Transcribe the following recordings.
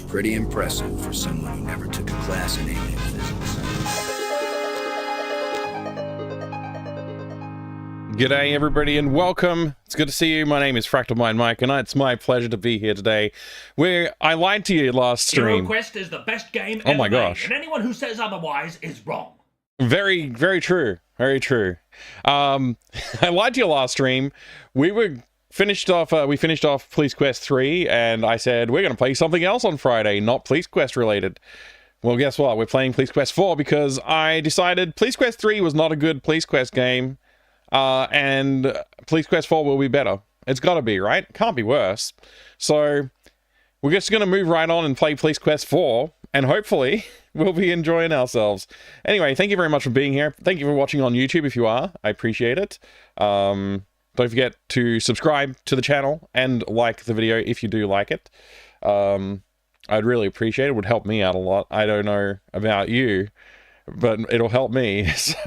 pretty impressive for someone who never took a class in alien physics. G'day everybody and welcome. It's good to see you. My name is Fractal Mind Mike and it's my pleasure to be here today. Where I lied to you last stream. HeroQuest is the best game Oh ever my gosh. made, and anyone who says otherwise is wrong. Very, very true. Very true. I lied to you last stream. We finished off Police Quest 3 and I said we're going to play something else on Friday, not Police Quest related. Well, guess what? We're playing Police Quest 4 because I decided Police Quest 3 was not a good Police Quest game. And Police Quest 4 will be better. It's gotta be, right? Can't be worse. So, we're just gonna move right on and play Police Quest 4, and hopefully, we'll be enjoying ourselves. Anyway, thank you very much for being here. Thank you for watching on YouTube if you are. I appreciate it. Don't forget to subscribe to the channel and like the video if you do like it. I'd really appreciate it. It would help me out a lot. I don't know about you, but it'll help me. So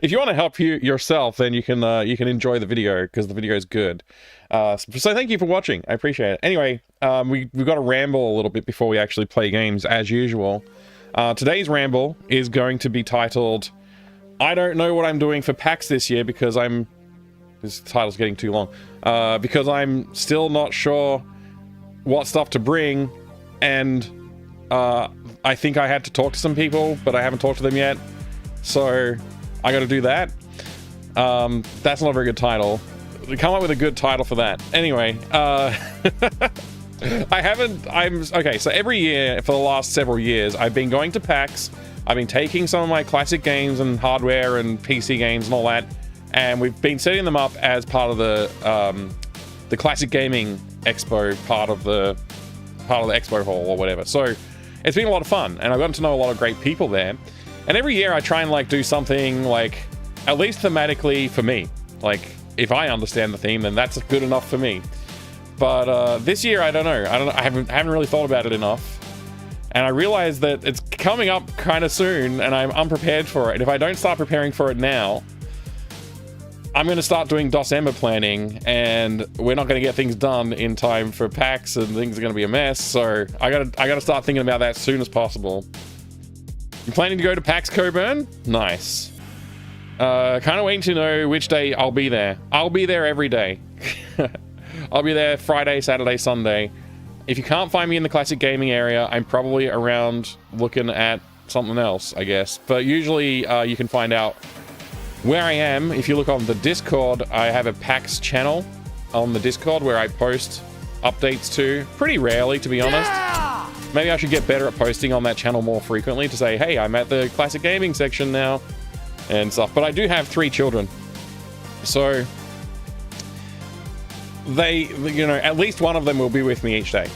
if you want to help yourself, then you can enjoy the video because the video is good. So thank you for watching. I appreciate it. Anyway, we've got to ramble a little bit before we actually play games as usual. Today's ramble is going to be titled, I don't know what I'm doing for PAX this year because this title's getting too long. Because I'm still not sure what stuff to bring, and I think I had to talk to some people, but I haven't talked to them yet. So I got to do that. That's not a very good title. Come up with a good title for that. Anyway, okay, so every year for the last several years, I've been going to PAX. I've been taking some of my classic games and hardware and PC games and all that, and we've been setting them up as part of the Classic Gaming Expo, part of the expo hall or whatever. So it's been a lot of fun, and I've gotten to know a lot of great people there. And every year I try and like do something like at least thematically for me. Like if I understand the theme, then that's good enough for me. But this year I don't know. I haven't really thought about it enough. And I realized that it's coming up kind of soon, and I'm unprepared for it. If I don't start preparing for it now, I'm going to start doing December planning, and we're not going to get things done in time for PAX, and things are going to be a mess. So I gotta start thinking about that as soon as possible. You planning to go to PAX Coburn? Nice. Kind of waiting to know which day I'll be there. I'll be there every day. I'll be there Friday, Saturday, Sunday. If you can't find me in the classic gaming area, I'm probably around looking at something else, I guess. But usually you can find out where I am. If you look on the Discord, I have a PAX channel on the Discord where I post updates to pretty rarely, to be honest. Yeah! Maybe I should get better at posting on that channel more frequently to say, hey, I'm at the classic gaming section now and stuff. But I do have 3 children, so they, you know, at least one of them will be with me each day.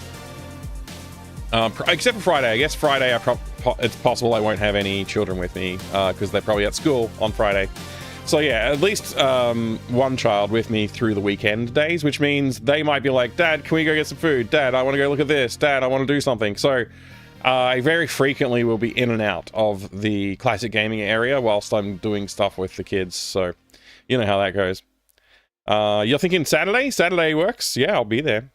Except for Friday. I guess Friday it's possible I won't have any children with me because they're probably at school on Friday. So yeah, at least one child with me through the weekend days, which means they might be like, Dad, can we go get some food? Dad, I want to go look at this. Dad, I want to do something. So I very frequently will be in and out of the classic gaming area whilst I'm doing stuff with the kids. So you know how that goes. You're thinking Saturday? Saturday works? Yeah, I'll be there.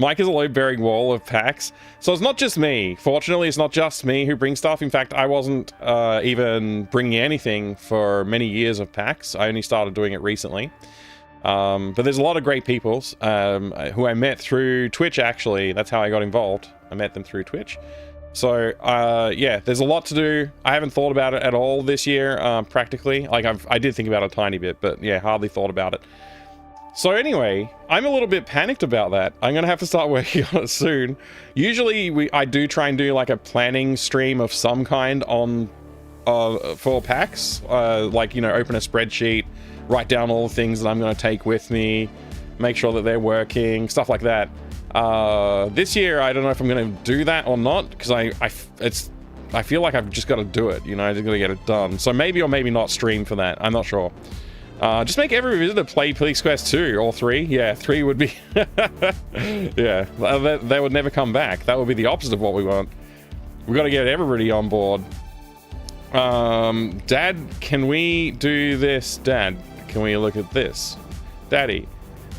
Mike is a load-bearing wall of PAX. So it's not just me. Fortunately, it's not just me who brings stuff. In fact, I wasn't even bringing anything for many years of PAX. I only started doing it recently. But there's a lot of great people who I met through Twitch, actually. That's how I got involved. I met them through Twitch. So, yeah, there's a lot to do. I haven't thought about it at all this year, practically. Like, I did think about it a tiny bit, but yeah, hardly thought about it. So anyway, I'm a little bit panicked about that. I'm gonna have to start working on it soon. Usually I do try and do like a planning stream of some kind on for PAX. Like, you know, open a spreadsheet, write down all the things that I'm gonna take with me, make sure that they're working, stuff like that. This year, I don't know if I'm gonna do that or not, because I feel like I've just got to do it, you know, I've got to get it done. So maybe or maybe not stream for that. I'm not sure. Just make every visitor play Police Quest 2 or 3. Yeah, 3 would be... yeah, they would never come back. That would be the opposite of what we want. We've got to get everybody on board. Dad, can we do this? Dad, can we look at this? Daddy,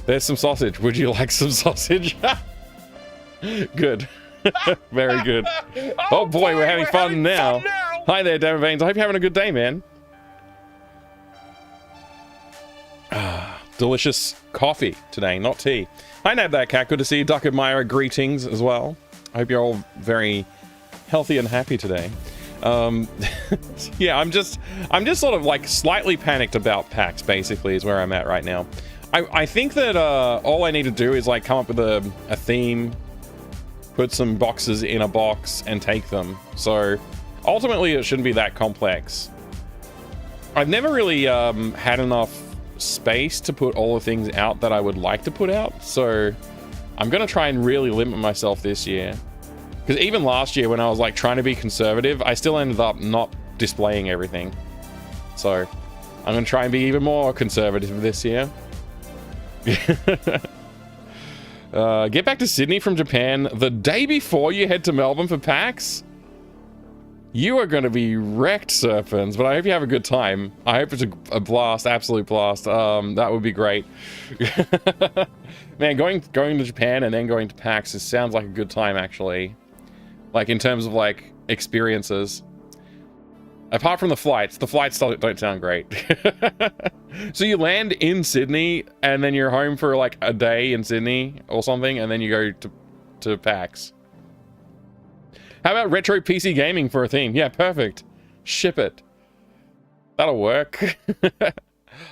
there's some sausage. Would you like some sausage? Good. Very good. Oh boy, we're having fun now. Hi there, Damon Veins. I hope you're having a good day, man. Delicious coffee today, not tea. Hi, Nab that cat. Good to see you. Duck Admirer, greetings as well. I hope you're all very healthy and happy today. Yeah, I'm just sort of like slightly panicked about PAX, basically, is where I'm at right now. I think that all I need to do is like come up with a theme, put some boxes in a box, and take them. So ultimately, it shouldn't be that complex. I've never really had enough space to put all the things out that I would like to put out. So I'm going to try and really limit myself this year. Because even last year when I was like trying to be conservative, I still ended up not displaying everything. So I'm going to try and be even more conservative this year. Get back to Sydney from Japan the day before you head to Melbourne for PAX? You are going to be wrecked, Serpents, but I hope you have a good time. I hope it's a blast, absolute blast. That would be great. Man, going to Japan and then going to PAX sounds like a good time, actually. Like, in terms of, like, experiences. Apart from the flights don't sound great. So you land in Sydney, and then you're home for, like, a day in Sydney or something, and then you go to PAX. How about retro PC gaming for a theme? Yeah, perfect. Ship it. That'll work.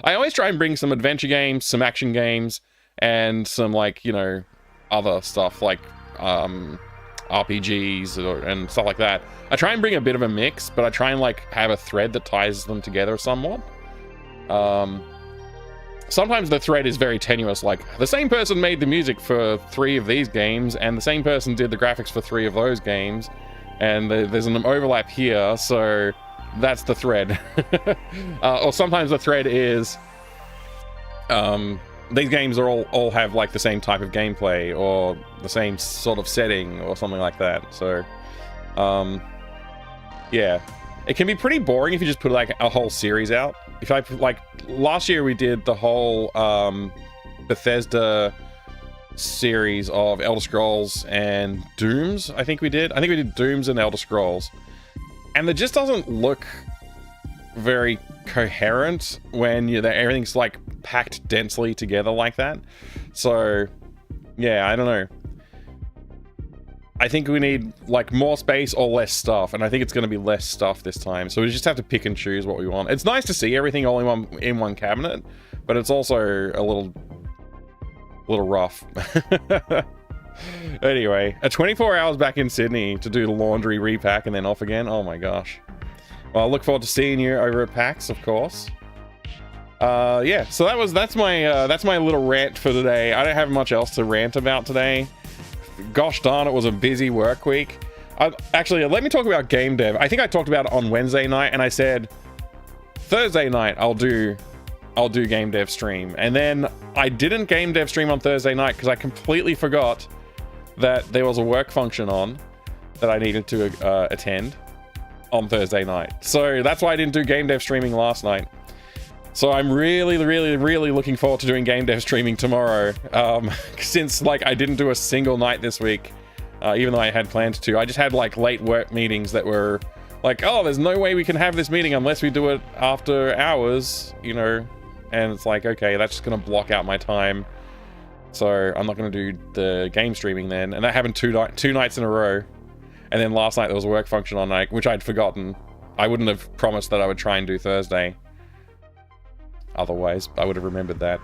I always try and bring some adventure games, some action games, and some, like, you know, other stuff like RPGs and stuff like that. I try and bring a bit of a mix, but I try and, like, have a thread that ties them together somewhat. Sometimes the thread is very tenuous, like, the same person made the music for 3 of these games, and the same person did the graphics for 3 of those games, and there's an overlap here, so that's the thread. Or sometimes the thread is, these games are all have, like, the same type of gameplay, or the same sort of setting, or something like that, so, yeah. It can be pretty boring if you just put, like, a whole series out. If I, like, last year we did the whole Bethesda series of Elder Scrolls and Dooms, I think we did. I think we did Dooms and Elder Scrolls. And it just doesn't look very coherent when everything's, like, packed densely together like that. So, yeah, I don't know. I think we need, like, more space or less stuff, and I think it's going to be less stuff this time. So we just have to pick and choose what we want. It's nice to see everything all in one cabinet, but it's also a little rough. Anyway, 24 hours back in Sydney to do the laundry, repack, and then off again. Oh my gosh. Well, I look forward to seeing you over at PAX, of course. Yeah, so that's my little rant for today. I don't have much else to rant about today. Gosh darn, it was a busy work week. Actually, let me talk about game dev. I think I talked about it on Wednesday night, and I said Thursday night I'll do game dev stream, and then I didn't game dev stream on Thursday night because I completely forgot that there was a work function on that I needed to attend on Thursday night. So that's why I didn't do game dev streaming last night. So I'm really looking forward to doing game dev streaming tomorrow. Since, like, I didn't do a single night this week, even though I had planned to. I just had, like, late work meetings that were like, oh, there's no way we can have this meeting unless we do it after hours, you know. And it's like, okay, that's just gonna block out my time. So I'm not gonna do the game streaming then. And that happened two nights in a row. And then last night there was a work function on night, which I'd forgotten. I wouldn't have promised that I would try and do Thursday. Otherwise, I would have remembered that.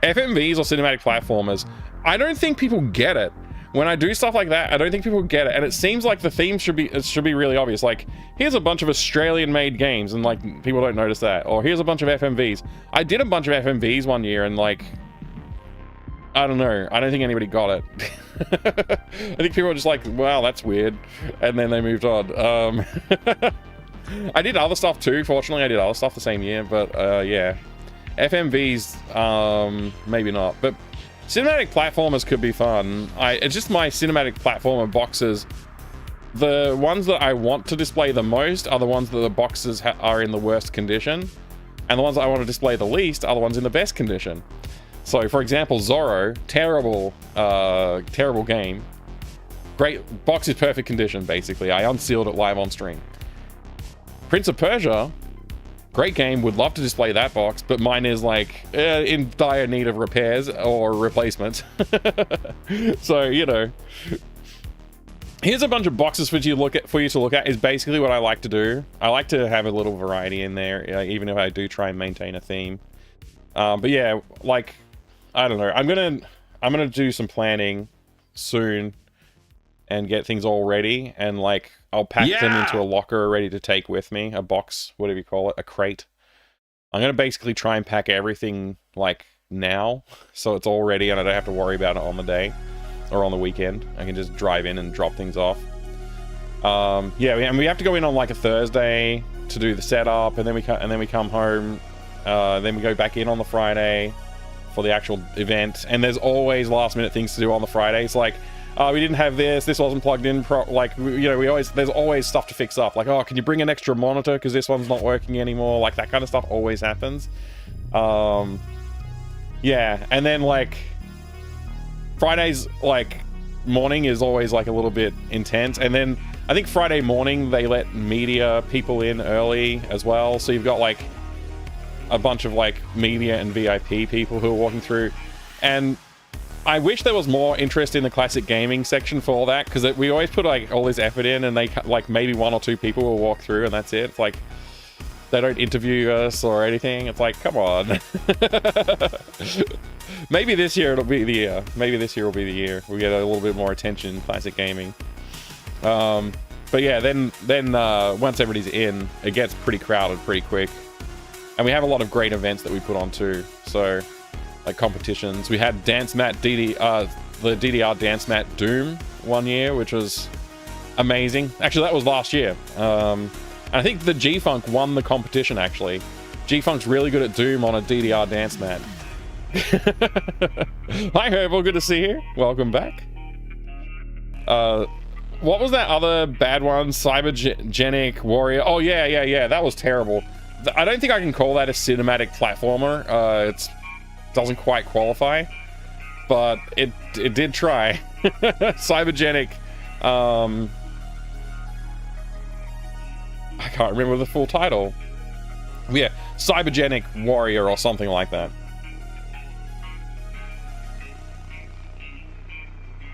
FMVs or cinematic platformers, I don't think people get it. When I do stuff like that, I don't think people get it. And it seems like the theme should be really obvious. Like, here's a bunch of Australian-made games, and, like, people don't notice that. Or here's a bunch of FMVs. I did a bunch of FMVs one year, and, like, I don't know. I don't think anybody got it. I think people were just like, wow, that's weird. And then they moved on. I did other stuff too. Fortunately, I did other stuff the same year, but yeah. FMVs, maybe not. But cinematic platformers could be fun. It's just my cinematic platformer boxes. The ones that I want to display the most are the ones that the boxes are in the worst condition. And the ones that I want to display the least are the ones in the best condition. So, for example, Zorro, terrible game. Great, box is perfect condition, basically. I unsealed it live on stream. Prince of Persia, great game, would love to display that box, but mine is like in dire need of repairs or replacements. So, you know, here's a bunch of boxes for you to look at is basically what I like to do. I like to have a little variety in there, even if I do try and maintain a theme. But yeah, like, I don't know. I'm gonna do some planning soon and get things all ready, and like I'll pack them into a locker ready to take with me, a box, whatever you call it, a crate. I'm gonna basically try and pack everything like now, so it's all ready and I don't have to worry about it on the day or on the weekend. I can just drive in and drop things off. Yeah, and we have to go in on like a Thursday to do the setup, and then we come home. Then we go back in on the Friday for the actual event, and there's always last minute things to do on the Fridays. Like, we didn't have this wasn't plugged in. Like, you know, there's always stuff to fix up. Like, oh, can you bring an extra monitor because this one's not working anymore? Like, that kind of stuff always happens. Yeah, and then like Fridays, like morning is always like a little bit intense, and then I think Friday morning they let media people in early as well, so you've got like a bunch of like media and VIP people who are walking through, and I wish there was more interest in the classic gaming section for all that, because we always put like all this effort in, and they like maybe one or two people will walk through and that's it. It's like they don't interview us or anything. It's like, come on. Maybe this year it'll be the year. Maybe this year will be the year we get a little bit more attention in classic gaming. But yeah, then once everybody's in, it gets pretty crowded pretty quick. And we have a lot of great events that we put on too. So, like competitions. We had Dance Mat the DDR Dance Mat Doom one year, which was amazing. Actually, that was last year. And I think the G-Funk won the competition, actually. G-Funk's really good at Doom on a DDR Dance Mat. Hi, Herbal. Good to see you. Welcome back. What was that other bad one? Cybergenic Warrior. Oh, yeah. That was terrible. I don't think I can call that a cinematic platformer. It doesn't quite qualify, but it did try. Cybergenic. I can't remember the full title. Yeah, Cybergenic Warrior or something like that.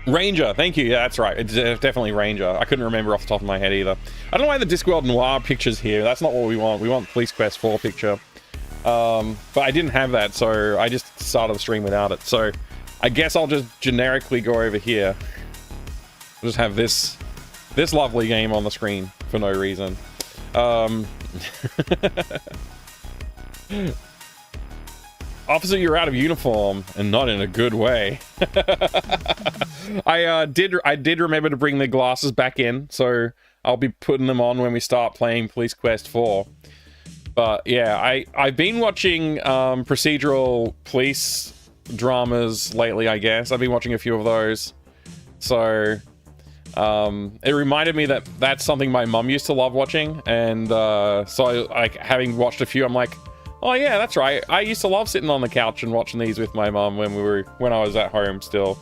Ranger, thank you. Yeah, that's right. It's definitely Ranger. I couldn't remember off the top of my head either. I don't know why the Discworld Noir picture's here. That's not what we want. We want Police Quest 4 picture. But I didn't have that, so I just started the stream without it. So I guess I'll just generically go over here. I'll just have this lovely game on the screen for no reason. Officer, you're out of uniform, and not in a good way. I did remember to bring the glasses back in, so I'll be putting them on when we start playing Police Quest 4. But yeah, I've been watching procedural police dramas lately, I guess. I've been watching a few of those. So it reminded me that that's something my mum used to love watching, and so like having watched a few, I'm like, oh yeah, that's right. I used to love sitting on the couch and watching these with my mum when I was at home still.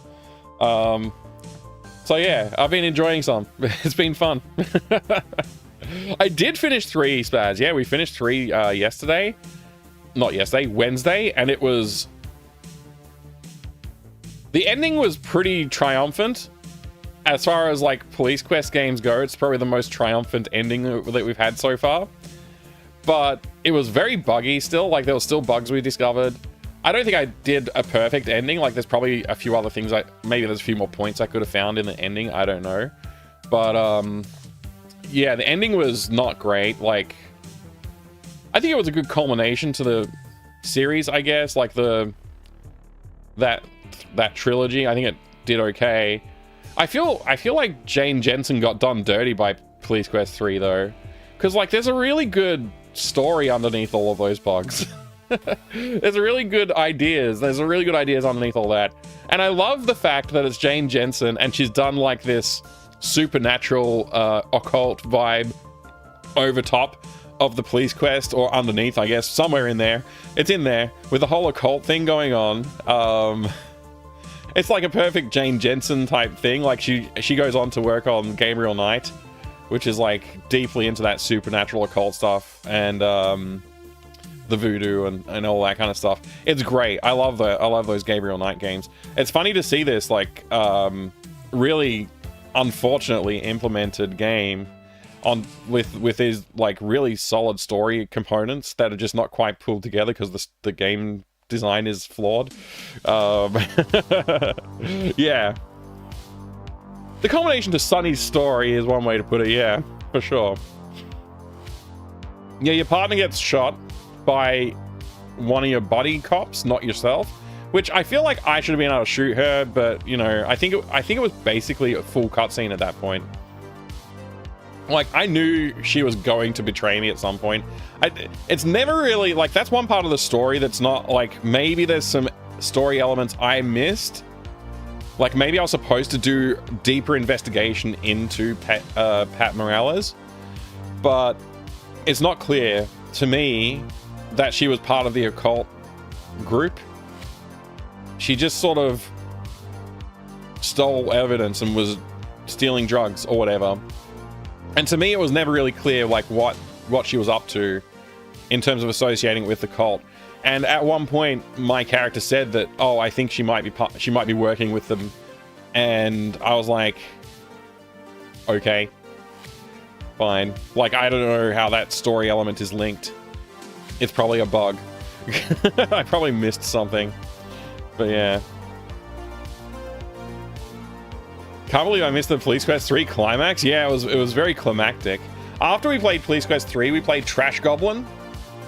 So yeah, I've been enjoying some. It's been fun. I did finish 3, Spaz. Yeah, we finished 3 yesterday. Not yesterday, Wednesday, and it was... The ending was pretty triumphant. As far as like Police Quest games go, it's probably the most triumphant ending that we've had so far. But it was very buggy still. Like, there were still bugs we discovered. I don't think I did a perfect ending. Like, there's probably a few other things. Maybe there's a few more points I could have found in the ending. I don't know. But, yeah, the ending was not great. Like, I think it was a good culmination to the series, I guess. Like, that trilogy. I think it did okay. I feel like Jane Jensen got done dirty by Police Quest 3, though. Because, like, there's a really good story underneath all of those bugs. There's really good ideas. There's really good ideas underneath all that. And I love the fact that it's Jane Jensen and she's done, like, this supernatural, occult vibe over top of the police quest, or underneath, I guess, somewhere in there. It's in there with the whole occult thing going on. It's like a perfect Jane Jensen type thing. Like she goes on to work on Gabriel Knight, which is like deeply into that supernatural occult stuff and the voodoo and all that kind of stuff. It's great. I love those Gabriel Knight games. It's funny to see this like really unfortunately implemented game on with these like really solid story components that are just not quite pulled together because the game design is flawed. Yeah, the combination to Sunny's story is one way to put it. Yeah, for sure. Yeah, your partner gets shot by one of your buddy cops, not yourself, which I feel like I should have been able to shoot her, but you know, I think it was basically a full cutscene at that point. Like, I knew she was going to betray me at some point. It's never really, like, that's one part of the story that's not, like, maybe there's some story elements I missed. Like, maybe I was supposed to do deeper investigation into Pat Morales, but it's not clear to me that she was part of the occult group. She just sort of stole evidence and was stealing drugs or whatever. And to me, it was never really clear, like, what she was up to in terms of associating with the cult. And at one point, my character said that, oh, I think she might be working with them. And I was like, okay, fine. Like, I don't know how that story element is linked. It's probably a bug. I probably missed something. But yeah. Can't believe I missed the Police Quest 3 climax. Yeah, it was very climactic. After we played Police Quest 3, we played Trash Goblin,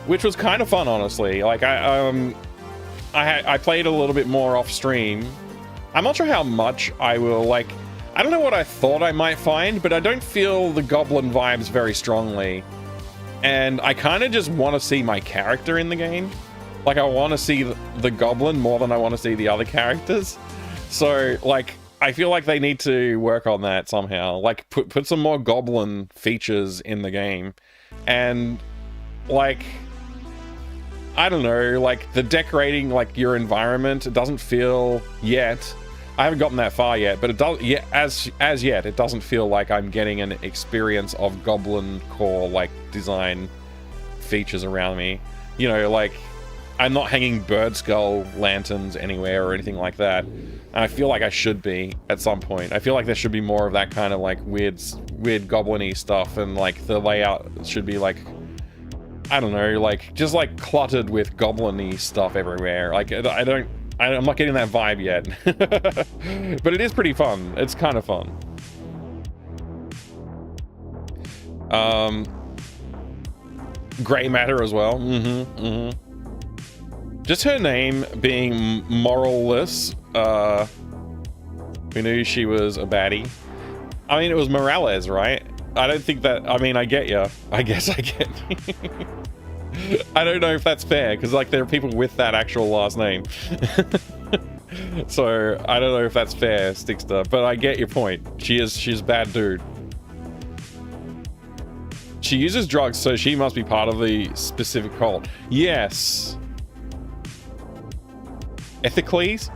which was kind of fun, honestly. Like, I played a little bit more off stream. I'm not sure how much I will, like, I don't know what I thought I might find, but I don't feel the Goblin vibes very strongly. And I kind of just want to see my character in the game. Like, I want to see the Goblin more than I want to see the other characters. So, like, I feel like they need to work on that somehow. Like, put some more Goblin features in the game. And, like, I don't know, like, the decorating, like, your environment, it doesn't feel yet. I haven't gotten that far yet, but it does, yeah, as yet, it doesn't feel like I'm getting an experience of Goblin core, like, design features around me. You know, like, I'm not hanging bird skull lanterns anywhere or anything like that. And I feel like I should be at some point. I feel like there should be more of that kind of like weird goblin-y stuff, and like the layout should be like, I don't know, like just like cluttered with goblin-y stuff everywhere. Like I'm not getting that vibe yet. But it is pretty fun. It's kind of fun. Gray matter as well. Just her name being moralless. We knew she was a baddie. I mean, it was Morales, right? I don't think that, I mean, I get ya. I guess I get I don't know if that's fair, because like there are people with that actual last name. So I don't know if that's fair, Stickster, but I get your point. She's a bad dude. She uses drugs, so she must be part of the specific cult. Yes. Ethicles?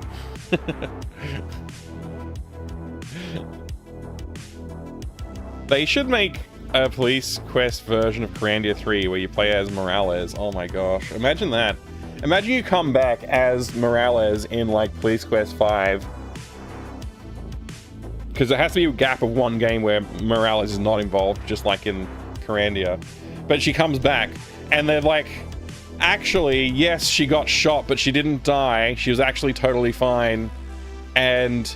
They should make a Police Quest version of Carandia 3 where you play as Morales. Oh my gosh. Imagine that. Imagine you come back as Morales in like Police Quest 5. Because there has to be a gap of one game where Morales is not involved, just like in Carandia. But she comes back and they're like, actually, yes, she got shot, but she didn't die. She was actually totally fine. And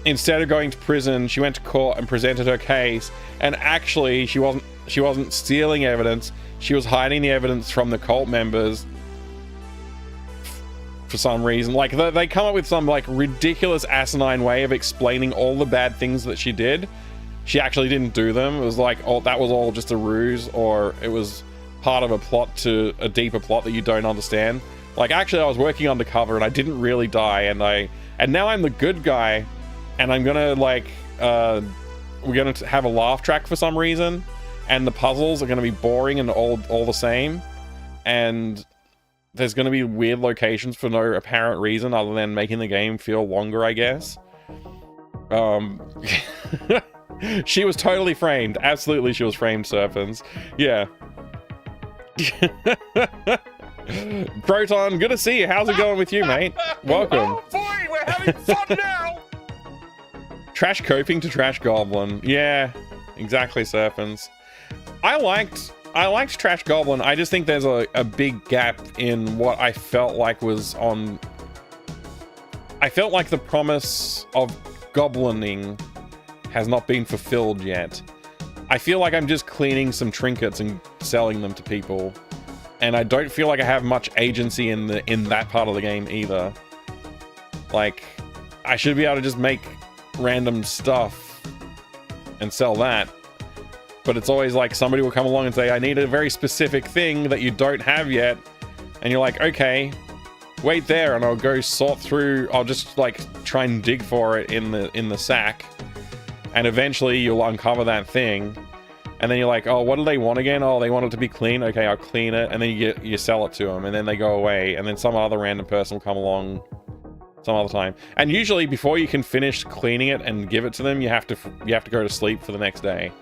instead of going to prison, she went to court and presented her case. And actually, she wasn't stealing evidence. She was hiding the evidence from the cult members for some reason. Like, they come up with some, like, ridiculous asinine way of explaining all the bad things that she did. She actually didn't do them. It was like, oh, that was all just a ruse, or it was part of a plot to a deeper plot that you don't understand. Like, actually, I was working undercover and I didn't really die, and now I'm the good guy, and I'm gonna like we're gonna have a laugh track for some reason, and the puzzles are going to be boring and all the same, and there's going to be weird locations for no apparent reason other than making the game feel longer, I guess. She was totally framed. Absolutely, she was framed, Serpens. Yeah. Proton, good to see you. How's it going with you, mate? Welcome. Oh boy, we're having fun now! Trash coping to Trash Goblin. Yeah, exactly, Serpens. I liked Trash Goblin. I just think there's a big gap in what I felt like was on... I felt like the promise of goblining has not been fulfilled yet. I feel like I'm just cleaning some trinkets and selling them to people, and I don't feel like I have much agency in that part of the game either. Like, I should be able to just make random stuff and sell that, but it's always like somebody will come along and say, I need a very specific thing that you don't have yet, and you're like, okay, wait there, and I'll go sort through. I'll just like try and dig for it in the sack, and eventually you'll uncover that thing, and then you're like, oh, what do they want again? Oh, they want it to be clean. Okay, I'll clean it, and then you sell it to them, and then they go away, and then some other random person will come along some other time, and usually before you can finish cleaning it and give it to them, you have to go to sleep for the next day.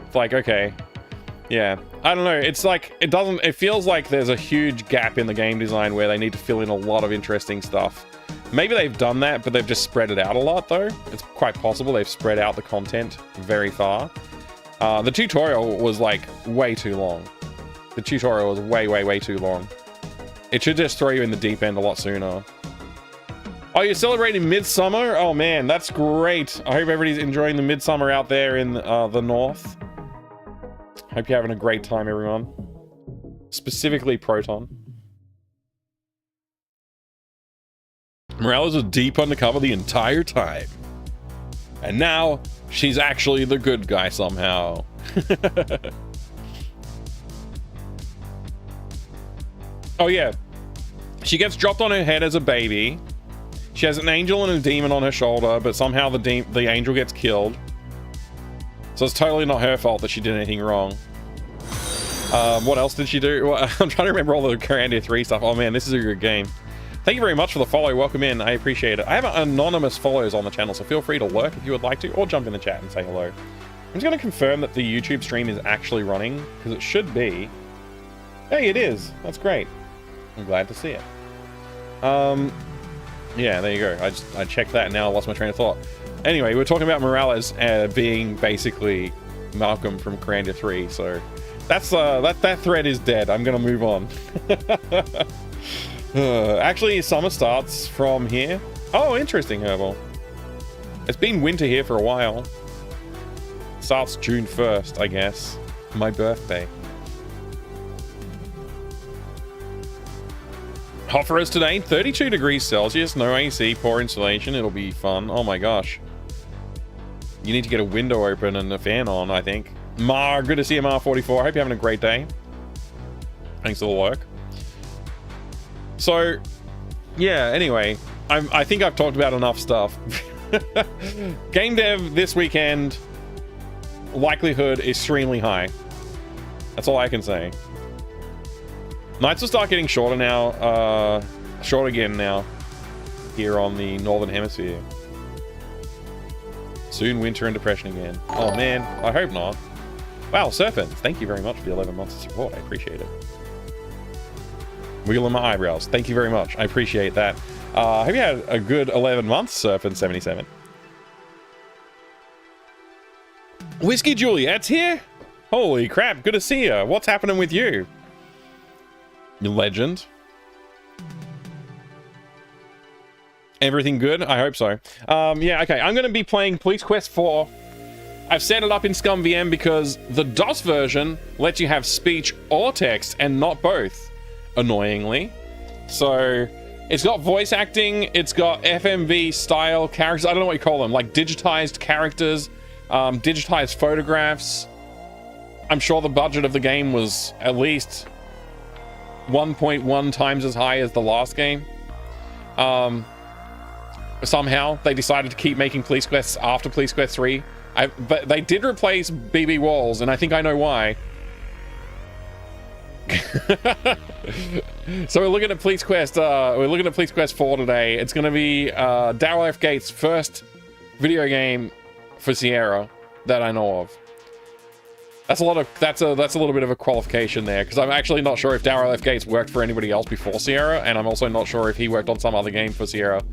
It's like, okay, yeah, I don't know. It's like it feels like there's a huge gap in the game design where they need to fill in a lot of interesting stuff. Maybe they've done that, but they've just spread it out a lot, though. It's quite possible they've spread out the content very far. The tutorial was like way too long. The tutorial was way too long. It should just throw you in the deep end a lot sooner. Oh, you're celebrating Midsummer? Oh man, that's great. I hope everybody's enjoying the Midsummer out there in the north. Hope you're having a great time, everyone. Specifically Proton. Morales was deep undercover the entire time. And now, she's actually the good guy somehow. Oh yeah. She gets dropped on her head as a baby. She has an angel and a demon on her shoulder, but somehow the angel gets killed. So it's totally not her fault that she did anything wrong. What else did she do? Well, I'm trying to remember all the Grandia 3 stuff. Oh man, this is a good game. Thank you very much for the follow. Welcome in. I appreciate it. I have anonymous follows on the channel, so feel free to lurk if you would like to, or jump in the chat and say hello. I'm just going to confirm that the YouTube stream is actually running, because it should be. Hey, it is. That's great. I'm glad to see it. Yeah, there you go. I checked that and now I lost my train of thought. Anyway, we're talking about Morales being basically Malcolm from Grandia 3, so that's that thread is dead. I'm gonna move on. Actually, summer starts from here. Oh, interesting, Herbal. It's been winter here for a while. Starts June 1st, I guess. My birthday. Hot for us today, 32 degrees Celsius, no AC, poor insulation. It'll be fun. Oh my gosh. You need to get a window open and a fan on, I think. Mar, good to see you, Mar44. Hope you're having a great day. Thanks for the work. So, yeah, anyway, I think I've talked about enough stuff. Game dev this weekend, likelihood extremely high. That's all I can say. Nights will start getting shorter now, short again now, here on the Northern Hemisphere. Soon winter and depression again. Oh man, I hope not. Wow, Serpent, thank you very much for the 11 months of support, I appreciate it. Wiggling my eyebrows, thank you very much, I appreciate that. Hope you had a good 11 months, Serpent77. Whiskey Juliet's here? Holy crap, good to see you. What's happening with you? You legend. Everything good? I hope so. Yeah, okay. I'm going to be playing Police Quest 4. I've set it up in ScumVM because the DOS version lets you have speech or text and not both, annoyingly. So it's got voice acting, it's got FMV style characters. I don't know what you call them, like digitized characters, digitized photographs. I'm sure the budget of the game was at least 1.1 times as high as the last game. somehow they decided to keep making police quests after Police Quest 3. But they did replace BB Walls, and I think I know why. So we're looking at Police Quest. We're looking at Police Quest 4 today. It's going to be Daryl F. Gates' first video game for Sierra that I know of. That's a little bit of a qualification there, because I'm actually not sure if Daryl F. Gates worked for anybody else before Sierra, and I'm also not sure if he worked on some other game for Sierra.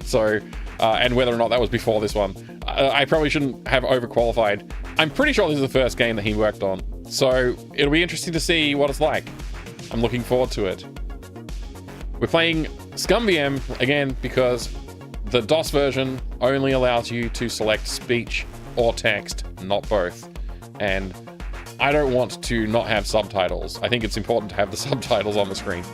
So, and whether or not that was before this one. I probably shouldn't have overqualified. I'm pretty sure this is the first game that he worked on. So it'll be interesting to see what it's like. I'm looking forward to it. We're playing ScumVM again because the DOS version only allows you to select speech or text, not both. And I don't want to not have subtitles. I think it's important to have the subtitles on the screen.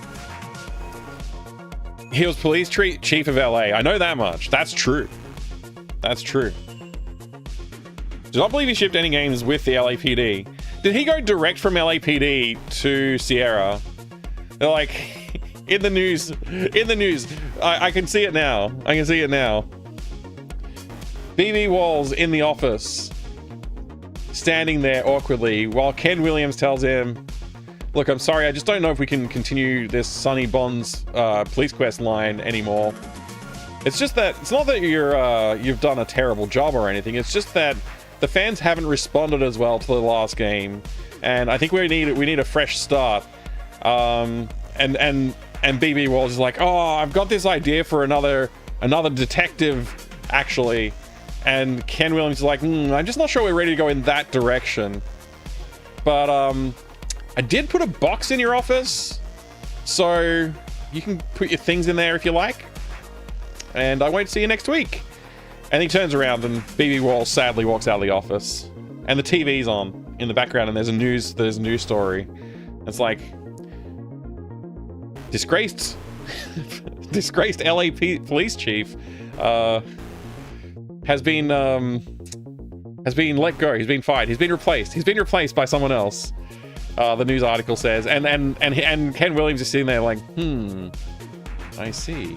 He was police chief of LA. I know that much. That's true. That's true. Do not believe he shipped any games with the LAPD. Did he go direct from LAPD to Sierra? They're like, in the news. I can see it now. I can see it now. BB Walls in the office, standing there awkwardly while Ken Williams tells him, look, I'm sorry, I just don't know if we can continue this Sonny Bonds police quest line anymore. It's just that, it's not that you've done a terrible job or anything, it's just that the fans haven't responded as well to the last game, and I think we need a fresh start. And BB Walls is like, oh, I've got this idea for another detective, actually. And Ken Williams is like, I'm just not sure we're ready to go in that direction. But I did put a box in your office, so you can put your things in there if you like. And I won't see you next week. And he turns around and BB Walls sadly walks out of the office. And the TV's on in the background, and there's a news story. It's like, disgraced LA police chief has been let go. He's been fired. He's been replaced by someone else. The news article says, and Ken Williams is sitting there like, I see.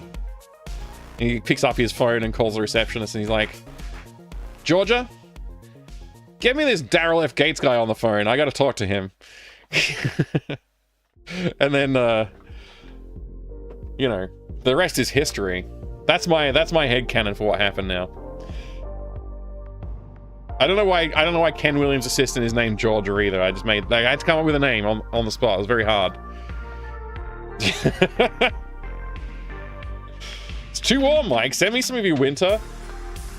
And he picks up his phone and calls the receptionist, and he's like, Georgia, get me this Daryl F. Gates guy on the phone. I got to talk to him. And then, you know, the rest is history. That's my headcanon for what happened now. I don't know why Ken Williams' assistant is named Georgia either. I had to come up with a name on the spot. It was very hard. It's too warm, Mike. Send me some of your winter.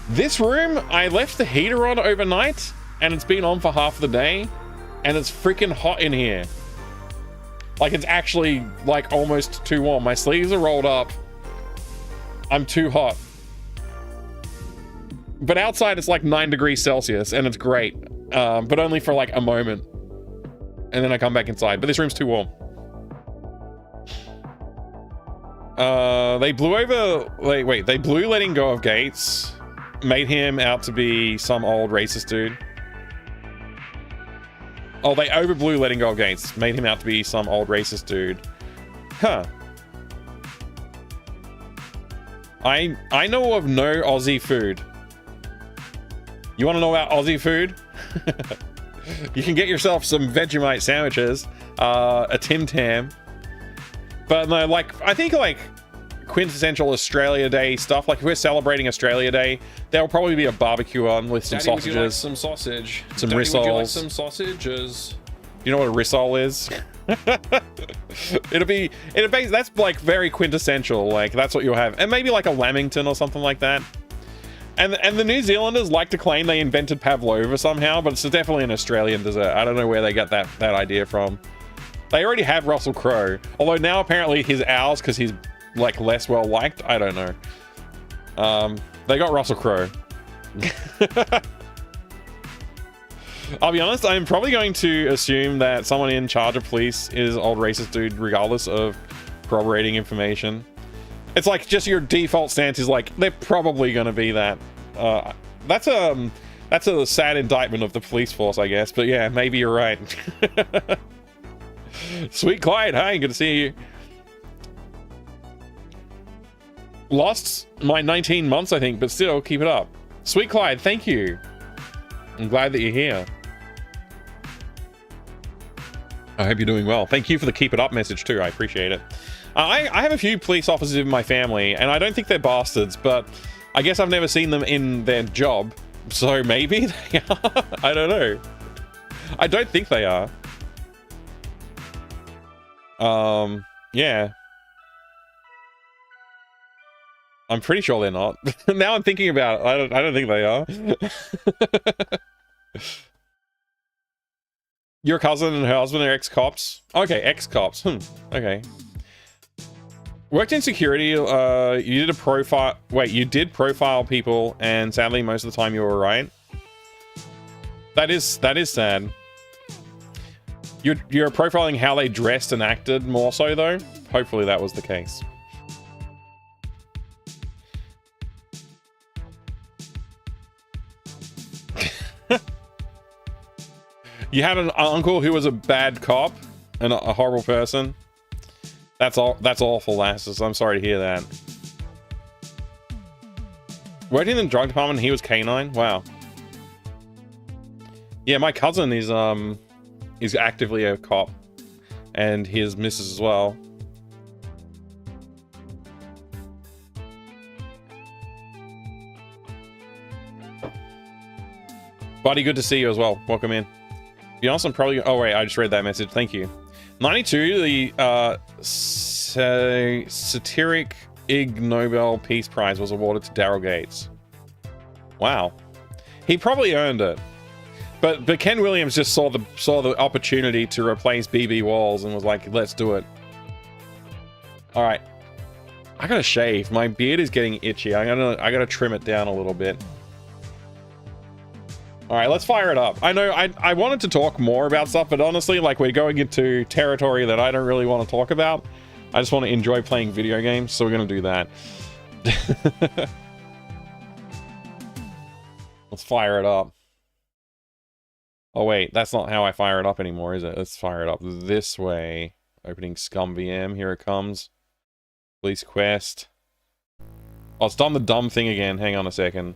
This room, I left the heater on overnight, and it's been on for half the day, and it's freaking hot in here. Like, it's actually, like, almost too warm. My sleeves are rolled up. I'm too hot. But outside, it's like 9 degrees Celsius, and it's great. But only for, like, a moment. And then I come back inside. But this room's too warm. They blew letting go of Gates. Made him out to be some old racist dude. Oh, they overblew letting go of Gates. Made him out to be some old racist dude. Huh. I know of no Aussie food. You want to know about Aussie food? You can get yourself some Vegemite sandwiches, a Tim Tam. But no, like, I think like quintessential Australia Day stuff, like if we're celebrating Australia Day, there'll probably be a barbecue on with some sausages. Would you like some sausage? Some rissoles. Would you like some sausages? You know what a rissole is? That's like very quintessential, like that's what you'll have. And maybe like a lamington or something like that. And the New Zealanders like to claim they invented pavlova somehow, but it's definitely an Australian dessert. I don't know where they got that idea from. They already have Russell Crowe, although now apparently he's ours because he's like less well liked. I don't know. They got Russell Crowe. I'll be honest, I'm probably going to assume that someone in charge of police is old racist dude, regardless of corroborating information. It's like just your default stance is like they're probably going to be that. That's a sad indictment of the police force, I guess. But yeah, maybe you're right. Sweet Clyde, hi, good to see you. lost my 19 months, I think, but still, keep it up. Sweet Clyde, thank you. I'm glad that you're here. I hope you're doing well. Thank you for the keep it up message too. I appreciate it. I have a few police officers in my family, and I don't think they're bastards, but I guess I've never seen them in their job, so maybe they are. I don't know. I don't think they are. Yeah. I'm pretty sure they're not. Now I'm thinking about it. I don't think they are. Your cousin and her husband are ex-cops? Okay, ex-cops. Okay. Worked in security, you did a profile... Wait, you did profile people, and sadly, most of the time you were right. That is sad. You're profiling how they dressed and acted more so, though. Hopefully that was the case. You had an uncle who was a bad cop and a horrible person. That's awful, Lasses. I'm sorry to hear that. Working in the drug department, he was canine. Wow. Yeah, my cousin is actively a cop, and his missus as well. Buddy, good to see you as well. Welcome in. To be honest, I'm probably... Oh, wait, I just read that message. Thank you. 92, the Satiric Ig Nobel Peace Prize was awarded to Daryl Gates. Wow. He probably earned it. But Ken Williams just saw the opportunity to replace BB Walls and was like, let's do it. All right. I gotta shave. My beard is getting itchy. I gotta trim it down a little bit. All right, let's fire it up. I know I wanted to talk more about stuff, but honestly, like, we're going into territory that I don't really want to talk about. I just want to enjoy playing video games, so we're going to do that. Let's fire it up. Oh, wait, that's not how I fire it up anymore, is it? Let's fire it up this way. Opening Scum VM, here it comes. Police quest. Oh, it's done the dumb thing again. Hang on a second.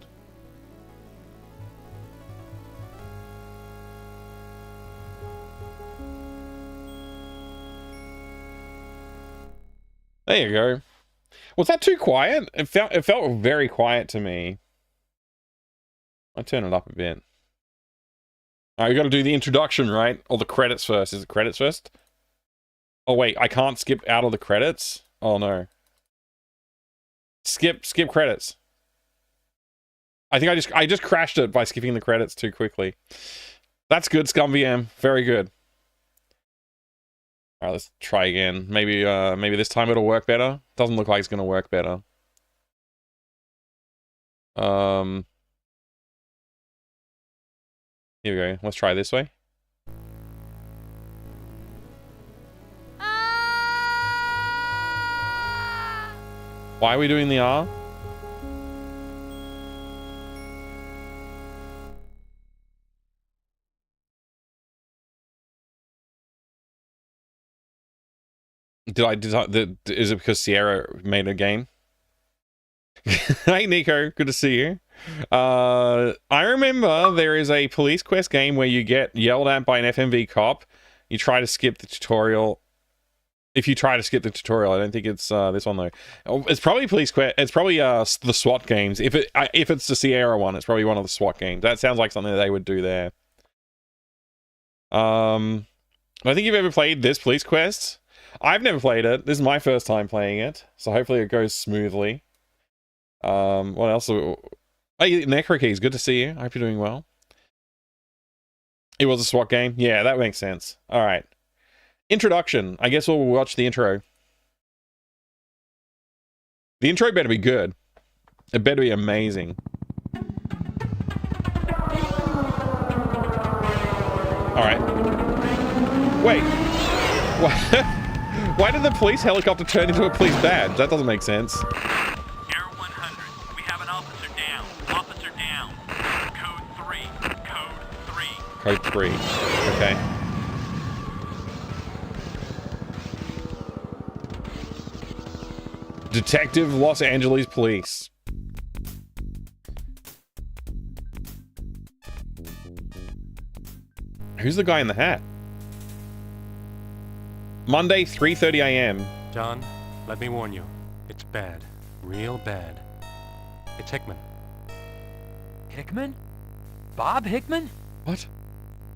There you go. Was that too quiet? It felt very quiet to me. I'll turn it up a bit. Alright, we gotta do the introduction, right? Or the credits first. Is it credits first? Oh wait, I can't skip out of the credits? Oh no. Skip credits. I think I just crashed it by skipping the credits too quickly. That's good, ScumVM. Very good. All right, let's try again. Maybe this time it'll work better. Doesn't look like it's gonna work better. Here we go. Let's try this way. Why are we doing the R? Is it because Sierra made a game? Hey Nico, good to see you. I remember there is a police quest game where you get yelled at by an FMV cop. You try to skip the tutorial. If you try to skip the tutorial, I don't think it's this one though. It's probably police quest. It's probably the SWAT games. If it's the Sierra one, it's probably one of the SWAT games. That sounds like something that they would do there. I don't think you've ever played this police quest. I've never played it. This is my first time playing it, so hopefully it goes smoothly. What else? Hey, Necrokeys, good to see you. I hope you're doing well. It was a SWAT game? Yeah, that makes sense. All right. Introduction. I guess we'll watch the intro. The intro better be good. It better be amazing. All right. Wait. What? Why did the police helicopter turn into a police badge? That doesn't make sense. Air 100. We have an officer down. Officer down. Code 3. Code 3. Code 3. Okay. Detective Los Angeles Police. Who's the guy in the hat? Monday, 3:30 a.m. John, let me warn you. It's bad. Real bad. It's Hickman. Hickman? Bob Hickman? What?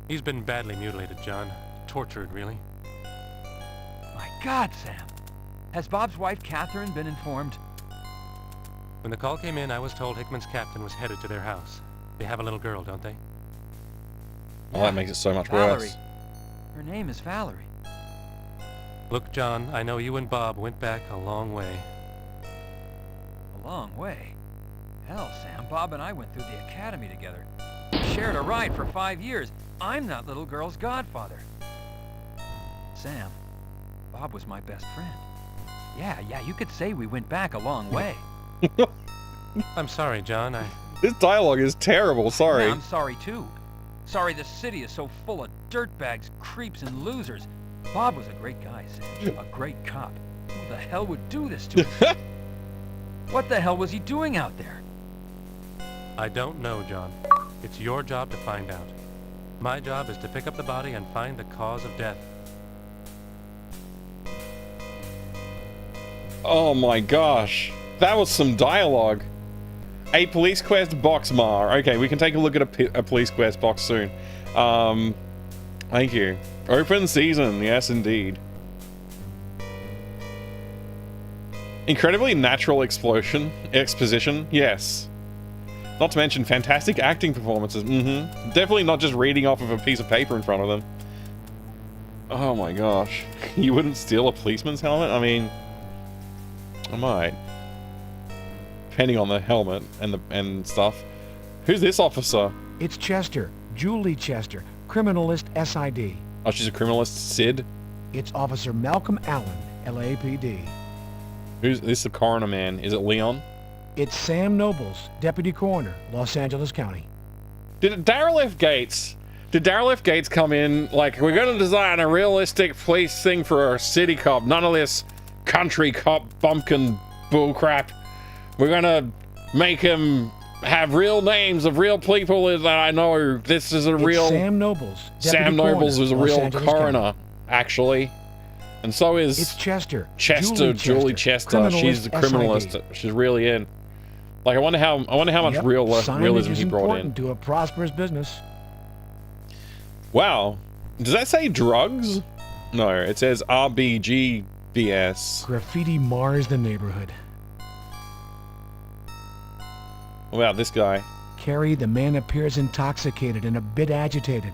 He's been badly mutilated, John. Tortured, really. My God, Sam. Has Bob's wife, Catherine, been informed? When the call came in, I was told Hickman's captain was headed to their house. They have a little girl, don't they? Oh, that makes it so much Valerie. worse. Her name is Valerie. Look, John, I know you and Bob went back a long way. A long way. Hell, Sam, Bob and I went through the academy together. We shared a ride for 5 years. I'm that little girl's godfather. Sam, Bob was my best friend. Yeah, you could say we went back a long way. I'm sorry, John. This dialogue is terrible, sorry. Yeah, I'm sorry, too. Sorry the city is so full of dirtbags, creeps, and losers. Bob was a great guy, Sam. A great cop. Who the hell would do this to him? What the hell was he doing out there? I don't know, John. It's your job to find out. My job is to pick up the body and find the cause of death. Oh my gosh. That was some dialogue. A police quest Boxmar. Okay, we can take a look at a police quest box soon. Thank you. Open season. Yes, indeed. Incredibly natural exposition. Yes. Not to mention fantastic acting performances. Definitely not just reading off of a piece of paper in front of them. Oh my gosh. You wouldn't steal a policeman's helmet? I mean, I might. Depending on the helmet and stuff. Who's this officer? It's Chester, Julie Chester, criminalist SID. Oh, she's a criminalist, Sid. It's Officer Malcolm Allen, LAPD. Who's this? The coroner man? Is it Leon? It's Sam Nobles, Deputy Coroner, Los Angeles County. Did Daryl F. Gates come in like, we're going to design a realistic police thing for our city cop, none of this country cop bumpkin bullcrap. We're going to make him have real names of real people that I know. This is a real... Sam Nobles, Deputy Sam Nobles Coroner, is a Los real Angeles coroner, County. actually. And so is... It's Chester. Julie Chester. She's the criminalist. SID. She's really in. Like, I wonder how much Yep, realism signage he is brought in. important to a prosperous business. Wow. Does that say drugs? No, it says RBGBS. Graffiti mars the neighborhood. What about this guy? Carrie, the man appears intoxicated and a bit agitated.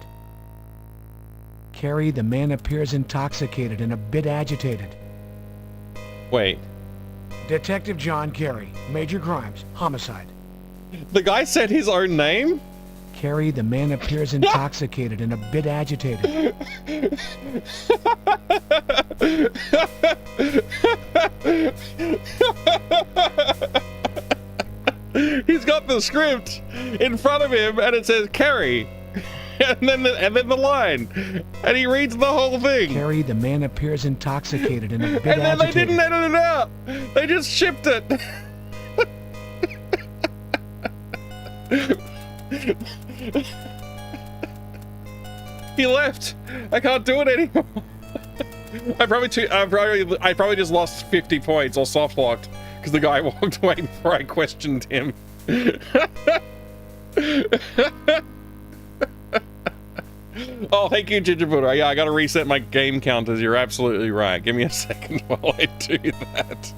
Carrie, the man appears intoxicated and a bit agitated. Wait. Detective John Carey, major crimes, homicide. The guy said his own name? Carrie, the man appears intoxicated and a bit agitated. He's got the script in front of him and it says Carrie. And then the line. And he reads the whole thing. Carrie, the man appears intoxicated and a bit And then agitated. they didn't edit it out. They just shipped it. He left. I can't do it anymore. I probably just lost 50 points or soft locked because the guy walked away before I questioned him. Oh, thank you, Ginger Buddha. Yeah, I gotta reset my game counters. You're absolutely right. Give me a second while I do that.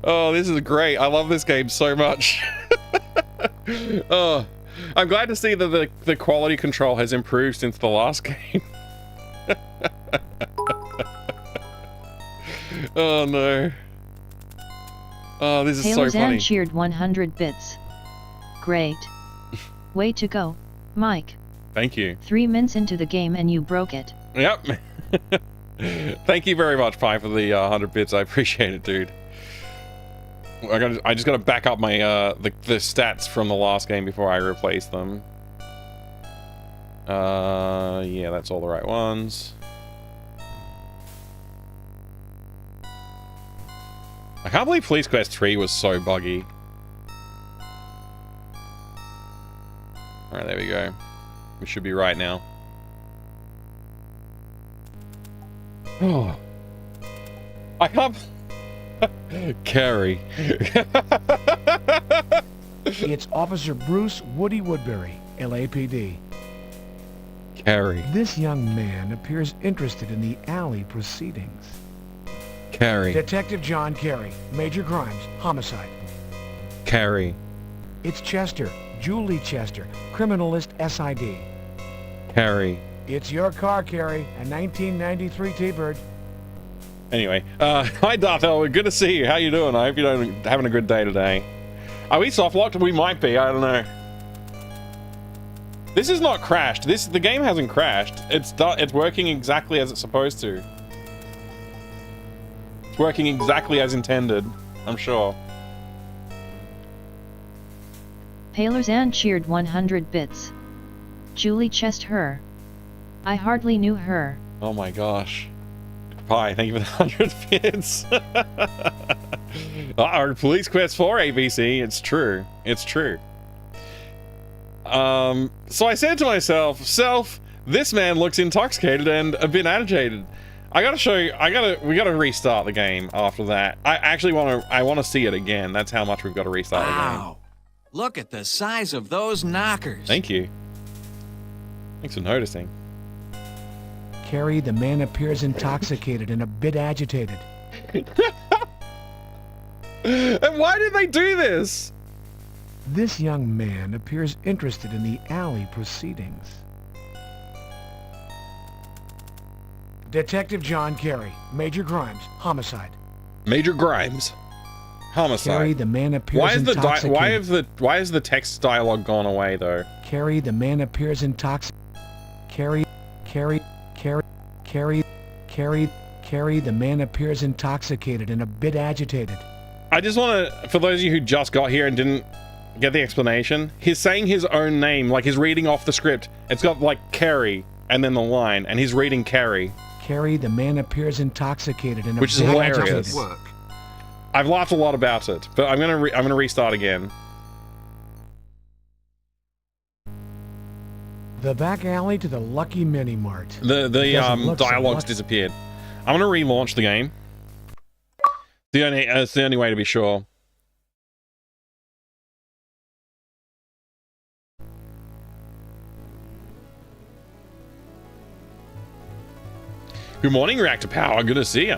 Oh, this is great. I love this game so much. Oh, I'm glad to see that the quality control has improved since the last game. Oh no. Oh, this is so funny. Halozan cheered 100 bits. Great. Way to go, Mike. Thank you. 3 minutes into the game and you broke it. Yep. Thank you very much, Pi, for the 100 bits. I appreciate it, dude. I just gotta back up my the stats from the last game before I replace them. Yeah, that's all the right ones. I can't believe Police Quest 3 was so buggy. Alright, there we go. We should be right now. Oh. I can't... Carrie. It's Officer Bruce Woody Woodbury, LAPD. Carrie. This young man appears interested in the alley proceedings. Carrie. Detective John Carey, Major Crimes, Homicide. Carrie. It's Chester, Julie Chester, Criminalist SID. Carrie. It's your car, Carey, a 1993 T-Bird. Anyway, hi Darthel, good to see you. How you doing? I hope you're having a good day today. Are we soft locked? We might be, I don't know. This is not crashed. The game hasn't crashed. It's working exactly as it's supposed to. It's working exactly as intended, I'm sure. Palerzan cheered 100 bits. Julie Chest her. I hardly knew her. Oh my gosh. Pi, thank you for the 100 bits. Our Police Quest 4 ABC, it's true. It's true. So I said to myself, this man looks intoxicated and a bit agitated. I gotta show you, we gotta restart the game after that. I actually wanna see it again. That's how much we've got to restart the game. Wow. Look at the size of those knockers. Thank you. Thanks for noticing. Carey, the man appears intoxicated and a bit agitated. And why did they do this? This young man appears interested in the alley proceedings. Detective John Carey, Major Crimes, Homicide. Major Grimes. Homicide. Carey, the man appears intoxicated. Why has the text dialogue gone away though? Carey, the man appears intoxicated. Carey, the man appears intoxicated and a bit agitated. I just want to, for those of you who just got here and didn't get the explanation, he's saying his own name, like he's reading off the script. It's got like Carey and then the line, and he's reading Carey. Carey, the man appears intoxicated and a which is bit hilarious. agitated. Work. I've laughed a lot about it, but I'm gonna restart again. The back alley to the Lucky Mini Mart. The doesn't look so dialogue's lucky. disappeared. I'm gonna relaunch the game. It's the only way to be sure. Good morning, Reactor Power. Good to see you.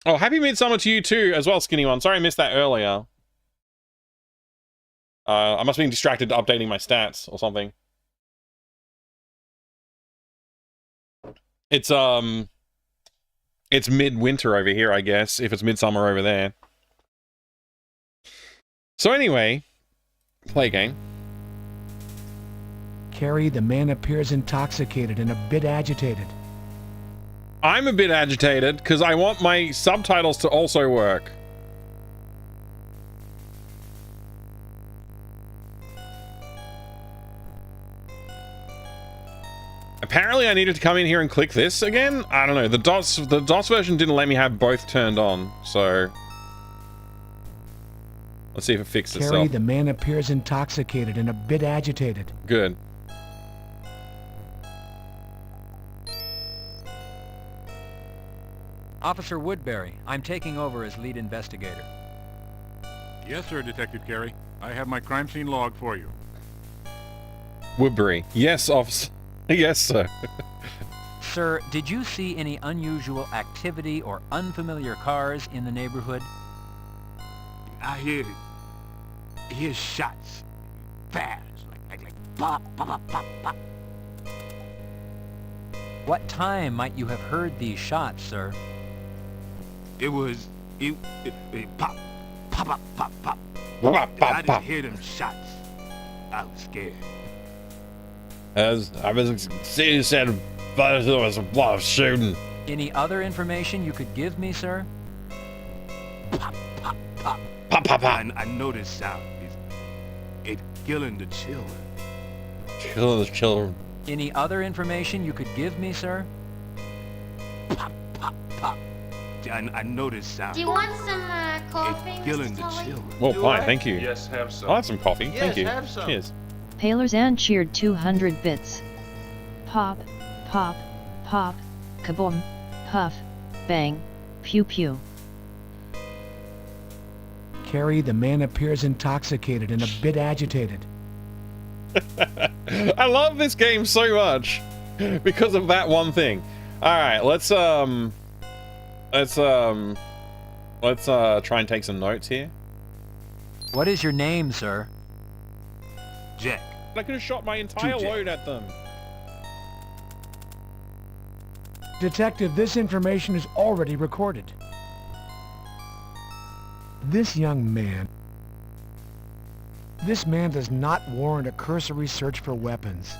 Oh, happy Midsummer to you too, as well, Skinny One. Sorry I missed that earlier. I must have been distracted updating my stats or something. It's midwinter over here, I guess, if it's midsummer over there. So anyway, play game. Carey, the man appears intoxicated and a bit agitated. I'm a bit agitated because I want my subtitles to also work. Apparently I needed to come in here and click this again. I don't know. The DOS version didn't let me have both turned on, so let's see if it fixed Carey, itself. the man appears intoxicated and a bit agitated. Good. Officer Woodbury, I'm taking over as lead investigator. Yes, sir, Detective Carey. I have my crime scene log for you. Woodbury. Yes, officer. Yes, sir. Sir, did you see any unusual activity or unfamiliar cars in the neighborhood? I hear shots. Fast. Like pop, pop, pop, pop, pop. What time might you have heard these shots, sir? It pop, pop, pop, pop, pop. Pop, pop, I didn't pop. hear them shots. I was scared. As I was said, but there was a lot of shooting. Any other information you could give me, sir? Pop, pop, pop. Pop, pop, pop. I know this sound. It's killing the children. Kill the children. Any other information you could give me, sir? Pop, pop, pop. I noticed Do you want some coffee, it's killing Mr. the Tully? children. Well, fine, thank you. Yes, have some. I'll have some coffee. Yes, Thank you. have some. Cheers. Paylors and cheered 200 bits. Pop, pop, pop, kaboom, puff, bang, pew pew. Carrie, the man appears intoxicated and a bit agitated. I love this game so much because of that one thing. All right, let's try and take some notes here. What is your name, sir? Jack. I could have shot my entire Jack. load at them. Detective, this information is already recorded. This young man... This man does not warrant a cursory search for weapons.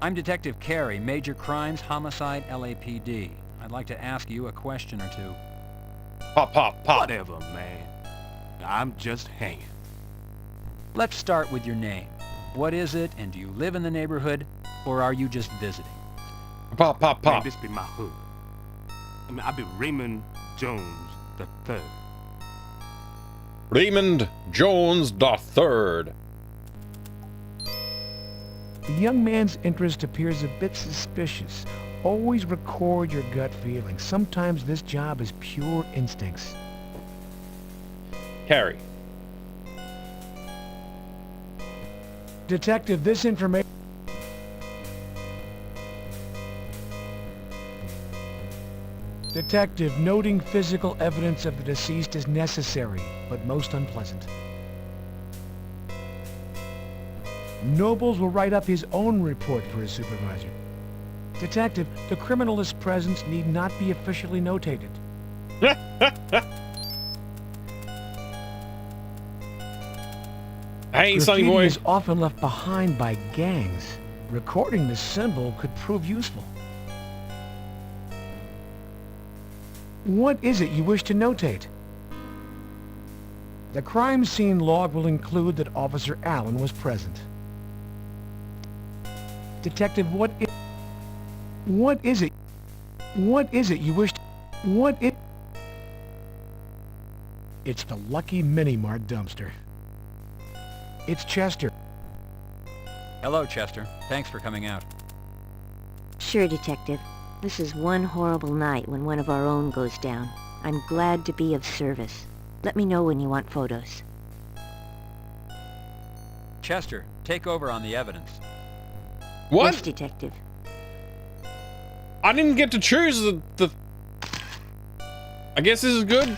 I'm Detective Carey, Major Crimes, Homicide, LAPD. I'd like to ask you a question or two. Pop, pop, pop. Whatever, man. I'm just hanging. Let's start with your name. What is it, and do you live in the neighborhood, or are you just visiting? Pop, pop, Man, pop. this be my hood. I mean, I be Raymond Jones the Third. Raymond Jones III. The young man's interest appears a bit suspicious. Always record your gut feelings. Sometimes this job is pure instincts. Carrie. Detective, this information... Detective, noting physical evidence of the deceased is necessary, but most unpleasant. Nobles will write up his own report for his supervisor. Detective, the criminalist's presence need not be officially notated. Hey, Sonny Graffiti boy. is often left behind by gangs. Recording the symbol could prove useful. What is it you wish to notate? The crime scene log will include that Officer Allen was present. Detective, what is it? What is it you wish to... It's the Lucky Mini-Mart dumpster. It's Chester. Hello, Chester. Thanks for coming out. Sure, Detective. This is one horrible night when one of our own goes down. I'm glad to be of service. Let me know when you want photos. Chester, take over on the evidence. What? Yes, Detective. I didn't get to choose the... I guess this is good.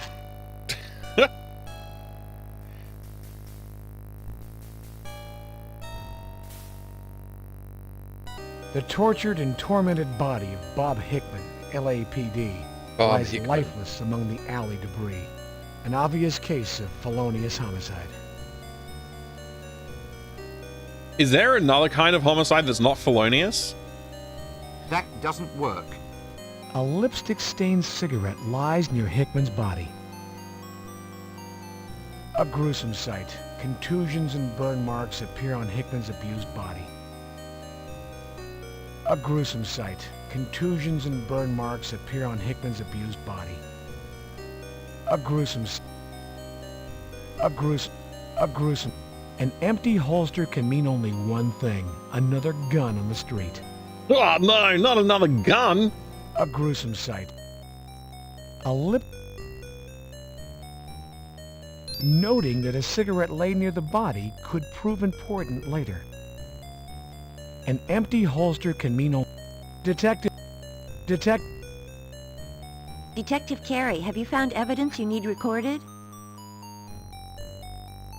The tortured and tormented body of Bob Hickman, LAPD, Bob lies Hickman. lifeless among the alley debris. An obvious case of felonious homicide. Is there another kind of homicide that's not felonious? That doesn't work. A lipstick-stained cigarette lies near Hickman's body. A gruesome sight. Contusions and burn marks appear on Hickman's abused body. A gruesome sight. Contusions and burn marks appear on Hickman's abused body. A gruesome... An empty holster can mean only one thing. Another gun on the street. Oh, no, not another gun. A gruesome sight. A lip... Noting that a cigarette lay near the body could prove important later. An empty holster can mean only... Detective... Detective Carey, have you found evidence you need recorded?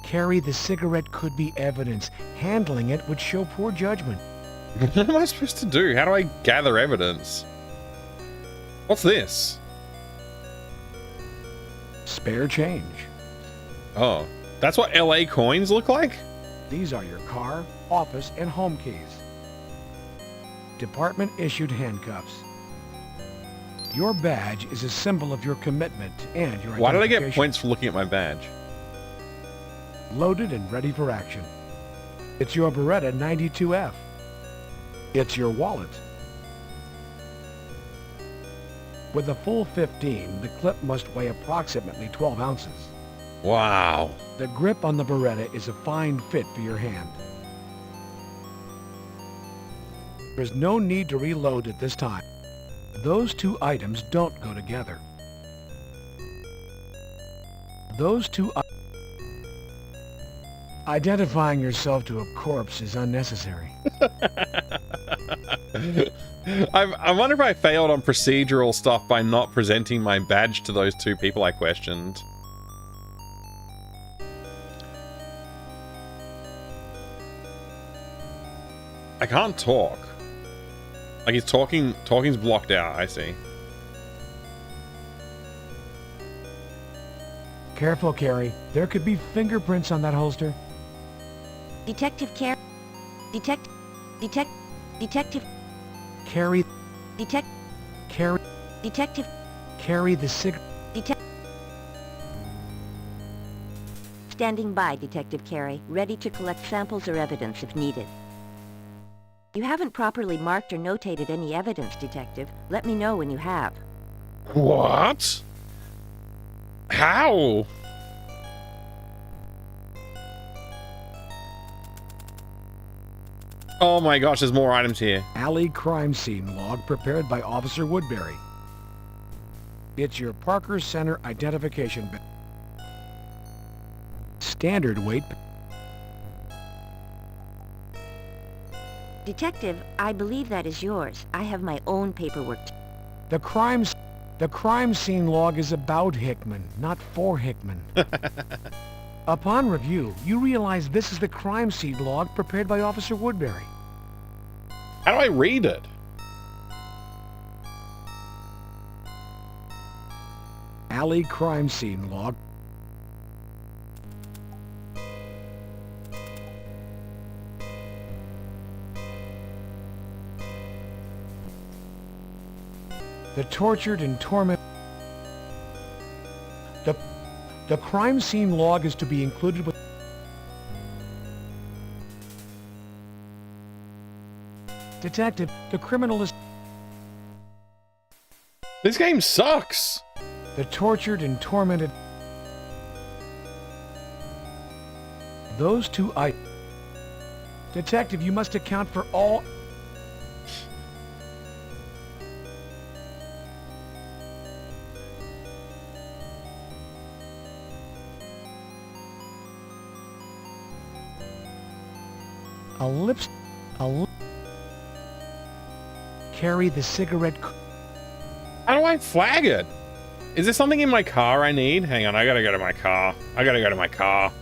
Carrie, the cigarette could be evidence. Handling it would show poor judgment. What am I supposed to do? How do I gather evidence? What's this? Spare change. Oh, that's what LA coins look like? These are your car, office, and home keys. Department-issued handcuffs. Your badge is a symbol of your commitment and your Why did I get identification. points for looking at my badge? Loaded and ready for action. It's your Beretta 92F. It's your wallet. With a full 15, the clip must weigh approximately 12 ounces. Wow. The grip on the Beretta is a fine fit for your hand. There's no need to reload at this time. Those two items don't go together. Those two Identifying yourself to a corpse is unnecessary. I wonder if I failed on procedural stuff by not presenting my badge to those two people I questioned. I can't talk. Like he's talking's blocked out, I see. Careful, Carrie. There could be fingerprints on that holster. Detective Detective Carrie. Carrie. Detective. Carrie the cigarette. Standing by, Detective Carey, ready to collect samples or evidence if needed. You haven't properly marked or notated any evidence, Detective. Let me know when you have. What? How? Oh my gosh, there's more items here. Alley crime scene log prepared by Officer Woodbury. It's your Parker Center identification badge. Standard weight. Detective, I believe that is yours. I have my own paperwork. The crime scene log is about Hickman, not for Hickman. Upon review, you realize this is the crime scene log prepared by Officer Woodbury. How do I read it? Alley crime scene log. The tortured and tormented. The crime scene log is to be included with. Detective, the criminal is. This game sucks. The tortured and tormented. Those two items. Detective, you must account for all. Carry the cigarette. How do I flag it? Is there something in my car I need? Hang on, I gotta go to my car.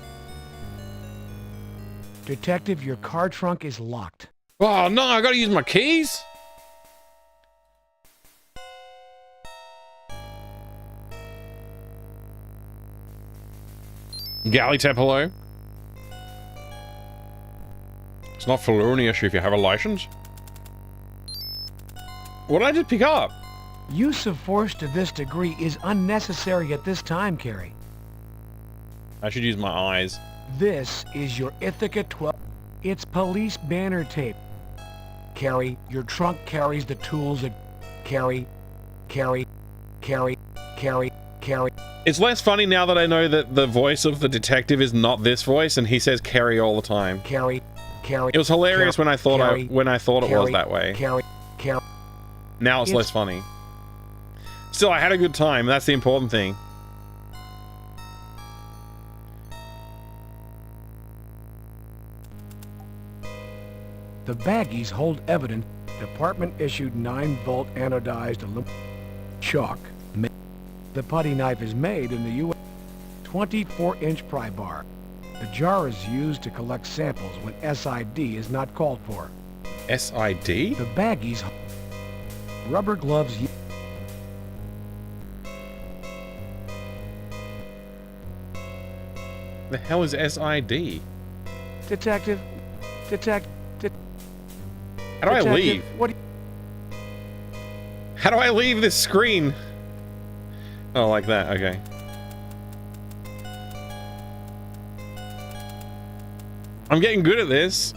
Detective, your car trunk is locked. Oh no, I gotta use my keys? Galley Tap, hello? It's not felony issue if you have a license. What did I just pick up? Use of force to this degree is unnecessary at this time, Carrie. I should use my eyes. This is your Ithaca 12. It's police banner tape. Carrie, your trunk carries the tools that... Carrie. It's less funny now that I know that the voice of the detective is not this voice and he says Carrie all the time. Carrie. It was hilarious when I thought it was that way. Carrie. Now it's less funny. Still, I had a good time. That's the important thing. The baggies hold evidence. Department issued 9-volt anodized aluminum chalk. The putty knife is made in the U.S. 24-inch pry bar. The jar is used to collect samples when SID is not called for. SID? The baggies rubber gloves. The hell is SID? Detective. How do I leave? How do I leave this screen? Oh, like that. Okay. I'm getting good at this.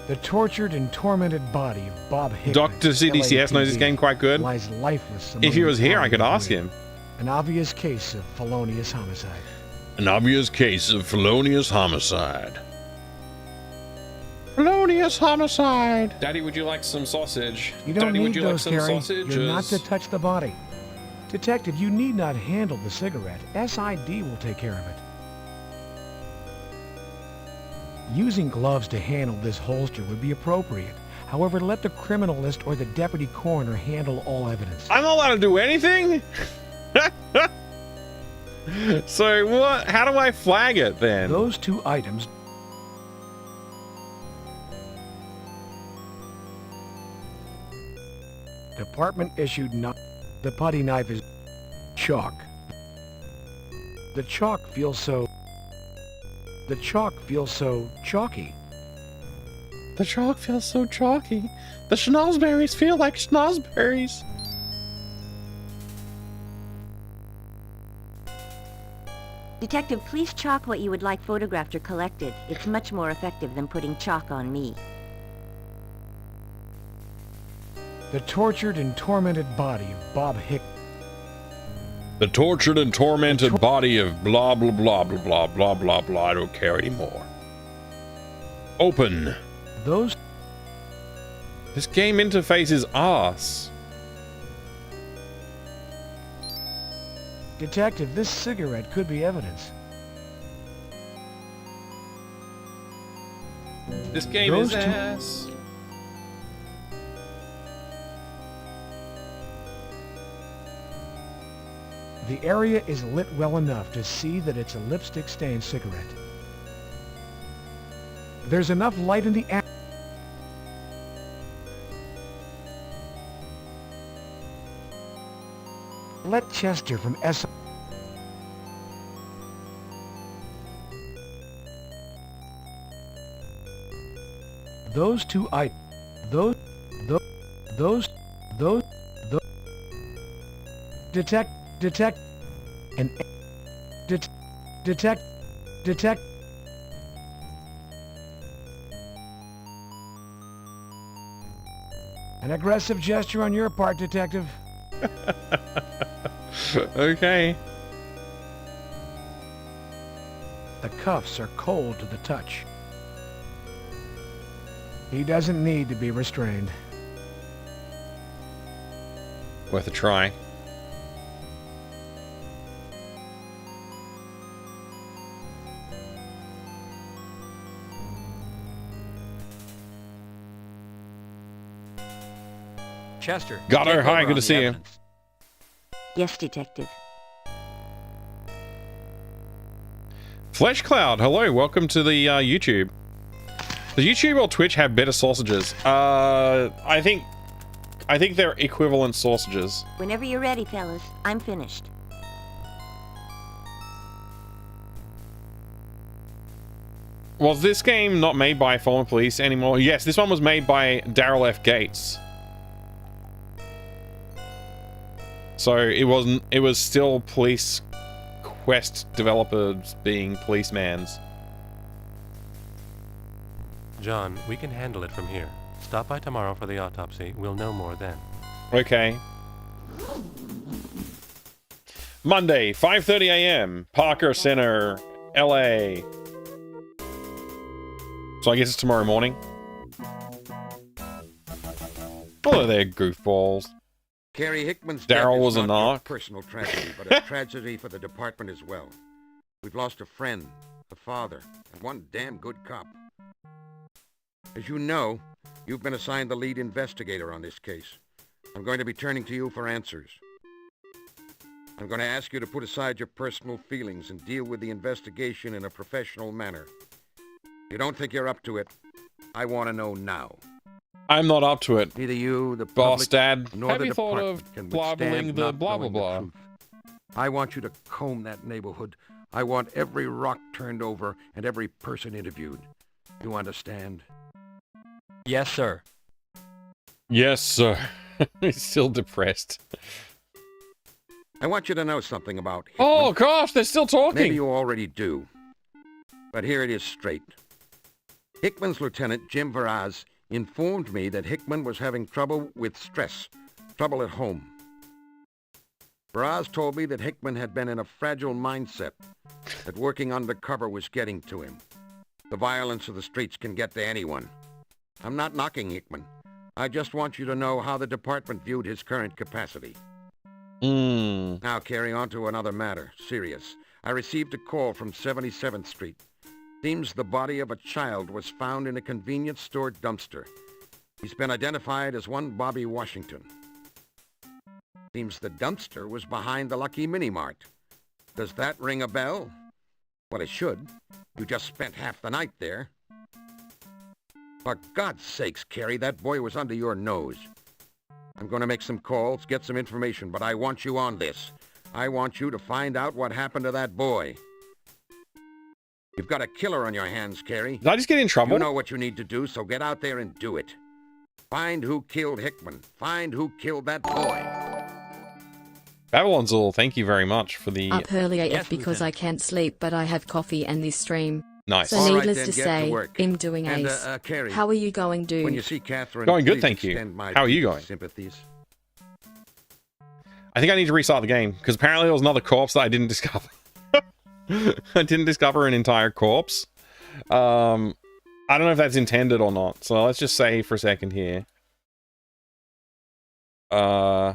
The tortured and tormented body of Bob Hickman, Dr. CDCS knows this game quite good. lies lifeless. If he among was the here, I town could of ask Greer. him. An obvious case of felonious homicide. An obvious case of felonious homicide. Felonious homicide. Daddy, would you like some sausage? You don't Daddy, need would you like those, some Carrie. sausages? You're not to touch the body. Detective, you need not handle the cigarette. SID will take care of it. Using gloves to handle this holster would be appropriate. However, let the criminalist or the deputy coroner handle all evidence. I'm not allowed to do anything? So what? How do I flag it then? Those two items... Department issued not... The putty knife is... chalk. The chalk feels so... The chalk feels so chalky. The chalk feels so chalky. The schnozberries feel like schnozberries. Detective, please chalk what you would like photographed or collected. It's much more effective than putting chalk on me. The tortured and tormented body of Bob Hick... The tortured and tormented body of blah blah blah blah blah blah blah blah. I don't care anymore. Open. Those... This game interface is arse. Detective, this cigarette could be evidence. This game Those is two- ass. The area is lit well enough to see that it's a lipstick-stained cigarette. There's enough light in the air. Let Chester from S... Those two items... Those... Detect... And... Detect... An aggressive gesture on your part, Detective. Okay. The cuffs are cold to the touch. He doesn't need to be restrained. Worth a try. Chester. Got her. take Hi, over good on to the see you. evidence. Yes, Detective. Flesh Cloud, hello, welcome to the YouTube. Does YouTube or Twitch have better sausages? I think they're equivalent sausages. Whenever you're ready, fellas, I'm finished. Was this game not made by Fallen Police anymore? Yes, this one was made by Daryl F. Gates. So it was still Police Quest developers being policemans. John, we can handle it from here. Stop by tomorrow for the autopsy. We'll know more then. Okay. Monday, 5:30 a.m. Parker Center, LA. So I guess it's tomorrow morning. Hello there, goofballs. Carrie Hickman's Daryl death was is a not your knock. personal tragedy, but a tragedy for the department as well. We've lost a friend, a father, and one damn good cop. As you know, you've been assigned the lead investigator on this case. I'm going to be turning to you for answers. I'm going to ask you to put aside your personal feelings and deal with the investigation in a professional manner. If you don't think you're up to it, I want to know now. I'm not up to it. Neither you, the Boss public, Dad, nor have the you thought of department can blabbling withstand the not blah blah knowing the blah? truth. I want you to comb that neighborhood. I want every rock turned over and every person interviewed. You understand? Yes, sir. Yes, sir. He's still depressed. I want you to know something about Hickman. Oh gosh, they're still talking. Maybe you already do. But here it is straight. Hickman's lieutenant, Jim Varaz, informed me that Hickman was having trouble with stress, trouble at home. Varaz told me that Hickman had been in a fragile mindset, that working undercover was getting to him. The violence of the streets can get to anyone. I'm not knocking Hickman. I just want you to know how the department viewed his current capacity. Now, carry on to another matter, serious. I received a call from 77th Street. Seems the body of a child was found in a convenience store dumpster. He's been identified as one Bobby Washington. Seems the dumpster was behind the Lucky Mini Mart. Does that ring a bell? Well, it should. You just spent half the night there. For God's sakes, Carrie, that boy was under your nose. I'm going to make some calls, get some information, but I want you on this. I want you to find out what happened to that boy. You've got a killer on your hands, Carrie. Did I just get in trouble? You know what you need to do, so get out there and do it. Find who killed Hickman. Find who killed that boy. Babylon's all, thank you very much for the... Up early AF because I can't sleep, but I have coffee and this stream. Nice. So All right, needless then, to get say, to work. I'm doing And, ace. Carrie, How are you going, dude? when you see Catherine, Going good, please thank you. extend my How are you deep going? sympathies. I think I need to restart the game, because apparently there was another corpse that I didn't discover. I didn't discover an entire corpse. I don't know if that's intended or not, so let's just say for a second here. I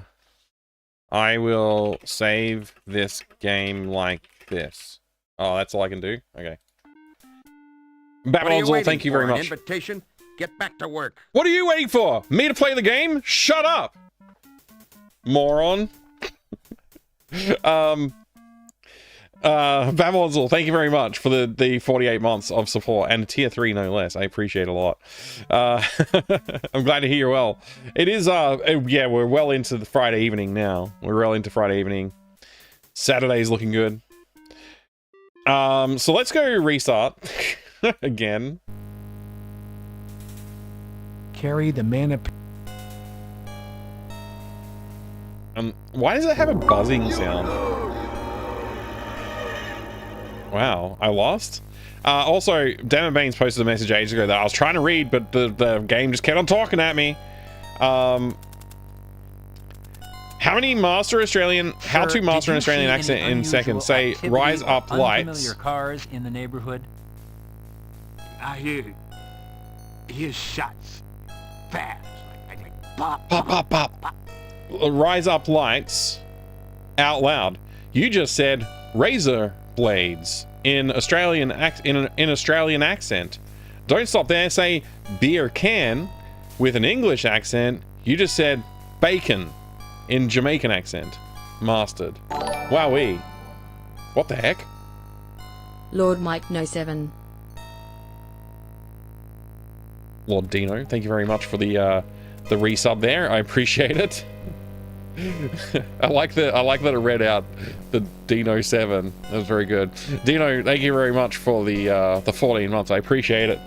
will save this game like this. Oh, that's all I can do? Okay. Babylon's all, thank you very much. Invitation? Get back to work. What are you waiting for? Me to play the game? Shut up! Moron. Babylon's all, thank you very much for the 48 months of support and tier 3 no less. I appreciate it a lot. I'm glad to hear you're well. It is yeah, we're well into the Friday evening now. We're well into Friday evening. Saturday's looking good. So let's go restart again. Carry the man why does it have a buzzing sound? Wow, I lost. Also, Damon Baines posted a message ages ago that I was trying to read, but the game just kept on talking at me. How to master an Australian accent in seconds? Say, rise up lights. Unfamiliar cars in the neighborhood. I hear shots. Fast. Like pop, pop, pop, pop. Rise up lights out loud. You just said razor blades in Australian Australian accent. Don't stop there. Say beer can with an English accent. You just said bacon in Jamaican accent. Mastered. Wowee. What the heck? Lord Mike No 7. Lord Dino, thank you very much for the resub there. I appreciate it. I like that it read out the Dino 7. That was very good. Dino, thank you very much for the 14 months. I appreciate it.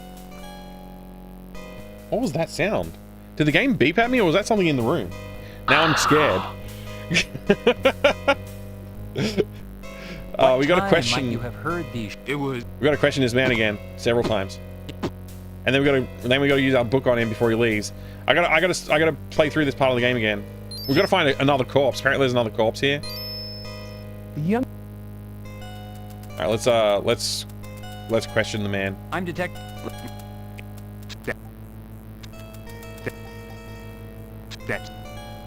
What was that sound? Did the game beep at me, or was that something in the room? Now I'm scared. We got a question. You have heard these. It was. We got to question this man again several times, and then we got to use our book on him before he leaves. I gotta play through this part of the game again. We've got to find another corpse. Apparently, there's another corpse here. Young. All right, let's question the man. I'm detective.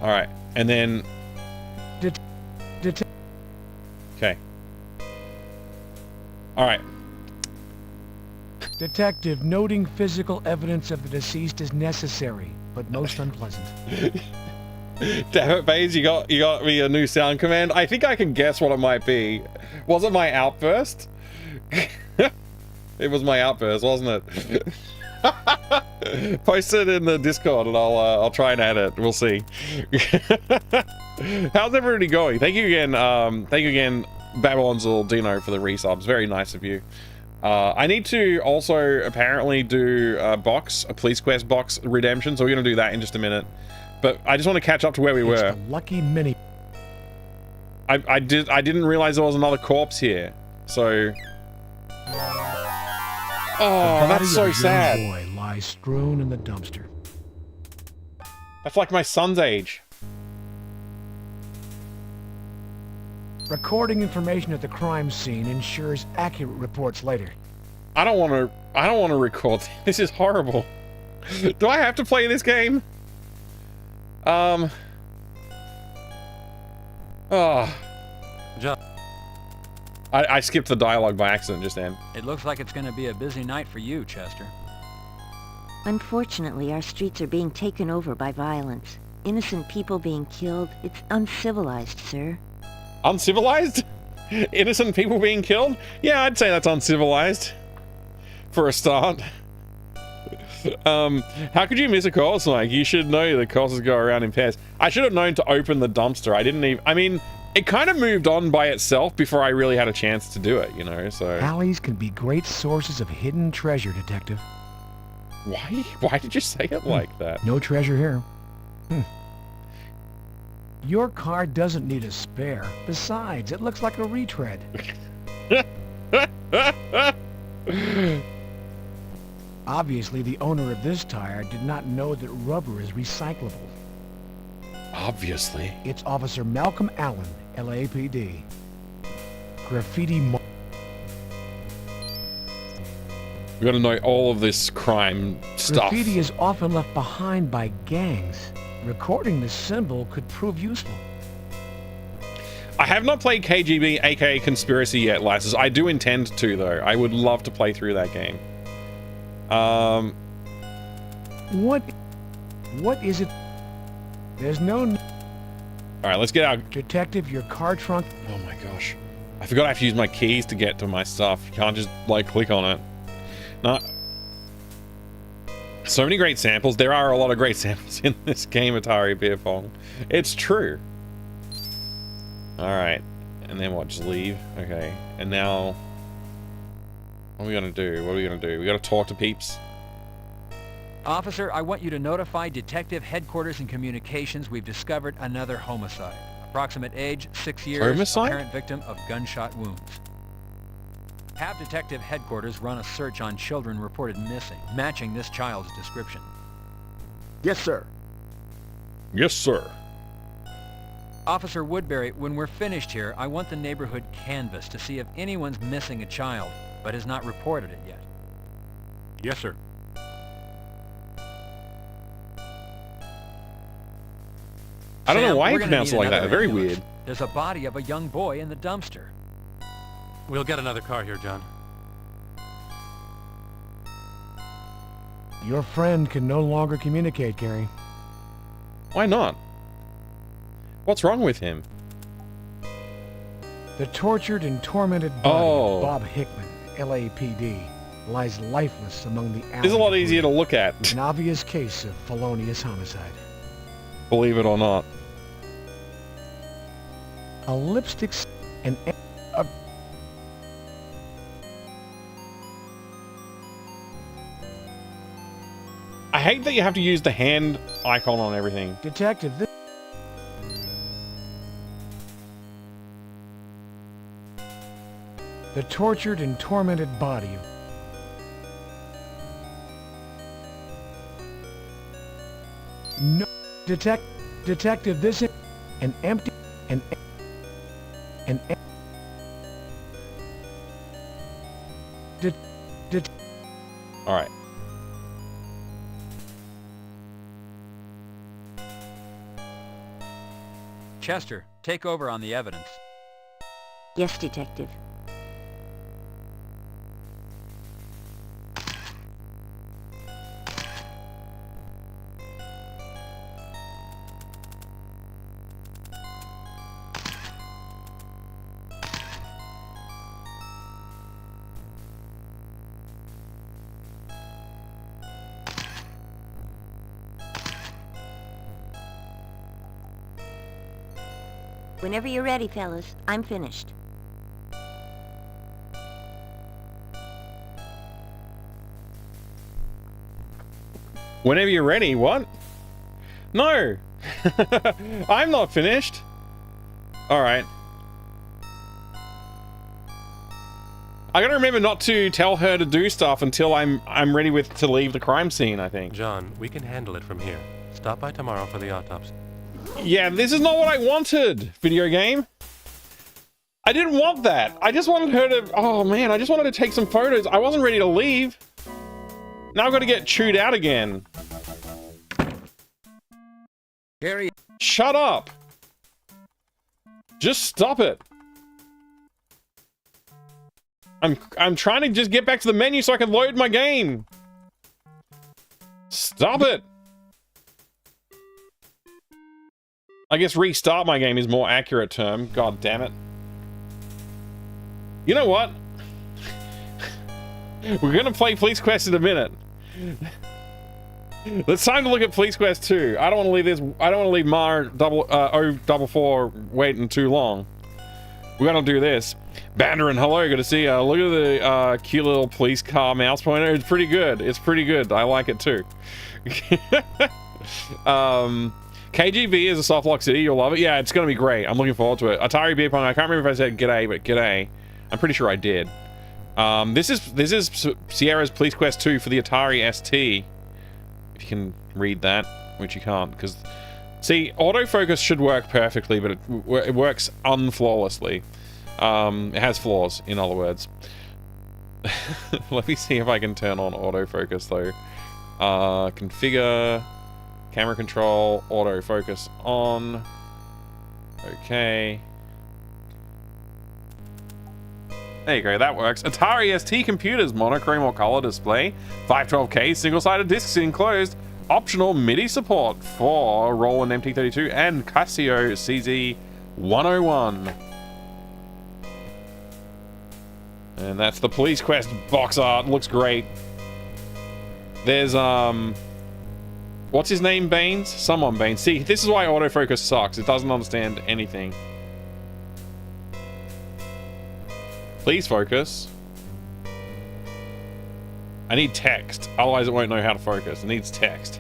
All right, and then. Okay. All right. Detective, noting physical evidence of the deceased is necessary, but most unpleasant. Damn it, Baze, you got me a new sound command. I think I can guess what it might be. Was it my outburst? It was my outburst, wasn't it? Post it in the Discord and I'll try and add it. We'll see. How's everybody going? Thank you again, Babylon's little Dino, for the resubs. Very nice of you. I need to also apparently do a police quest box redemption, so we're gonna do that in just a minute. But I just want to catch up to where we were. The Lucky Mini. I didn't realize there was another corpse here, so. Oh, The body that's so of a young sad. boy lies strewn in the dumpster. That's like my son's age. Recording information at the crime scene ensures accurate reports later. I don't want to record. This is horrible. Do I have to play this game? Oh. John. I skipped the dialogue by accident just then. It looks like it's going to be a busy night for you, Chester. Unfortunately, our streets are being taken over by violence. Innocent people being killed. It's uncivilized, sir. Uncivilized? Innocent people being killed? Yeah, I'd say that's uncivilized. For a start. How could you miss a course, Mike? You should know the courses go around in pairs. I should have known to open the dumpster. I didn't even... I mean, it kind of moved on by itself before I really had a chance to do it, you know, so... Alleys can be great sources of hidden treasure, Detective. Why did you say it like that? No treasure here. Your car doesn't need a spare. Besides, it looks like a retread. Obviously, the owner of this tire did not know that rubber is recyclable. Obviously. It's Officer Malcolm Allen, LAPD. Graffiti We gotta know all of this crime stuff. Graffiti is often left behind by gangs. Recording the symbol could prove useful. I have not played KGB, aka Conspiracy yet, Lysis. I do intend to, though. I would love to play through that game. What is it? There's no... Alright, let's get our... Detective, your car trunk... Oh my gosh. I forgot I have to use my keys to get to my stuff. You can't just, like, click on it. No. So many great samples. There are a lot of great samples in this game, Atari Beer Pong. It's true. Alright. And then what? Just leave? Okay. And now... What are we gonna do? What are we gonna do? We gotta talk to peeps. Officer, I want you to notify Detective Headquarters and Communications we've discovered another homicide. Approximate age, 6 years. Homicide? Apparent victim of gunshot wounds. Have Detective Headquarters run a search on children reported missing, matching this child's description. Yes, sir. Yes, sir. Officer Woodbury, when we're finished here, I want the neighborhood canvassed to see if anyone's missing a child, but has not reported it yet. Yes, sir. I don't know Sam, why you we're gonna pronounce it need like that. another Very ambulance. weird. There's a body of a young boy in the dumpster. We'll get another car here, John. Your friend can no longer communicate, Gary. Why not? What's wrong with him? The tortured and tormented body Oh. of Bob Hickman, LAPD, lies lifeless among the It's a lot alley easier to debris. look at. An obvious case of felonious homicide. Believe it or not. A lipstick and a... I hate that you have to use the hand icon on everything. Detective, the tortured and tormented body of... No, Detective, this is an empty... An Alright. Chester, take over on the evidence. Yes, Detective. Whenever you're ready, fellas, I'm finished. Whenever you're ready, what? No! I'm not finished! Alright. I gotta remember not to tell her to do stuff until I'm ready to leave the crime scene, I think. John, we can handle it from here. Stop by tomorrow for the autopsy. Yeah, this is not what I wanted, video game. I didn't want that. I just wanted her to... Oh, man, I just wanted to take some photos. I wasn't ready to leave. Now I've got to get chewed out again. Gary. Shut up. Just stop it. I'm trying to just get back to the menu so I can load my game. Stop it. I guess restart my game is more accurate term. God damn it. You know what? We're gonna play Police Quest in a minute. It's time to look at Police Quest 2. I don't want to leave this. I don't want to leave Mar 044 waiting too long. We're gonna do this. Banderin, hello, good to see you. Look at the cute little police car mouse pointer. It's pretty good. It's pretty good. I like it too. KGB is a softlock city. You'll love it. Yeah, it's gonna be great. I'm looking forward to it. Atari Beer Pong. I can't remember if I said g'day, but g'day. I'm pretty sure I did. This is Sierra's Police Quest 2 for the Atari ST. If you can read that, which you can't, because see, autofocus should work perfectly, but it works unflawlessly. It has flaws, in other words. Let me see if I can turn on autofocus though. Configure, camera control, autofocus on. Okay. There you go, that works. Atari ST computers, monochrome or color display, 512K, single-sided discs enclosed, optional MIDI support for Roland MT32 and Casio CZ101. And that's the Police Quest box art, looks great. There's, what's his name, Baines? Someone Baines. See, this is why autofocus sucks, it doesn't understand anything. Please focus. I need text, otherwise it won't know how to focus. It needs text.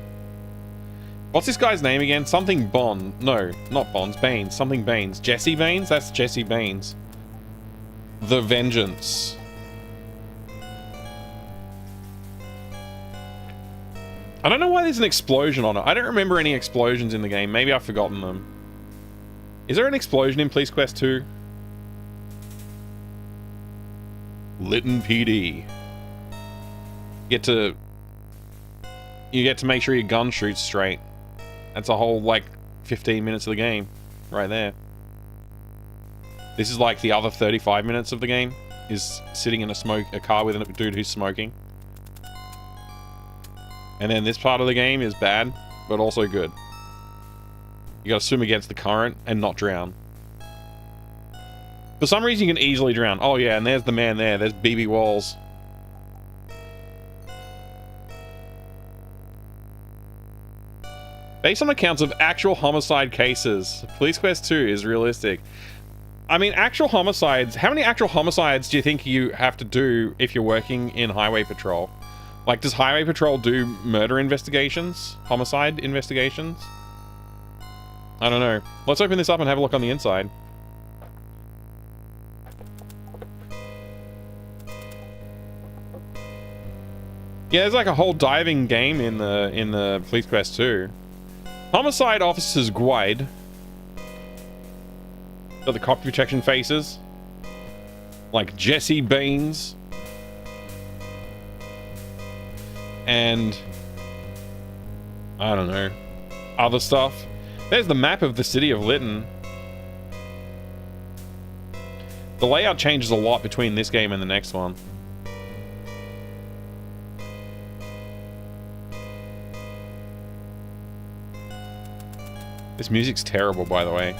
What's this guy's name again? Something Bond. No, not Bonds. Baines. Something Baines. Jesse Baines? That's Jesse Baines. The Vengeance. I don't know why there's an explosion on it. I don't remember any explosions in the game. Maybe I've forgotten them. Is there an explosion in Police Quest 2? Lytton PD. You get to make sure your gun shoots straight. That's a whole, like, 15 minutes of the game. Right there. This is like the other 35 minutes of the game. Is sitting in a car with a dude who's smoking. And then this part of the game is bad, but also good. You gotta swim against the current and not drown. For some reason you can easily drown. Oh yeah, and there's the man there. There's BB Walls. Based on accounts of actual homicide cases, Police Quest 2 is realistic. I mean, actual homicides... How many actual homicides do you think you have to do if you're working in Highway Patrol? Like, does Highway Patrol do murder investigations? Homicide investigations? I don't know. Let's open this up and have a look on the inside. Yeah, there's like a whole diving game in the Police Quest 2. Homicide Officers Guide. Got the copy protection faces. Like Jesse Baines. And I don't know. Other stuff. There's the map of the city of Lytton. The layout changes a lot between this game and the next one. This music's terrible, by the way.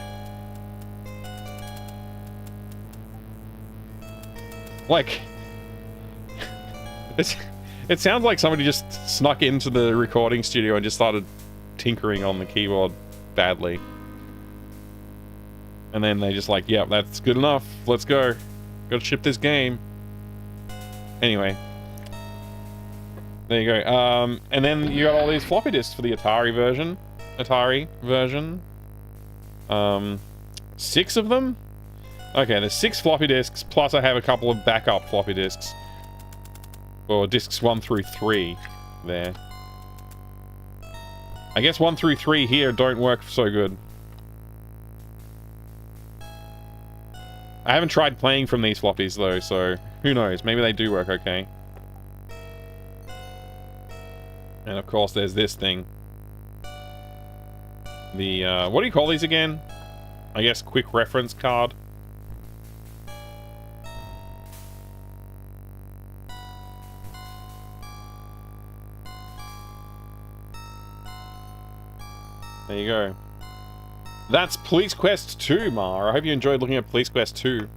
Like, it sounds like somebody just snuck into the recording studio and just started tinkering on the keyboard badly. And then they just like, yeah, that's good enough. Let's go. Gotta ship this game. Anyway. There you go. And then you got all these floppy disks for the Atari version. 6 of them. Okay, there's 6 floppy disks, plus I have a couple of backup floppy disks. Or disks 1 through 3 there. I guess 1 through 3 here don't work so good. I haven't tried playing from these floppies though, so who knows? Maybe they do work okay. And of course there's this thing. The, what do you call these again? I guess quick reference card. There you go. That's Police Quest 2, Mar. I hope you enjoyed looking at Police Quest 2.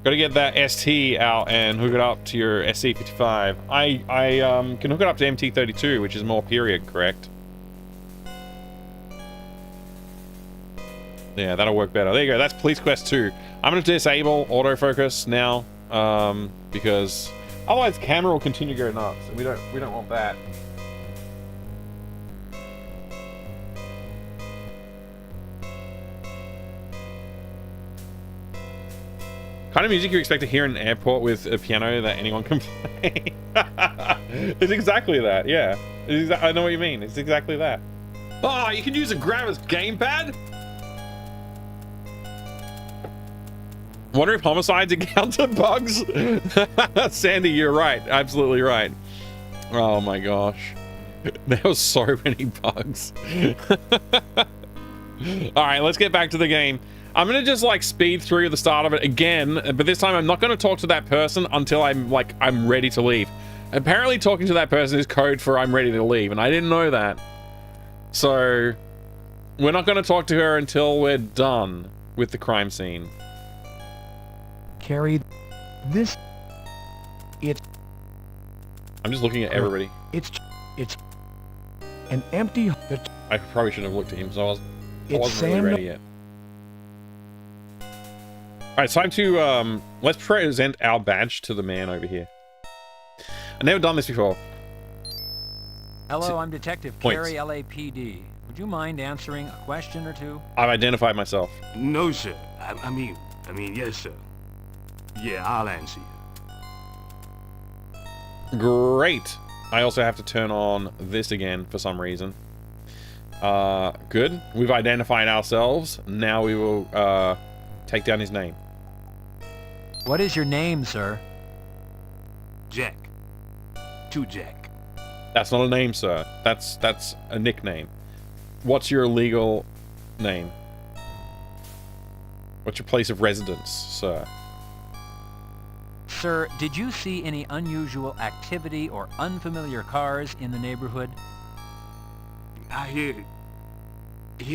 Gotta get that ST out and hook it up to your SC55. I can hook it up to MT32, which is more period correct. Yeah, that'll work better. There you go. That's Police Quest 2. I'm gonna disable autofocus now, because otherwise camera will continue to go nuts, and we don't want that. Kind of music you expect to hear in an airport with a piano that anyone can play. It's exactly that, yeah. I know what you mean. It's exactly that. Oh, you can use a Gravis gamepad? Wonder if homicides encounter bugs? Sandy, you're right. Absolutely right. Oh my gosh. There was so many bugs. Alright, let's get back to the game. I'm gonna just like speed through the start of it again, but this time I'm not gonna talk to that person until I'm ready to leave. Apparently talking to that person is code for I'm ready to leave, and I didn't know that. So we're not gonna talk to her until we're done with the crime scene. Carrie, it's... I'm just looking at everybody. It's an empty... I probably shouldn't have looked at him, so I wasn't really ready yet. Alright, it's time to, let's present our badge to the man over here. I've never done this before. Hello, I'm Detective Points. Carey, LAPD. Would you mind answering a question or two? I've identified myself. No, sir. I mean, yes, sir. Yeah, I'll answer you. Great. I also have to turn on this again for some reason. Good. We've identified ourselves. Now we will, take down his name. What is your name, sir? Jack. To Jack. That's not a name, sir. That's a nickname. What's your legal name? What's your place of residence, sir? Sir, did you see any unusual activity or unfamiliar cars in the neighborhood? I hear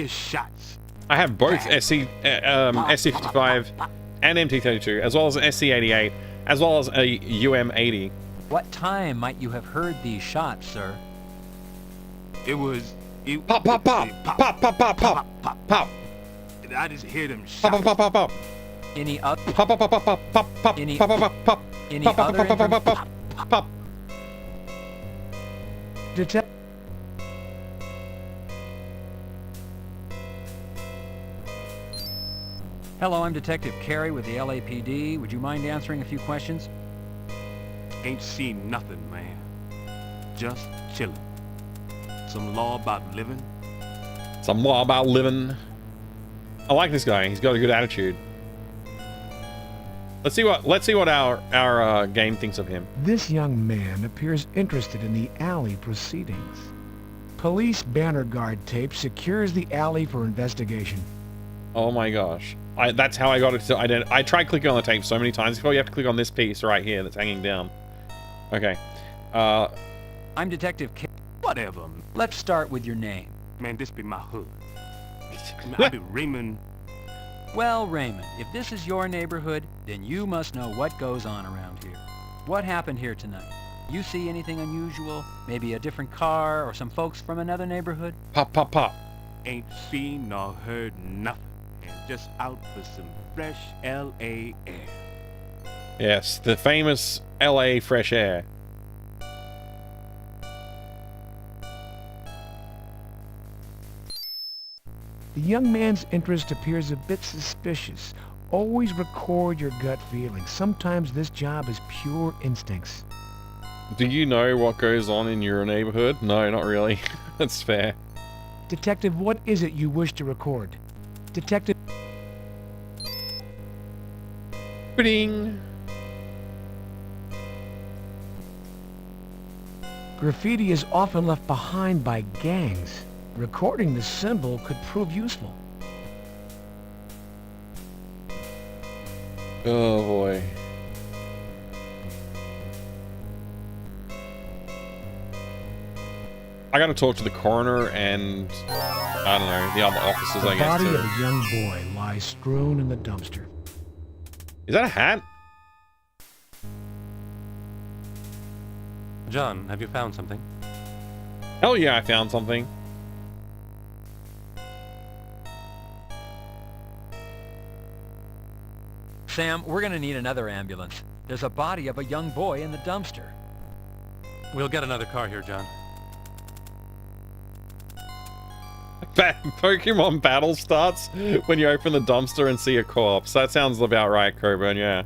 shots. I have both SC55 and MT32, as well as an SC88, as well as a UM80. What time might you have heard these shots, sir? It was... Pop, pop, pop! Pop, pop, pop, pop! Pop! I just hear them Pop, shots. pop, pop, pop, pop! Any other... Pop, pop, pop, pop, pop, pop, pop, Any- pop, pop, pop, Any pop, pop, other pop, pop, pop, pop, pop. Detective... Hello, I'm Detective Carey with the LAPD. Would you mind answering a few questions? Ain't seen nothing, man. Just chillin'. Some law about living. Some law about living. I like this guy. He's got a good attitude. Let's see what our game thinks of him. This young man appears interested in the alley proceedings. Police banner guard tape secures the alley for investigation. Oh my gosh. That's how I got it to identify. I tried clicking on the tape so many times before. You have to click on this piece right here that's hanging down. Okay. I'm Detective Carey. Whatever. Let's start with your name. Man, this be my hood. I be Raymond. Well, Raymond, if this is your neighborhood, then you must know what goes on around here. What happened here tonight? You see anything unusual? Maybe a different car or some folks from another neighborhood? Pop, pop, pop. Ain't seen nor heard nothing. And just out for some fresh L.A. air. Yes, the famous LA fresh air. The young man's interest appears a bit suspicious. always record your gut feelings. Sometimes this job is pure instincts. Do you know what goes on in your neighborhood? No, not really. That's fair. Detective, what is it you wish to record? Detective... Ba-ding. Graffiti is often left behind by gangs. Recording the symbol could prove useful. Oh boy. I gotta talk to the coroner and, I don't know, the other officers, I guess. The body too. of a young boy lies strewn in the dumpster. Is that a hat? John, have you found something? Hell yeah, I found something. Sam, we're gonna need another ambulance. There's a body of a young boy in the dumpster. We'll get another car here, John. Pokemon battle starts when you open the dumpster and see a corpse. That sounds about right, Coburn, yeah.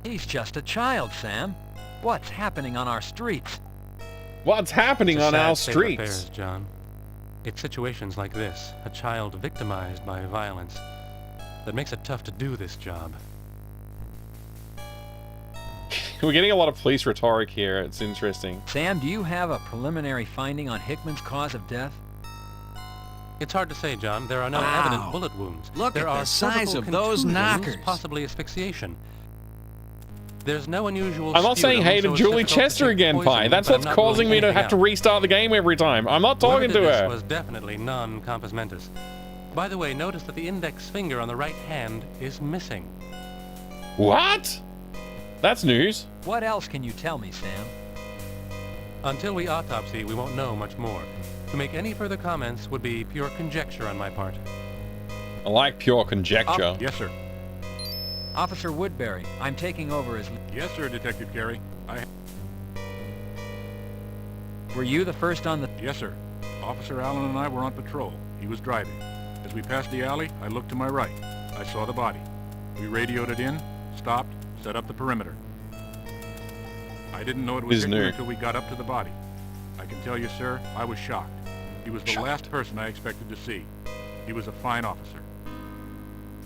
He's just a child, Sam. What's happening on our streets? What's happening on our State of streets? affairs, John. It's situations like this, a child victimized by violence, that makes it tough to do this job. We're getting a lot of police rhetoric here. It's interesting. Sam, do you have a preliminary finding on Hickman's cause of death? It's hard to say, John. There are no Wow. evident bullet wounds. Look there at are the size cervical of those contusions, knockers. Possibly asphyxiation. There's no unusual I'm not saying sputum, hey to so it's Julie difficult to Chester take again, poison, Pi. That's but I'm what's not causing ruling me to anything have to out. restart the game every time. I'm not talking Whoever to did her. this was definitely non-compos mentis. By the way, notice that the index finger on the right hand is missing. What? That's news. What else can you tell me, Sam? Until we autopsy, we won't know much more. To make any further comments would be pure conjecture on my part. I like pure conjecture. Yes, sir. Officer Woodbury, I'm taking over as... Yes, sir, Detective Carey. Were you the first on the... Yes, sir. Officer Allen and I were on patrol. He was driving. As we passed the alley, I looked to my right. I saw the body. We radioed it in, stopped, set up the perimeter. I didn't know it was Hickman until we got up to the body. I can tell you, sir, I was shocked. He was the last person I expected to see. He was a fine officer.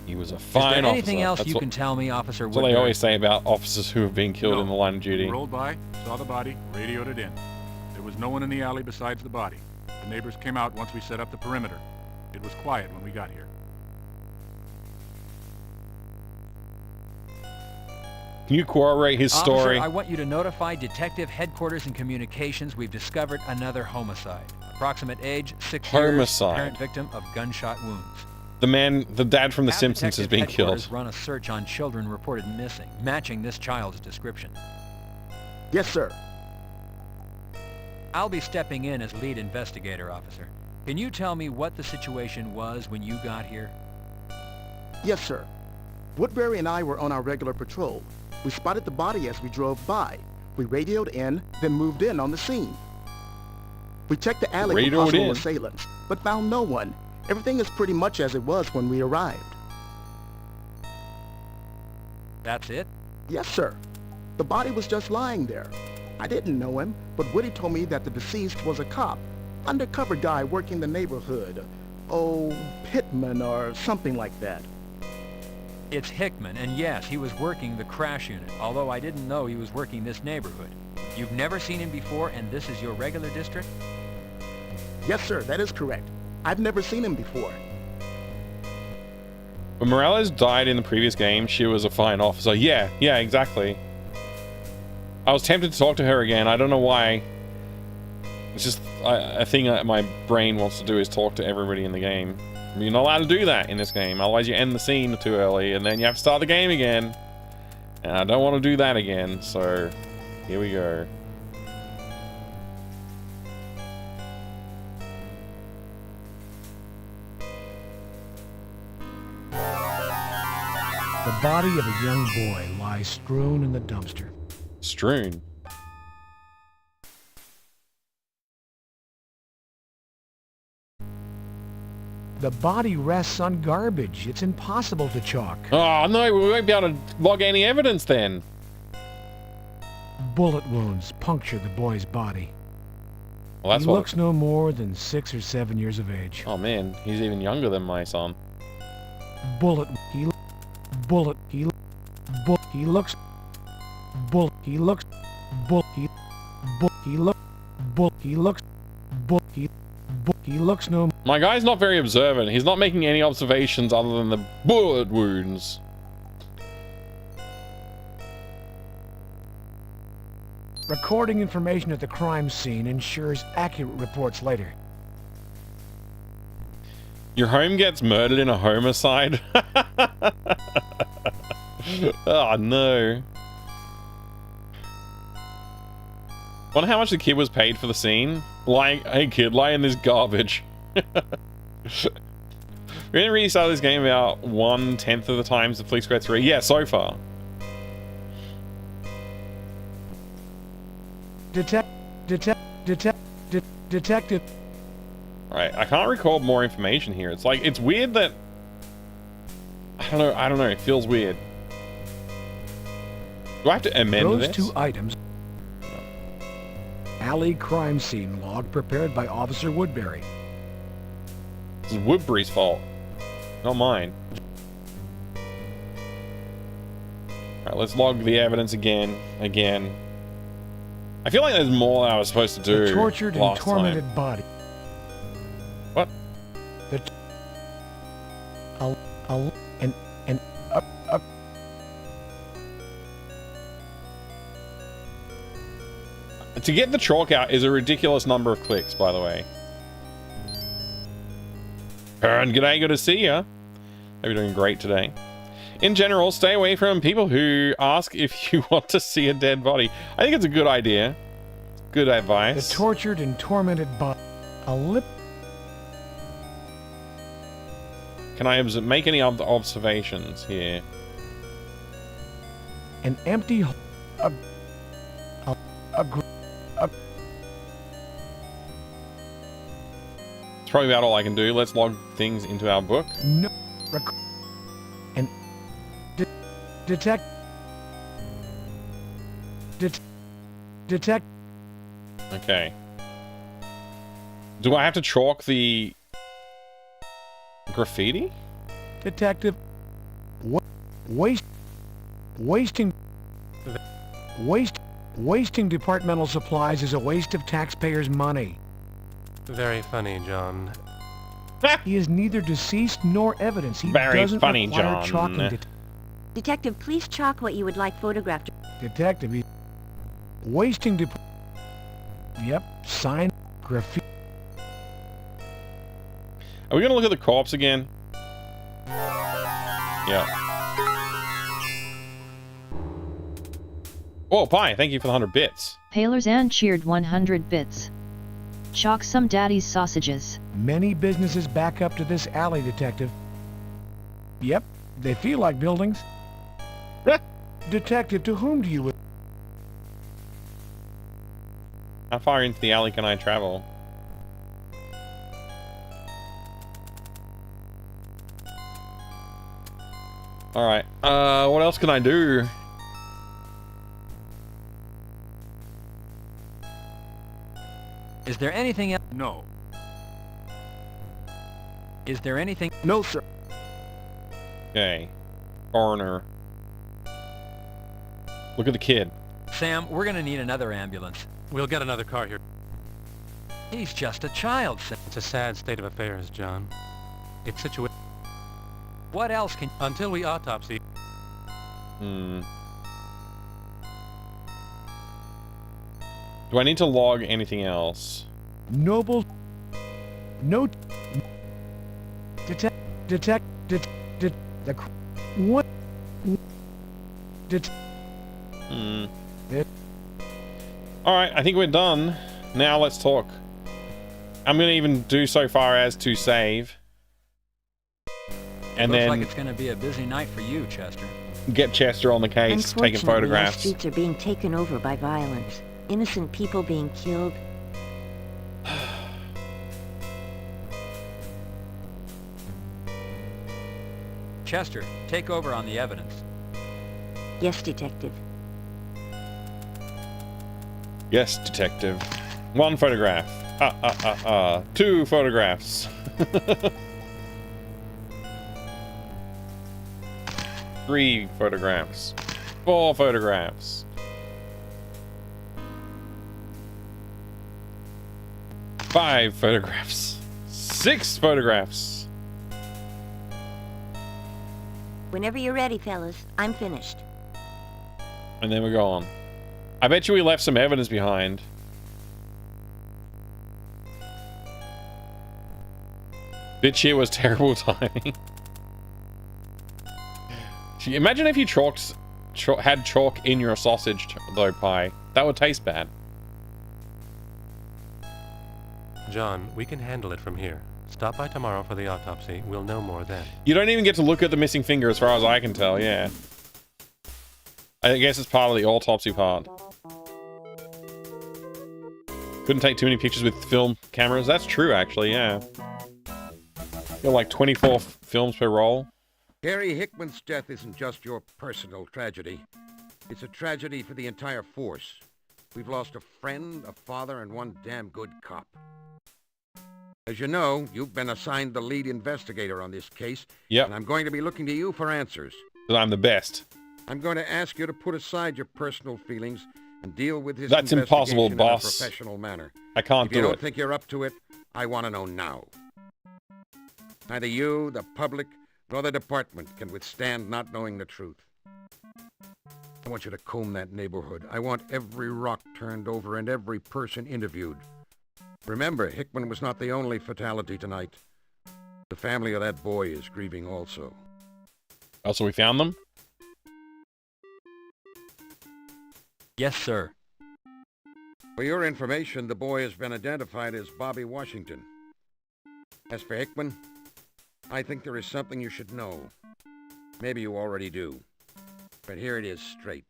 He was a Is fine there officer. anything else That's you what- can tell me, Officer That's what Woodbury? they always say about officers who have been killed No. in the line of duty. We rolled by, saw the body, radioed it in. There was no one in the alley besides the body. The neighbors came out once we set up the perimeter. It was quiet when we got here. Can you corroborate his story? Officer, I want you to notify Detective Headquarters and Communications we've discovered another homicide. Approximate age, 6 years. Homicide. Apparent victim of gunshot wounds. The dad from The Have Simpsons has Detective been killed. Headquarters run a search on children reported missing, matching this child's description. Yes, sir. I'll be stepping in as lead investigator, officer. Can you tell me what the situation was when you got here? Yes, sir. Woodbury and I were on our regular patrol. We spotted the body as we drove by. We radioed in, then moved in on the scene. We checked the alley for possible assailants, but found no one. Everything is pretty much as it was when we arrived. That's it? Yes, sir. The body was just lying there. I didn't know him, but Woody told me that the deceased was a cop. Undercover guy working the neighborhood. Oh, Pittman or something like that. It's Hickman, and yes, he was working the crash unit, although I didn't know he was working this neighborhood. You've never seen him before, and this is your regular district? Yes, sir, that is correct. I've never seen him before. When Morales died in the previous game, she was a fine officer. Yeah, exactly. I was tempted to talk to her again. I don't know why. It's just a thing that my brain wants to do is talk to everybody in the game. You're not allowed to do that in this game. Otherwise you end the scene too early and then you have to start the game again. And I don't want to do that again. So here we go. The body of a young boy lies strewn in the dumpster. Strewn? The body rests on garbage. It's impossible to chalk. Oh, no, we won't be able to log any evidence then. Bullet wounds puncture the boy's body. Well, that's He what... looks no more than 6 or 7 years of age. Oh, man, he's even younger than my son. Bullet, he looks, bullet, he looks, he looks, he looks, he looks no. My guy's not very observant. He's not making any observations other than the bullet wounds. Recording information at the crime scene ensures accurate reports later. Your home gets murdered in a homicide? Oh, no. Wonder how much the kid was paid for the scene? Lying, hey kid, lie in this garbage. We didn't really start this game about 1/10 of the times the Police Squad 3. Yeah, so far. Detective. Right, I can't record more information here. It's like, it's weird that... I don't know, it feels weird. Do I have to amend Those this? 2 items. Alley crime scene log prepared by Officer Woodbury. This is Woodbury's fault, not mine. Alright, let's log the evidence again. I feel like there's more I was supposed to do. The tortured and last tormented time. body. What? To get the chalk out is a ridiculous number of clicks, by the way. And g'day, good to see ya. Hope you're doing great today. In general, stay away from people who ask if you want to see a dead body. I think it's a good idea. Good advice. The tortured and tormented body. Can I make any other observations here? An empty... It's probably about all I can do. Let's log things into our book. No. And... Detect... Okay. Do I have to chalk the graffiti? Detective... Wasting departmental supplies is a waste of taxpayers' money. Very funny, John. He is neither deceased nor evidence. He Very doesn't funny, require John. chalking. Detective, please chalk what you would like photographed. Detective, he... Wasting Yep, sign, graffiti. Are we gonna look at the corpse again? Yeah. Oh, Pi, thank you for the 100 bits. Palerzan cheered 100 bits. Chalk some daddy's sausages. Many businesses back up to this alley, Detective. Yep, they feel like buildings. Detective, to whom do you... How far into the alley can I travel? Alright, what else can I do? Is there anything else? No. Is there anything? No, sir. Okay. Coroner. Look at the kid. Sam, we're gonna need another ambulance. We'll get another car here. He's just a child, Sam. It's a sad state of affairs, John. It's situated... What else can... Until we autopsy... Do I need to log anything else? Noble... No... What... Alright, I think we're done. Now let's talk. I'm gonna even do so far as to save. And Looks then like it's gonna be a busy night for you, Chester. get Chester on the case, taking Unfortunately, our photographs. streets are being taken over by violence. Innocent people being killed. Chester, take over on the evidence. Yes, Detective. Yes, detective. 1 photograph. 2 photographs. 3 photographs. 4 photographs. 5 photographs. 6 photographs. Whenever you're ready, fellas, I'm finished. And then we're gone. I bet you we left some evidence behind. This shit was terrible timing. Imagine if you had chalk in your sausage though pie. That would taste bad. John, we can handle it from here. Stop by tomorrow for the autopsy. We'll know more then. You don't even get to look at the missing finger as far as I can tell, yeah. I guess it's part of the autopsy part. Couldn't take too many pictures with film cameras. That's true, actually, yeah. You're like 24 films per roll. Gary Hickman's death isn't just your personal tragedy. It's a tragedy for the entire force. We've lost a friend, a father, and one damn good cop. As you know, you've been assigned the lead investigator on this case. Yep. And I'm going to be looking to you for answers. Because I'm the best. I'm going to ask you to put aside your personal feelings and deal with this That's impossible, investigation in a boss. professional manner. I can't If you do don't it. think you're up to it, I want to know now. Neither you, the public, nor the department can withstand not knowing the truth. I want you to comb that neighborhood. I want every rock turned over and every person interviewed. Remember, Hickman was not the only fatality tonight. The family of that boy is grieving also. Oh, so we found them? Yes, sir. For your information, the boy has been identified as Bobby Washington. As for Hickman, I think there is something you should know. Maybe you already do. But here it is straight.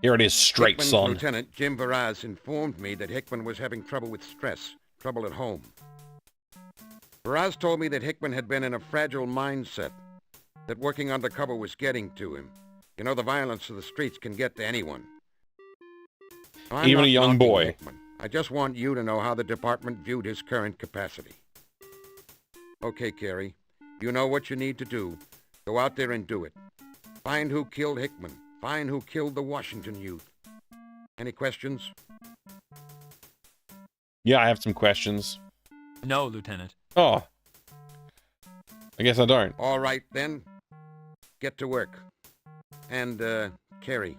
Here it is straight, Hickman's son. Lieutenant Jim Varaz informed me that Hickman was having trouble with stress, trouble at home. Varaz told me that Hickman had been in a fragile mindset, that working undercover was getting to him. You know, the violence of the streets can get to anyone. I'm Even not a young knocking boy. Hickman. I just want you to know how the department viewed his current capacity. Okay, Carey, you know what you need to do. Go out there and do it. Find who killed Hickman. Find who killed the Washington youth. Any questions? Yeah, I have some questions. No, Lieutenant. Oh. I guess I don't. All right, then. Get to work. And, Carey,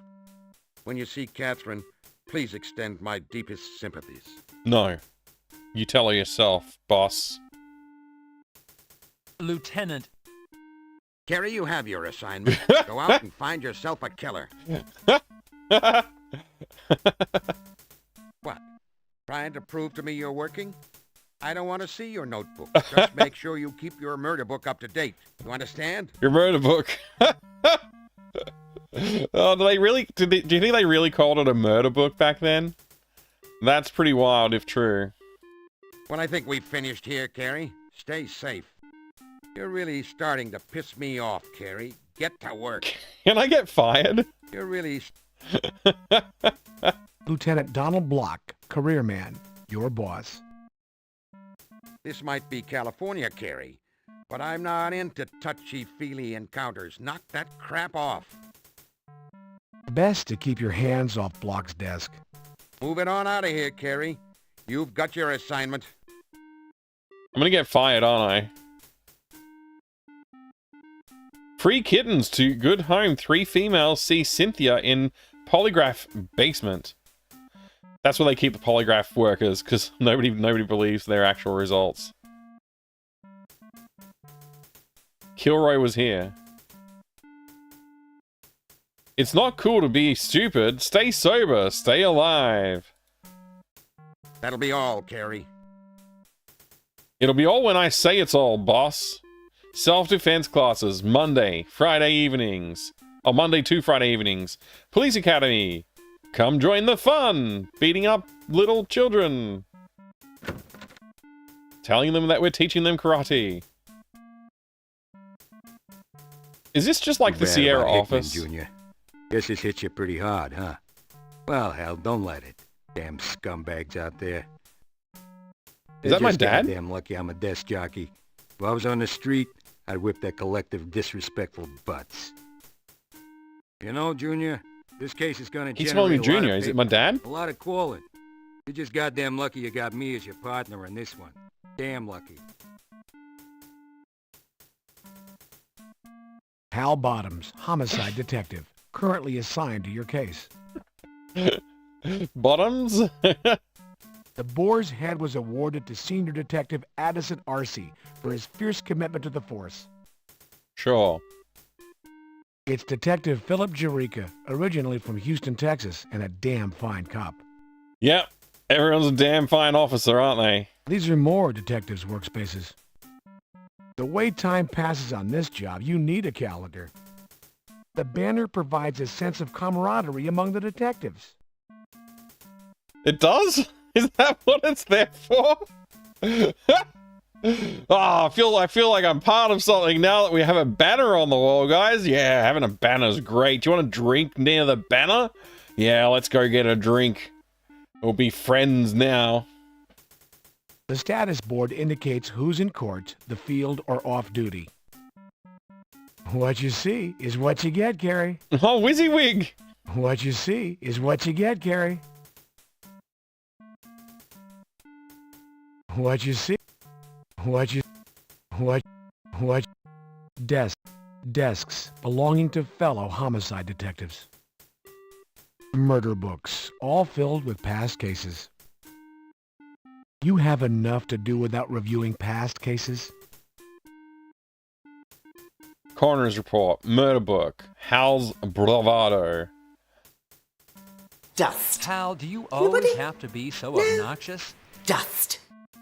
when you see Catherine, please extend my deepest sympathies. No. You tell her yourself, boss. Lieutenant. Carey, you have your assignment. Go out and find yourself a killer. What? Trying to prove to me you're working? I don't want to see your notebook. Just make sure you keep your murder book up to date. You understand? Your murder book. Oh, do they really? Do you think they really called it a murder book back then? That's pretty wild, if true. Well, I think we've finished here, Carey. Stay safe. You're really starting to piss me off, Carey. Get to work. Can I get fired? You're really... Lieutenant Donald Block, career man, your boss. This might be California, Carey, but I'm not into touchy-feely encounters. Knock that crap off. Best to keep your hands off Block's desk. Move it on out of here, Carey. You've got your assignment. I'm gonna get fired, aren't I? Free kittens to good home. 3 females see Cynthia in polygraph basement. That's where they keep the polygraph workers, because nobody believes their actual results. Kilroy was here. It's not cool to be stupid. Stay sober. Stay alive. That'll be all, Carey. It'll be all when I say it's all, boss. Self-defense classes, Monday, Friday evenings. Oh, Monday to Friday evenings. Police Academy. Come join the fun. Beating up little children. Telling them that we're teaching them karate. Is this just like Too the bad Sierra about Hickman, office? Junior. Guess this hit you pretty hard, huh? Well, hell, don't let it. Damn scumbags out there. Is that my dad? Damn lucky I'm a desk jockey. If I was on the street, I'd whip their collective disrespectful butts. You know, Junior, this case is gonna He's generate calling me a lot Junior. of Is it my dad? a lot of calling. You're just goddamn lucky you got me as your partner in this one. Damn lucky. Hal Bottoms, homicide detective, currently assigned to your case. Bottoms? The Boar's Head was awarded to Senior Detective Addison Arcee for his fierce commitment to the force. Sure. It's Detective Philip Jerica, originally from Houston, Texas, and a damn fine cop. Yep. Everyone's a damn fine officer, aren't they? These are more detectives' workspaces. The way time passes on this job, you need a calendar. The banner provides a sense of camaraderie among the detectives. It does? Is that what it's there for? I feel like I'm part of something now that we have a banner on the wall, guys. Yeah, having a banner's great. Do you want a drink near the banner? Yeah, let's go get a drink. We'll be friends now. The status board indicates who's in court, the field, or off duty. What you see is what you get, Gary. Oh, WYSIWYG! What you see is what you get, Gary. What you see, desks belonging to fellow homicide detectives. Murder books, all filled with past cases. You have enough to do without reviewing past cases? Coroner's report, murder book, Hal's bravado. Dust. Hal, do you always have to be so obnoxious? Dust.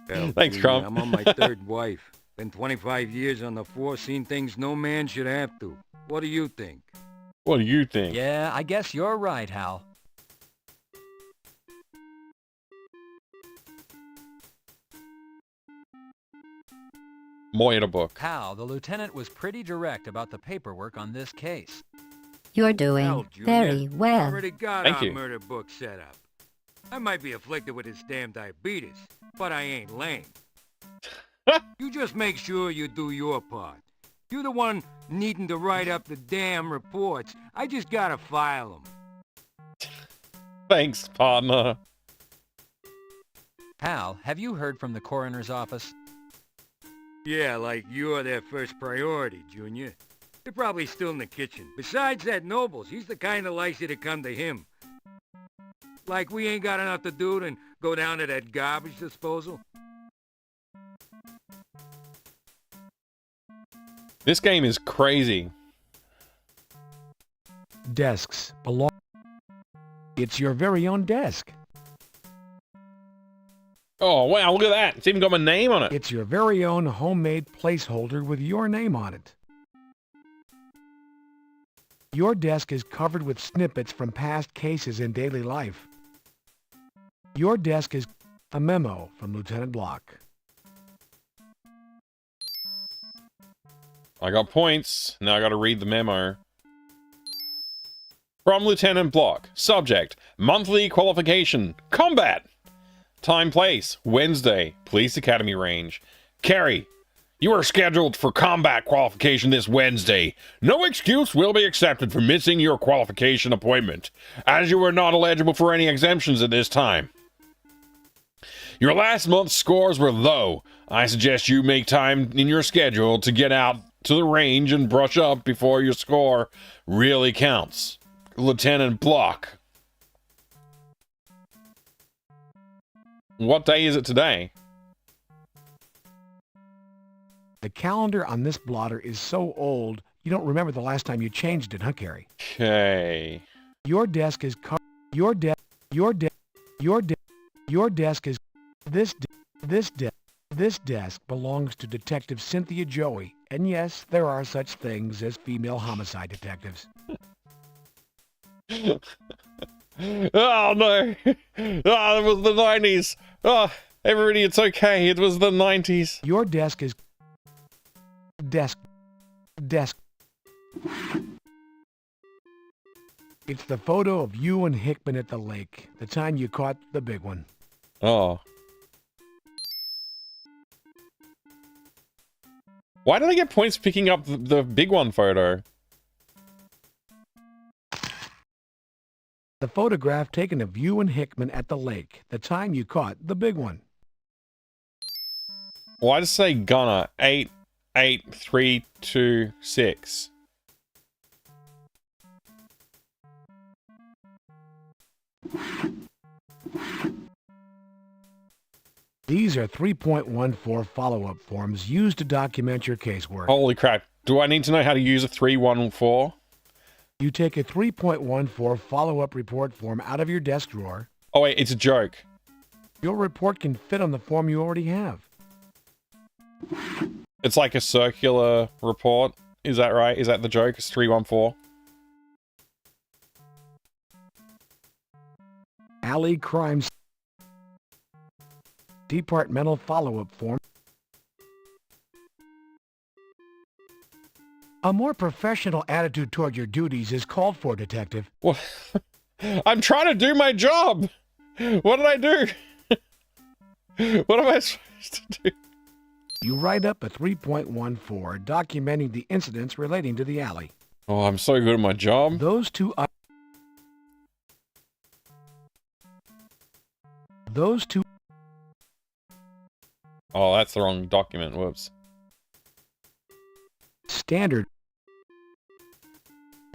Hell, Thanks, Junior, Crump. I'm on my third wife. Been 25 years on the force, seen things no man should have to. What do you think? What do you think? Yeah, I guess you're right, Hal. Murder book. Hal, the lieutenant was pretty direct about the paperwork on this case. You're doing Hell, Junior, very well. Already got Thank our you. murder book set up. I might be afflicted with this damn diabetes, but I ain't lame. You just make sure you do your part. You're the one needing to write up the damn reports. I just gotta file them. Thanks, partner. Hal, have you heard from the coroner's office? Yeah, like you're their first priority, Junior. They're probably still in the kitchen. Besides that Nobles, he's the kind that likes you to come to him. Like we ain't got enough to do and go down to that garbage disposal. This game is crazy. Desks belong... It's your very own desk. Oh, wow, look at that. It's even got my name on it. It's your very own homemade placeholder with your name on it. Your desk is covered with snippets from past cases in daily life. Your desk is a memo from Lieutenant Block. I got points. Now I got to read the memo. From Lieutenant Block. Subject, monthly qualification, combat. Time, place, Wednesday, Police Academy range. Carrie, you are scheduled for combat qualification this Wednesday. No excuse will be accepted for missing your qualification appointment, as you are not eligible for any exemptions at this time. Your last month's scores were low. I suggest you make time in your schedule to get out to the range and brush up before your score really counts. Lieutenant Block. What day is it today? The calendar on this blotter is so old, you don't remember the last time you changed it, huh, Carrie? Okay. Your desk is your desk is this desk belongs to Detective Cynthia Joey, and yes, there are such things as female homicide detectives. Oh no! Oh, it was the 90s. Oh, everybody, it's okay. It was the 90s. Your desk is It's the photo of you and Hickman at the lake, the time you caught the big one. Oh. Why did I get points picking up the big one photo? The photograph taken of you and Hickman at the lake, the time you caught the big one. Why does it say Gunner? 8, 8, 3, 2, 6. These are 3.14 follow-up forms used to document your casework. Holy crap. Do I need to know how to use a 314? You take a 3.14 follow-up report form out of your desk drawer. Oh wait, it's a joke. Your report can fit on the form you already have. It's like a circular report. Is that right? Is that the joke? It's 314? Alley Crimes Departmental follow-up form. A more professional attitude toward your duties is called for, Detective. Well, I'm trying to do my job. What did I do? What am I supposed to do? You write up a 3.14 documenting the incidents relating to the alley. Oh, I'm so good at my job. Those two Oh, that's the wrong document. Whoops. Standard.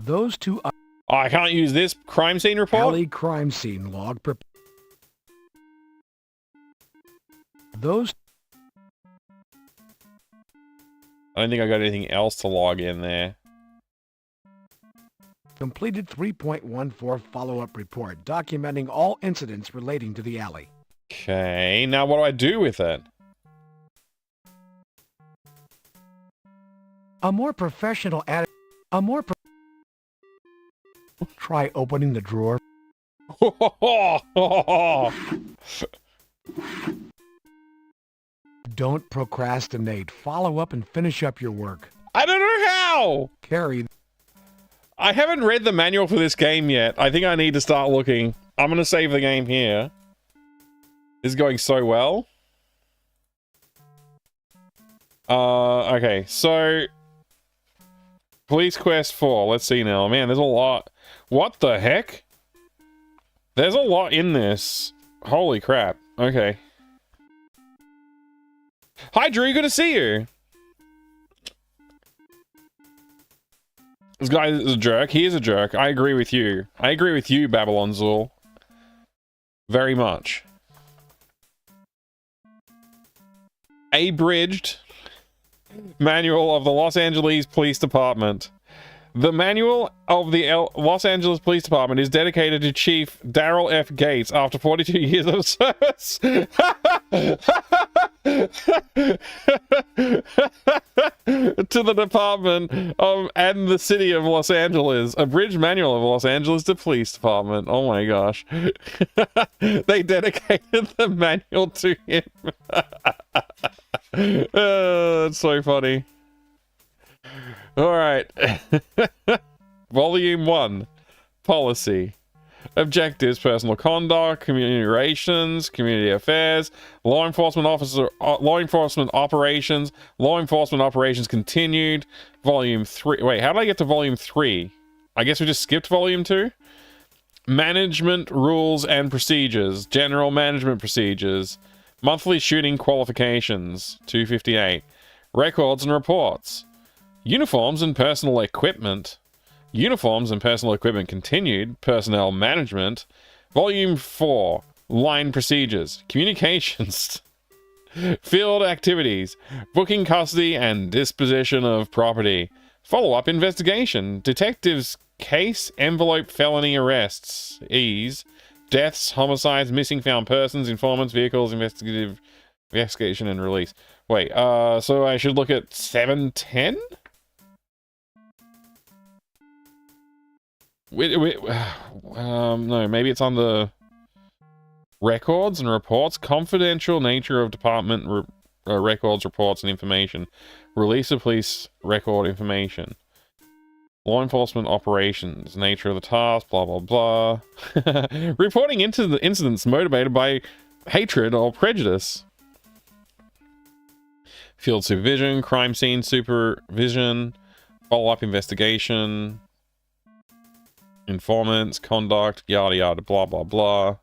Those two Oh, I can't use this crime scene report? alley crime scene log. Those. I don't think I got anything else to log in there. Completed 3.14 follow-up report documenting all incidents relating to the alley. Okay, now what do I do with it? A more professional Try opening the drawer. Don't procrastinate. Follow up and finish up your work. I don't know how! Carry. I haven't read the manual for this game yet. I think I need to start looking. I'm gonna save the game here. This is going so well. Okay, so... Police Quest 4, let's see now. Man, there's a lot. What the heck? There's a lot in this. Holy crap. Okay. Hi, Drew, good to see you. This guy is a jerk. He is a jerk. I agree with you. I agree with you, Babylon Zul. Very much. Abridged Manual of the Los Angeles Police Department. The manual of the Los Angeles Police Department is dedicated to Chief Daryl F. Gates after 42 years of service. To the department and the city of Los Angeles. Abridged manual of Los Angeles Police Department. Oh my gosh. They dedicated the manual to him. That's so funny. Alright. Volume 1. Policy. Objectives: personal conduct, community relations, community affairs, law enforcement operations, law enforcement operations continued. Volume 3. Wait, how did I get to volume 3? I guess we just skipped volume 2? Management rules and procedures. General management procedures. Monthly shooting qualifications. 258. Records and reports. Uniforms and personal equipment. Uniforms and personal equipment continued. Personnel management. Volume 4. Line procedures. Communications. Field activities. Booking custody and disposition of property. Follow-up investigation. Detectives case envelope felony arrests. Ease. Deaths, homicides, missing found persons, informants, vehicles, investigation and release. Wait, so I should look at 710? No, maybe it's on the records and reports. Confidential nature of department records, reports, and information. Release of police record information. Law enforcement operations, nature of the task, blah, blah, blah. Reporting into the incidents motivated by hatred or prejudice. Field supervision, crime scene supervision, follow-up investigation, informants, conduct, yada yada, blah blah blah.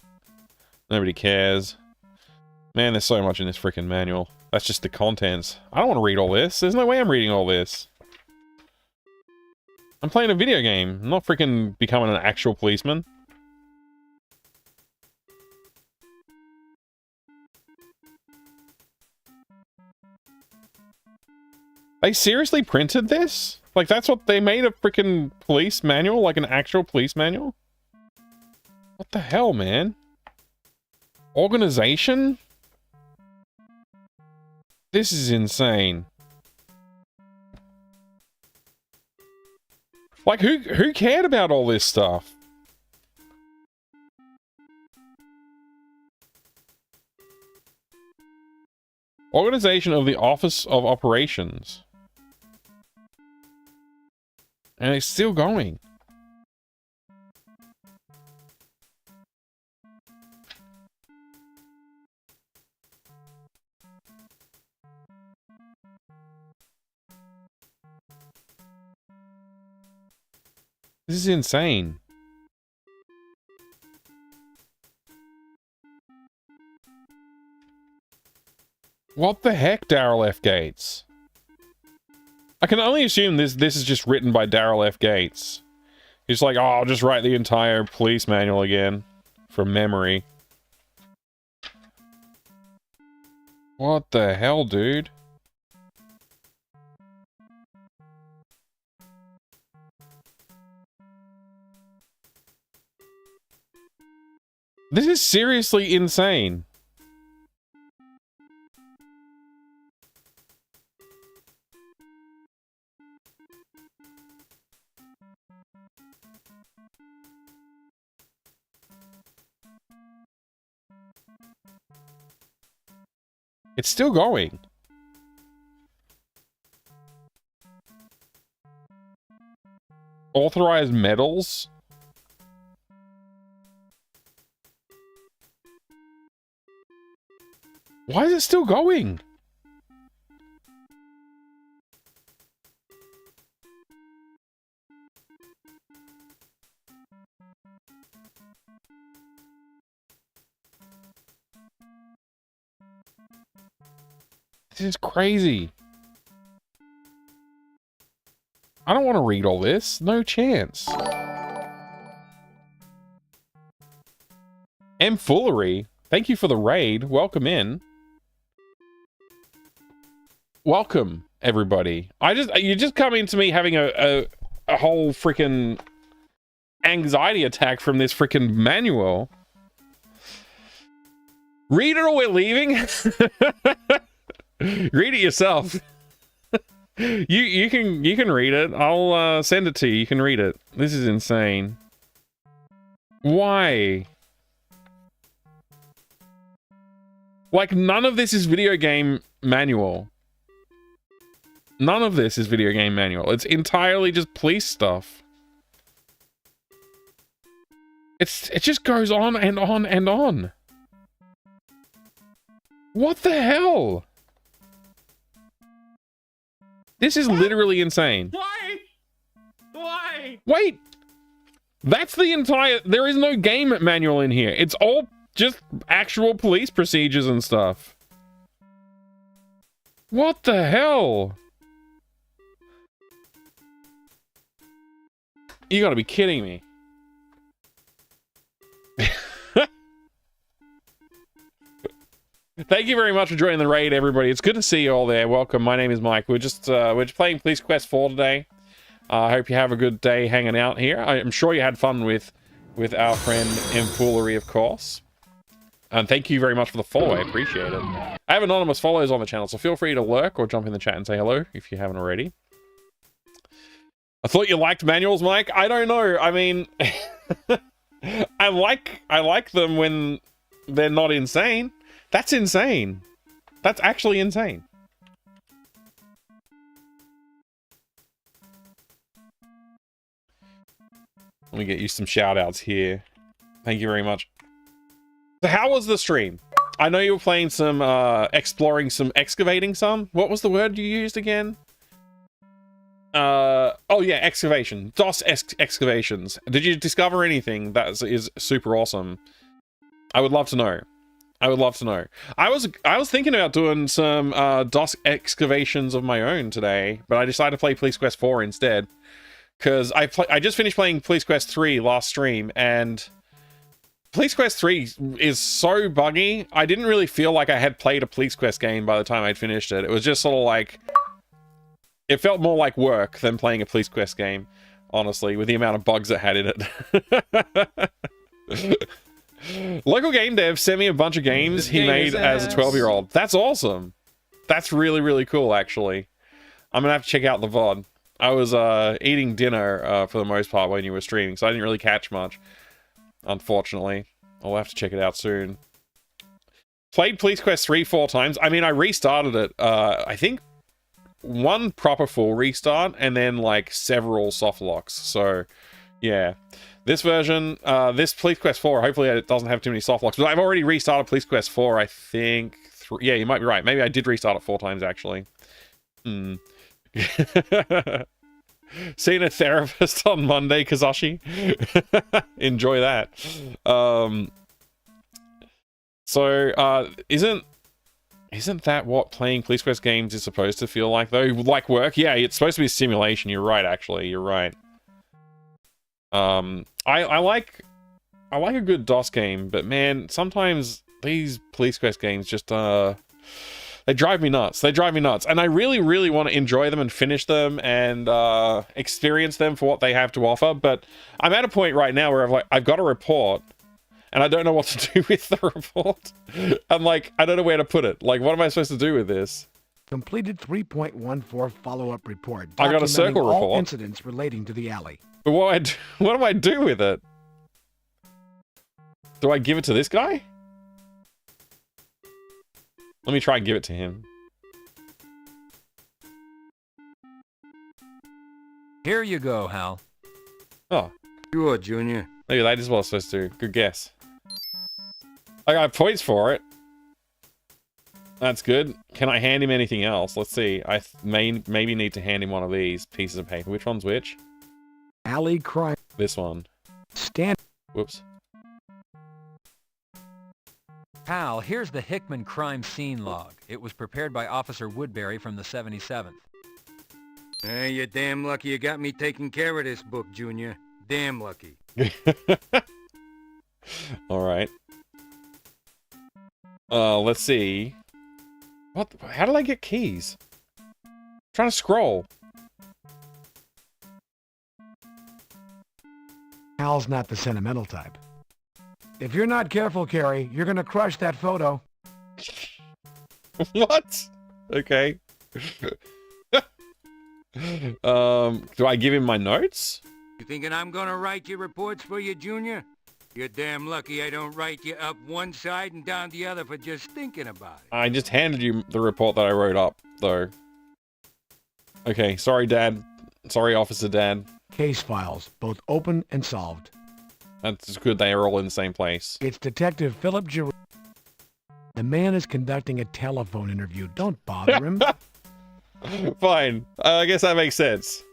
Nobody cares. Man, there's so much in this freaking manual. That's just the contents. I don't want to read all this. There's no way I'm reading all this. I'm playing a video game. I'm not freaking becoming an actual policeman. They seriously printed this? Like, that's what they made a freaking police manual? Like an actual police manual? What the hell, man? Organization? This is insane. Like, who cared about all this stuff? Organization of the Office of Operations. And it's still going. This is insane. What the heck, Daryl F. Gates? I can only assume this is just written by Daryl F. Gates. He's like, oh, I'll just write the entire police manual again from memory. What the hell, dude? This is seriously insane. It's still going. Authorized medals? Why is it still going? This is crazy. I don't want to read all this. No chance. M. Foolery, thank you for the raid. Welcome in. Welcome, everybody. You just come into me having a whole freaking anxiety attack from this freaking manual. Read it or we're leaving. Read it yourself. you can read it. I'll send it to you. You can read it. This is insane. Why? Like, none of this is video game manual. None of this is video game manual. It's entirely just police stuff. It just goes on and on and on. What the hell? This is literally insane. Why? Why? Wait! That's the entire... There is no game manual in here. It's all just actual police procedures and stuff. What the hell? You gotta be kidding me. Thank you very much for joining the raid, everybody. It's good to see you all there. Welcome. My name is Mike. We're just playing Police Quest 4 today. I hope you have a good day hanging out here. I'm sure you had fun with our friend M. Foolery, of course. And thank you very much for the follow. I appreciate it. I have anonymous follows on the channel, so feel free to lurk or jump in the chat and say hello if you haven't already. I thought you liked manuals, Mike. I don't know. I mean, I like them when they're not insane. That's insane. That's actually insane. Let me get you some shout outs here. Thank you very much. So how was the stream? I know you were playing some, exploring some, excavating some. What was the word you used again? Oh yeah, excavation. DOS excavations. Did you discover anything that is super awesome? I would love to know. I would love to know. I was thinking about doing some DOS excavations of my own today, but I decided to play Police Quest 4 instead. Because I just finished playing Police Quest 3 last stream, and Police Quest 3 is so buggy, I didn't really feel like I had played a Police Quest game by the time I'd finished it. It was just sort of like... It felt more like work than playing a Police Quest game, honestly, with the amount of bugs it had in it. Local game dev sent me a bunch of games he made as a 12-year-old. That's awesome. That's really, really cool, actually. I'm gonna have to check out the VOD. I was eating dinner for the most part when you were streaming, so I didn't really catch much, unfortunately. I'll have to check it out soon. Played Police Quest 3 4 times. I mean, I restarted it, I think, one proper full restart and then like several soft locks. So yeah, this version, this Police Quest 4, hopefully it doesn't have too many soft locks, but I've already restarted Police Quest 4, I think. Yeah, you might be right. Maybe I did restart it 4 times actually. Seeing a therapist on Monday, Kazashi. Enjoy that. Isn't that what playing Police Quest games is supposed to feel like, though? Like work? Yeah, it's supposed to be a simulation. You're right, actually. You're right. I like a good DOS game, but man, sometimes these Police Quest games just, they drive me nuts. They drive me nuts. And I really, really want to enjoy them and finish them and experience them for what they have to offer, but I'm at a point right now where I've got a report, and I don't know what to do with the report. I'm like, I don't know where to put it. Like, what am I supposed to do with this? Completed 3.14 follow-up report. I got a circle documenting all report. incidents relating to the alley. But what do I do with it? Do I give it to this guy? Let me try and give it to him. Here you go, Hal. Oh. Sure, Junior. Maybe that is what I was supposed to do. Good guess. I got points for it. That's good. Can I hand him anything else? Let's see. I maybe need to hand him one of these pieces of paper. Which one's which? Alley crime. This one. Stand. Whoops. Hal, here's the Hickman crime scene log. It was prepared by Officer Woodbury from the 77th. Hey, you're damn lucky you got me taking care of this book, Junior. Damn lucky. All right. Let's see. What? How did I get keys? I'm trying to scroll. Hal's not the sentimental type. If you're not careful, Carrie, you're gonna crush that photo. What? Okay. Do I give him my notes? You thinking I'm gonna write your reports for you, Junior? You're damn lucky I don't write you up one side and down the other for just thinking about it. I just handed you the report that I wrote up, though. Okay, sorry, Dad. Sorry, Officer Dad. Case files, both open and solved. That's good they are all in the same place. It's Detective Philip Giroux. The man is conducting a telephone interview. Don't bother him. Fine. I guess that makes sense.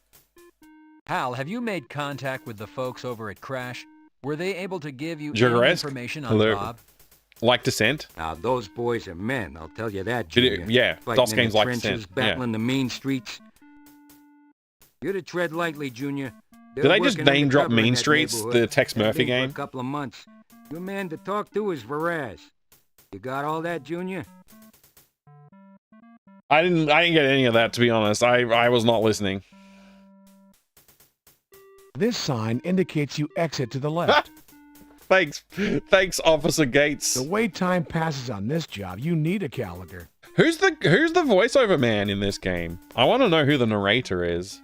Hal, have you made contact with the folks over at Crash? Were they able to give you any Juraresque? information on Hello. Bob? Like Descent? Now, those boys are men, I'll tell you that, Junior. Yeah, Fighting DOS in the games like trenches, Descent. Yeah. battling the mean streets. You're to tread lightly, Junior. Did I just name drop Mean Streets, the Tex Murphy game? For a couple of months. Your man to talk to is Varaz. You got all that, Junior? I didn't get any of that, to be honest. I was not listening. This sign indicates you exit to the left. Thanks, Officer Gates. The way time passes on this job, you need a calendar. Who's the voiceover man in this game? I want to know who the narrator is.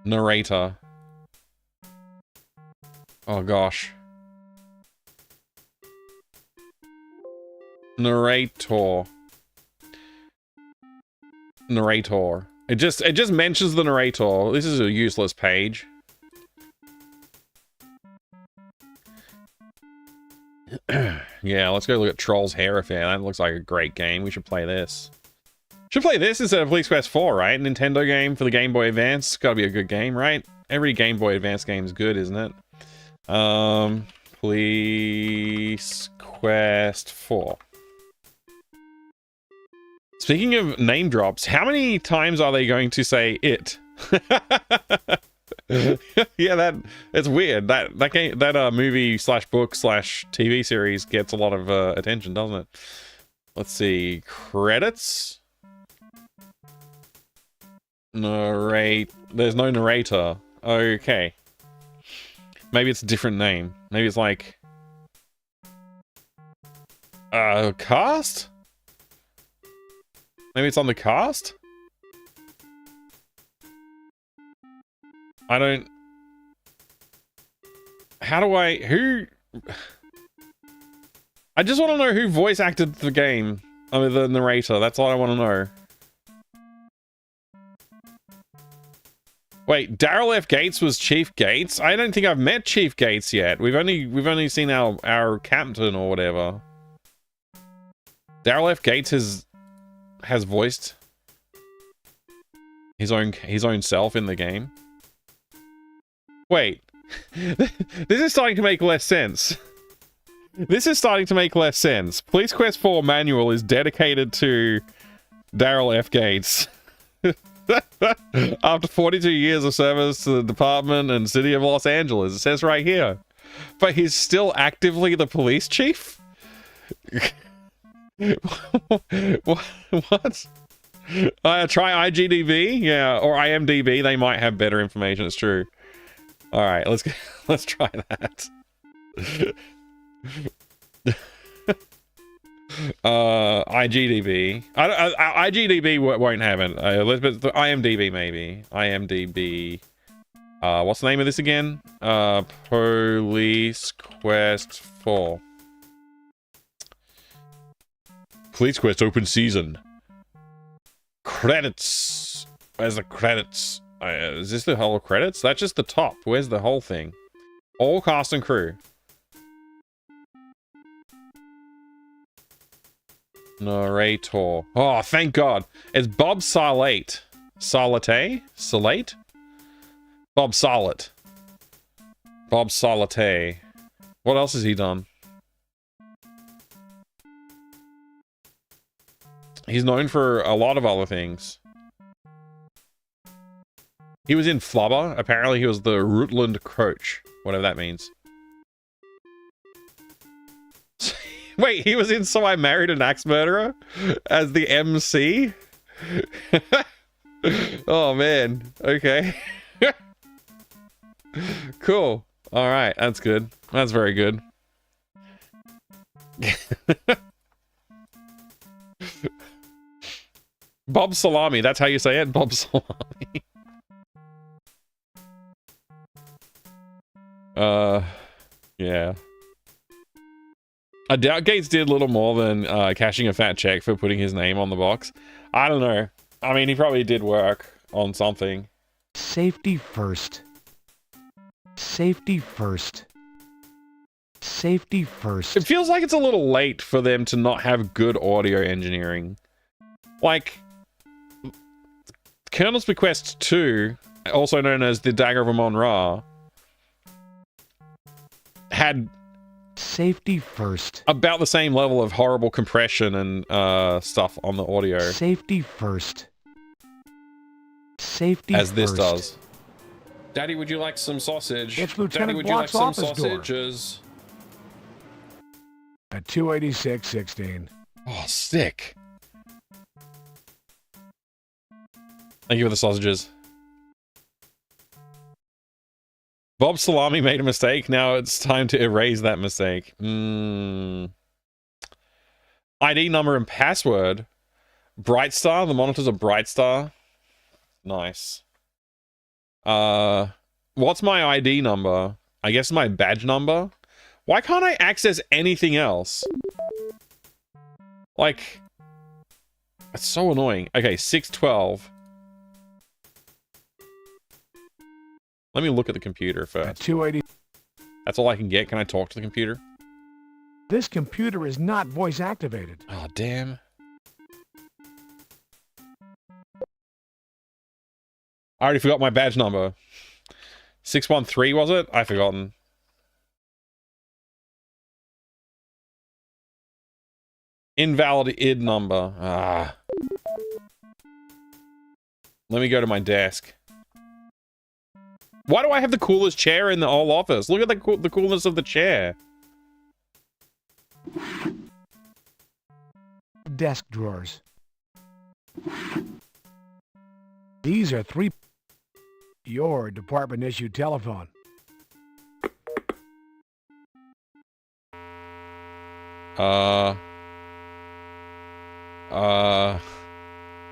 Narrator. Oh gosh. Narrator. Narrator. It just mentions the narrator. This is a useless page. Yeah, let's go look at Troll's Hair Affair. That looks like a great game. We should play this. Should play this instead of Police Quest 4, right? Nintendo game for the Game Boy Advance. Gotta be a good game, right? Every Game Boy Advance game is good, isn't it? Police Quest 4. Speaking of name drops, how many times are they going to say it? Yeah, it's weird. That game, movie slash book slash TV series gets a lot of attention, doesn't it? Let's see, credits. There's no narrator. Okay, maybe it's a different name. Maybe it's like cast. Maybe it's on the cast. I don't... How do I... Who... I just want to know who voice acted the game. I mean, the narrator. That's all I want to know. Wait, Daryl F. Gates was Chief Gates? I don't think I've met Chief Gates yet. We've only seen our captain or whatever. Daryl F. Gates has voiced his own self in the game. Wait, this is starting to make less sense. This is starting to make less sense. Police Quest 4 manual is dedicated to Daryl F. Gates. After 42 years of service to the department and city of Los Angeles, it says right here. But he's still actively the police chief? What? Try IGDB, yeah, or IMDb. They might have better information. It's true. All right, let's try that. IGDB. IGDB won't have it. Elizabeth, IMDb maybe. IMDb. What's the name of this again? Police Quest 4. Police Quest open season. Credits. Where's the credits? Is this the whole credits? That's just the top. Where's the whole thing? All cast and crew. Narrator. Oh, thank God. It's Bob Salate. Salate? Salate? Bob Salet. Bob Salate. What else has he done? He's known for a lot of other things. He was in Flubber. Apparently he was the Rutland coach. Whatever that means. Wait, he was in So I Married an Axe Murderer? As the MC? Oh, man. Okay. Cool. Alright, that's good. That's very good. Bob Salami, that's how you say it? Bob Salami. Yeah. I doubt Gates did little more than cashing a fat check for putting his name on the box. I don't know. I mean, he probably did work on something. Safety first. Safety first. Safety first. It feels like it's a little late for them to not have good audio engineering. Like, Colonel's Bequest 2, also known as the Dagger of Amon-Ra, had safety first. About the same level of horrible compression and stuff on the audio. Safety first. Safety as this first. does. Daddy, would you like some sausage? It's Lieutenant Daddy, would you like Block's some office door. sausages? At 286-16. Oh, sick. Thank you for the sausages. Bob Salami made a mistake. Now it's time to erase that mistake. ID number and password. Brightstar. The monitors are Brightstar. Nice. What's my ID number? I guess my badge number. Why can't I access anything else? Like, it's so annoying. Okay, 612. Let me look at the computer first. At 280. That's all I can get. Can I talk to the computer? This computer is not voice activated. Oh, damn. I already forgot my badge number. 613, was it? I've forgotten. Invalid ID number. Ah. Let me go to my desk. Why do I have the coolest chair in the whole office? Look at the coolness of the chair. Desk drawers. These are 3... Your department-issued telephone. I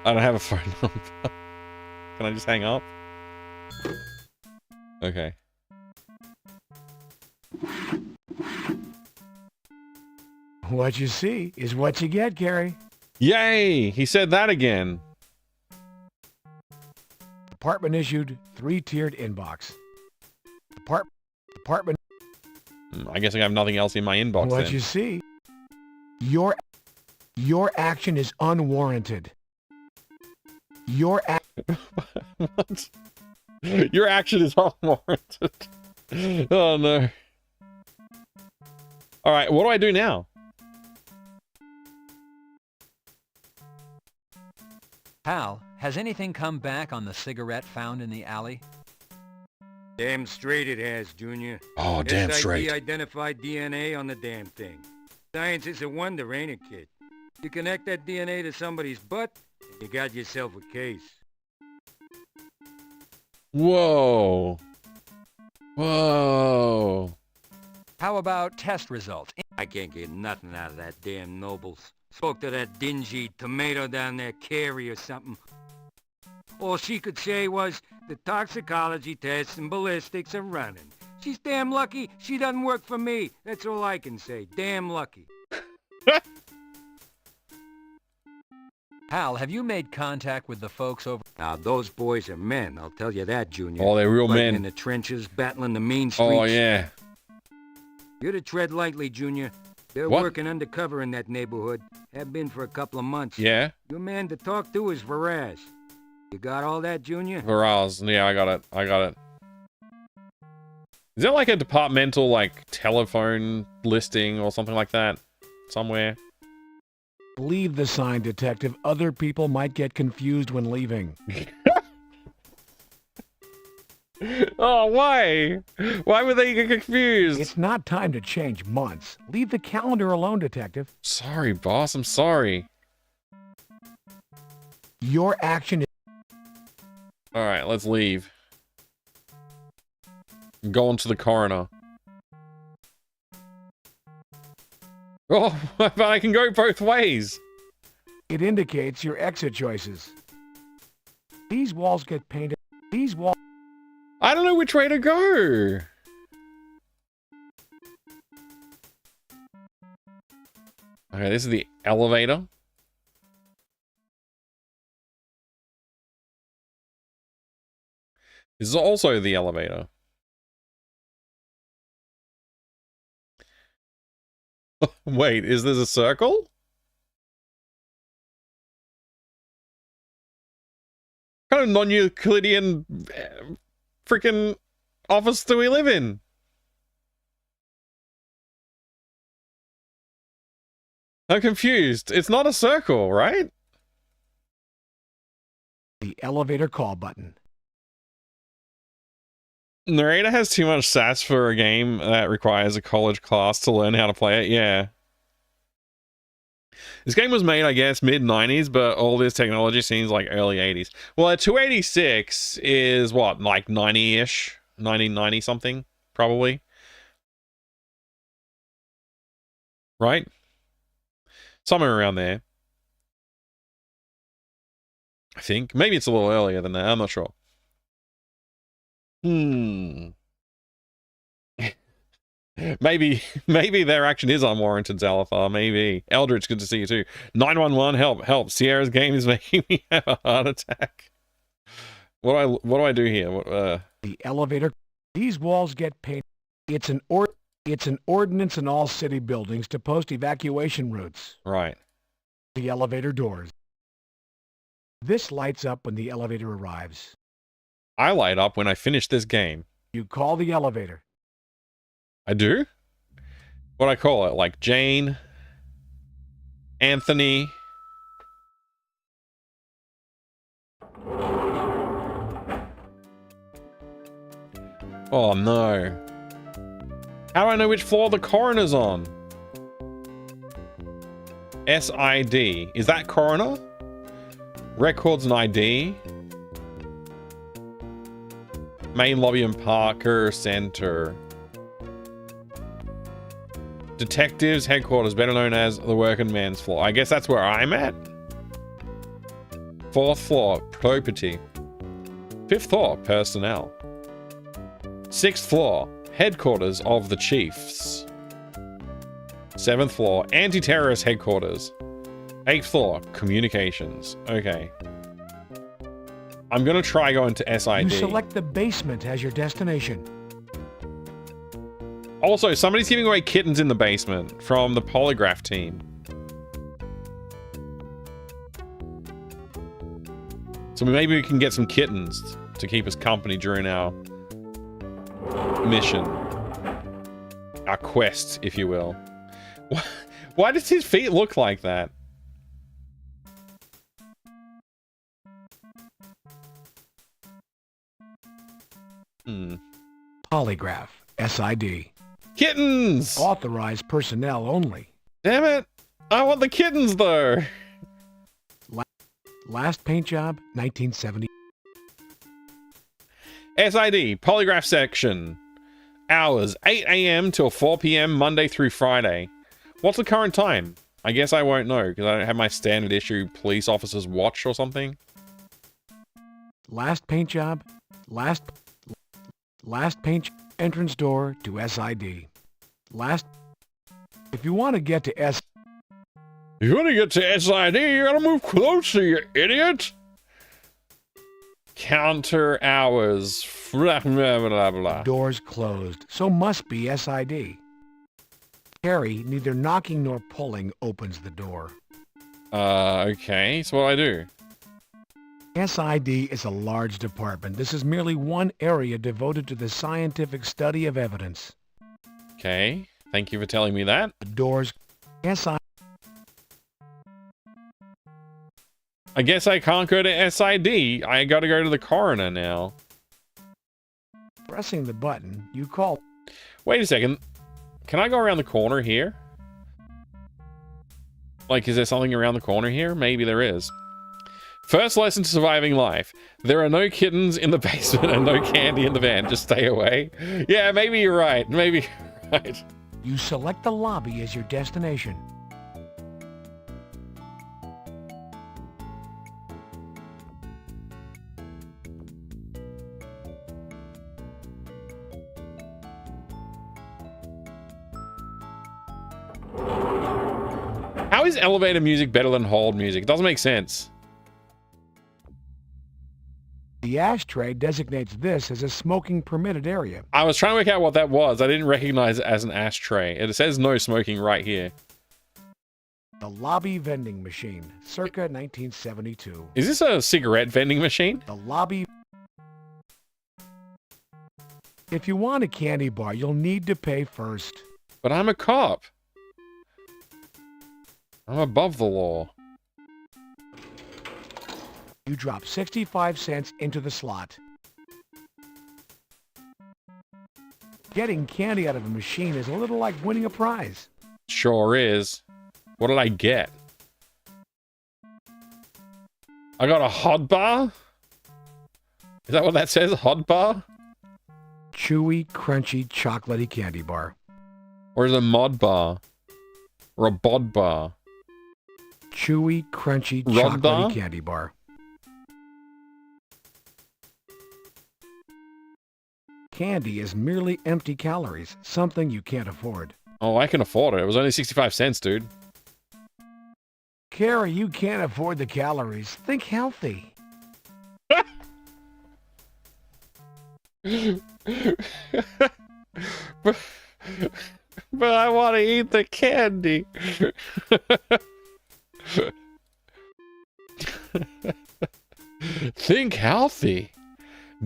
don't have a phone number. Can I just hang up? Okay. What you see is what you get, Gary. Yay! He said that again. Department-issued 3-tiered inbox. Department... I guess I have nothing else in my inbox What then. you see... Your action is unwarranted. What? Your action is unwarranted. Oh no. Alright, what do I do now? Hal, has anything come back on the cigarette found in the alley? Damn straight it has, Junior. Oh, damn straight. SID identified DNA on the damn thing. Science is a wonder, ain't it, kid? You connect that DNA to somebody's butt, and you got yourself a case. Whoa. Whoa. How about test results? I can't get nothing out of that damn Nobles. Spoke to that dingy tomato down there, Carrie or something. All she could say was, the toxicology tests and ballistics are running. She's damn lucky she doesn't work for me. That's all I can say. Damn lucky. Hal, have you made contact with the folks over... Now, those boys are men, I'll tell you that, Junior. Oh, they're real Fighting men. in the trenches, battling the mean streets. Oh, yeah. You're to tread lightly, Junior. They're What? working undercover in that neighborhood. Have been for a couple of months. Yeah? Your man to talk to is Varaz. You got all that, Junior? Varaz. Yeah, I got it. I got it. Is there like a departmental, like, telephone listing or something like that? Somewhere? Leave the sign, detective. Other people might get confused when leaving. Oh, why? Why would they get confused? It's not time to change months. Leave the calendar alone, detective. Sorry, boss. I'm sorry. Your action is... Alright, let's leave. Go on to the coroner. Oh, but I can go both ways. It indicates your exit choices. These walls get painted... These walls... I don't know which way to go. Okay, this is the elevator. This is also the elevator. Wait, is this a circle? What kind of non-Euclidean freaking office do we live in? I'm confused. It's not a circle, right? The elevator call button. Narrator has too much sass for a game that requires a college class to learn how to play it. Yeah. This game was made, I guess, mid-90s, but all this technology seems like early 80s. Well, a 286 is what, like 90-ish? 90 something, probably. Right? Somewhere around there. I think. Maybe it's a little earlier than that. I'm not sure. Maybe their action is unwarranted, Zalafar. Maybe. Eldritch, good to see you too. 911, help. Sierra's game is making me have a heart attack. What do I do here? The elevator. These walls get painted. It's an ordinance in all city buildings to post evacuation routes. Right. The elevator doors. This lights up when the elevator arrives. I light up when I finish this game. You call the elevator. I do? What do I call it? Like Jane? Anthony? Oh no. How do I know which floor the coroner's on? SID. Is that coroner? Records and ID. Main lobby in Parker Center. Detectives headquarters, better known as the working man's floor. I guess that's where I'm at. 4th floor, property. 5th floor, personnel. 6th floor, headquarters of the chiefs. 7th floor, anti-terrorist headquarters. 8th floor, communications. Okay. I'm gonna try going to SID. You select the basement as your destination. Also, somebody's giving away kittens in the basement from the polygraph team. So maybe we can get some kittens to keep us company during our mission. Our quest, if you will. Why does his feet look like that? Polygraph. SID. Kittens! Authorized personnel only. Damn it! I want the kittens, though! Last paint job, 1970. SID, polygraph section. Hours, 8 a.m. till 4 p.m. Monday through Friday. What's the current time? I guess I won't know, because I don't have my standard issue police officer's watch or something. Last paint job. Last paint entrance door to SID. If you want to get to SID, you gotta move closer, you idiot! Counter hours. Blah, blah, blah, blah. Doors closed, so must be SID. Carry, neither knocking nor pulling opens the door. Okay, so what do I do? SID is a large department. This is merely one area devoted to the scientific study of evidence. Okay, thank you for telling me that. The doors, SID. I guess I can't go to SID. I gotta go to the coroner now. Pressing the button, you call. Wait a second. Can I go around the corner here? Like, is there something around the corner here? Maybe there is. First lesson to surviving life. There are no kittens in the basement and no candy in the van. Just stay away. Yeah, maybe you're right. Maybe you're right. You select the lobby as your destination. How is elevator music better than hold music? It doesn't make sense. The ashtray designates this as a smoking permitted area. I was trying to work out what that was. I didn't recognize it as an ashtray. It says no smoking right here. The lobby vending machine, circa 1972. Is this a cigarette vending machine? The lobby. If you want a candy bar, you'll need to pay first. But I'm a cop. I'm above the law. You drop 65 cents into the slot. Getting candy out of a machine is a little like winning a prize. Sure is. What did I get? I got a hot bar? Is that what that says? Hot bar? Chewy, crunchy, chocolatey candy bar. Or is it a mod bar? Or a bod bar? Chewy, crunchy, Rod chocolatey bar? candy bar. Candy is merely empty calories, something you can't afford. Oh, I can afford it. It was only 65 cents, dude. Carrie, you can't afford the calories. Think healthy. but I want to eat the candy. Think healthy.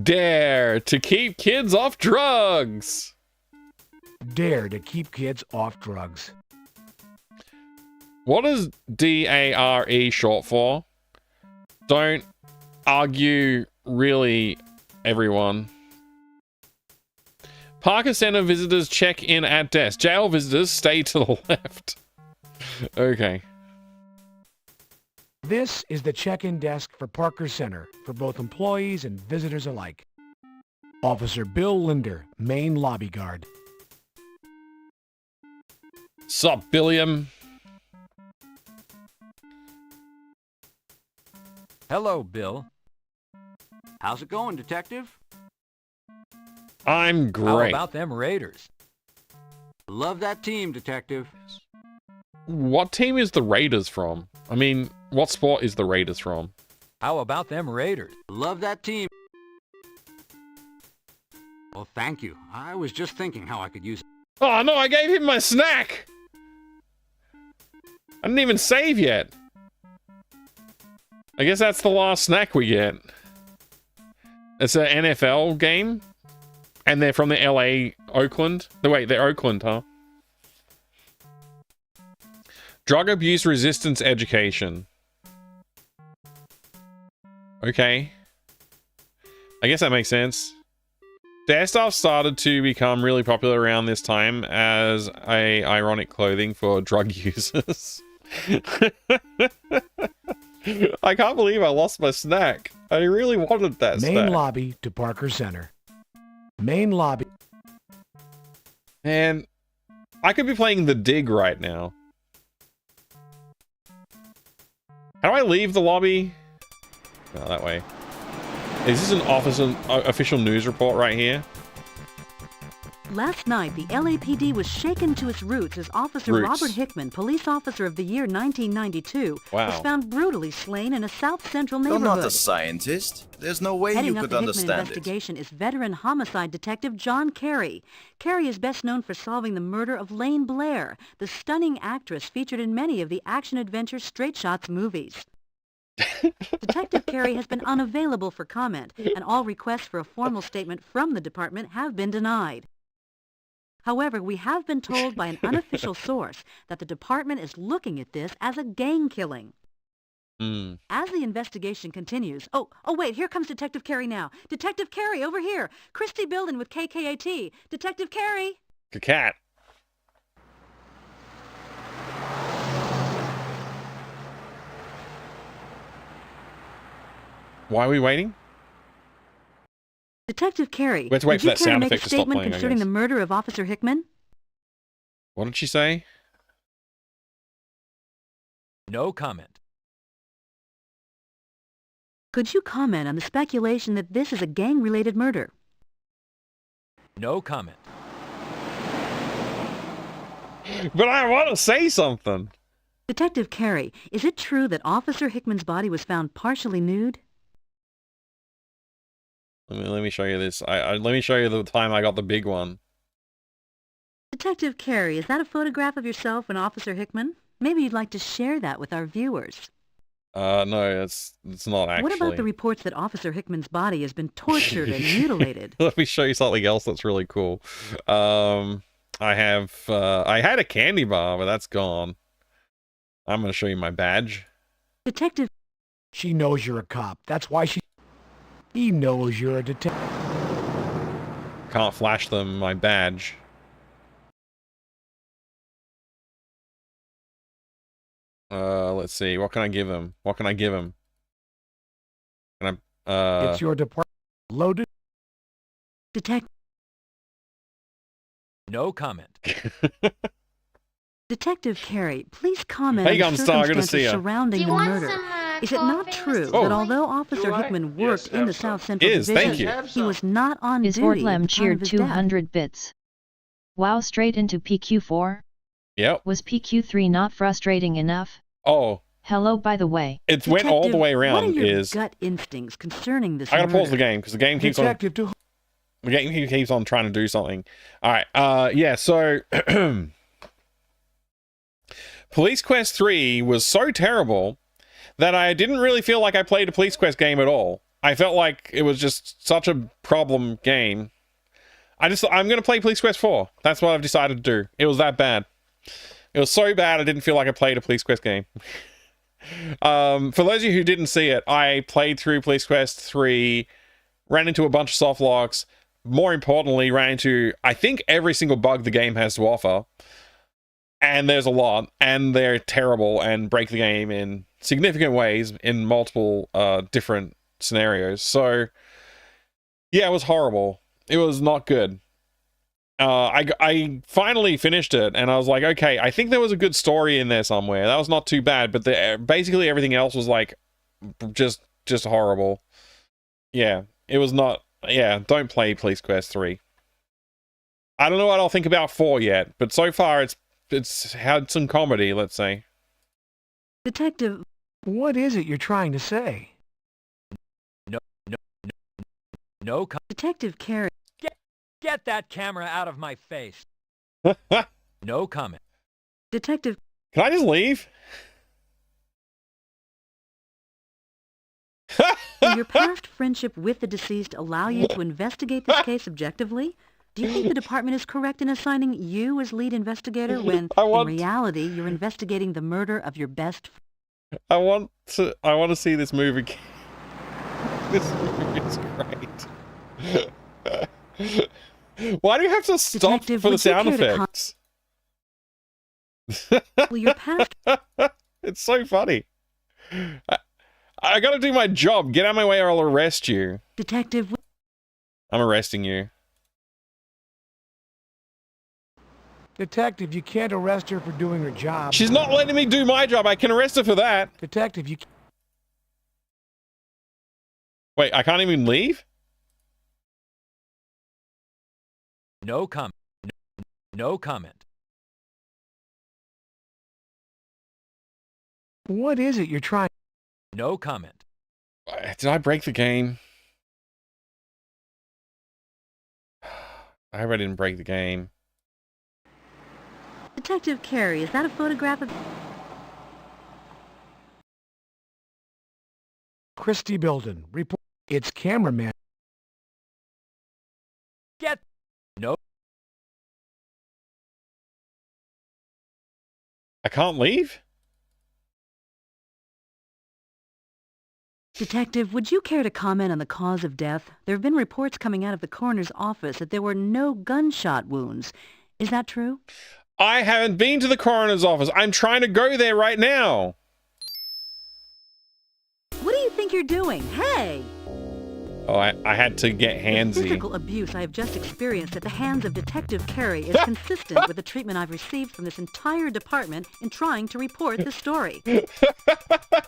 Dare to keep kids off drugs. Dare to keep kids off drugs. What is DARE short for? Don't argue, really, everyone. Parker Center visitors check in at desk. Jail visitors stay to the left. Okay. This is the check-in desk for Parker Center for both employees and visitors alike. Officer Bill Linder, main lobby guard. Sup, Billiam? Hello, Bill. How's it going, Detective? I'm How great. about them Raiders? Love that team, Detective. What team is the Raiders from? I mean, what sport is the Raiders from? How about them Raiders? Love that team. Well, thank you. I was just thinking how I could use it. Oh no, I gave him my snack! I didn't even save yet. I guess that's the last snack we get. It's an NFL game. And they're from the LA, Oakland. No, wait, they're Oakland, huh? Drug abuse resistance education. Okay. I guess that makes sense. Dare stuff started to become really popular around this time as a ironic clothing for drug users. I can't believe I lost my snack. I really wanted that snack. Main lobby to Parker Center. Main lobby. And I could be playing The Dig right now. How do I leave the lobby? No, that way. Is this an official news report right here? Last night, the LAPD was shaken to its roots as Officer Robert Hickman, Police Officer of the Year 1992, was found brutally slain in a south-central neighborhood. You're not a scientist. There's no way you could understand it. Heading up the Hickman investigation is veteran homicide detective John Carey. Carey is best known for solving the murder of Lane Blair, the stunning actress featured in many of the action-adventure Straight Shots movies. Detective Carey has been unavailable for comment, and all requests for a formal statement from the department have been denied. However, we have been told by an unofficial source that the department is looking at this as a gang killing. As the investigation continues... Oh, wait, here comes Detective Carey now. Detective Carey, over here. Christy Bilden with KKAT. Detective Carey. Cat. Why are we waiting? Detective Carey, we have to wait for that sound effect to stop playing, I concerning guess. the murder of Officer Hickman? What did she say? No comment. Could you comment on the speculation that this is a gang-related murder? No comment. But I want to say something. Detective Carey, is it true that Officer Hickman's body was found partially nude? Let me show you this. Let me show you the time I got the big one. Detective Carey, is that a photograph of yourself and Officer Hickman? Maybe you'd like to share that with our viewers. No, it's not actually. What about the reports that Officer Hickman's body has been tortured and mutilated? Let me show you something else that's really cool. I had a candy bar, but that's gone. I'm going to show you my badge. Detective... She knows you're a cop. That's why he knows you're a detective. Can't flash them my badge. Let's see. What can I give him? What can I give him? Can I, It's your department. Loaded. Detective. No comment. Detective Carey, please comment Hey, on the Gunstar, good to circumstances see ya. surrounding the murder. Is it not true that although Officer Hickman worked in the South Central Division, he was not on Is duty Hortlem at the time cheered of his death? 200 bits. Wow, straight into PQ4? Yep. Was PQ3 not frustrating enough? Oh, Hello, by the way. it went all the way What are around. your Is gut instincts concerning this I gotta murder? pause the game because the game keeps on. Detective to... The game keeps on trying to do something. All right. Yeah. So, Police Quest 3 was so terrible that I didn't really feel like I played a Police Quest game at all. I felt like it was just such a problem game. I'm gonna play Police Quest 4. That's what I've decided to do. It was that bad. It was so bad I didn't feel like I played a Police Quest game. For those of you who didn't see it, I played through Police Quest 3, ran into a bunch of soft locks. More importantly, ran into, I think, every single bug the game has to offer. And there's a lot, and they're terrible and break the game in significant ways in multiple different scenarios. So, yeah, it was horrible. It was not good. I finally finished it, and I was like, okay, I think there was a good story in there somewhere. That was not too bad, but basically everything else was like just horrible. Yeah, it was not. Yeah, don't play Police Quest 3. I don't know what I'll think about 4 yet, but so far it's had some comedy, let's say. Detective, What is it you're trying to say? Detective Carey. Get that camera out of my face. No comment. Detective, Can I just leave? will your past friendship with the deceased allow you to investigate this case objectively? Do you think the department is correct in assigning you as lead investigator when, in reality, you're investigating the murder of your best friend? I want to see this movie again. This movie is great. Why do you have to stop Detective, for the would you sound care to effects? Will your past... It's so funny. I gotta do my job. Get out of my way or I'll arrest you. Detective, I'm arresting you. Detective, you can't arrest her for doing her job. She's not letting me do my job. I can arrest her for that. Detective, you... Wait, I can't even leave? No comment. No comment. What is it you're trying... No comment. Did I break the game? I hope I didn't break the game. Detective Carey, is that a photograph of... Christy Bilden, report... It's cameraman. Get... No. I can't leave? Detective, would you care to comment on the cause of death? There have been reports coming out of the coroner's office that there were no gunshot wounds. Is that true? I haven't been to the coroner's office. I'm trying to go there right now. What do you think you're doing? Hey! Oh, I had to get The handsy. physical abuse I have just experienced at the hands of Detective Carey is consistent with the treatment I've received from this entire department in trying to report this story.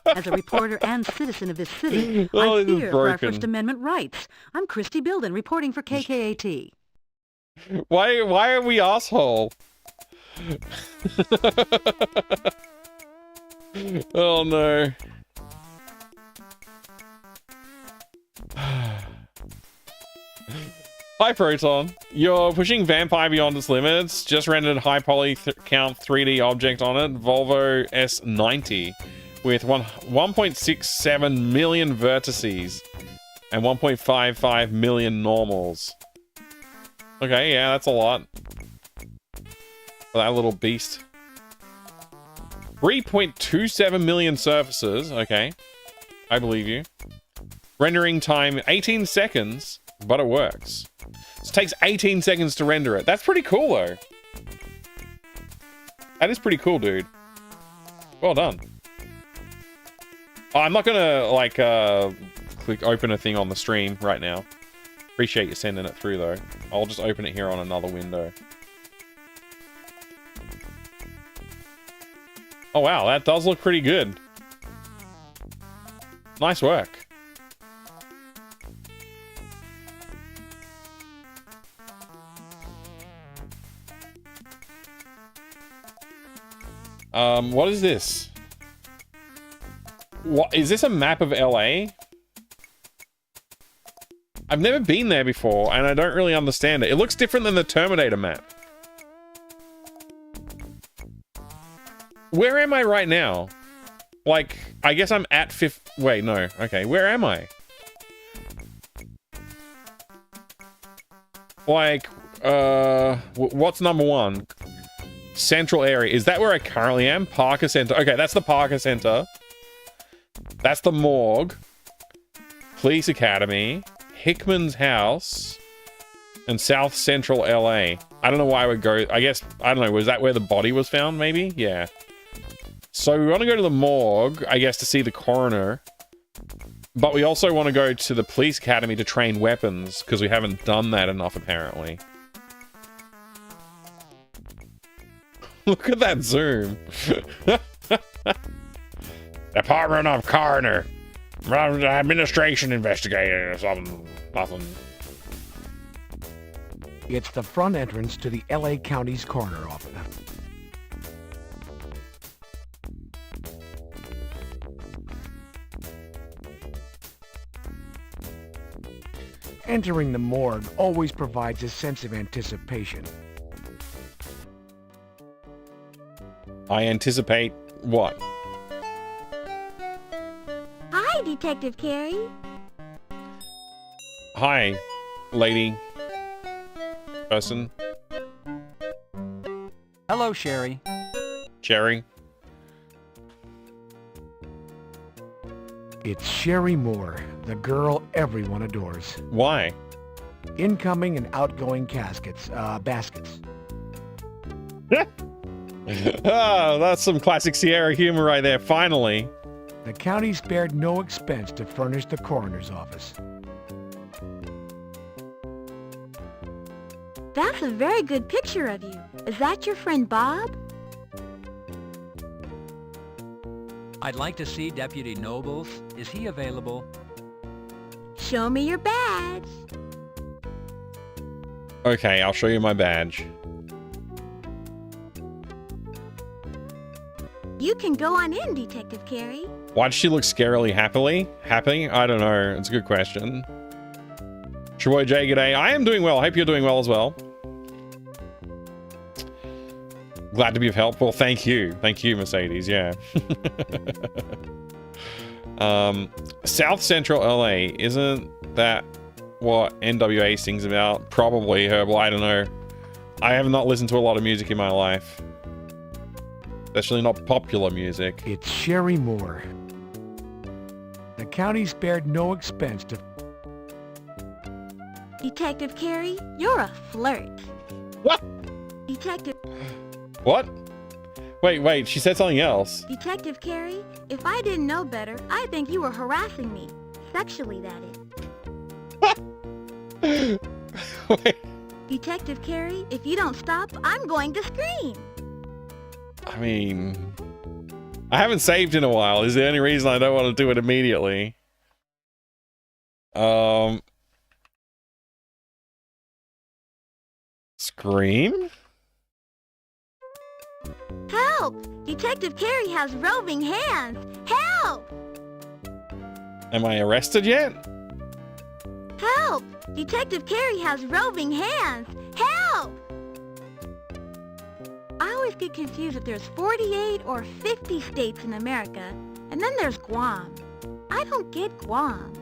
As a reporter and citizen of this city, I this is fear for our broken. First Amendment rights. I'm Christy Bilden, reporting for KKAT. Why are we asshole? Oh no. Hi Proton, you're pushing Vampire beyond its limits. Just rendered high poly count 3D object on it, Volvo S90, with 1.67 million vertices and 1.55 million normals. Okay, yeah, that's a lot for that little beast. 3.27 million surfaces. Okay, I believe you. Rendering time 18 seconds, but it works. It takes 18 seconds to render it. That's pretty cool, though. That is pretty cool, dude. Well done. Oh, I'm not gonna, like, click open a thing on the stream right now. Appreciate you sending it through, though. I'll just open it here on another window. Oh wow, that does look pretty good. Nice work. What is this? What is this, a map of LA? I've never been there before, and I don't really understand it. It looks different than the Terminator map. Where am I right now? Like, I guess I'm at wait, no. Okay, where am I? Like, what's number one? Central area. Is that where I currently am? Parker Center. Okay, that's the Parker Center. That's the morgue. Police Academy. Hickman's house. And South Central LA. I don't know why I would go. I guess, I don't know. Was that where the body was found, maybe? Yeah. So we want to go to the morgue, I guess, to see the coroner. But we also want to go to the Police Academy to train weapons, because we haven't done that enough, apparently. Look at that zoom. Department of Coroner. Administration investigator or something. Nothing. It's the front entrance to the LA County's coroner office. Entering the morgue always provides a sense of anticipation. I anticipate what? Hi, Detective Carey. Hi, lady. Person. Hello, Sherry. Sherry. It's Sherry Moore, the girl everyone adores. Why? Incoming and outgoing baskets. Oh, that's some classic Sierra humor right there, finally. The county spared no expense to furnish the coroner's office. That's a very good picture of you. Is that your friend Bob? I'd like to see Deputy Nobles. Is he available? Show me your badge. Okay, I'll show you my badge. You can go on in, Detective Carey. Why does she look scarily happy? I don't know. It's a good question. Shaboy J, g'day. I am doing well. I hope you're doing well as well. Glad to be of help. Well, thank you. Thank you, Mercedes. Yeah. South Central LA. Isn't that what NWA sings about? Probably, Herbal. I don't know. I have not listened to a lot of music in my life. Especially not popular music. It's Sherry Moore. The county spared no expense to... Detective Carey, you're a flirt. What? Detective... What? Wait, she said something else. Detective Carey, if I didn't know better, I'd think you were harassing me. Sexually, that is. Wait. Detective Carey, if you don't stop, I'm going to scream. I mean, I haven't saved in a while. Is the only reason I don't want to do it immediately. Scream? Help! Detective Carey has roving hands. Help! Am I arrested yet? Help! Detective Carey has roving hands. Help! I always get confused if there's 48 or 50 states in America, and then there's Guam. I don't get Guam.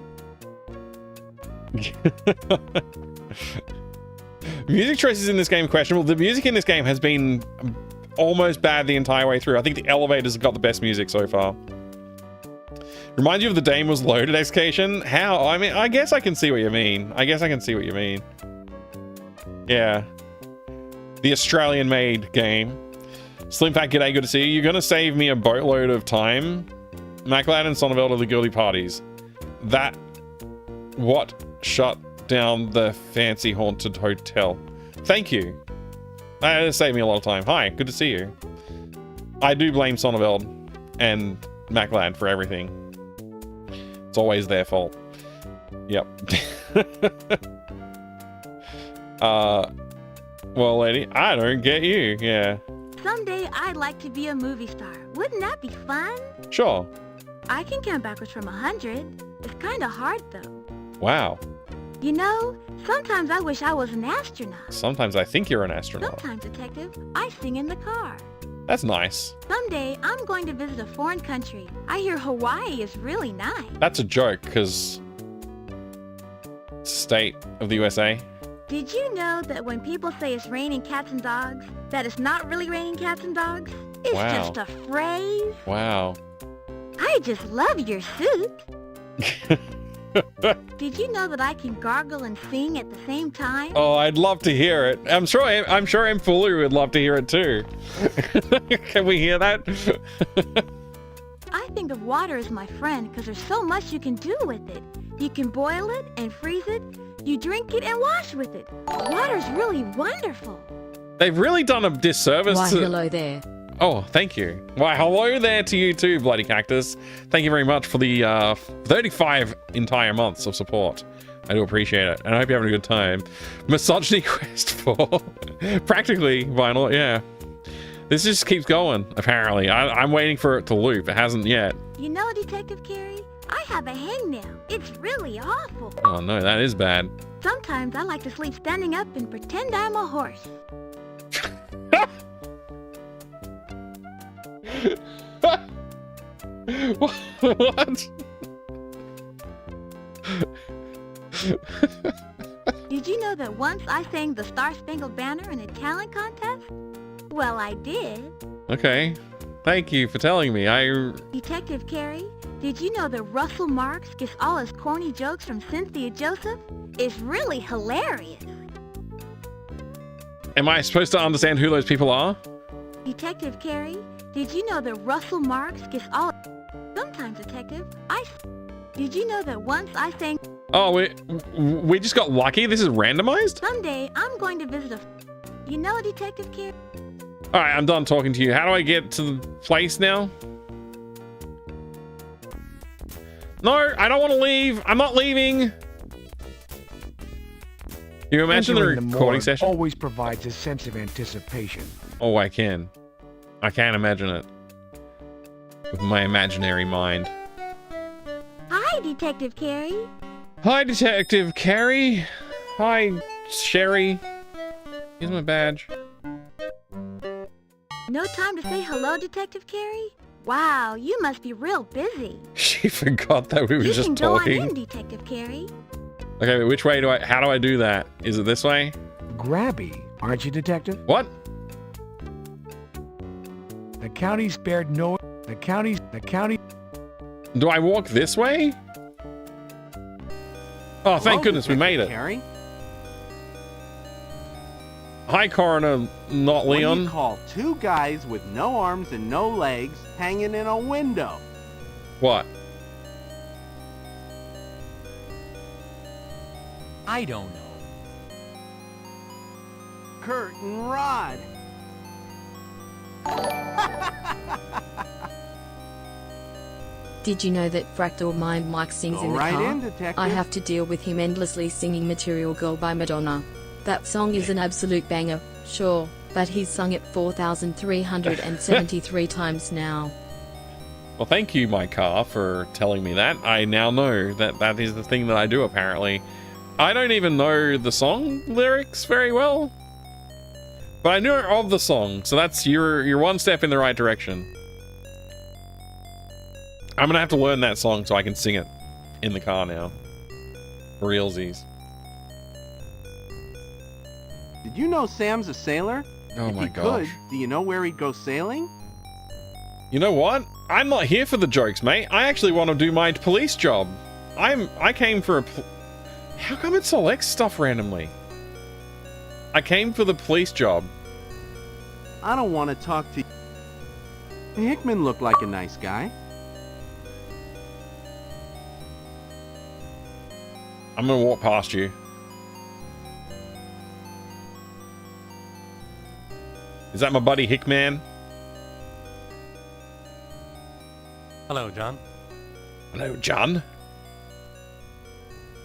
Music choices in this game questionable. The music in this game has been almost bad the entire way through. I think the elevators have got the best music so far. Reminds you of the Dame Was Loaded exclamation? How? I mean, I guess I can see what you mean. Yeah. The Australian-made game. Slim Fat G'day, good to see you. You're gonna save me a boatload of time. MacLeod and Sonneville are the guilty parties. That... What shut down the fancy haunted hotel? Thank you. That saved me a lot of time. Hi, good to see you. I do blame Sonneveld and MacLad for everything. It's always their fault. Yep. Well, lady, I don't get you. Yeah. Someday I'd like to be a movie star. Wouldn't that be fun? Sure. I can count backwards from 100. It's kinda hard, though. Wow. You know, sometimes I wish I was an astronaut. Sometimes I think you're an astronaut. Sometimes, Detective, I sing in the car. That's nice. Someday, I'm going to visit a foreign country. I hear Hawaii is really nice. That's a joke, because... State of the USA. Did you know that when people say it's raining cats and dogs, that it's not really raining cats and dogs? It's Wow. just a phrase. Wow. I just love your suit. Did you know that I can gargle and sing at the same time? Oh, I'd love to hear it. I'm sure M. Fuller would love to hear it too. Can we hear that? I think of water as my friend because there's so much you can do with it. You can boil it and freeze it. You drink it and wash with it. Water's really wonderful. They've really done a disservice Why, to... hello there. Oh, thank you. Why, hello there to you too, Bloody Cactus. Thank you very much for the 35 entire months of support. I do appreciate it. And I hope you're having a good time. Misogyny Quest 4. Practically, Vinyl, yeah. This just keeps going, apparently. I'm waiting for it to loop. It hasn't yet. You know, Detective Carey, I have a hangnail. It's really awful. Oh no, that is bad. Sometimes I like to sleep standing up and pretend I'm a horse. What? Did you know that once I sang the Star-Spangled Banner in a talent contest? Well, I did. Okay. Thank you for telling me. Detective Carey, did you know that Russell Marks gets all his corny jokes from Cynthia Joseph? It's really hilarious. Am I supposed to understand who those people are? Detective Carey, did you know that Russell Marks gets all... Sometimes, Detective, Did you know that once I sang... Oh, we just got lucky? This is randomized? Someday, I'm going to visit a... You know, Detective Carey? Alright, I'm done talking to you. How do I get to the place now? No, I don't want to leave. I'm not leaving. You imagine the Entering recording morgue session? always provides a sense of anticipation. Oh, I can. I can imagine it. With my imaginary mind. Hi, Detective Carey. Hi, Detective Carey. Hi, Sherry. Here's my badge. No time to say hello, Detective Carey? Wow, you must be real busy. She forgot that we were You just can go on in, talking. Detective Carey. Okay, which way do how do I do that? Is it this way? Grabby, aren't you, Detective? What? The county spared no... The county... Do I walk this way? Oh, thank goodness we made it. Carey? Hi, Coroner, not What do Leon. you call two guys with no arms and no legs hanging in a window? What? I don't know. Kurt and Rod. Did you know that Fractal Mind Mike sings Go in the right car? in, Detective. I have to deal with him endlessly singing Material Girl by Madonna. That song is an absolute banger, sure, but he's sung it 4,373 times now. Well, thank you, my car, for telling me that. I now know that that is the thing that I do, apparently. I don't even know the song lyrics very well. But I know of the song, so that's you're one step in the right direction. I'm gonna have to learn that song so I can sing it in the car now. For realsies. Did you know Sam's a sailor? Oh if my he gosh. could, do you know where he'd go sailing? You know what? I'm not here for the jokes, mate. I actually want to do my police job. I came for a... How come it selects stuff randomly? I came for the police job. I don't want to talk to you. Hickman looked like a nice guy. I'm gonna walk past you. Is that my buddy Hickman? Hello, John. Hello, John.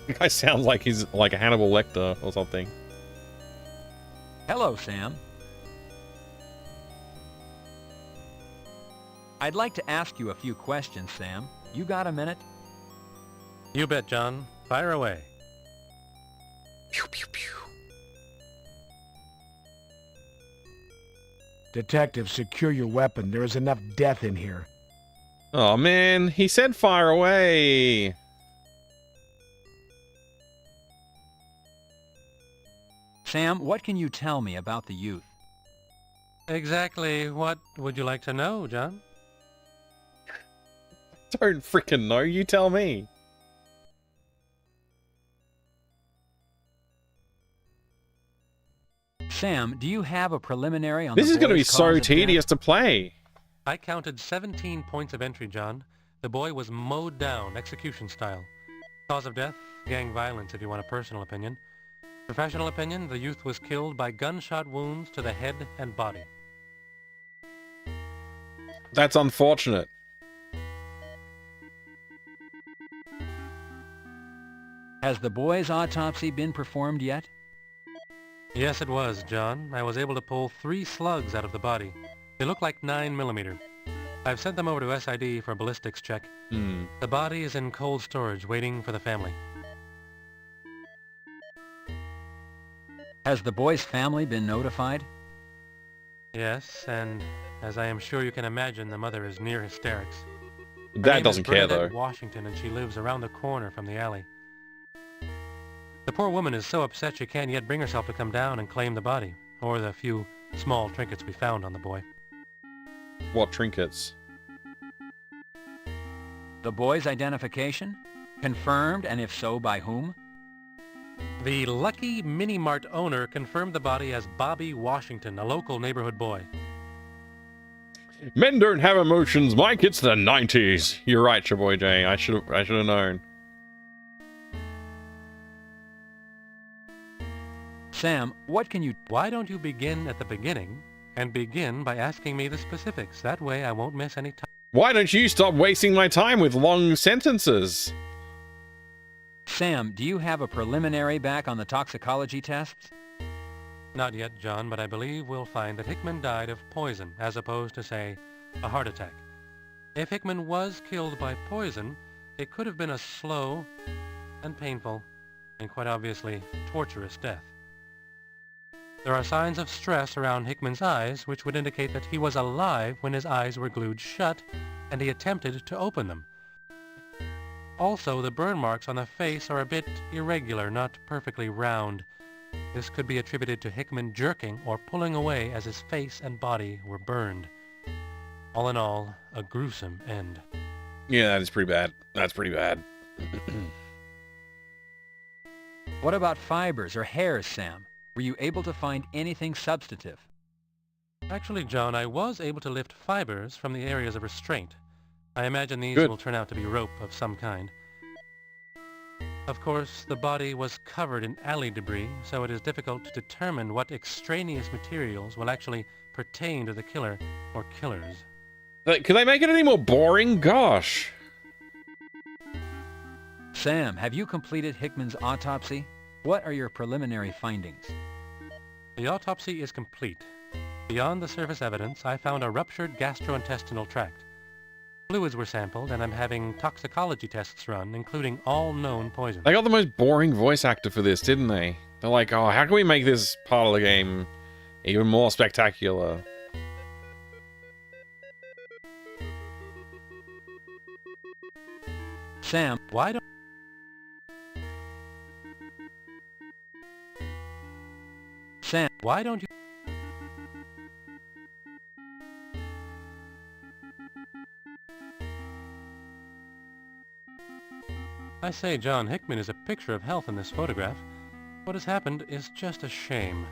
The guy sounds like he's like a Hannibal Lecter or something. Hello, Sam. I'd like to ask you a few questions, Sam. You got a minute? You bet, John. Fire away. Pew, pew, pew. Detective, secure your weapon. There is enough death in here. Oh man, he said fire away. Sam, what can you tell me about the youth? Exactly what would you like to know, John? Don't frickin' know, you tell me. Sam, do you have a preliminary on This the is going to be boy's so cause of tedious to play. I counted 17 points of entry, John. The boy was mowed down, execution style. Cause of death? Gang violence, if you want a personal opinion. Professional opinion? The youth was killed by gunshot wounds to the head and body. That's unfortunate. Has the boy's autopsy been performed yet? Yes, it was, John. I was able to pull 3 slugs out of the body. They look like 9mm. I've sent them over to SID for a ballistics check. The body is in cold storage, waiting for the family. Has the boy's family been notified? Yes, and as I am sure you can imagine, the mother is near hysterics. Her Dad name doesn't is care, Bernadette though. Washington, and she lives around the corner from the alley. The poor woman is so upset she can't yet bring herself to come down and claim the body, or the few small trinkets we found on the boy. What trinkets? The boy's identification? Confirmed, and if so, by whom? The Lucky Mini Mart owner confirmed the body as Bobby Washington, a local neighborhood boy. Men don't have emotions, Mike. It's the 90s. You're right, your boy Jay. I should have known. Sam, what can you... Why don't you begin at the beginning and begin by asking me the specifics? That way I won't miss any time. Why don't you stop wasting my time with long sentences? Sam, do you have a preliminary back on the toxicology tests? Not yet, John, but I believe we'll find that Hickman died of poison, as opposed to, say, a heart attack. If Hickman was killed by poison, it could have been a slow and painful, and quite obviously torturous death. There are signs of stress around Hickman's eyes, which would indicate that he was alive when his eyes were glued shut, and he attempted to open them. Also, the burn marks on the face are a bit irregular, not perfectly round. This could be attributed to Hickman jerking or pulling away as his face and body were burned. All in all, a gruesome end. Yeah, that is pretty bad. That's pretty bad. What about fibers or hairs, Sam? Were you able to find anything substantive? Actually, John, I was able to lift fibers from the areas of restraint. I imagine these Good. will turn out to be rope of some kind. Of course, the body was covered in alley debris, so it is difficult to determine what extraneous materials will actually pertain to the killer or killers. Could they make it any more boring? Gosh. Sam, have you completed Hickman's autopsy? What are your preliminary findings? The autopsy is complete. Beyond the surface evidence, I found a ruptured gastrointestinal tract. Fluids were sampled, and I'm having toxicology tests run, including all known poisons. They got the most boring voice actor for this, didn't they? They're like, oh, how can we make this part of the game even more spectacular? Sam, why don't... Sam, why don't you... I say, John, Hickman is a picture of health in this photograph. What has happened is just a shame.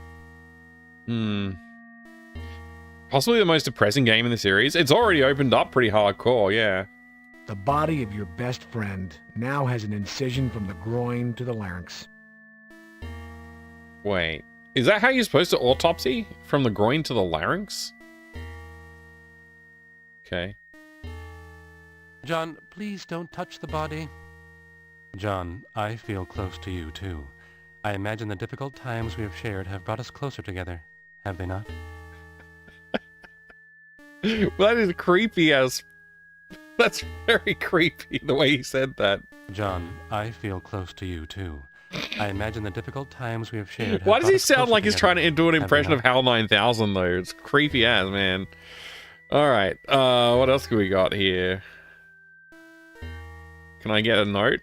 Possibly the most depressing game in the series. It's already opened up pretty hardcore, yeah. The body of your best friend now has an incision from the groin to the larynx. Wait, is that how you're supposed to autopsy? From the groin to the larynx? Okay. John, please don't touch the body. John, I feel close to you, too. I imagine the difficult times we have shared have brought us closer together, have they not? Well, that is creepy as... That's very creepy, the way he said that. John, I feel close to you, too. I imagine the difficult times we have shared have Why does brought he us sound closer like he's together, trying to do an have they impression of not? HAL 9000, though? It's creepy as, man. Alright, what else do we got here? Can I get a note?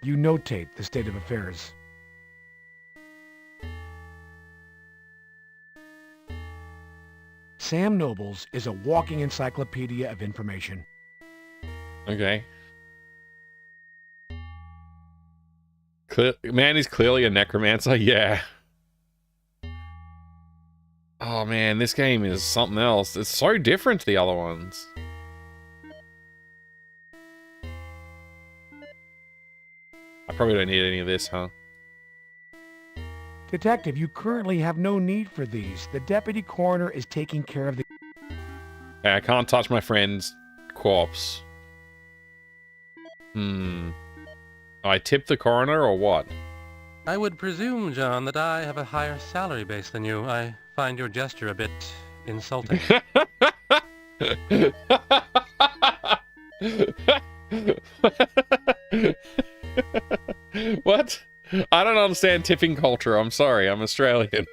You notate the state of affairs. Sam Nobles is a walking encyclopedia of information. Okay. Man, he's clearly a necromancer. Yeah. Oh man, this game is something else. It's so different to the other ones. I probably don't need any of this, huh? Detective, you currently have no need for these. The deputy coroner is taking care of the... I can't touch my friend's corpse. I tip the coroner or what? I would presume, John, that I have a higher salary base than you. I find your gesture a bit insulting. What? I don't understand tipping culture. I'm sorry. I'm Australian.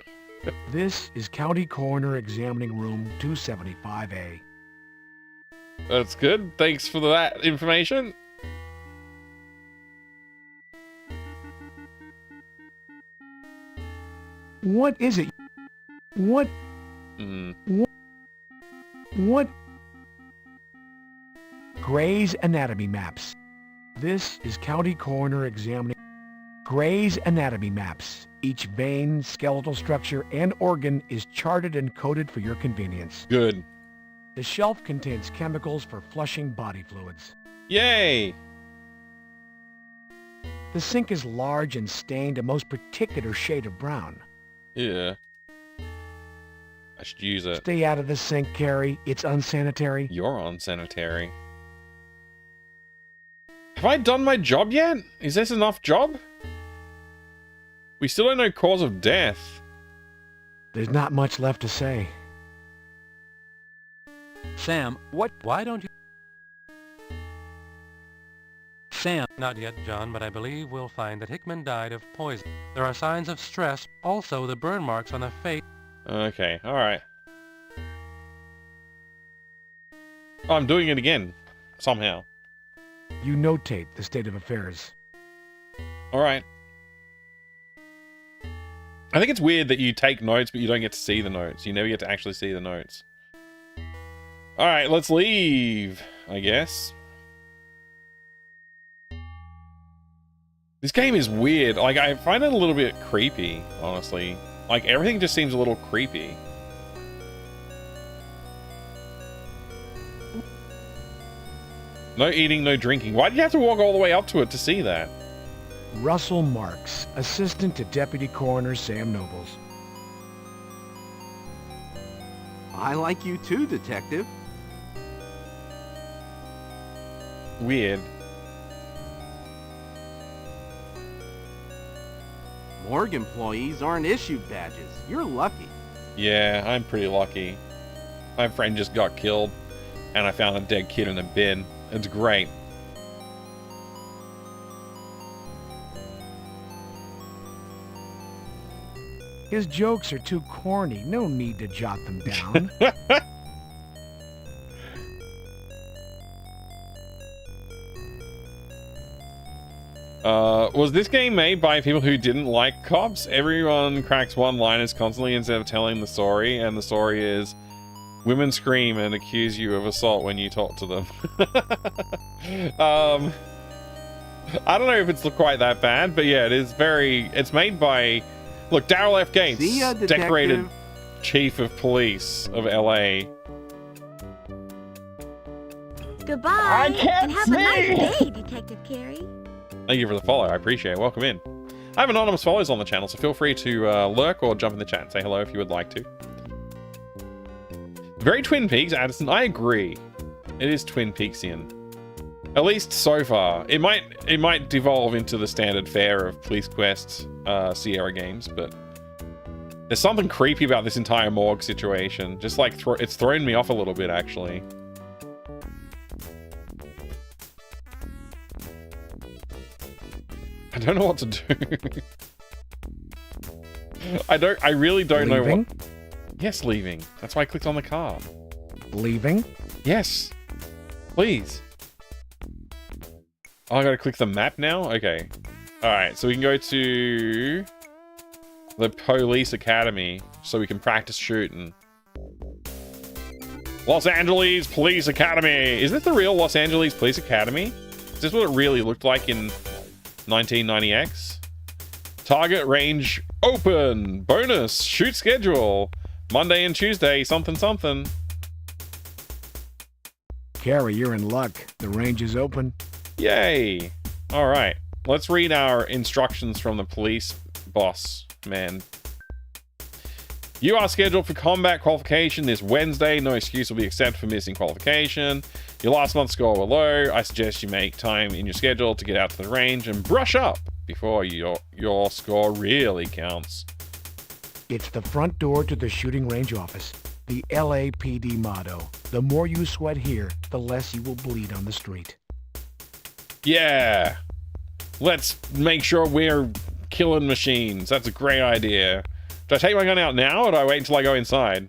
This is County Coroner Examining Room 275A. That's good. Thanks for that information. What is it? What? What? Gray's Anatomy Maps. This is County Coroner Examining Gray's Anatomy Maps. Each vein, skeletal structure, and organ is charted and coded for your convenience. Good. The shelf contains chemicals for flushing body fluids. Yay! The sink is large and stained a most particular shade of brown. Yeah. I should use it. Stay out of the sink, Carrie. It's unsanitary. You're unsanitary. Have I done my job yet? Is this enough job? We still don't know cause of death. There's not much left to say. Sam, what? Why don't you... Sam. Not yet, John, but I believe we'll find that Hickman died of poison. There are signs of stress, also the burn marks on the face. Okay, alright. Oh, I'm doing it again. Somehow. You notate the state of affairs. Alright. I think it's weird that you take notes, but you don't get to see the notes. You never get to actually see the notes. Alright, let's leave, I guess. This game is weird. Like, I find it a little bit creepy, honestly. Like, everything just seems a little creepy. No eating, no drinking. Why did you have to walk all the way up to it to see that? Russell Marks, assistant to Deputy Coroner Sam Nobles. I like you too, Detective. Weird. Morgue employees aren't issued badges. You're lucky. Yeah, I'm pretty lucky. My friend just got killed, and I found a dead kid in a bin. It's great. His jokes are too corny. No need to jot them down. Was this game made by people who didn't like cops? Everyone cracks one-liners constantly instead of telling the story, and the story is women scream and accuse you of assault when you talk to them. I don't know if it's quite that bad, but yeah, it is very... It's made by... Look, Daryl F. Gates, See ya, Detective. decorated chief of police of LA. Goodbye. I can't and have see. a nice day, Detective Carey. Thank you for the follow. I appreciate it. Welcome in. I have anonymous follows on the channel, so feel free to lurk or jump in the chat and say hello if you would like to. Very Twin Peaks, Addison. I agree. It is Twin Peaksian. At least so far. It might devolve into the standard fare of Police Quest Sierra games, but there's something creepy about this entire morgue situation. Just like it's thrown me off a little bit, actually. I don't know what to do. I really don't know what. Yes, leaving. That's why I clicked on the car. Leaving? Yes. Please. Oh, I gotta click the map now? Okay. Alright, so we can go to the police academy so we can practice shooting. Los Angeles Police Academy! Is this the real Los Angeles Police Academy? Is this what it really looked like in 1990X? Target range open! Bonus! Shoot schedule! Monday and Tuesday, something something. Carrie, you're in luck. The range is open. Yay! Alright, let's read our instructions from the police boss, man. You are scheduled for combat qualification this Wednesday. No excuse will be accepted for missing qualification. Your last month's score were low. I suggest you make time in your schedule to get out to the range and brush up before your score really counts. It's the front door to the shooting range office. The LAPD motto. The more you sweat here, the less you will bleed on the street. Yeah. Let's make sure we're killing machines. That's a great idea. Do I take my gun out now, or do I wait until I go inside?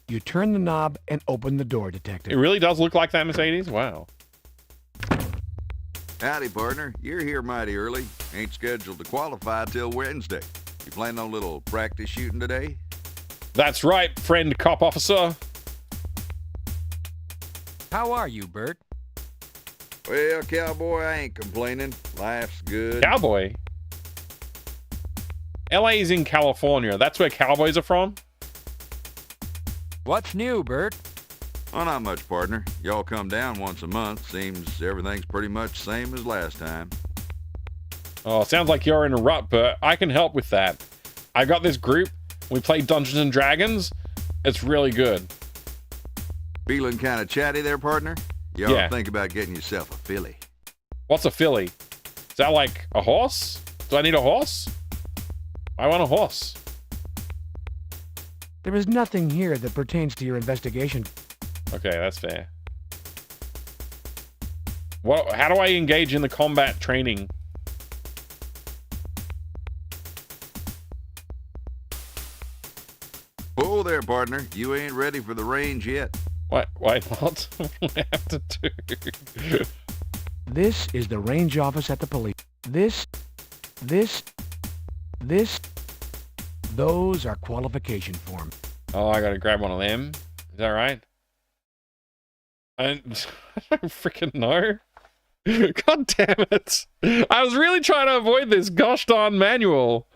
You turn the knob and open the door, Detective. It really does look like that Mercedes? Wow. Howdy, partner. You're here mighty early. Ain't scheduled to qualify till Wednesday. You planning on a little practice shooting today? That's right, friend cop officer. How are you, Bert? Well, cowboy, I ain't complaining. Life's good. Cowboy? LA's in California. That's where cowboys are from? What's new, Bert? Well, not much, partner. Y'all come down once a month. Seems everything's pretty much same as last time. Oh, sounds like you're in a rut, Bert. I can help with that. I got this group. We play Dungeons and Dragons. It's really good. Feeling kind of chatty there, partner? You ought Yeah. to think about getting yourself a filly. What's a filly? Is that like a horse? Do I need a horse? I want a horse. There is nothing here that pertains to your investigation. Okay, that's fair. How do I engage in the combat training? Whoa there, partner. You ain't ready for the range yet. Why not? What do I have to do? This is the range office at the police. Those are qualification forms. Oh, I gotta grab one of them. Is that right? I don't freaking know. God damn it. I was really trying to avoid this gosh darn manual.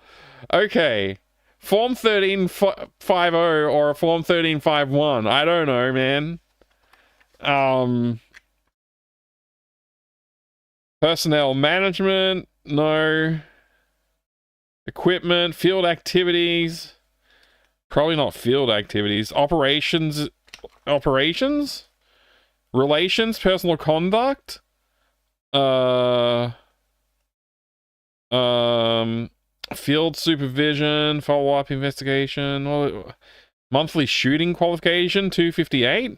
Okay. Form 1350 or a Form 1351. I don't know, man. Personnel management. No. Equipment. Field activities. Probably not field activities. Operations. Relations. Personal conduct. Field supervision, follow-up investigation, monthly shooting qualification, 258.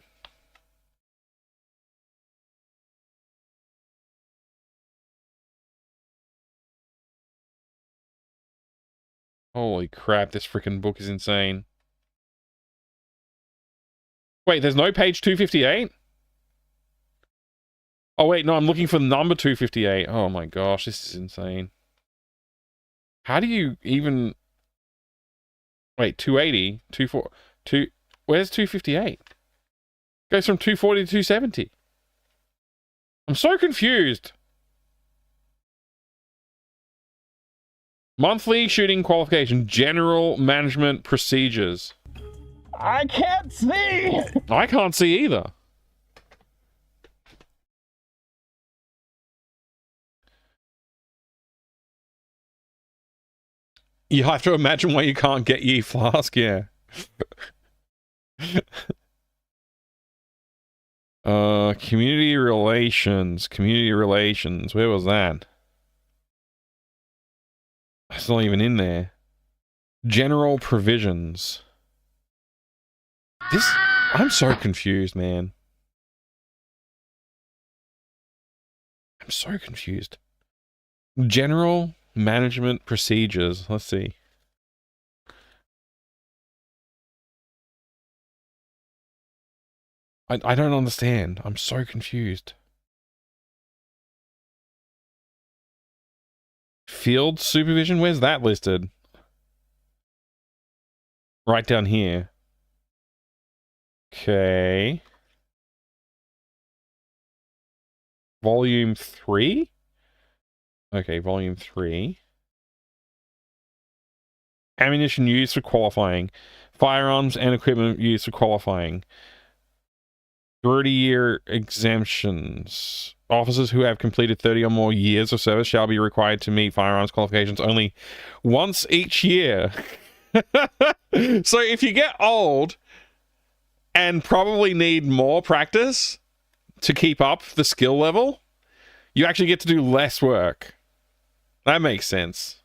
Holy crap, this freaking book is insane. Wait, there's no page 258? Oh wait, no, I'm looking for number 258. Oh my gosh, this is insane. How do you even... Wait, 280? 2... Where's 258? Goes from 240 to 270. I'm so confused. Monthly shooting qualification. General management procedures. I can't see! I can't see either. You have to imagine why you can't get ye flask, yeah. Community relations. Where was that? It's not even in there. General provisions. I'm so confused, man. I'm so confused. General management procedures. Let's see. I don't understand. I'm so confused. Field supervision? Where's that listed? Right down here. Okay. Volume 3? Okay, volume 3. Ammunition used for qualifying. Firearms and equipment used for qualifying. 30-year exemptions. Officers who have completed 30 or more years of service shall be required to meet firearms qualifications only once each year. So if you get old and probably need more practice to keep up the skill level, you actually get to do less work. That makes sense.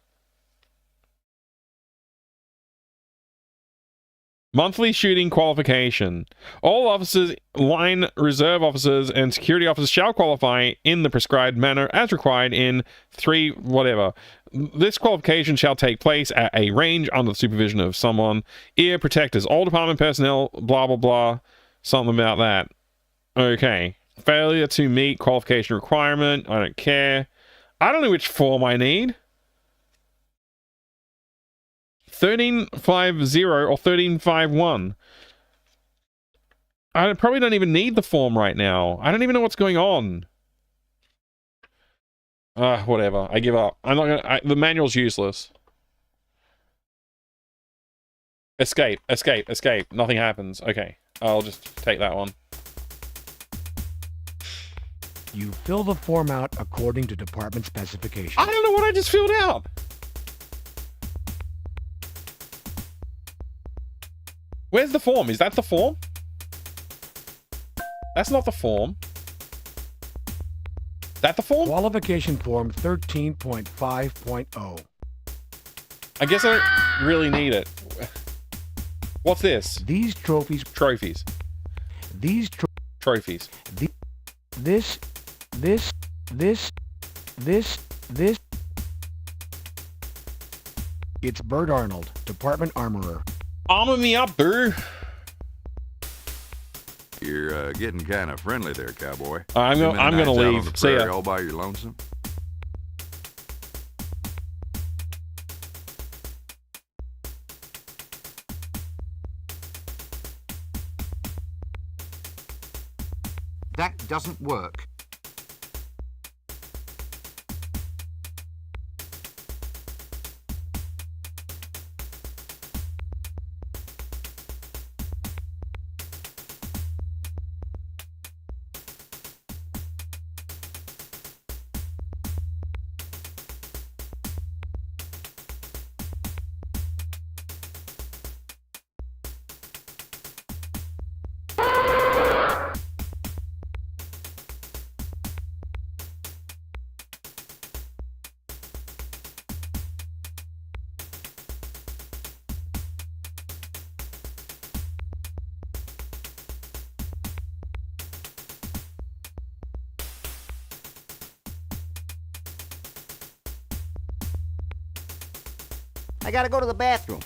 Monthly shooting qualification. All officers, line reserve officers, and security officers shall qualify in the prescribed manner as required in 3 whatever. This qualification shall take place at a range under the supervision of someone. Ear protectors. All department personnel, blah, blah, blah. Something about that. Okay. Failure to meet qualification requirement. I don't care. I don't know which form I need. 1350 or 1351. I probably don't even need the form right now. I don't even know what's going on. Whatever. I give up. I'm not gonna. The manual's useless. Escape. Escape. Escape. Nothing happens. Okay. I'll just take that one. You fill the form out according to department specifications. I don't know what I just filled out. Where's the form? Is that the form? That's not the form. That the form? Qualification form 13.5.0. I guess I don't really need it. What's this? These trophies. Trophies. These trophies. This. It's Bert Arnold, Department Armorer. Armor me up, boo. You're getting kind of friendly there, cowboy. I'm gonna leave. See ya. All by your lonesome. That doesn't work. I gotta go to the bathroom.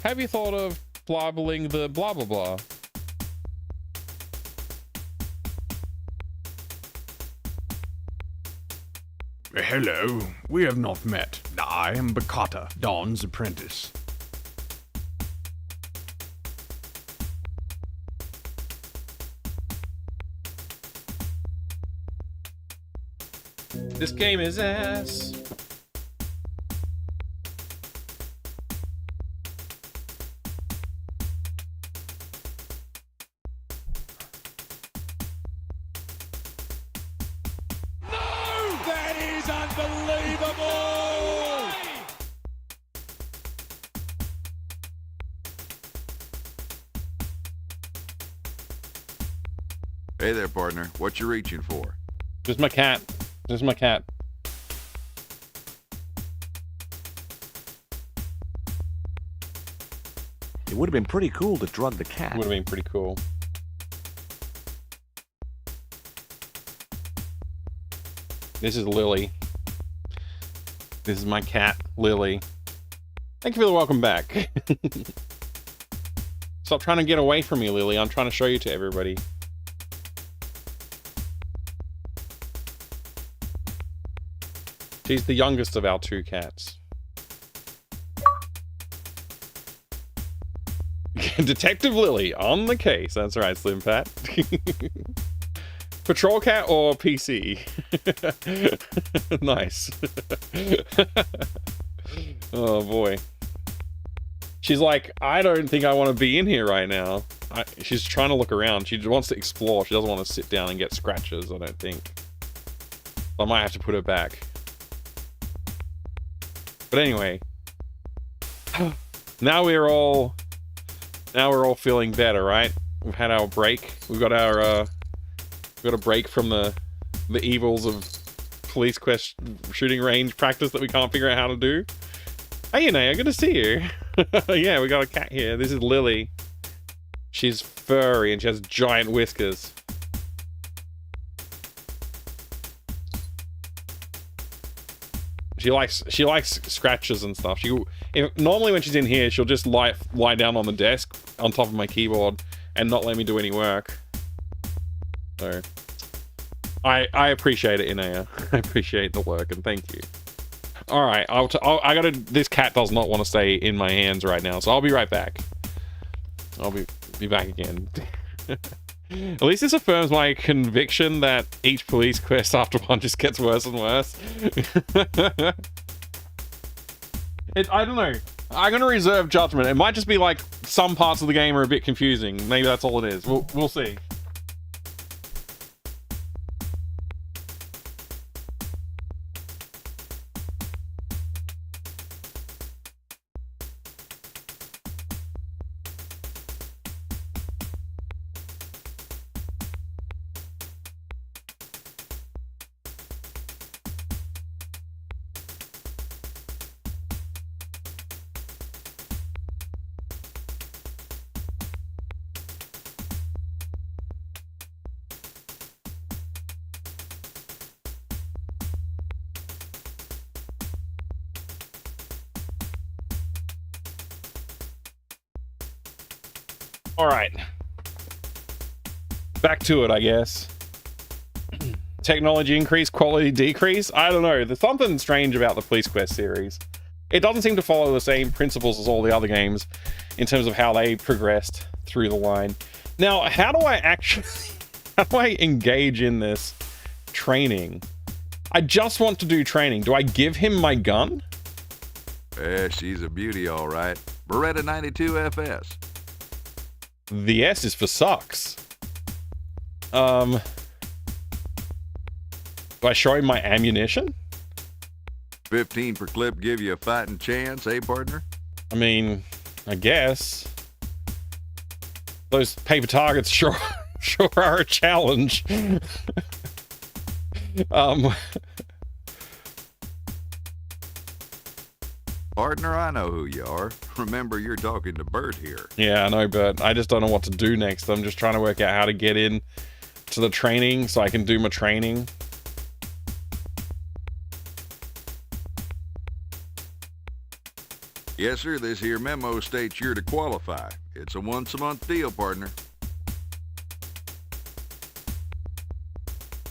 Have you thought of blabbling the blah blah blah? Hello, we have not met. I am Bakata, Dawn's apprentice. This game is ass. Hey there, partner. What you reaching for? Just my cat. Just my cat. It would have been pretty cool to drug the cat. Would have been pretty cool. This is Lily. This is my cat, Lily. Thank you for the welcome back. Stop trying to get away from me, Lily. I'm trying to show you to everybody. She's the youngest of our two cats. Detective Lily on the case. That's right, Slim Pat. Patrol cat or PC? Nice. Oh boy. She's like, I don't think I want to be in here right now. She's trying to look around. She wants to explore. She doesn't want to sit down and get scratches, I don't think. I might have to put her back. But anyway. Now we're all feeling better, right? We've had our break. We've got our we got a break from the evils of police quest shooting range practice that we can't figure out how to do. Hey, Naya, good to see you. Yeah, we got a cat here. This is Lily. She's furry and she has giant whiskers. She likes scratches and stuff. Normally when she's in here, she'll just lie down on the desk on top of my keyboard and not let me do any work. So I appreciate it, Inaya. I appreciate the work and thank you. All right, this cat does not want to stay in my hands right now, so I'll be right back. I'll be back again. At least this affirms my conviction that each police quest after one just gets worse and worse. I don't know. I'm gonna reserve judgment. It might just be like some parts of the game are a bit confusing. Maybe that's all it is. We'll see. All right. Back to it, I guess. Technology increase, quality decrease? I don't know. There's something strange about the Police Quest series. It doesn't seem to follow the same principles as all the other games in terms of how they progressed through the line. Now, how do I engage in this training? I just want to do training. Do I give him my gun? Yeah, she's a beauty, all right. Beretta 92 FS. The S is for sucks. Do I show him my ammunition? 15 per clip give you a fighting chance, eh, partner? I mean, I guess. Those paper targets sure are a challenge. Partner, I know who you are. Remember, you're talking to Bert here. Yeah, I know, but I just don't know what to do next. I'm just trying to work out how to get in to the training so I can do my training. Yes, sir. This here memo states you're to qualify. It's a once-a-month deal, partner.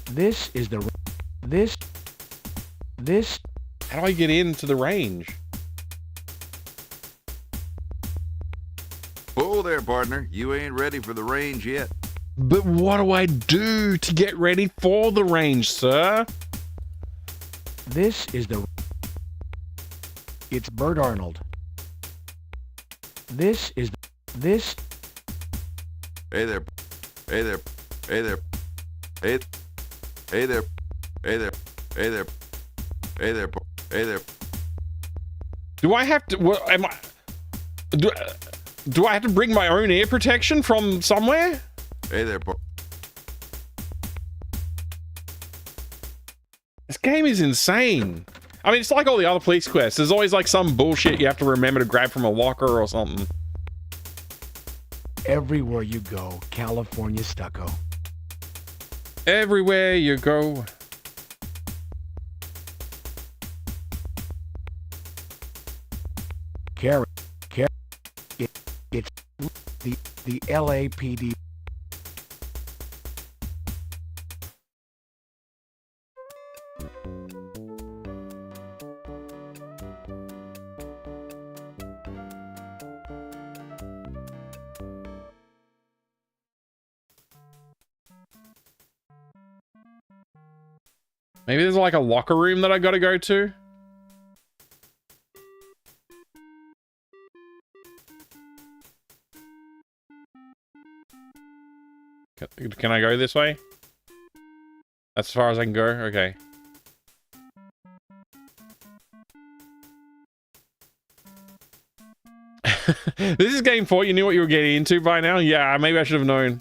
This is the... This... How do I get into the range? Whoa there, partner. You ain't ready for the range yet. But what do I do to get ready for the range, sir? This is the... It's Bert Arnold. This is... This... Hey there. Hey there. Hey there. Hey... Hey there. Hey there. Hey there. Hey there. Hey there. Do I have to... What, am I... Do I have to bring my own ear protection from somewhere? Hey there, game is insane. I mean, it's like all the other police quests. There's always like some bullshit you have to remember to grab from a locker or something. Everywhere you go, California stucco. Everywhere you go. Carrie, it's the LAPD. Maybe there's like a locker room that I gotta go to. Can I go this way? That's as far as I can go? Okay. This is game 4. You knew what you were getting into by now? Yeah, maybe I should have known.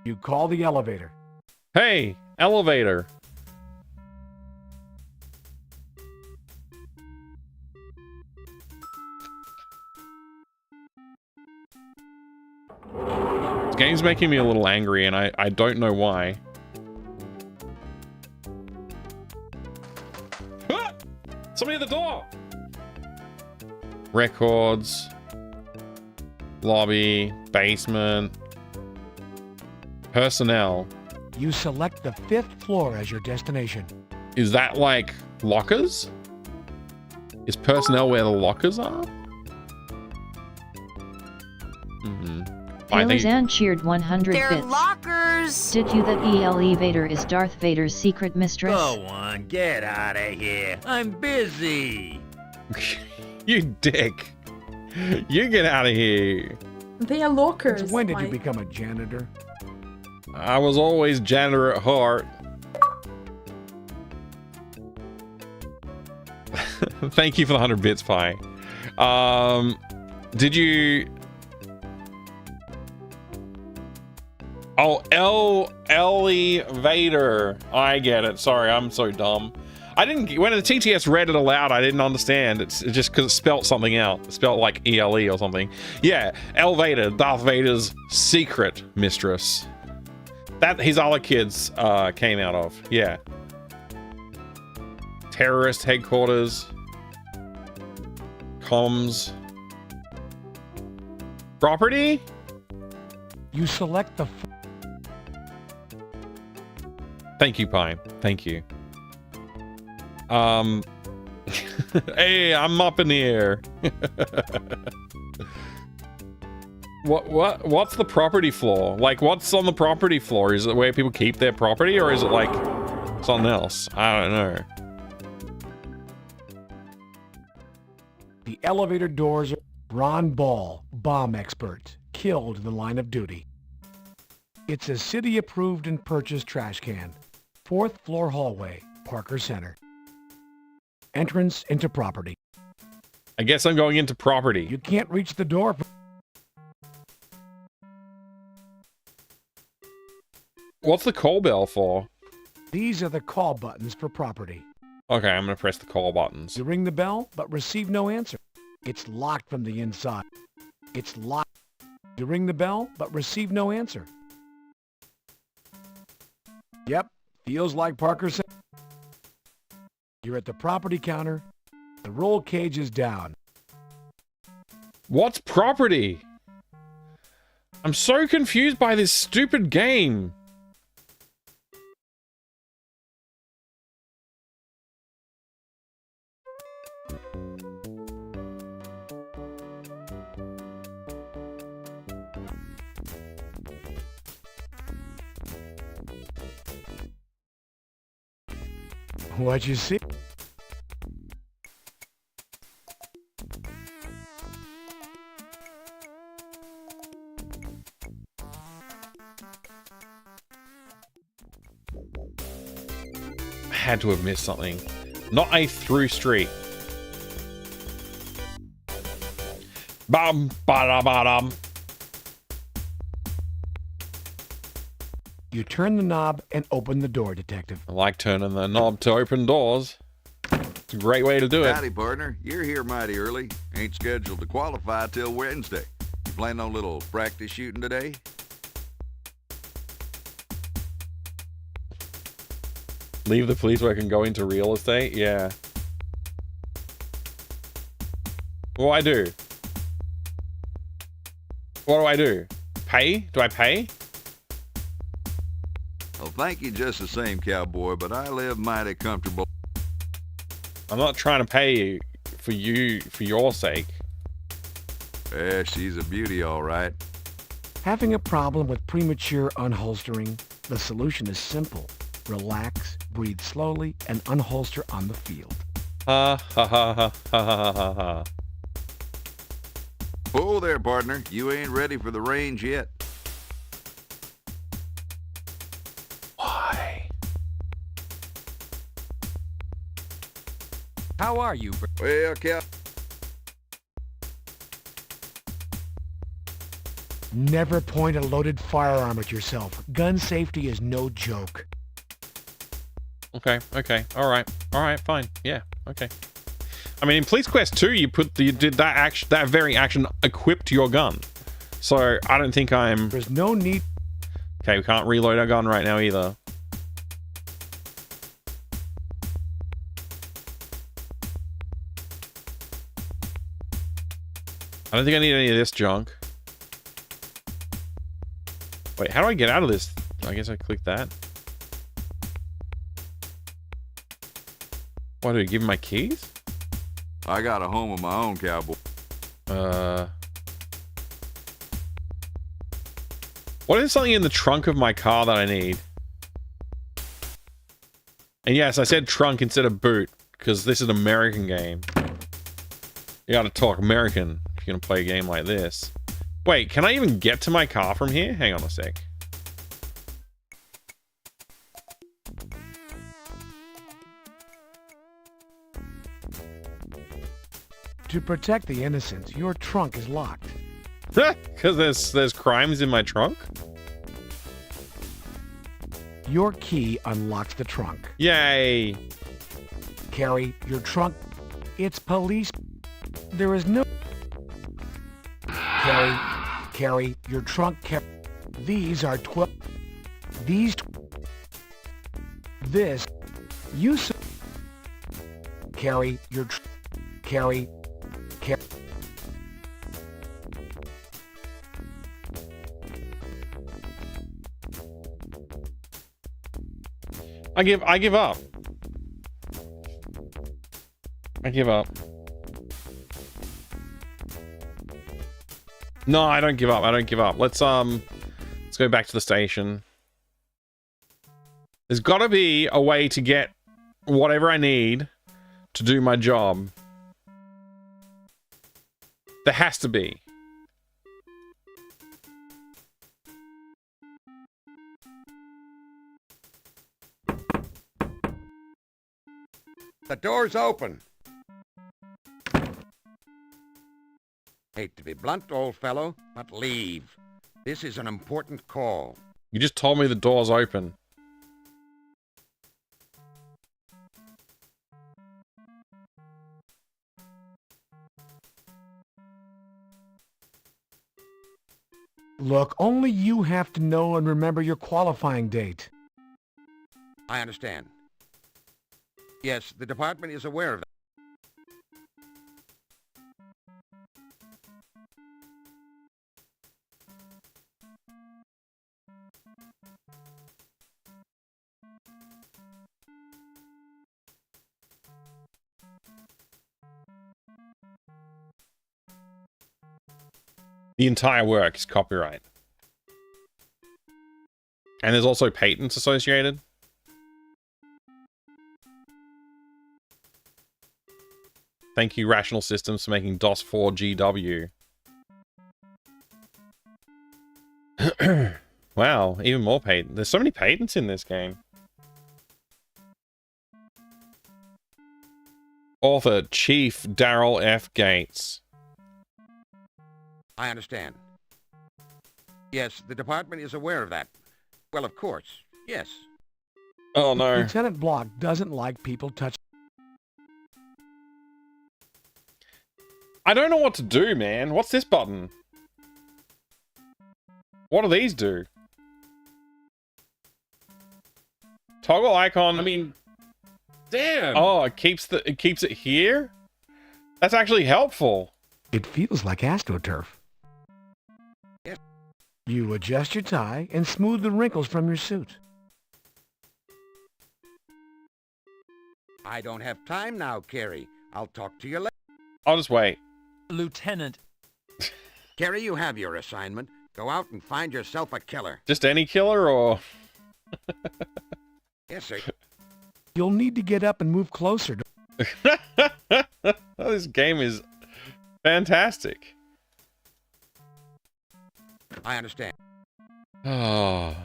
You call the elevator. Hey, elevator. This game's making me a little angry, and I don't know why. Ah! Somebody at the door! Records. Lobby. Basement. Personnel. You select the 5th floor as your destination. Is that like lockers? Is personnel where the lockers are? Taylor cheered 100 They're bits. lockers! Did you that Elevator is Darth Vader's secret mistress? Go on, get out of here. I'm busy. You dick. You get out of here. They are lockers. Since when did you become a janitor? I was always janitor at heart. Thank you for the 100 bits, Pi. Did you... Oh, elevator. I get it. Sorry, I'm so dumb. I didn't... When the TTS read it aloud, I didn't understand. It's just because it spelt something out. It spelt like ELE or something. Yeah, elevator. Darth Vader's secret mistress. That his other kids came out of. Yeah. Terrorist headquarters. Comms. Property? You select the... Thank you, Pine. Thank you. Hey, I'm up in the air. What's the property floor? Like, what's on the property floor? Is it where people keep their property, or is it like something else? I don't know. The elevator doors are... Ron Ball, bomb expert, killed in the line of duty. It's a city-approved and purchased trash can. 4th floor hallway, Parker Center. Entrance into property. I guess I'm going into property. You can't reach the door. What's the call bell for? These are the call buttons for property. Okay, I'm gonna press the call buttons. You ring the bell, but receive no answer. It's locked from the inside. It's locked. You ring the bell, but receive no answer. Yep, feels like Parker said. You're at the property counter. The roll cage is down. What's property? I'm so confused by this stupid game. What'd you see? Had to have missed something. Not a through street. Bum, ba-da-ba-dum. You turn the knob and open the door, Detective. I like turning the knob to open doors. It's a great way to do it. Howdy, partner. You're here mighty early. Ain't scheduled to qualify till Wednesday. You planning on a little practice shooting today? Leave the police work and go into real estate? Yeah. What do I do? What do I do? Pay? Do I pay? Well, thank you just the same, cowboy, but I live mighty comfortable. I'm not trying to pay for your sake. Yeah, she's a beauty, all right. Having a problem with premature unholstering? The solution is simple. Relax, breathe slowly, and unholster on the field. Ha ha ha ha ha ha ha ha. Whoa there, partner. You ain't ready for the range yet. Why? How are you, Well, Cap. Never point a loaded firearm at yourself. Gun safety is no joke. Okay, alright, fine. Yeah, okay. I mean, in Police Quest 2, you did that very action equipped your gun. So, I don't think I'm... There's no need... Okay, we can't reload our gun right now either. I don't think I need any of this junk. Wait, how do I get out of this? I guess I click that. What, do I give him my keys? I got a home of my own, cowboy. What is something in the trunk of my car that I need? And yes, I said trunk instead of boot, because this is an American game. You gotta talk American if you're gonna play a game like this. Wait, can I even get to my car from here? Hang on a sec. To protect the innocent, your trunk is locked. Because there's crimes in my trunk? Your key unlocks the trunk. Yay! Carry your trunk. It's police. There is no... Carry your trunk. These are 12... These... This... You... Carry your... Carry... I give up. I give up. No, I don't give up. I don't give up. Let's go back to the station. There's got to be a way to get whatever I need to do my job. There has to be. The door's open. Hate to be blunt, old fellow, but leave. This is an important call. You just told me the door's open. Look, only you have to know and remember your qualifying date. I understand. Yes, the department is aware of that. The entire work is copyright. And there's also patents associated. Thank you, Rational Systems, for making DOS 4 GW. Wow, even more patents. There's so many patents in this game. Author, Chief Daryl F. Gates. I understand. Yes, the department is aware of that. Well, of course, yes. Oh no. Lieutenant Block doesn't like people touching. I don't know what to do, man. What's this button? What do these do? Toggle icon. I mean, damn. Oh, it keeps it here? That's actually helpful. It feels like AstroTurf. Yes. You adjust your tie and smooth the wrinkles from your suit. I don't have time now, Carrie. I'll talk to you later. I'll just wait. Lieutenant. Carrie, you have your assignment. Go out and find yourself a killer. Just any killer, or? Yes, sir. You'll need to get up and move closer. This game is fantastic. I understand. Oh.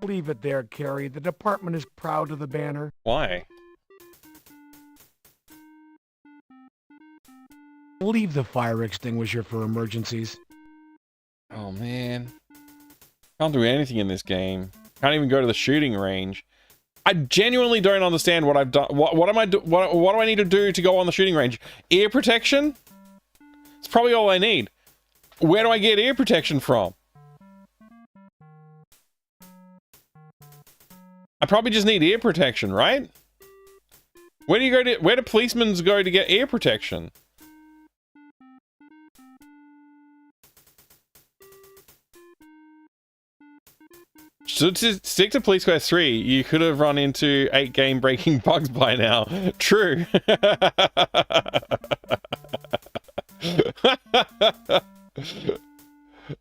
Leave it there, Carrie. The department is proud of the banner. Why? Leave the fire extinguisher for emergencies. Oh man. Can't do anything in this game. Can't even go to the shooting range. I genuinely don't understand what I've done. What am I do? What do I need to do to go on the shooting range? Ear protection? It's probably all I need. Where do I get ear protection from? I probably just need ear protection, right? Where do policemen go to get ear protection? So to stick to Police Quest 3, you could have run into 8 game-breaking bugs by now. True.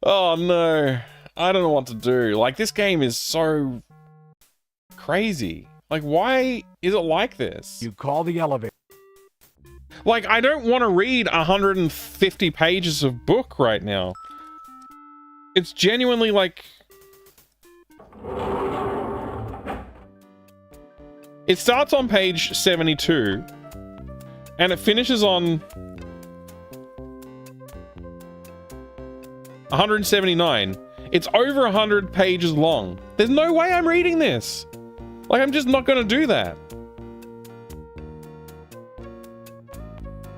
Oh no. I don't know what to do. Like, this game is so crazy. Like, why is it like this? You call the elevator. Like, I don't want to read 150 pages of book right now. It's genuinely like... It starts on page 72 and it finishes on 179. It's over 100 pages long. There's no way I'm reading this. Like, I'm just not gonna do that.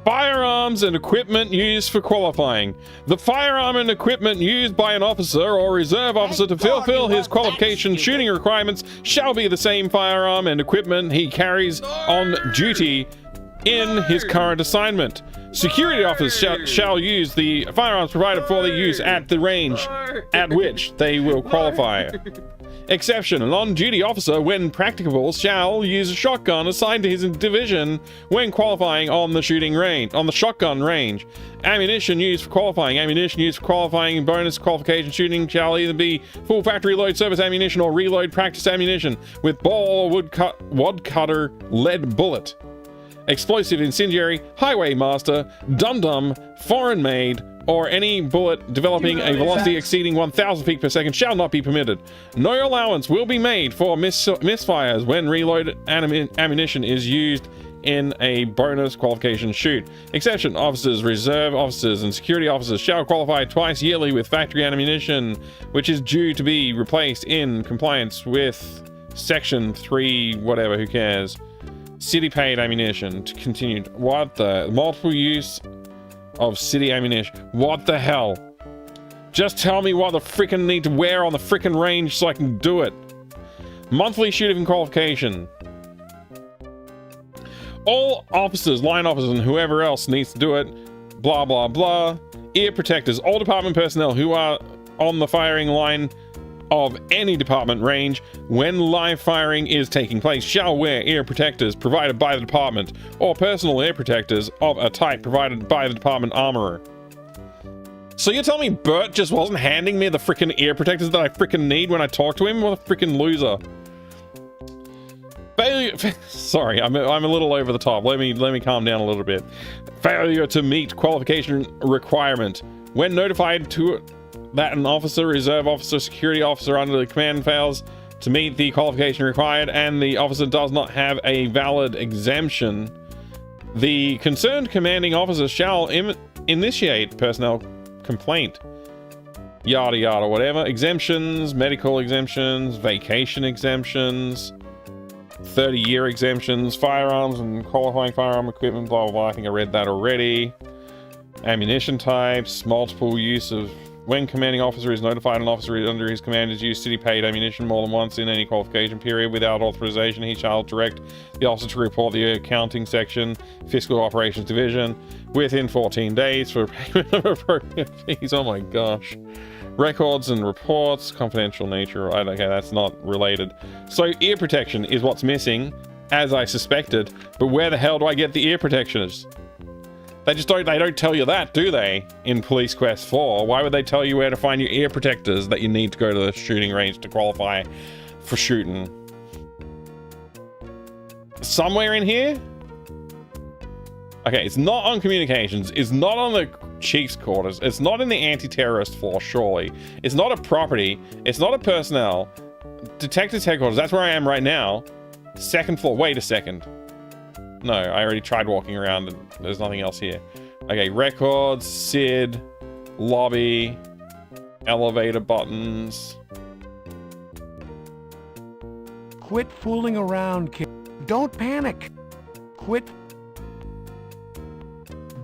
Firearms and equipment used for qualifying. The firearm and equipment used by an officer or reserve officer to fulfill his qualification shooting requirements shall be the same firearm and equipment he carries on duty in his current assignment. Security officers shall use the firearms provided for their use at the range at which they will qualify. Exception, an on-duty officer, when practicable, shall use a shotgun assigned to his division when qualifying on the shooting range, on the shotgun range. Ammunition used for qualifying. Ammunition used for qualifying bonus qualification shooting shall either be full factory load service ammunition or reload practice ammunition with ball or wad cutter lead bullet. Explosive, incendiary, highway master, dum-dum, foreign made, or any bullet developing a velocity exceeding 1,000 feet per second shall not be permitted. No allowance will be made for misfires when reloaded ammunition is used in a bonus qualification shoot. Exception, officers, reserve officers, and security officers shall qualify twice yearly with factory ammunition, which is due to be replaced in compliance with Section 3, whatever, who cares. City paid ammunition to continue. What the? Multiple use of city ammunition. What the hell? Just tell me what the frickin' need to wear on the frickin' range so I can do it. Monthly shooting qualification. All officers, line officers, and whoever else needs to do it. Blah, blah, blah. Ear protectors. All department personnel who are on the firing line of any department range when live firing is taking place shall wear ear protectors provided by the department or personal ear protectors of a type provided by the department armorer. So you're telling me Bert just wasn't handing me the frickin' ear protectors that I frickin' need when I talk to him? What a frickin' loser. Failure. Sorry, I'm a little over the top. Let me calm down a little bit. Failure to meet qualification requirement. When notified to that an officer, reserve officer, security officer under the command fails to meet the qualification required and the officer does not have a valid exemption, the concerned commanding officer shall initiate personnel complaint. Yada yada, whatever. Exemptions, medical exemptions, vacation exemptions, 30-year exemptions, firearms and qualifying firearm equipment, blah blah blah. I think I read that already. Ammunition types, multiple use of... When commanding officer is notified an officer under his command has used city-paid ammunition more than once in any qualification period without authorization, he shall direct the officer to report the accounting section, fiscal operations division, within 14 days for payment of appropriate fees. Oh my gosh. Records and reports, confidential nature. Right, okay, that's not related. So ear protection is what's missing, as I suspected. But where the hell do I get the ear protectors? They don't tell you that, do they? In Police Quest 4. Why would they tell you where to find your ear protectors that you need to go to the shooting range to qualify for shooting? Somewhere in here? Okay, it's not on communications. It's not on the chief's quarters. It's not in the anti-terrorist floor, surely. It's not a property. It's not a personnel. Detective's headquarters. That's where I am right now. Second floor. Wait a second. No, I already tried walking around and there's nothing else here. Okay, records, SID, lobby, elevator buttons. Quit fooling around, kid. Don't panic. Quit.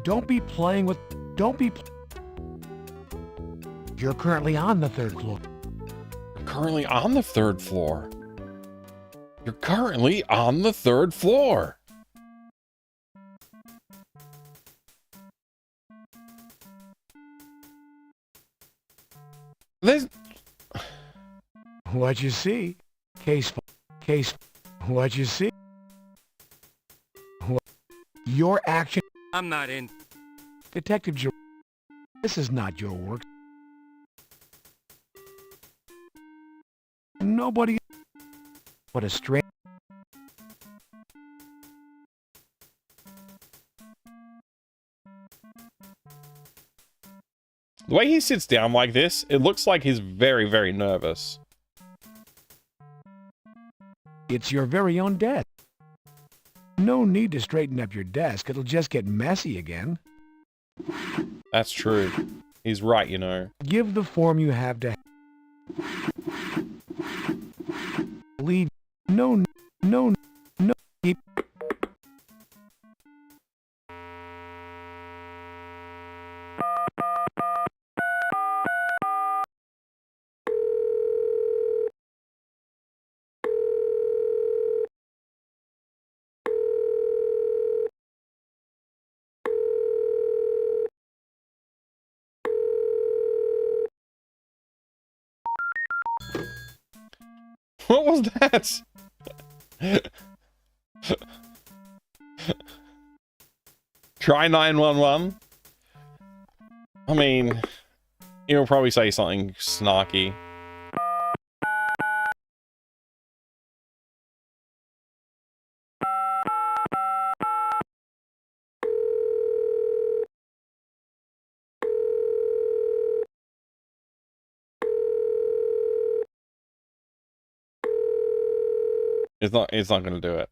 Don't be playing with... Don't be... You're currently on the 3rd floor. Currently on the 3rd floor. You're currently on the 3rd floor. There's... What you see? Case... What you see? Your action... I'm not in. Detective this is not your work. Nobody... What a strange... The way he sits down like this, it looks like he's very, very nervous. It's your very own desk. No need to straighten up your desk. It'll just get messy again. That's true. He's right, you know. Give the form you have to... Lead... No... Keep... What was that? Try 911. I mean, he'll probably say something snarky. It's not gonna do it.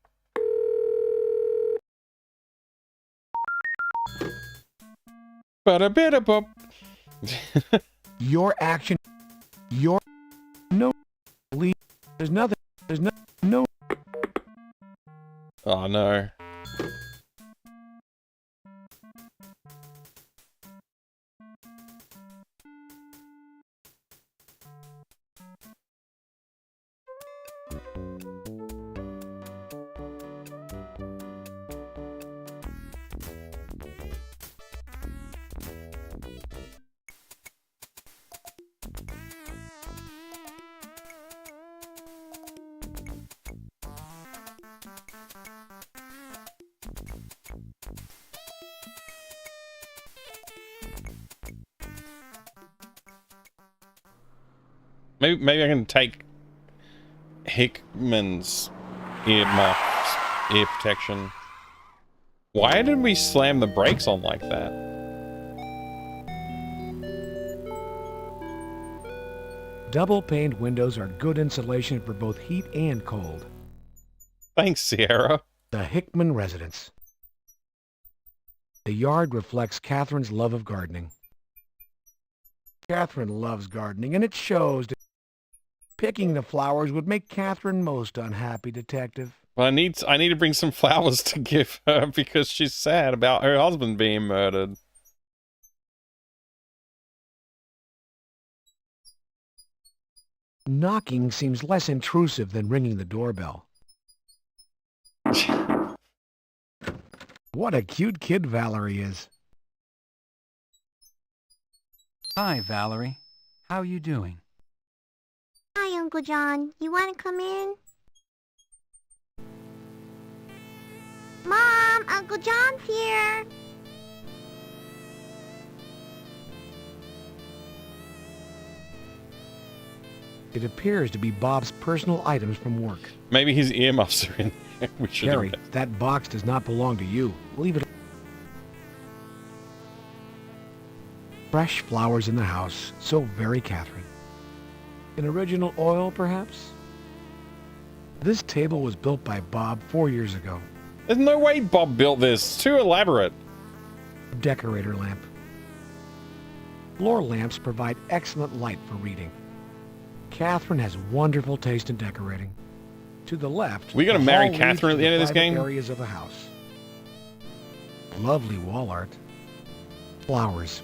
But a bit of Your action... Your... No... Lead... There's nothing... There's no... Oh no. Maybe I can take Hickman's ear protection. Why did we slam the brakes on like that? Double-paned windows are good insulation for both heat and cold. Thanks, Sierra. The Hickman residence. The yard reflects Catherine's love of gardening. Catherine loves gardening, and it shows. Picking the flowers would make Catherine most unhappy, Detective. Well, I need to bring some flowers to give her because she's sad about her husband being murdered. Knocking seems less intrusive than ringing the doorbell. What a cute kid Valerie is. Hi, Valerie. How you doing? Hi, Uncle John. You want to come in? Mom, Uncle John's here. It appears to be Bob's personal items from work. Maybe his earmuffs are in there. We should Carrie, that box does not belong to you. Leave it. Fresh flowers in the house. So very Catherine. An original oil, perhaps? This table was built by Bob 4 years ago. There's no way Bob built this. It's too elaborate. Decorator lamp. Floor lamps provide excellent light for reading. Catherine has wonderful taste in decorating. To the left, We gonna the marry hall Catherine leads at the end of to this private game? areas of the house. Lovely wall art. Flowers.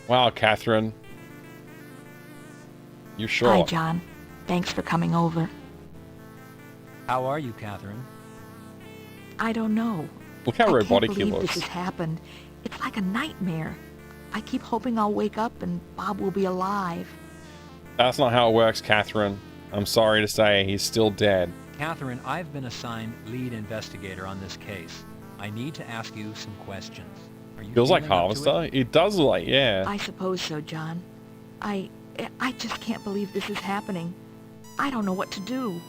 Wow, Catherine. You're Hi, short. John. Thanks for coming over. How are you, Catherine? I don't know. Look how robotic I he can't believe looks. this has happened. It's like a nightmare. I keep hoping I'll wake up and Bob will be alive. That's not how it works, Catherine. I'm sorry to say, he's still dead. Catherine, I've been assigned lead investigator on this case. I need to ask you some questions. Are you Feels like feeling up to Harvester. It does like, yeah. I suppose so, John. I just can't believe this is happening. I don't know what to do.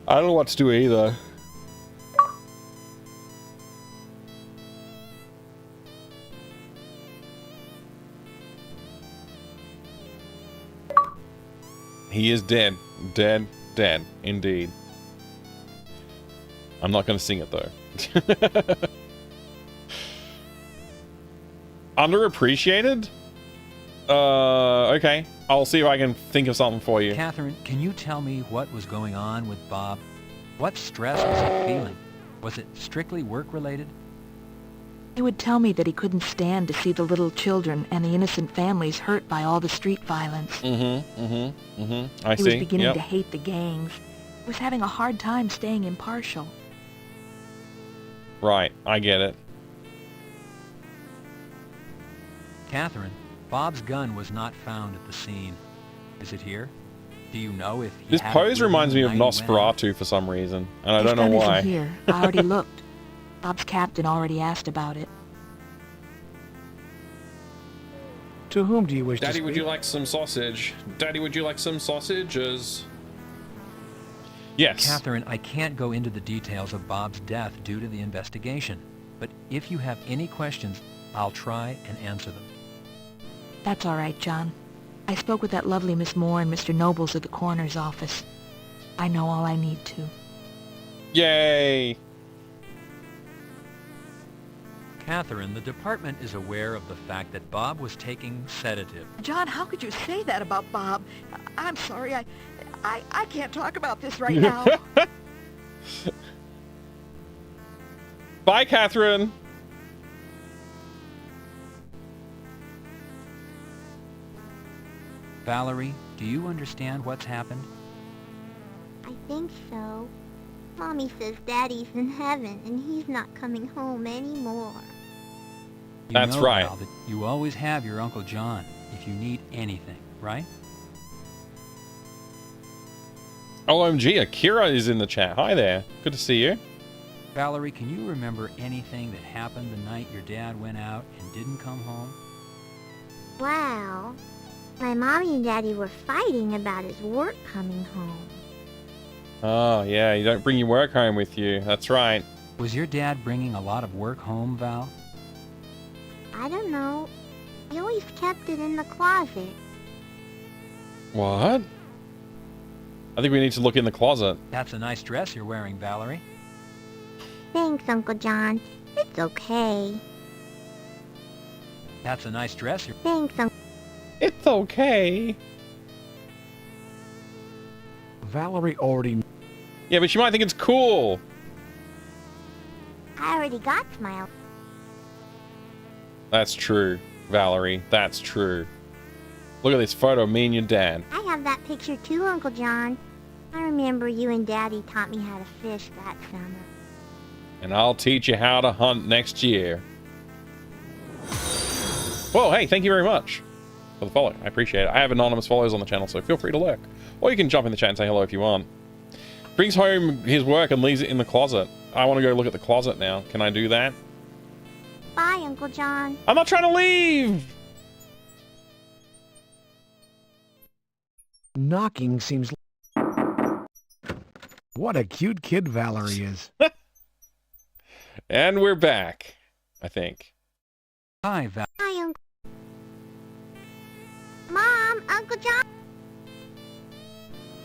I don't know what to do either. He is dead. Dead. Dead. Indeed. I'm not going to sing it, though. Underappreciated? Okay. I'll see if I can think of something for you. Catherine, can you tell me what was going on with Bob? What stress was he feeling? Was it strictly work-related? He would tell me that he couldn't stand to see the little children and the innocent families hurt by all the street violence. I He see. was beginning Yep. to hate the gangs. He was having a hard time staying impartial. Right. I get it. Catherine, Bob's gun was not found at the scene. Is it here? Do you know if he This had it pose with him reminds the me of night he went out? Nosferatu for some reason, and I His don't know gun why. isn't here. I already looked. Bob's captain already asked about it. To whom do you wish to Daddy, speak? would you like some sausage? Daddy, would you like some sausages? Yes. Catherine, I can't go into the details of Bob's death due to the investigation, but if you have any questions, I'll try and answer them. That's all right, John. I spoke with that lovely Miss Moore and Mr. Nobles at the coroner's office. I know all I need to. Yay! Catherine, the department is aware of the fact that Bob was taking sedative. John, how could you say that about Bob? I'm sorry, I can't talk about this right now. Bye, Catherine. Valerie, do you understand what's happened? I think so. Mommy says Daddy's in heaven and he's not coming home anymore. You That's know, right. Val, that you always have your Uncle John if you need anything, right? OMG, Akira is in the chat. Hi there. Good to see you. Valerie, can you remember anything that happened the night your dad went out and didn't come home? Well, my mommy and Daddy were fighting about his work coming home. Oh, yeah, you don't bring your work home with you. That's right. Was your dad bringing a lot of work home, Val? I don't know. He always kept it in the closet. What? I think we need to look in the closet. That's a nice dress you're wearing, Valerie. Thanks, Uncle John. It's okay. That's a nice dress. Thanks, Uncle. It's okay. Valerie already... Yeah, but she might think it's cool. I already got Smile. That's true, Valerie. That's true. Look at this photo of me and your dad. I have that picture too, Uncle John. I remember you and Daddy taught me how to fish that summer. And I'll teach you how to hunt next year. Well, hey, thank you very much for the follow. I appreciate it. I have anonymous follows on the channel, so feel free to lurk. Or you can jump in the chat and say hello if you want. Brings home his work and leaves it in the closet. I want to go look at the closet now. Can I do that? Bye, Uncle John. I'm not trying to leave! Knocking seems... What a cute kid Valerie is. And we're back, I think. Hi, Val. Hi, Uncle. Mom, Uncle John.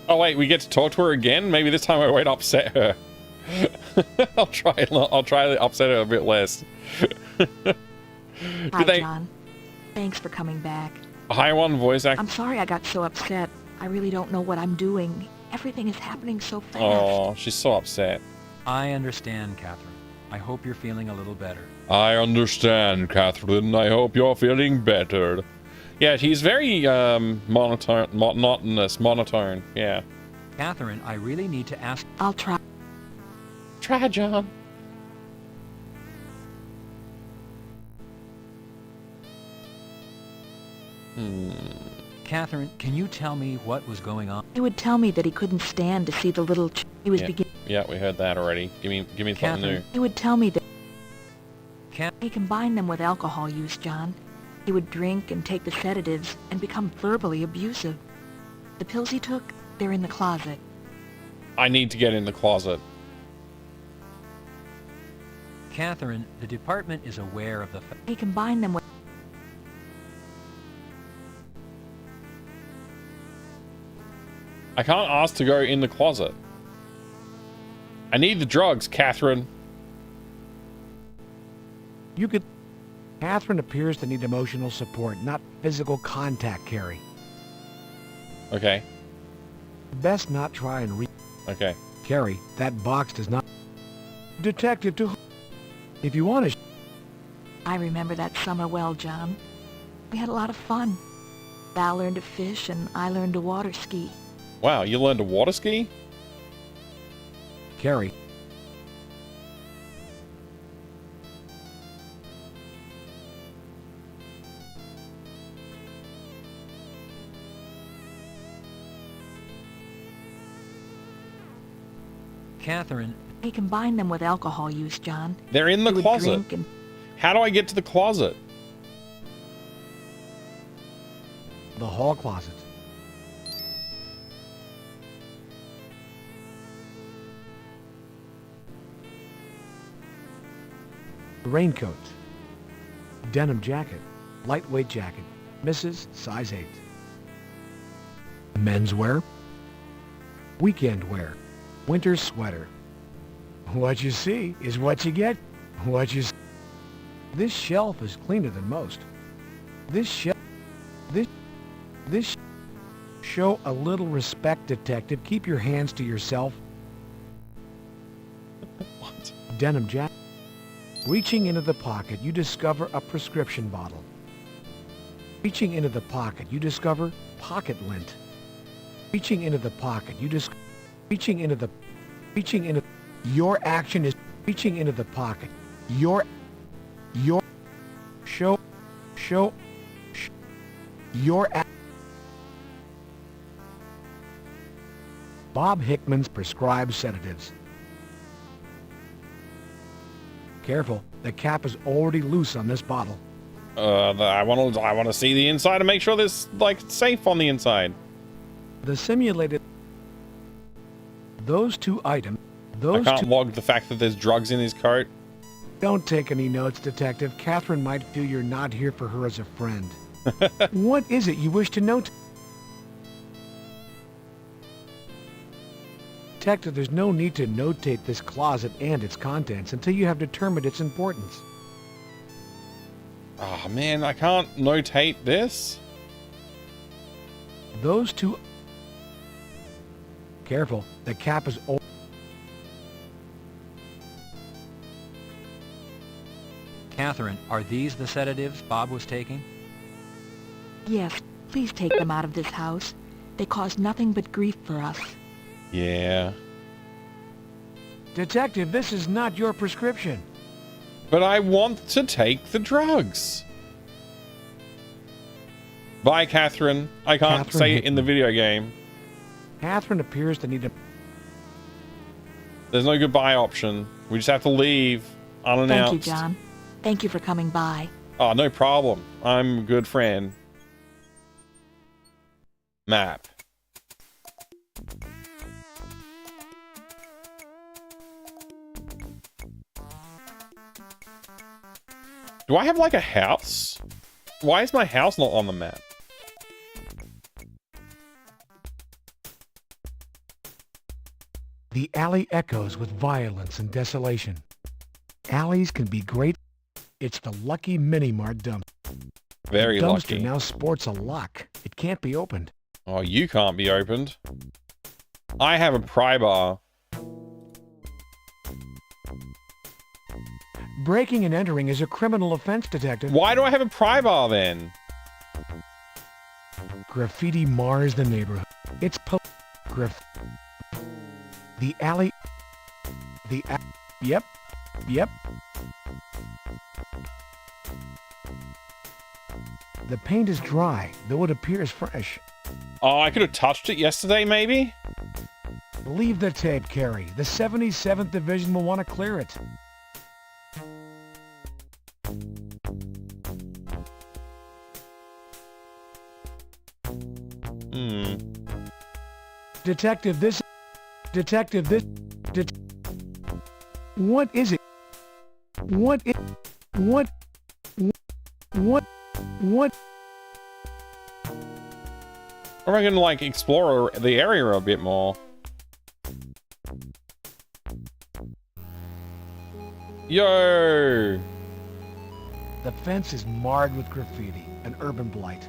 Oh wait, we get to talk to her again? Maybe this time I won't upset her. I'll try to upset her a bit less. Hi, John. Thanks for coming back. Hi, one voice actor. I'm sorry I got so upset. I really don't know what I'm doing. Everything is happening so fast. Oh, she's so upset. I understand, Catherine. I hope you're feeling a little better. I understand, Catherine. I hope you're feeling better. Yeah, he's very monotone. Yeah. Catherine, I really need to ask... I'll try. Try, John. Catherine, can you tell me what was going on? He would tell me that he couldn't stand to see the little he was beginning. Yeah, we heard that already. Give me something new. He would tell me that he combined them with alcohol use, John. He would drink and take the sedatives and become verbally abusive. The pills he took, they're in the closet. I need to get in the closet. Catherine, the department is aware of the fact... He combined them with... I can't ask to go in the closet. I need the drugs, Catherine. You could... Catherine appears to need emotional support, not physical contact, Carrie. Okay. Best not try and Okay. Carrie, that box does not... Detective to... If you want to... I remember that summer well, John. We had a lot of fun. Val learned to fish and I learned to water ski. Wow, you learned to water ski? Carrie. Catherine. He combined them with alcohol use, John. They're in the closet. How do I get to the closet? The hall closet. Raincoat. Denim jacket. Lightweight jacket. Mrs. size 8. Menswear. Weekend wear. Winter sweater. What you see is what you get. What you see. This shelf is cleaner than most. This shelf... This... Show a little respect, detective. Keep your hands to yourself. What? Denim jacket. Reaching into the pocket, you discover a prescription bottle. Reaching into the pocket, you discover pocket lint. Reaching into the pocket, you discover... Reaching into... Your action is reaching into the pocket. Your... Your... Bob Hickman's prescribed sedatives. Careful, the cap is already loose on this bottle. I want to see the inside and make sure there's like safe on the inside. The simulated... Those two items... I can't log the fact that there's drugs in his coat. Don't take any notes, Detective. Catherine might feel you're not here for her as a friend. What is it you wish to note? Detective, there's no need to notate this closet and its contents until you have determined its importance. Oh man, I can't notate this. Those two... Careful, the cap is old. Catherine, are these the sedatives Bob was taking? Yes, please take them out of this house. They cause nothing but grief for us. Yeah. Detective, this is not your prescription. But I want to take the drugs. Bye, Catherine. I can't Catherine say it in the video game. Catherine appears to need a... There's no goodbye option. We just have to leave unannounced. Thank you, John. Thank you for coming by. Oh, no problem. I'm a good friend. Map. Do I have like a house? Why is my house not on the map? The alley echoes with violence and desolation. Alleys can be great. It's the lucky Mini-Mart dump. Very the dumpster lucky. now sports a lock. It can't be opened. Oh, you can't be opened. I have a pry bar. Breaking and entering is a criminal offense, Detective. Why do I have a pry bar then? Graffiti mars the neighborhood. It's the alley... Yep. The paint is dry, though it appears fresh. Oh, I could have touched it yesterday, maybe? Leave the tape, Carey. The 77th Division will want to clear it. Detective, this... What is it? What? Or am I gonna like explore the area a bit more? Yo! The fence is marred with graffiti, an urban blight.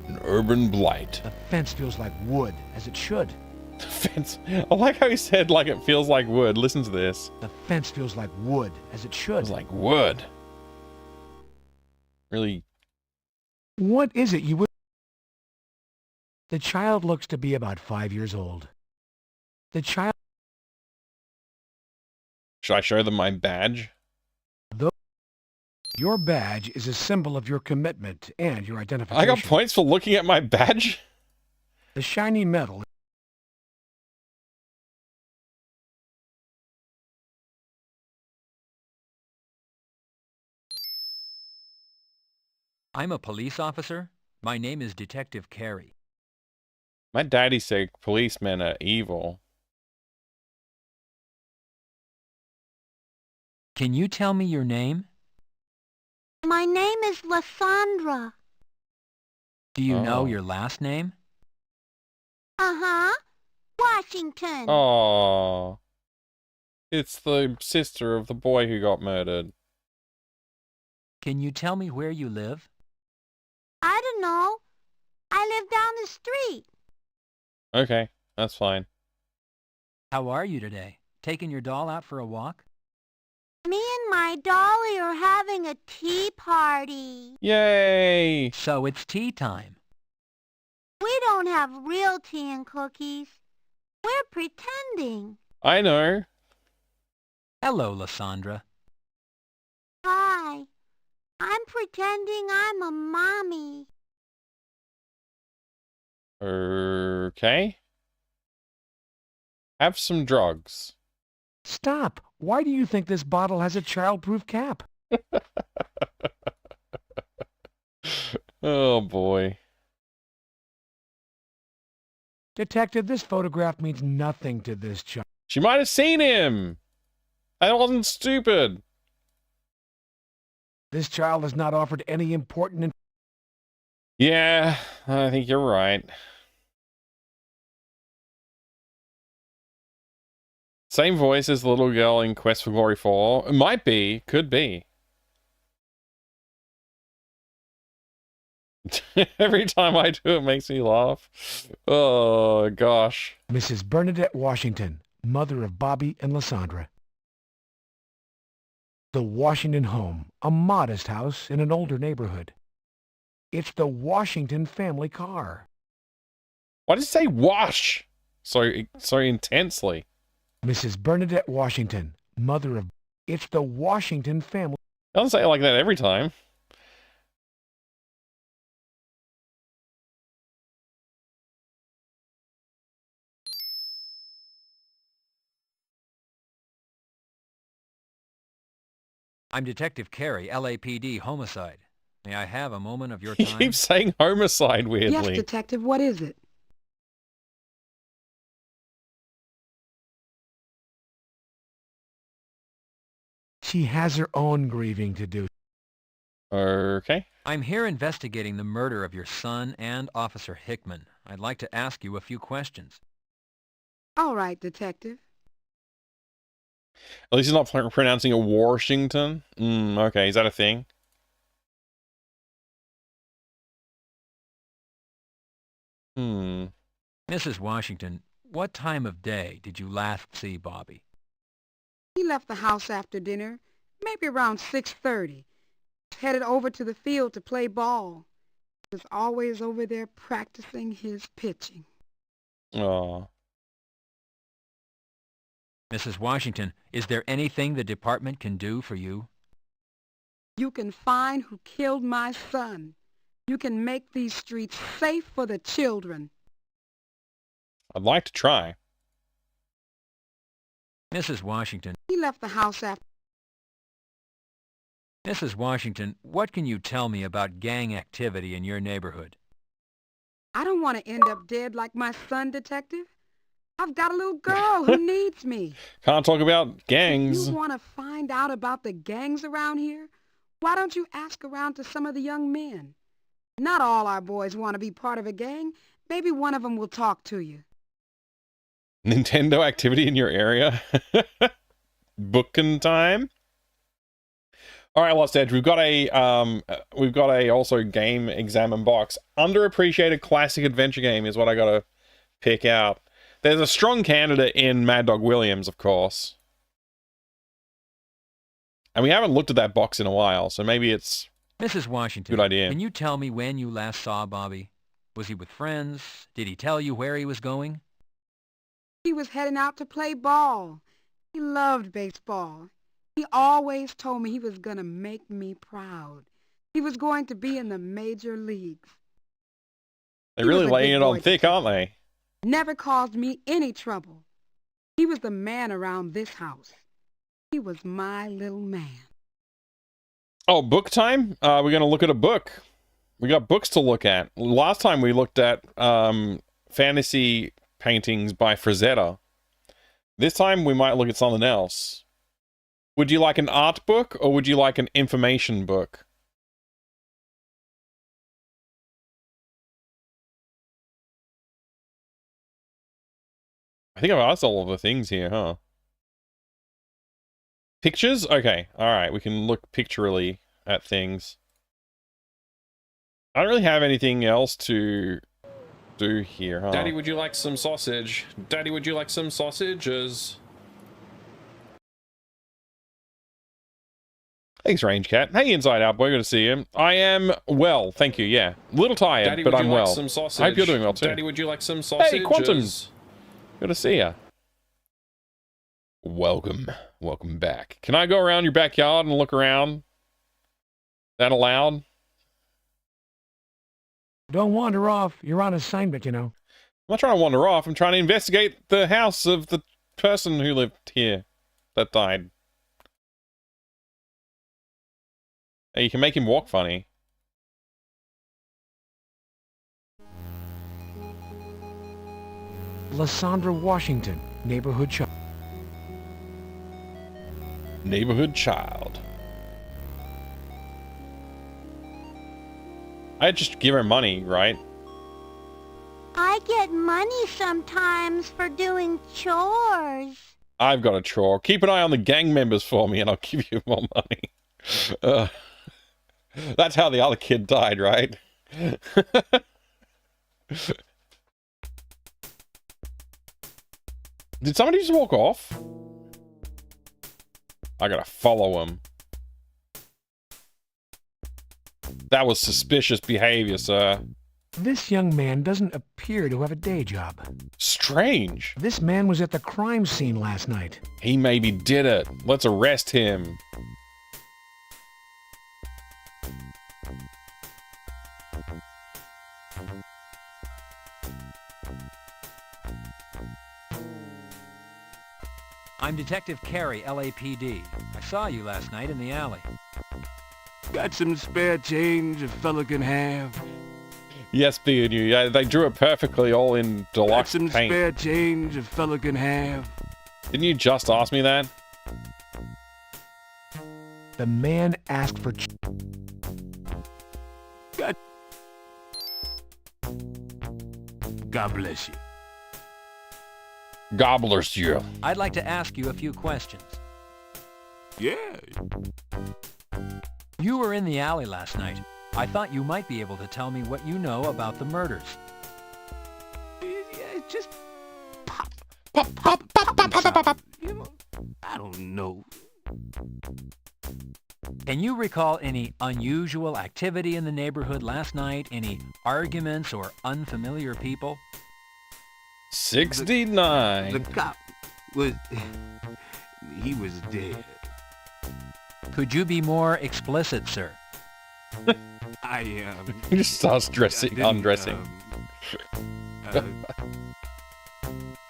An urban blight. The fence feels like wood, as it should. The fence... I like how he said like it feels like wood. Listen to this. The fence feels like wood, as it should. It's like wood. Really... What is it you would... The child looks to be about 5 years old. The child... Should I show them my badge? Your badge is a symbol of your commitment and your identification. I got points for looking at my badge? The shiny metal... I'm a police officer. My name is Detective Carey. My daddy said policemen are evil. Can you tell me your name? My name is Lysandra. Do you know your last name? Uh-huh. Washington. Oh, it's the sister of the boy who got murdered. Can you tell me where you live? I don't know. I live down the street. Okay, that's fine. How are you today? Taking your doll out for a walk? Me and my dolly are having a tea party. Yay! So it's tea time. We don't have real tea and cookies. We're pretending. I know. Hello, Lysandra. Hi. I'm pretending I'm a mommy. Okay. Have some drugs. Stop! Why do you think this bottle has a child-proof cap? Oh boy. Detective, this photograph means nothing to this child. She might have seen him. I wasn't stupid. This child has not offered any important... Yeah, I think you're right. Same voice as the little girl in Quest for Glory 4. It might be. Could be. Every time I do it makes me laugh. Oh, gosh. Mrs. Bernadette Washington, mother of Bobby and Lysandra. The Washington home, a modest house in an older neighborhood. It's the Washington family car. Why does it say wash so intensely? Mrs. Bernadette Washington, mother of... It's the Washington family... Doesn't say it like that every time. I'm Detective Carey, LAPD, homicide. May I have a moment of your He time? keeps saying homicide weirdly. Yes, Detective, what is it? She has her own grieving to do. Okay. I'm here investigating the murder of your son and Officer Hickman. I'd like to ask you a few questions. All right, Detective. At least he's not pronouncing it Washington. Okay, is that a thing? Mrs. Washington, what time of day did you last see Bobby? He left the house after dinner, maybe around 6:30. Headed over to the field to play ball. He was always over there practicing his pitching. Oh. Mrs. Washington, is there anything the department can do for you? You can find who killed my son. You can make these streets safe for the children. I'd like to try. Mrs. Washington. He left the house after... Mrs. Washington, what can you tell me about gang activity in your neighborhood? I don't want to end up dead like my son, Detective. I've got a little girl who needs me. Can't talk about gangs. You want to find out about the gangs around here? Why don't you ask around to some of the young men? Not all our boys want to be part of a gang. Maybe one of them will talk to you. Nintendo activity in your area? Booking time? All right, Lost Edge. We've got a also game examine box. Underappreciated classic adventure game is what I gotta pick out. There's a strong candidate in Mad Dog Williams, of course. And we haven't looked at that box in a while, so maybe it's Mrs. Washington, good idea. Can you tell me when you last saw Bobby? Was he with friends? Did he tell you where he was going? He was heading out to play ball. He loved baseball. He always told me he was going to make me proud. He was going to be in the major leagues. They're really laying it on thick, aren't they? Never caused me any trouble. He was the man around this house. He was my little man. Oh, book time? We're going to look at a book. We got books to look at. Last time we looked at fantasy paintings by Frazetta. This time we might look at something else. Would you like an art book or would you like an information book? I think I've asked all of the things here, huh? Pictures? Okay, alright, we can look pictorially at things. I don't really have anything else to do here, huh? Daddy, would you like some sausage? Daddy, would you like some sausages? Thanks, Range Cat. Hey, Inside Out Boy, good to see you. I am well, thank you, yeah. A little tired, Daddy, but would I'm you like well. some sausage? I hope you're doing well, too. Daddy, would you like some sausages? Hey, Quantum! Good to see ya. Welcome. Welcome back. Can I go around your backyard and look around? That allowed? Don't wander off. You're on assignment, you know. I'm not trying to wander off. I'm trying to investigate the house of the person who lived here that died. Hey, you can make him walk funny. Lysandra Washington, neighborhood child. Neighborhood child. I'd just give her money, right? I get money sometimes for doing chores. I've got a chore. Keep an eye on the gang members for me and I'll give you more money. That's how the other kid died, right? Did somebody just walk off? I gotta follow him. That was suspicious behavior, sir. This young man doesn't appear to have a day job. Strange. This man was at the crime scene last night. He maybe did it. Let's arrest him. I'm Detective Carey, LAPD. I saw you last night in the alley. Got some spare change a fella can have? Yes, being you. Yeah, they drew it perfectly, all in Got deluxe some paint. spare change a fella can have? Didn't you just ask me that? The man asked for... God bless you. Gobblers, you. I'd like to ask you a few questions. Yeah. You were in the alley last night. I thought you might be able to tell me what you know about the murders. Yeah, just pop. You know, I don't know. Can you recall any unusual activity in the neighborhood last night? Any arguments or unfamiliar people? 69. The cop was... he was dead. Could you be more explicit, sir? I, He just starts undressing.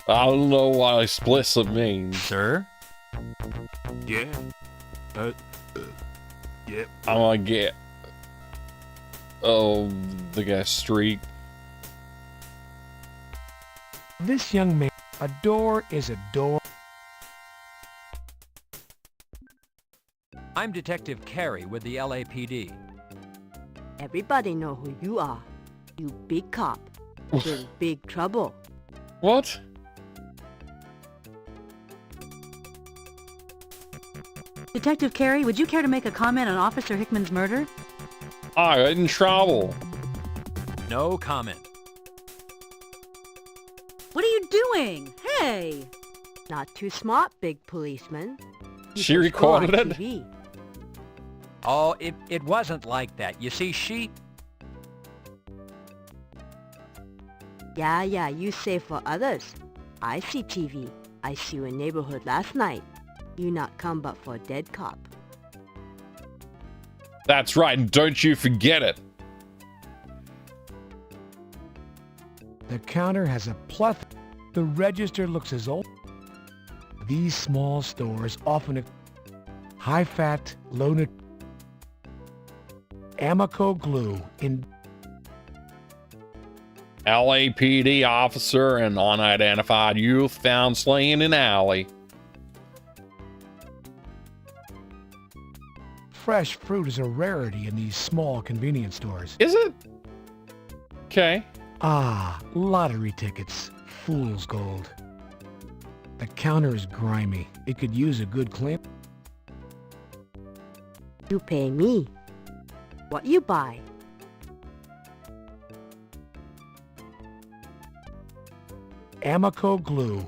I don't know what explicit means. Sir? Yeah. Yep. I'm gonna get... Oh, the guy's streak. This young man... A door is a door. I'm Detective Carey with the LAPD. Everybody know who you are. You big cop. In big trouble. What? Detective Carey, would you care to make a comment on Officer Hickman's murder? I got in trouble. No comment. What are you doing? Hey! Not too smart, big policeman. You She should go on recorded it? TV. Oh, it wasn't like that. You see, she... Yeah, you say for others. I see TV. I see you in neighborhood last night. You not come but for dead cop. That's right, and don't you forget it. The counter has a plethora. The register looks as old. These small stores often... High-fat, low... Amico glue in... LAPD officer and unidentified youth found slain in alley. Fresh fruit is a rarity in these small convenience stores. Is it? Okay. Ah, lottery tickets. Fool's gold. The counter is grimy. It could use a good clean. You pay me. What you buy? Amico glue.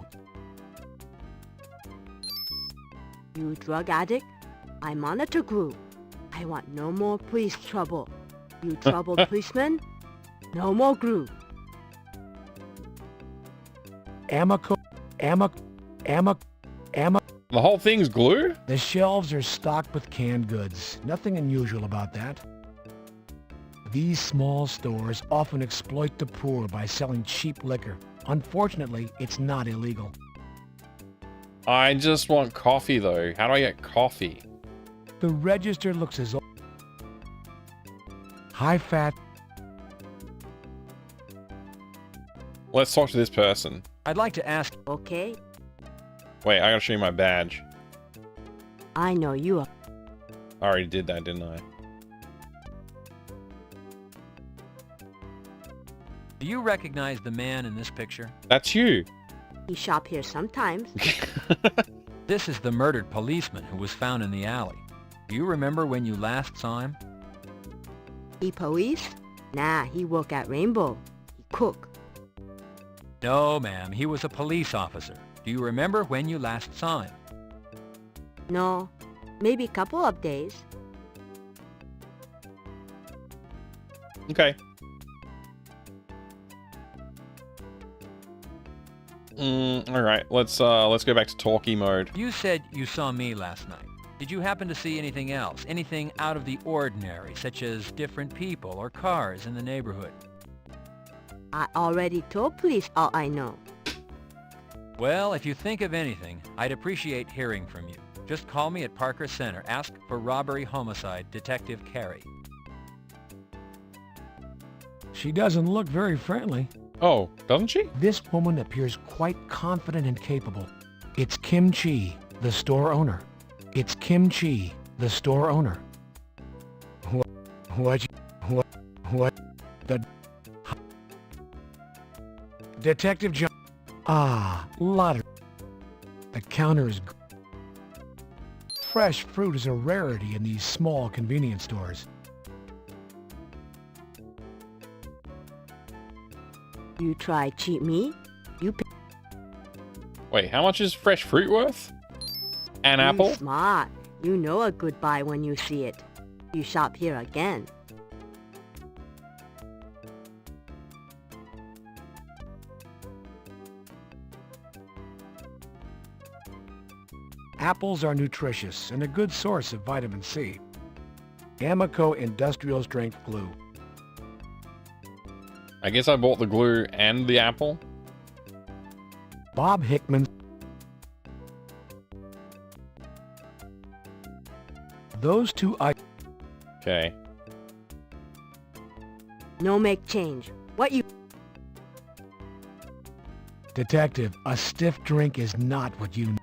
You drug addict? I monitor glue. I want no more police trouble. You troubled policeman? No more glue. Amico. The whole thing's glue? The shelves are stocked with canned goods. Nothing unusual about that. These small stores often exploit the poor by selling cheap liquor. Unfortunately, it's not illegal. I just want coffee, though. How do I get coffee? The register looks as old. High-fat. Let's talk to this person. I'd like to ask... Okay. Wait, I gotta show you my badge. I know you are. I already did that, didn't I? Do you recognize the man in this picture? That's you. He shop here sometimes. This is the murdered policeman who was found in the alley. Do you remember when you last saw him? He police? Nah, he work at Rainbow. He cook. No, ma'am. He was a police officer. Do you remember when you last saw him? No, maybe couple of days. Okay. All right. Let's go back to talkie mode. You said you saw me last night. Did you happen to see anything else? Anything out of the ordinary, such as different people or cars in the neighborhood? I already told police all I know. Well, if you think of anything, I'd appreciate hearing from you. Just call me at Parker Center. Ask for Robbery Homicide Detective Carey. She doesn't look very friendly. Oh, doesn't she? This woman appears quite confident and capable. It's Kim Chi, the store owner. It's Kim Chi, the store owner. What? The Detective John. Ah, lottery. The counter is. Fresh fruit is a rarity in these small convenience stores. You try cheat me? You pay. Wait, how much is fresh fruit worth? An apple? Smart. You know a good buy when you see it. You shop here again. Apples are nutritious and a good source of vitamin C. Amico Industrial Strength Glue. I guess I bought the glue and the apple. Bob Hickman. Those two Okay. No make change. What you... Detective, a stiff drink is not what you...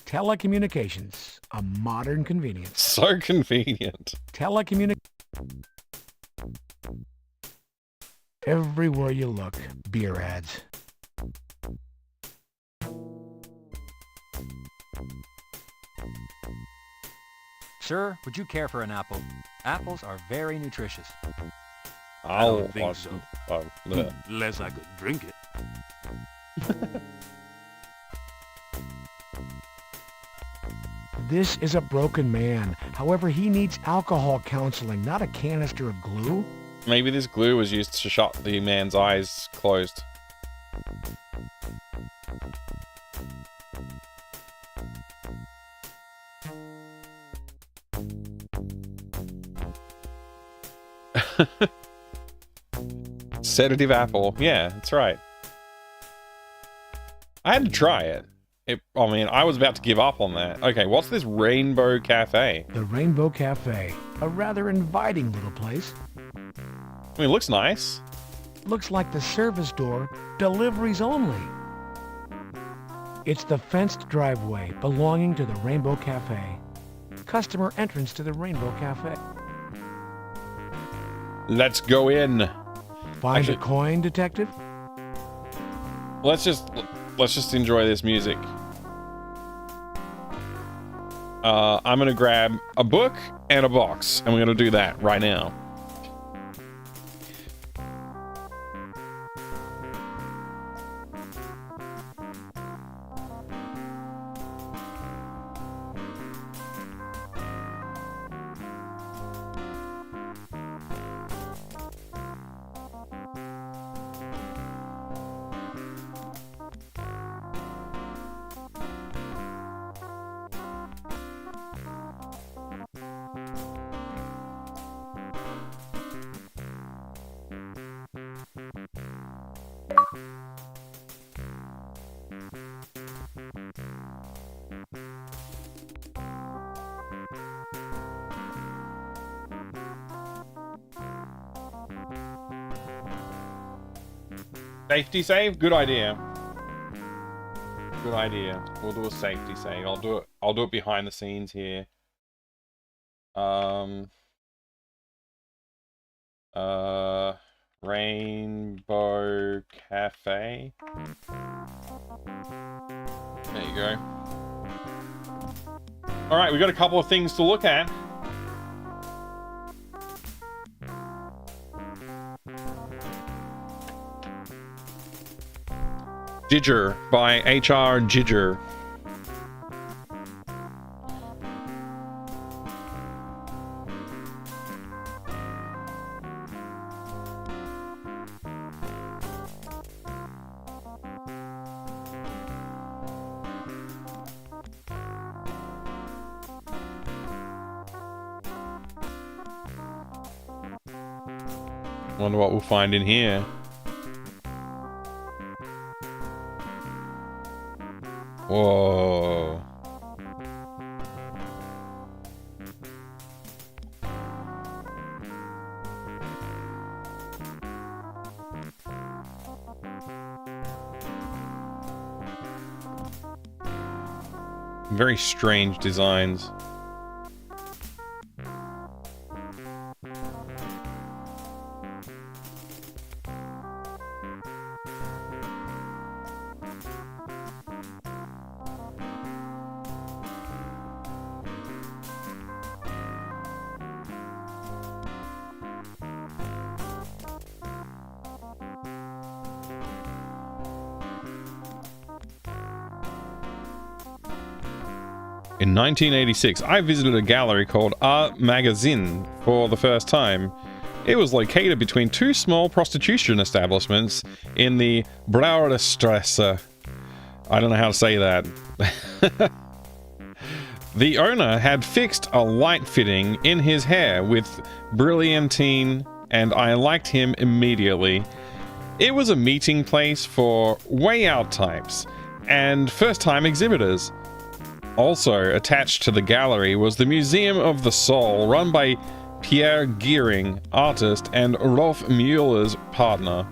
Telecommunications, a modern convenience. So convenient. Everywhere you look, beer ads. Sir, would you care for an apple? Apples are very nutritious. I don't think so. Bleh. Unless I could drink it. This is a broken man. However, he needs alcohol counseling, not a canister of glue. Maybe this glue was used to shut the man's eyes closed. Sedative apple. Yeah, that's right. I had to try it. I mean, I was about to give up on that. Okay, what's this Rainbow Cafe? The Rainbow Cafe, a rather inviting little place. I mean, it looks nice. Looks like the service door, deliveries only. It's the fenced driveway belonging to the Rainbow Cafe. Customer entrance to the Rainbow Cafe. Let's go in. Find a coin, detective? Let's just enjoy this music. I'm gonna grab a book and a box, and we're gonna do that right now. Safety save? Good idea. Good idea. We'll do a safety save. I'll do it behind the scenes here. Rainbow Cafe. There you go. All right, we've got a couple of things to look at. Giger by H.R. Giger. Wonder what we'll find in here. Whoa. Very strange designs. In 1986, I visited a gallery called Art Magazine for the first time. It was located between two small prostitution establishments in the Brauerstrasse. I don't know how to say that. The owner had fixed a light fitting in his hair with brilliantine, and I liked him immediately. It was a meeting place for way out types and first-time exhibitors. Also attached to the gallery was the Museum of the Soul, run by Pierre Geering, artist and Rolf Mueller's partner.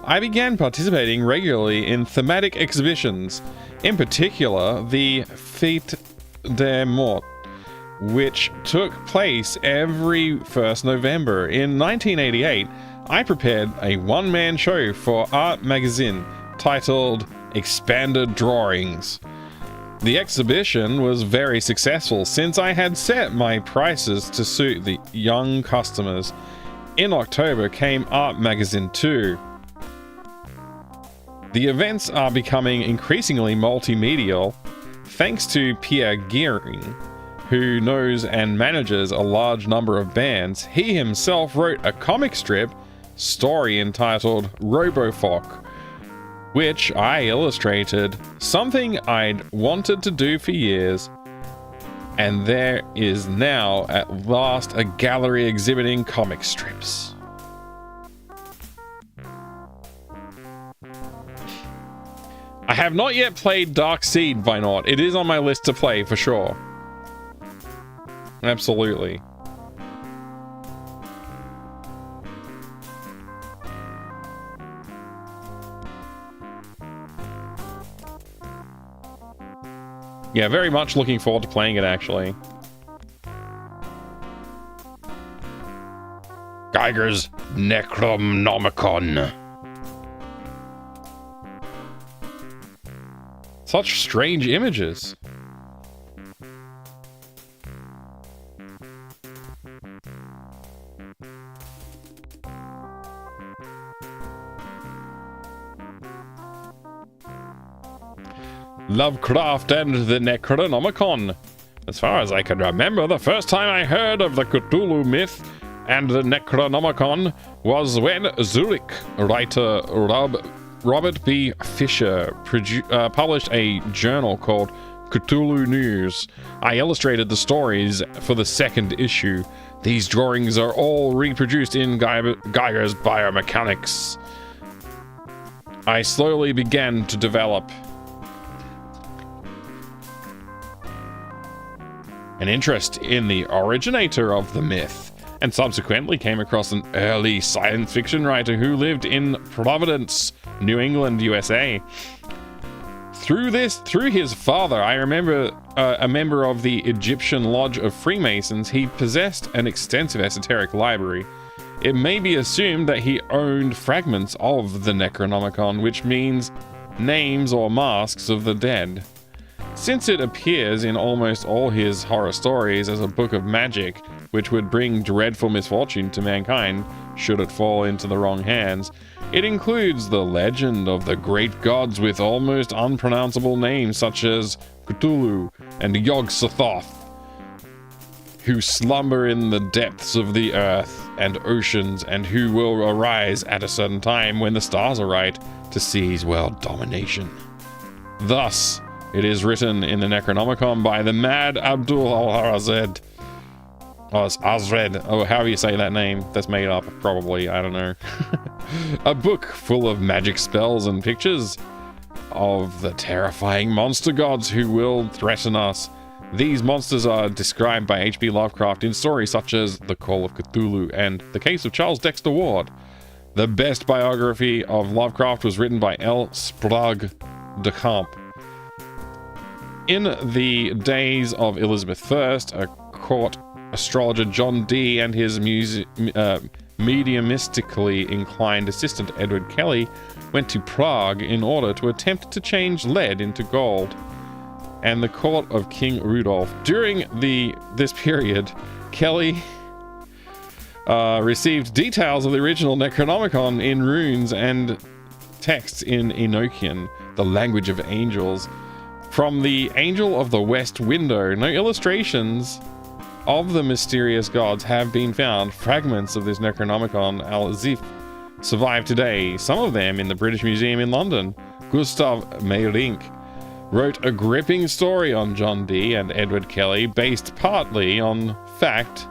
I began participating regularly in thematic exhibitions, in particular the Fête des Morts, which took place every 1st November. In 1988, I prepared a one-man show for Art Magazine titled Expanded Drawings. The exhibition was very successful since I had set my prices to suit the young customers. In October came Art Magazine 2. The events are becoming increasingly multimedia thanks to Pierre Geering, who knows and manages a large number of bands. He himself wrote a comic strip story entitled Robofoc, which I illustrated, something I'd wanted to do for years. And there is now, at last, a gallery exhibiting comic strips. I have not yet played Dark Seed by Nott. It is on my list to play, for sure. Absolutely. Yeah, very much looking forward to playing it, actually. Geiger's Necronomicon. Such strange images. Lovecraft and the Necronomicon. As far as I can remember, the first time I heard of the Cthulhu myth and the Necronomicon was when Zurich writer Robert B. Fisher published a journal called Cthulhu News. I illustrated the stories for the second issue. These drawings are all reproduced in Geiger's Biomechanics. I slowly began to develop an interest in the originator of the myth, and subsequently came across an early science fiction writer who lived in Providence, New England, USA. Through his father, I remember a member of the Egyptian Lodge of Freemasons, he possessed an extensive esoteric library. it may be assumed that he owned fragments of the Necronomicon, which means names or masks of the dead. Since it appears in almost all his horror stories as a book of magic, which would bring dreadful misfortune to mankind should it fall into the wrong hands, it includes the legend of the great gods with almost unpronounceable names such as Cthulhu and Yog-Sothoth, who slumber in the depths of the earth and oceans and who will arise at a certain time when the stars are right to seize world domination. Thus, it is written in the Necronomicon by the mad Abdul al-Azred. Azred, oh, however you say that name. That's made up, probably, I don't know. A book full of magic spells and pictures of the terrifying monster gods who will threaten us. These monsters are described by H.P. Lovecraft in stories such as The Call of Cthulhu and The Case of Charles Dexter Ward. The best biography of Lovecraft was written by L. Sprague de Camp. In the days of Elizabeth I, a court astrologer John Dee and his mediumistically inclined assistant Edward Kelly went to Prague in order to attempt to change lead into gold, and the court of King Rudolph. During this period, Kelly received details of the original Necronomicon in runes and texts in Enochian, the language of angels. From the Angel of the West Window, no illustrations of the mysterious gods have been found. Fragments of this Necronomicon al-Zif survive today, some of them in the British Museum in London. Gustav Meyrink wrote a gripping story on John Dee and Edward Kelly, based partly on fact,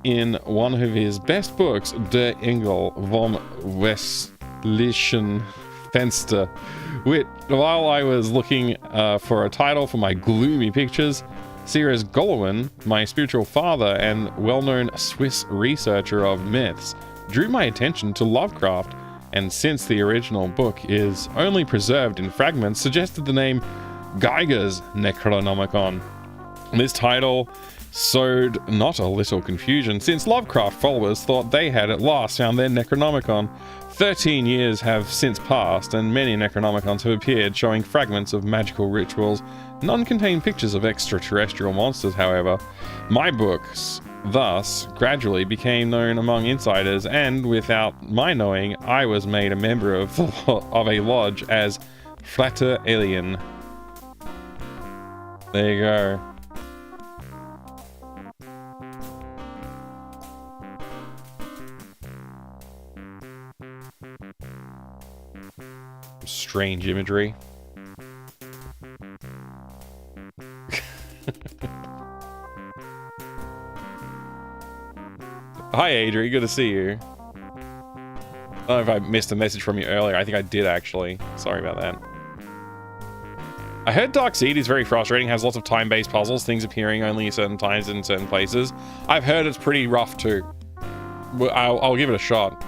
in one of his best books, Der Engel vom Westlichen Fenster. While I was looking for a title for my gloomy pictures, Cyrus Golovin, my spiritual father and well-known Swiss researcher of myths, drew my attention to Lovecraft, and since the original book is only preserved in fragments, suggested the name Geiger's Necronomicon. This title sowed not a little confusion, since Lovecraft followers thought they had at last found their Necronomicon. 13 years have since passed, and many Necronomicons have appeared showing fragments of magical rituals. None contain pictures of extraterrestrial monsters, however. My books, thus, gradually became known among insiders, and without my knowing, I was made a member of a lodge as Frater Alien. There you go. Strange imagery. Hi Adri, good to see you. I don't know if I missed a message from you earlier. I think I did actually. Sorry about that. I heard Dark Seed is very frustrating, has lots of time-based puzzles, things appearing only at certain times in certain places. I've heard it's pretty rough too. I'll give it a shot.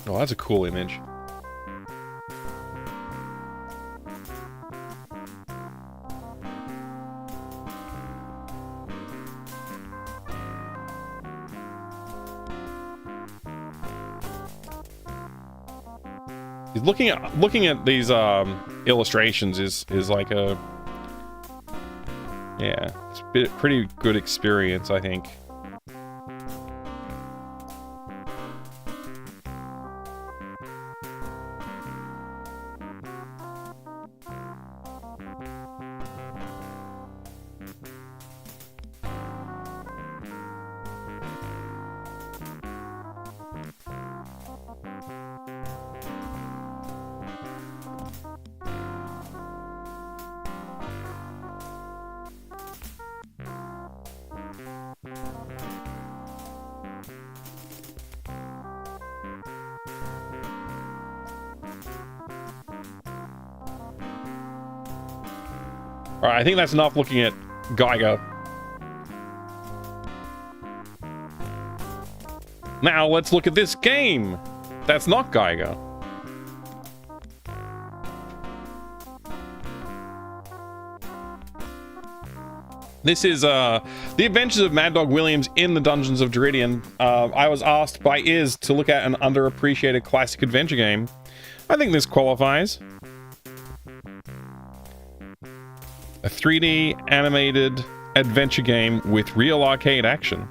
Oh, that's a cool image. Looking at these illustrations is like a, yeah, it's a pretty good experience, I think. Alright, I think that's enough looking at Geiger. Now let's look at this game. That's not Geiger. This is The Adventures of Mad Dog Williams in the Dungeons of Deridion. I was asked by Iz to look at an underappreciated classic adventure game. I think this qualifies. A 3D animated adventure game with real arcade action.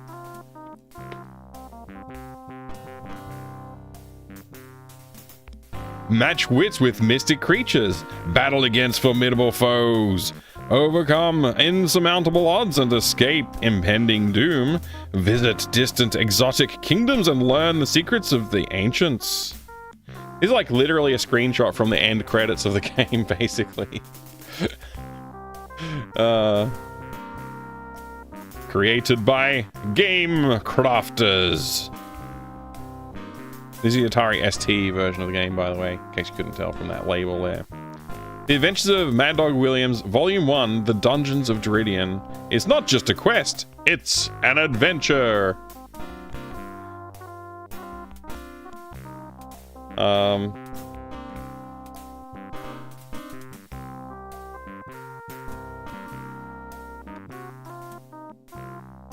Match wits with mystic creatures. Battle against formidable foes. Overcome insurmountable odds and escape impending doom. Visit distant exotic kingdoms and learn the secrets of the ancients. This is like literally a screenshot from the end credits of the game, basically. Created by Game Crafters. This is the Atari ST version of the game, by the way, in case you couldn't tell from that label there. The Adventures of Mad Dog Williams, Volume 1, The Dungeons of Deridion, is not just a quest, it's an adventure!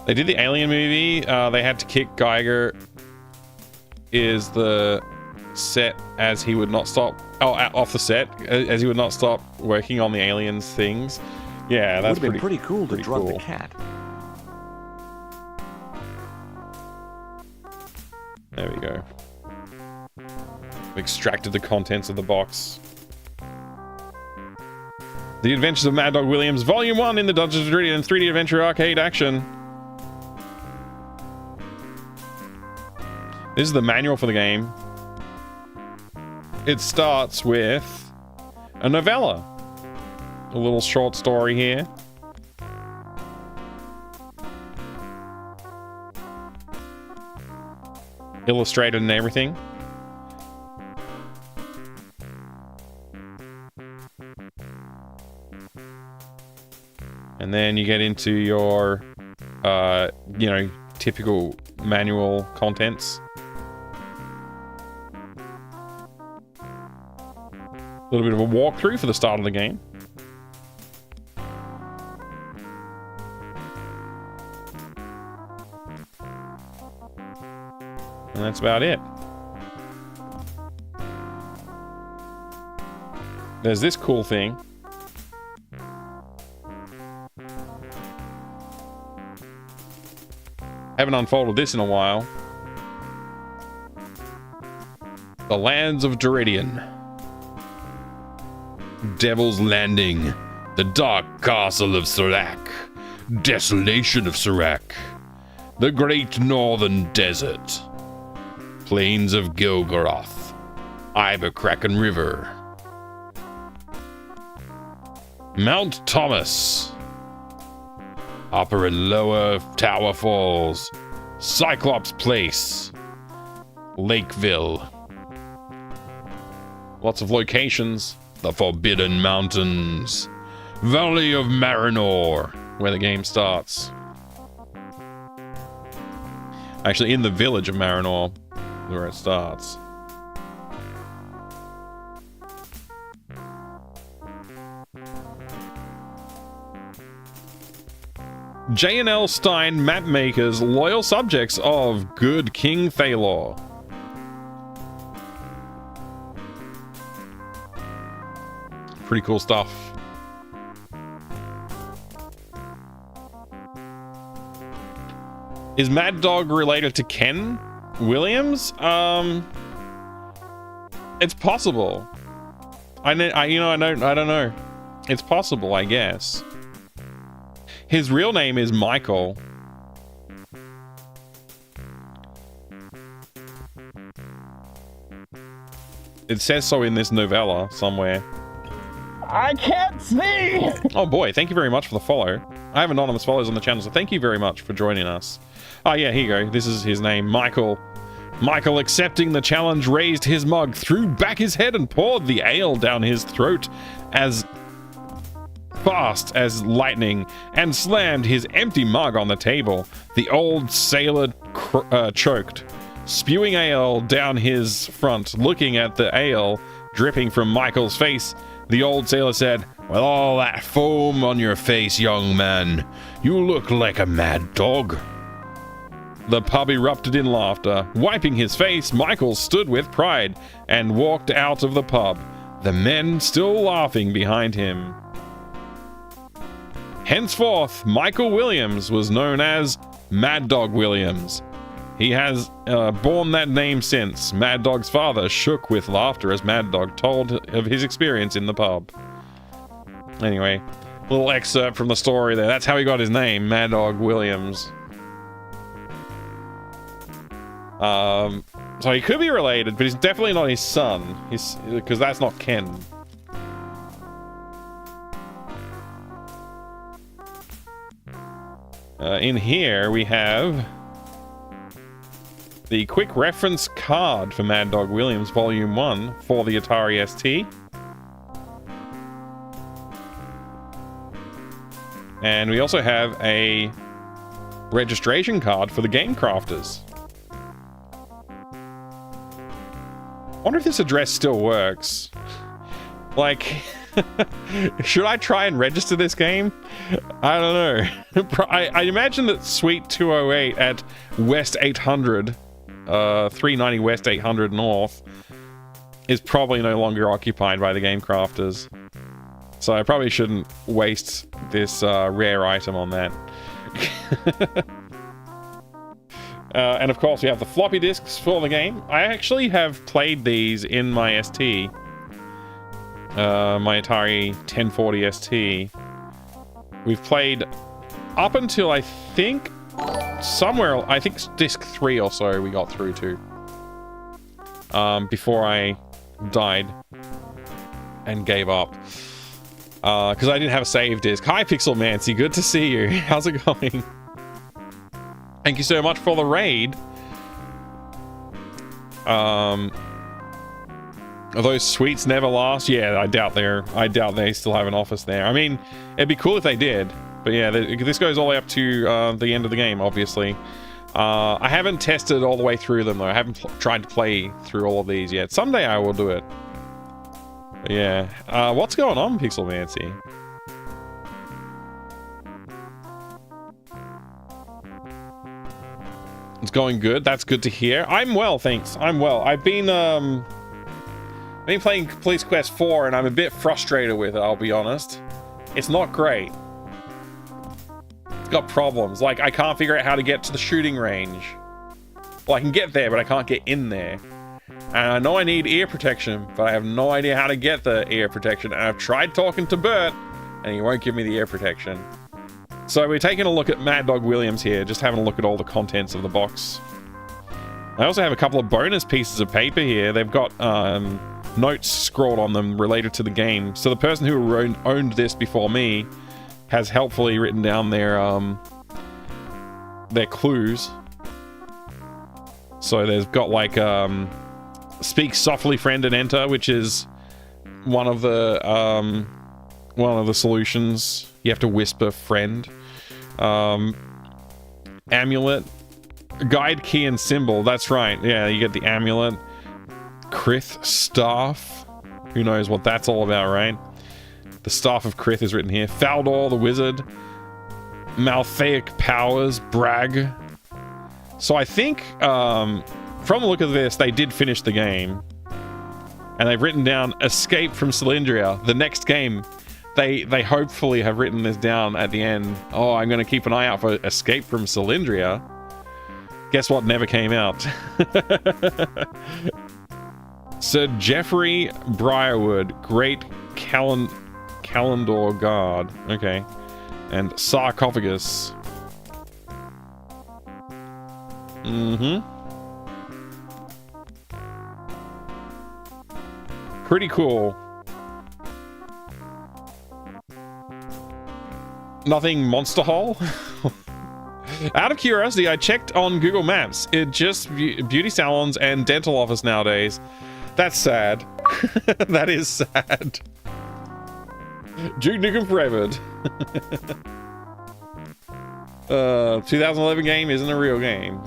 They did the Alien movie, they had to kick Geiger is the set as he would not stop off the set as he would not stop working on the aliens things. Yeah, that's pretty cool to drug the cat. There we go. Extracted the contents of the box. The Adventures of Mad Dog Williams, Volume 1 in the Dungeons of Deridion 3D adventure arcade action. This is the manual for the game. It starts with a novella. A little short story here. Illustrated and everything. And then you get into your, typical manual contents. A little bit of a walkthrough for the start of the game. And that's about it. There's this cool thing. Haven't unfolded this in a while. The Lands of Deridion. Devil's Landing. The Dark Castle of Serac. Desolation of Serac. The Great Northern Desert. Plains of Gilgoroth. Iberkraken River. Mount Thomas. Upper and Lower Tower Falls. Cyclops Place. Lakeville. Lots of locations. The Forbidden Mountains. Valley of Marinor, where the game starts. Actually, in the village of Marinor, where it starts. J&L Stein map makers, loyal subjects of good King Thalor. Pretty cool stuff. Is Mad Dog related to Ken Williams? It's possible. I don't know. It's possible, I guess. His real name is Michael. It says so in this novella somewhere. I can't see! Oh boy, thank you very much for the follow. I have anonymous followers on the channel, so thank you very much for joining us. Oh yeah, here you go. This is his name, Michael. Michael, accepting the challenge, raised his mug, threw back his head and poured the ale down his throat as fast as lightning and slammed his empty mug on the table. The old sailor choked, spewing ale down his front, looking at the ale dripping from Michael's face. The old sailor said, "With all that foam on your face, young man, you look like a mad dog." The pub erupted in laughter. Wiping his face, Michael stood with pride and walked out of the pub, the men still laughing behind him. Henceforth, Michael Williams was known as Mad Dog Williams. He has borne that name since. Mad Dog's father shook with laughter as Mad Dog told of his experience in the pub. Anyway, little excerpt from the story there. That's how he got his name, Mad Dog Williams. So he could be related, but he's definitely not his son. Because that's not Ken. In here we have the quick reference card for Mad Dog Williams Volume 1 for the Atari ST. And we also have a registration card for the Game Crafters. I wonder if this address still works. Like, should I try and register this game? I don't know. I imagine that Suite 208 at West 800, 390 West 800 North, is probably no longer occupied by the Game Crafters. So I probably shouldn't waste this rare item on that. And of course we have the floppy disks for the game. I actually have played these in my ST. My Atari 1040 ST. We've played up until I think disc 3 or so we got through to. Before I died and gave up. Because I didn't have a save disc. Hi Pixel Mancy, good to see you. How's it going? Thank you so much for the raid. Are those suites never last? Yeah, I doubt they still have an office there. I mean, it'd be cool if they did. But yeah, this goes all the way up to the end of the game, obviously. I haven't tested all the way through them, though. I haven't tried to play through all of these yet. Someday I will do it. But yeah. What's going on, Pixel Mancy? It's going good. That's good to hear. I'm well, thanks. I'm well. I've been playing Police Quest 4 and I'm a bit frustrated with it, I'll be honest. It's not great. It's got problems. Like, I can't figure out how to get to the shooting range. Well, I can get there, but I can't get in there. And I know I need ear protection, but I have no idea how to get the ear protection. And I've tried talking to Bert, and he won't give me the ear protection. So we're taking a look at Mad Dog Williams here, just having a look at all the contents of the box. I also have a couple of bonus pieces of paper here. They've got notes scrawled on them related to the game. So the person who owned this before me has helpfully written down their clues. So there's got like speak softly, friend, and enter, which is one of the solutions. You have to whisper friend. Amulet, guide, key, and symbol. That's right. Yeah, you get the amulet. Krith staff. Who knows what that's all about, right? The staff of Krith is written here. Faldor the wizard. Malthaic powers. Brag. So I think, from the look of this, they did finish the game. And they've written down Escape from Cylindria, the next game. They hopefully have written this down at the end. Oh, I'm going to keep an eye out for Escape from Cylindria. Guess what never came out? Sir Geoffrey Briarwood, Great Calendar Guard. Okay. And Sarcophagus. Pretty cool. Nothing Monster Hole? Out of curiosity, I checked on Google Maps. It just beauty salons and dental office nowadays. That's sad. That is sad. Duke Nukem Forever. 2011 game isn't a real game.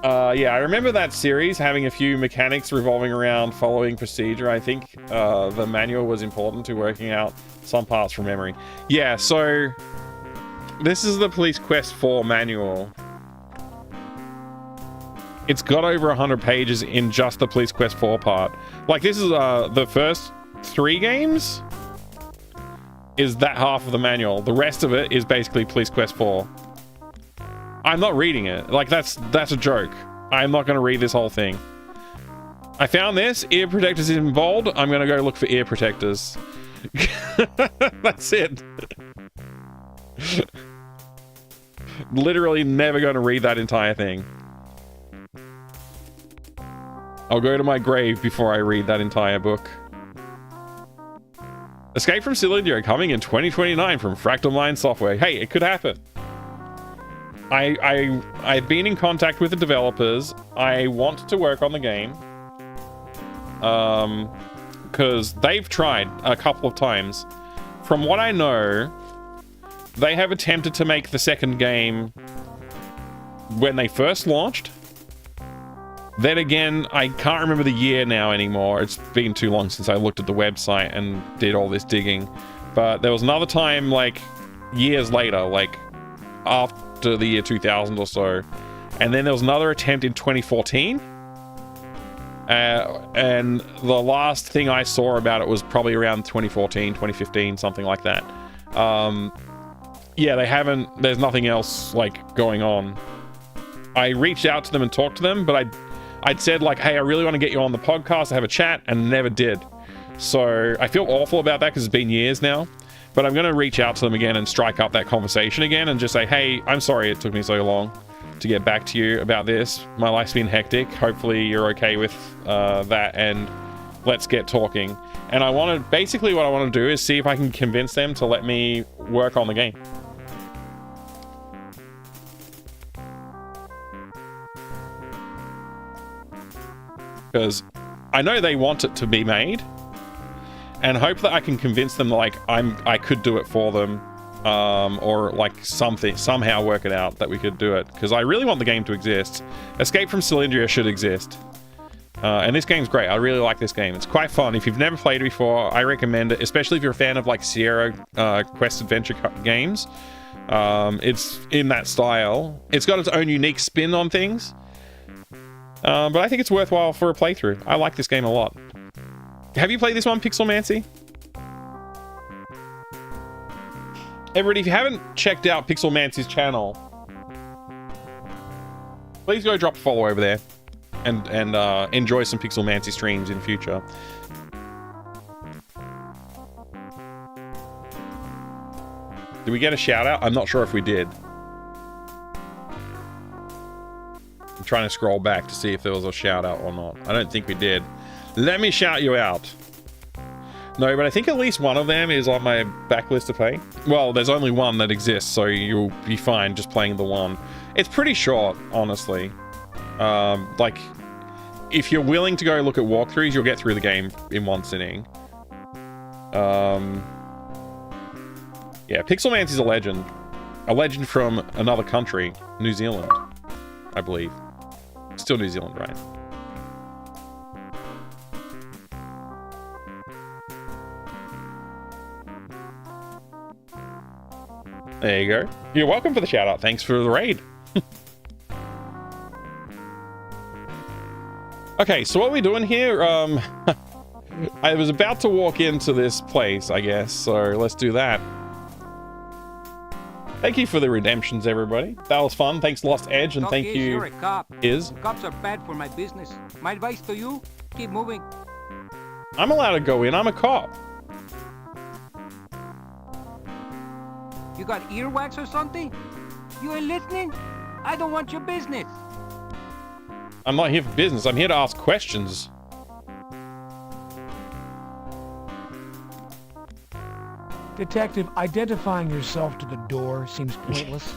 Yeah, I remember that series having a few mechanics revolving around following procedure. I think the manual was important to working out some parts from memory. Yeah, so this is the Police Quest 4 manual. It's got over 100 pages in just the Police Quest 4 part. Like, this is the first 3 games is that half of the manual. The rest of it is basically Police Quest 4. I'm not reading it. Like, that's a joke. I'm not going to read this whole thing. I found this. Ear protectors in bold. I'm going to go look for ear protectors. That's it. Literally never going to read that entire thing. I'll go to my grave before I read that entire book. Escape from Cylinder coming in 2029 from Fractal Mind Software. Hey, it could happen. I've been in contact with the developers. I want to work on the game. Because they've tried a couple of times. From what I know, they have attempted to make the second game when they first launched. Then again, I can't remember the year now anymore. It's been too long since I looked at the website and did all this digging. But there was another time, like, years later, like, after the year 2000 or so. And then there was another attempt in 2014. And the last thing I saw about it was probably around 2014, 2015, something like that. Yeah, they haven't... There's nothing else, like, going on. I reached out to them and talked to them, but I'd said, like, hey, I really want to get you on the podcast to have a chat, and never did. So I feel awful about that because it's been years now. But I'm going to reach out to them again and strike up that conversation again and just say, hey, I'm sorry it took me so long to get back to you about this. My life's been hectic. Hopefully you're okay with that, and let's get talking. And I want to, basically what I want to do is see if I can convince them to let me work on the game. Because I know they want it to be made, and hope that I can convince them that, like, I could do it for them, or like somehow work it out that we could do it, because I really want the game to exist. Escape from Cylindria should exist, and this game's great. I really like this game. It's quite fun. If you've never played it before, I recommend it, especially if you're a fan of like Sierra Quest Adventure games. It's in that style. It's got its own unique spin on things. But I think it's worthwhile for a playthrough. I like this game a lot. Have you played this one, Pixelmancy? Everybody, if you haven't checked out Pixelmancy's channel, please go drop a follow over there and enjoy some Pixelmancy streams in future. Did we get a shout out? I'm not sure if we did. I'm trying to scroll back to see if there was a shout out or not. I don't think we did. Let me shout you out. No, but I think at least one of them is on my backlist to play. Well, there's only one that exists, so you'll be fine just playing the one. It's pretty short, honestly. Like, if you're willing to go look at walkthroughs, you'll get through the game in one sitting. Yeah, Pixelmancy's a legend. A legend from another country, New Zealand, I believe. Still New Zealand, right? There you go. You're welcome for the shout out. Thanks for the raid. Okay, so what are we doing here? I was about to walk into this place, I guess, so let's do that. Thank you for the redemptions, everybody. That was fun. Thanks, Lost Edge, and thank you, You're a cop. Iz. Cops are bad for my business. My advice to you, keep moving. I'm allowed to go in. I'm a cop. You got earwax or something? You ain't listening? I don't want your business. I'm not here for business. I'm here to ask questions. Detective, identifying yourself to the door seems pointless.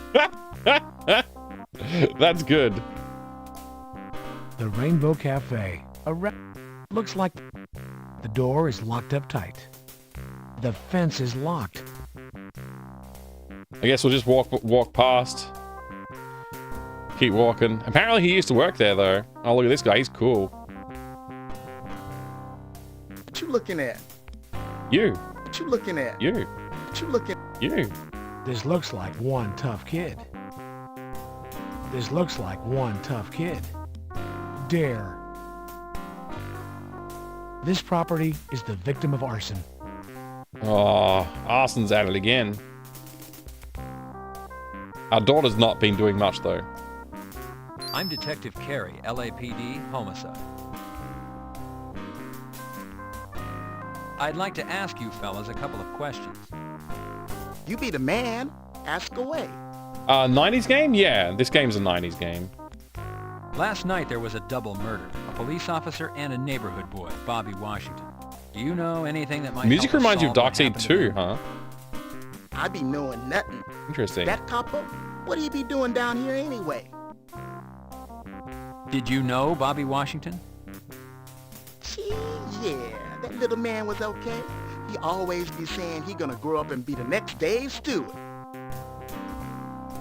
That's good. The Rainbow Cafe. Looks like the door is locked up tight. The fence is locked. I guess we'll just walk past. keep walking. Apparently he used to work there, though. Oh, look at this guy. He's cool. What you looking at? You. What you looking at? You. What you looking at? You. This looks like one tough kid. This looks like one tough kid. Dare. This property is the victim of arson. Oh, arson's at it again. Our daughter's not been doing much, though. I'm Detective Carey, LAPD, homicide. I'd like to ask you fellas a couple of questions. You be the man. Ask away. 90s game? Yeah, this game's a 90s game. Last night there was a double murder. A police officer and a neighborhood boy, Bobby Washington. Do you know anything that might Music help us reminds you of solve what Darkseid happened to 2, them? huh? I be knowing nothing. Interesting. That copper? What he be doing down here anyway? Did you know Bobby Washington? Gee, yeah. That little man was okay. He always be saying he gonna grow up and be the next Dave Stewart.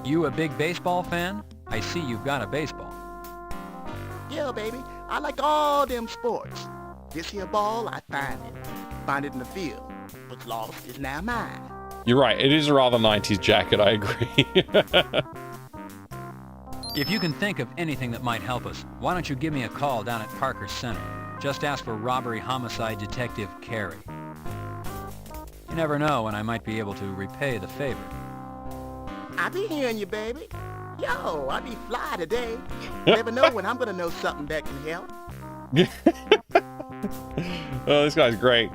You a big baseball fan? I see you've got a baseball. Yeah, baby. I like all them sports. This here ball, I find it in the field. What's lost is now mine. You're right. It is a rather 90s jacket. I agree. If you can think of anything that might help us, why don't you give me a call down at Parker Center? Just ask for robbery homicide detective Carey. You never know when I might be able to repay the favor. I be hearing you, baby. Yo, I be fly today. Never know when I'm gonna know something that can help. Oh, this guy's great.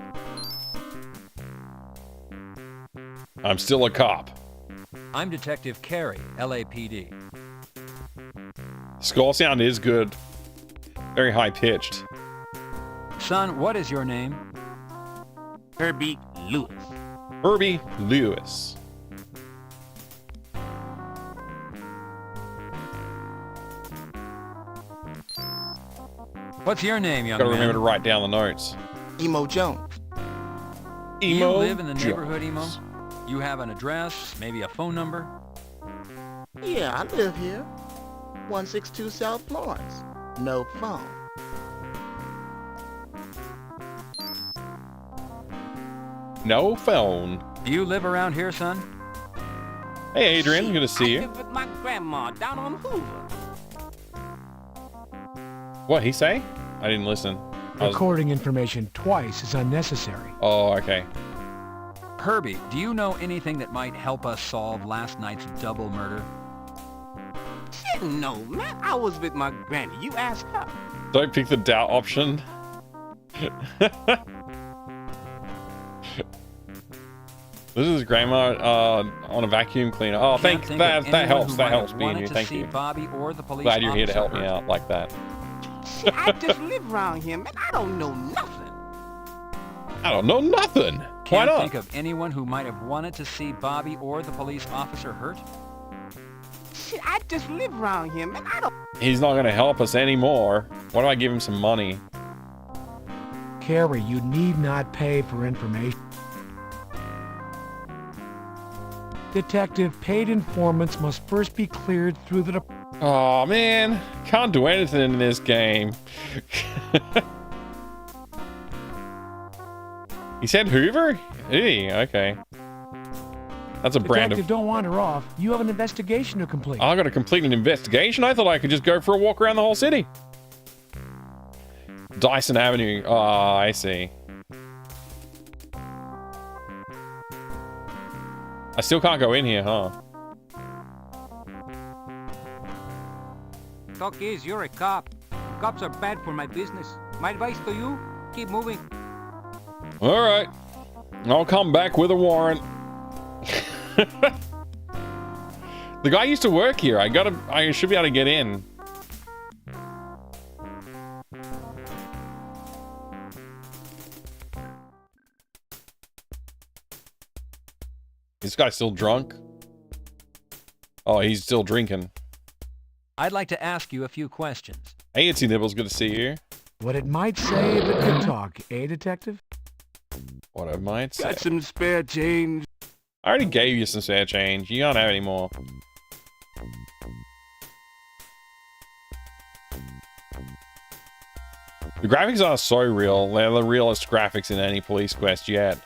I'm still a cop. I'm Detective Carey, LAPD. Score sound is good. Very high pitched. Son, what is your name? Herbie Lewis. Herbie Lewis. What's your name, young Gotta man? remember to write down the notes. Emo Jones. Do you Emo live in the Jones. neighborhood, Emo? You have an address, maybe a phone number? Yeah, I live here. 162 South Florence. No phone. No phone. Do you live around here, son? Hey, Adrian. Good to see you. With my grandma down on Hoover. What he say? I didn't listen. Recording information twice is unnecessary. Oh, okay. Herbie, do you know anything that might help us solve last night's double murder? Shit, no, man. I was with my granny. You ask her. Don't pick the doubt option. This is grandma on a vacuum cleaner. Oh, Can't thank think that. of That anyone helps. who That might helps have being wanted you. to Thank see you. Bobby or the police Glad you're here to officer help me hurt. out like that. Shit, I just live around here, man. I don't know nothing. I don't know nothing. Why Can't not? think of anyone who might have wanted to see Bobby or the police officer hurt? Shit, I just live around here, man. I don't. He's not going to help us anymore. Why do I give him some money? Carey, you need not pay for information. Detective, paid informants must first be cleared through the... Oh, man. Can't do anything in this game. He said Hoover? Eey, okay. That's a brand Detective, of... don't wander off. You have an investigation to complete. I got to complete an investigation? I thought I could just go for a walk around the whole city. Dyson Avenue. Oh, I see. I still can't go in here, huh? Talk is, you're a cop. Cops are bad for my business. My advice to you, keep moving. All right. I'll come back with a warrant. The guy used to work here. I should be able to get in. This guy's still drunk? Oh, he's still drinking. I'd like to ask you a few questions. Hey, Itsy Nibbles, good to see you. What it might say if it could talk, eh, Detective? What I might say. Got some spare change. I already gave you some spare change. You don't have any more. The graphics are so real. They're the realest graphics in any police quest yet.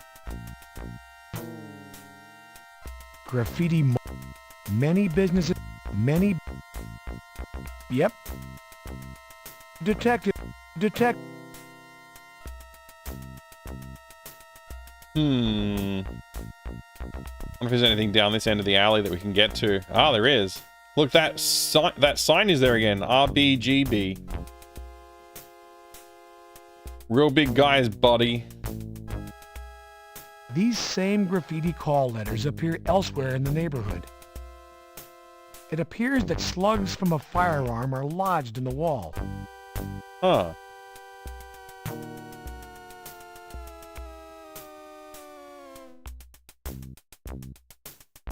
Graffiti. Many businesses. Many. Yep. Detective. Wonder if there's anything down this end of the alley that we can get to. Ah, there is. Look, that sign is there again. RBGB. Real big guy's body. These same graffiti call letters appear elsewhere in the neighborhood. It appears that slugs from a firearm are lodged in the wall. Huh.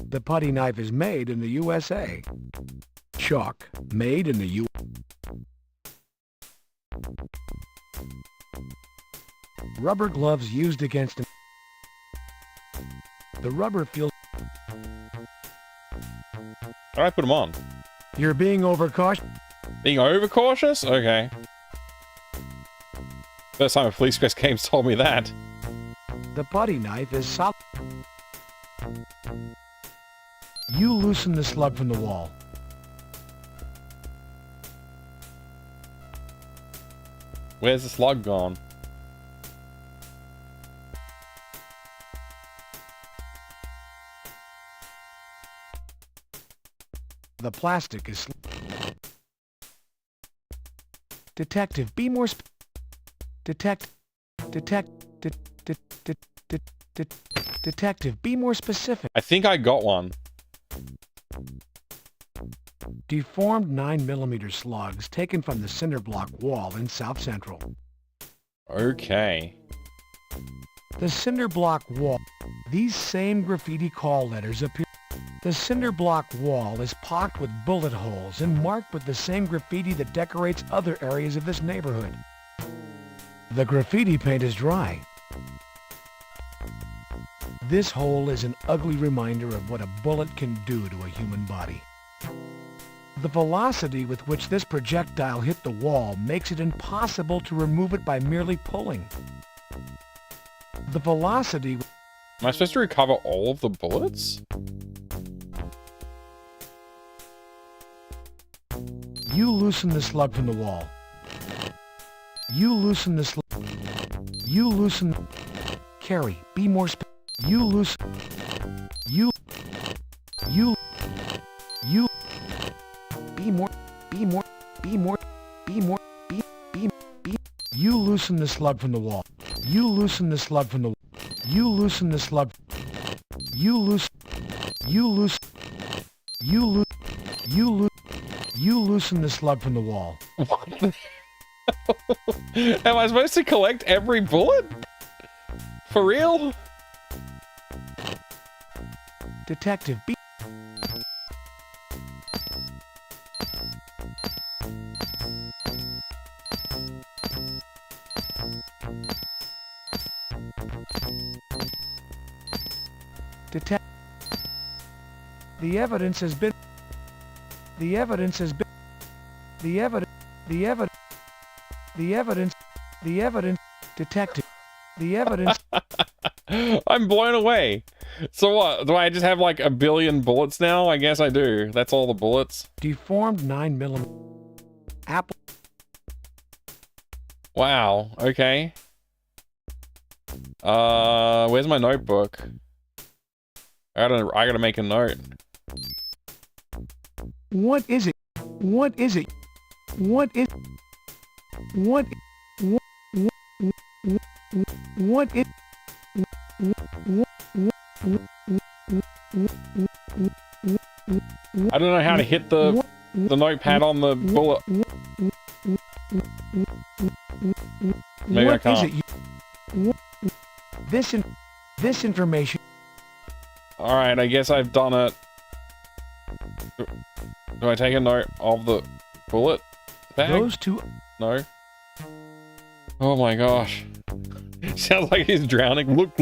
The putty knife is made in the USA. Chalk, made in the U. Rubber gloves used against. The rubber feels. All right, put them on. You're being overcautious. Being overcautious? Okay. First time a police quest game's told me that. The putty knife is solid. You loosen the slug from the wall. Where's the slug gone? The plastic is. Detective, be more. Detective, be more specific. I think I got one. Deformed 9mm slugs taken from the cinder block wall in South Central. Okay. The cinder block wall. These same graffiti call letters appear. The cinder block wall is pocked with bullet holes and marked with the same graffiti that decorates other areas of this neighborhood. The graffiti paint is dry. This hole is an ugly reminder of what a bullet can do to a human body. The velocity with which this projectile hit the wall makes it impossible to remove it by merely pulling. The velocity... Am I supposed to recover all of the bullets? You loosen the slug from the wall. You loosen the slug. You loosen... Carry, be more You loosen... You... You loosen the slug from the wall. You loosen the slug from the... You loosen the slug... You loosen... You loosen... You loosen... You loosen... You loosen the slug from the wall. What the hell? Am I supposed to collect every bullet? For real? Detective B. Detective. The evidence has been. The evidence has been. The evidence. The evidence. The evidence. The evidence. Detective. The evidence. I'm blown away. So what? Do I just have like a billion bullets now? I guess I do. That's all the bullets. Deformed 9mm. Apple. Wow. Okay. Where's my notebook? I gotta make a note. What is it? What is it? What is? What? What is? I don't know how to hit the notepad on the bullet. Maybe I can't. This information. All right, I guess I've done it. Do I take a note of the bullet bag? Those two. No. Oh my gosh. Sounds like he's drowning. Look.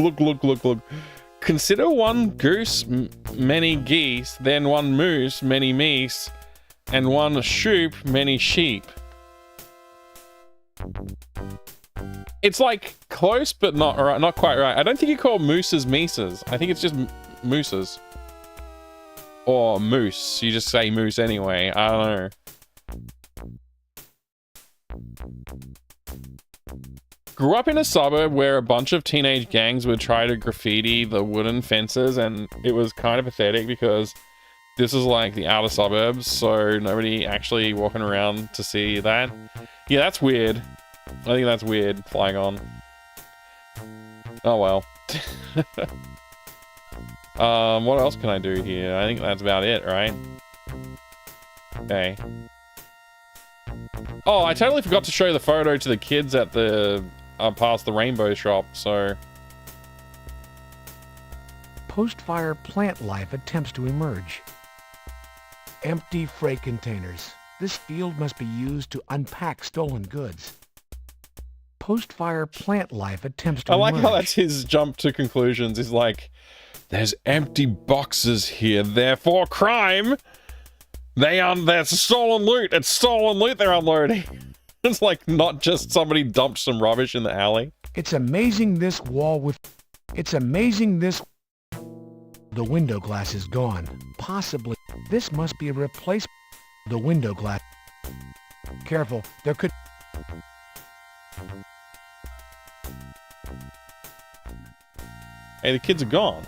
Consider one goose, many geese, then one moose, many meese, and one shoop, many sheep. It's like close, but not right, not quite right. I don't think you call mooses Mises. I think it's just mooses. Or moose. You just say moose anyway. I don't know. Grew up in a suburb where a bunch of teenage gangs would try to graffiti the wooden fences, and it was kind of pathetic because this is like the outer suburbs, so nobody actually walking around to see that. Yeah, that's weird. I think that's weird, flying on. Oh well. What else can I do here? I think that's about it, right? Okay. Oh, I totally forgot to show the photo to the kids at the past the rainbow shop, so... Post-fire plant life attempts to emerge. Empty freight containers. This field must be used to unpack stolen goods. Post-fire plant life attempts to emerge. I like how that's his jump to conclusions. Is like, there's empty boxes here, therefore crime. That's stolen loot. It's stolen loot they're unloading. It's like not just somebody dumped some rubbish in the alley. It's amazing this wall with... It's amazing this... The window glass is gone. Possibly. This must be a replacement. The window glass. Careful, there could... Hey, the kids are gone.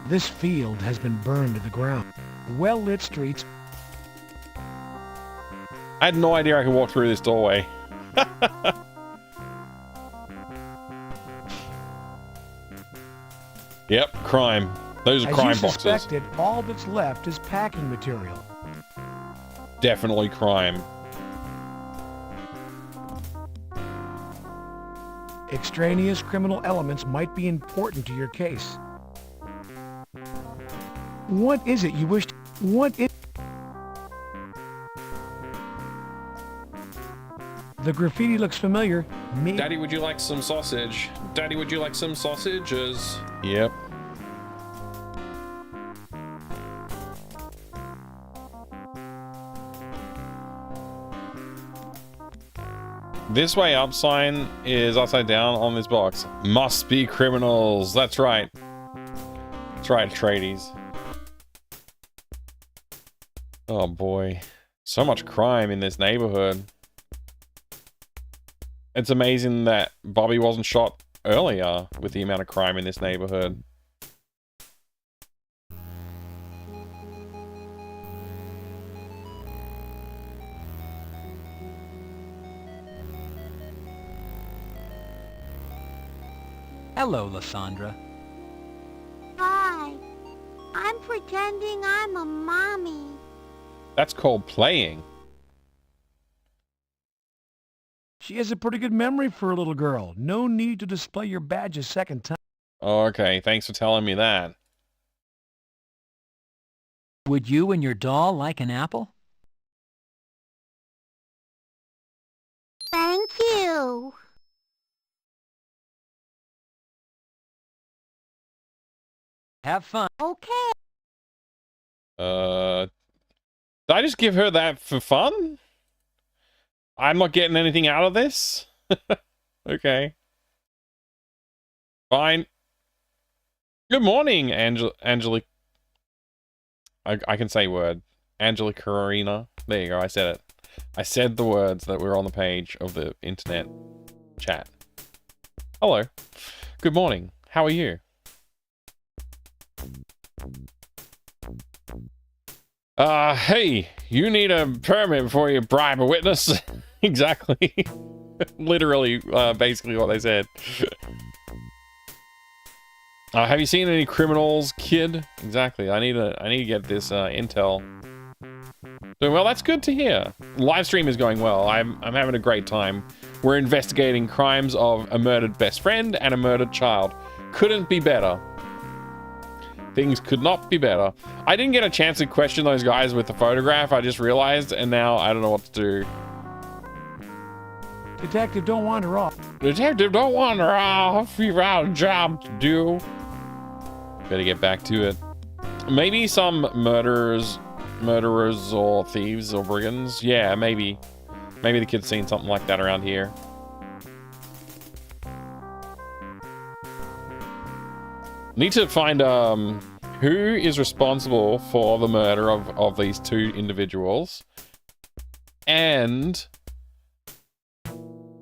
This field has been burned to the ground. Well-lit streets... I had no idea I could walk through this doorway. Yep, crime. Those are crime boxes. As you suspected, all that's left is packing material. Definitely crime. Extraneous criminal elements might be important to your case. What is it you wish to... What is... The graffiti looks familiar. Daddy, would you like some sausage? Daddy, would you like some sausages? Yep. This way up sign is upside down on this box. Must be criminals. That's right. That's right, tradies. Oh boy. So much crime in this neighborhood. It's amazing that Bobby wasn't shot earlier with the amount of crime in this neighborhood. Hello, Lysandra. Hi. I'm pretending I'm a mommy. That's called playing. She has a pretty good memory for a little girl. No need to display your badge a second time. Oh, okay, thanks for telling me that. Would you and your doll like an apple? Thank you. Have fun. Okay. Did I just give her that for fun? I'm not getting anything out of this? Okay. Fine. Good morning, Angelique. I can say word. Angelique Karina. There you go, I said it. I said the words that were on the page of the internet chat. Hello. Good morning. How are you? Hey, you need a permit before you bribe a witness. Exactly. Literally, basically what they said. Have you seen any criminals, kid? Exactly. I need to get this intel. So, well, that's good to hear. Live stream is going well. I'm having a great time. We're investigating crimes of a murdered best friend and a murdered child. Couldn't be better. Things could not be better. I didn't get a chance to question those guys with the photograph, I just realized, and now I don't know what to do. Detective, don't wander off. Detective, don't wander off. You've got a job to do. Better get back to it. Maybe some murderers murderers or thieves or brigands. Yeah, maybe. Maybe the kid's seen something like that around here. Need to find who is responsible for the murder of these two individuals. And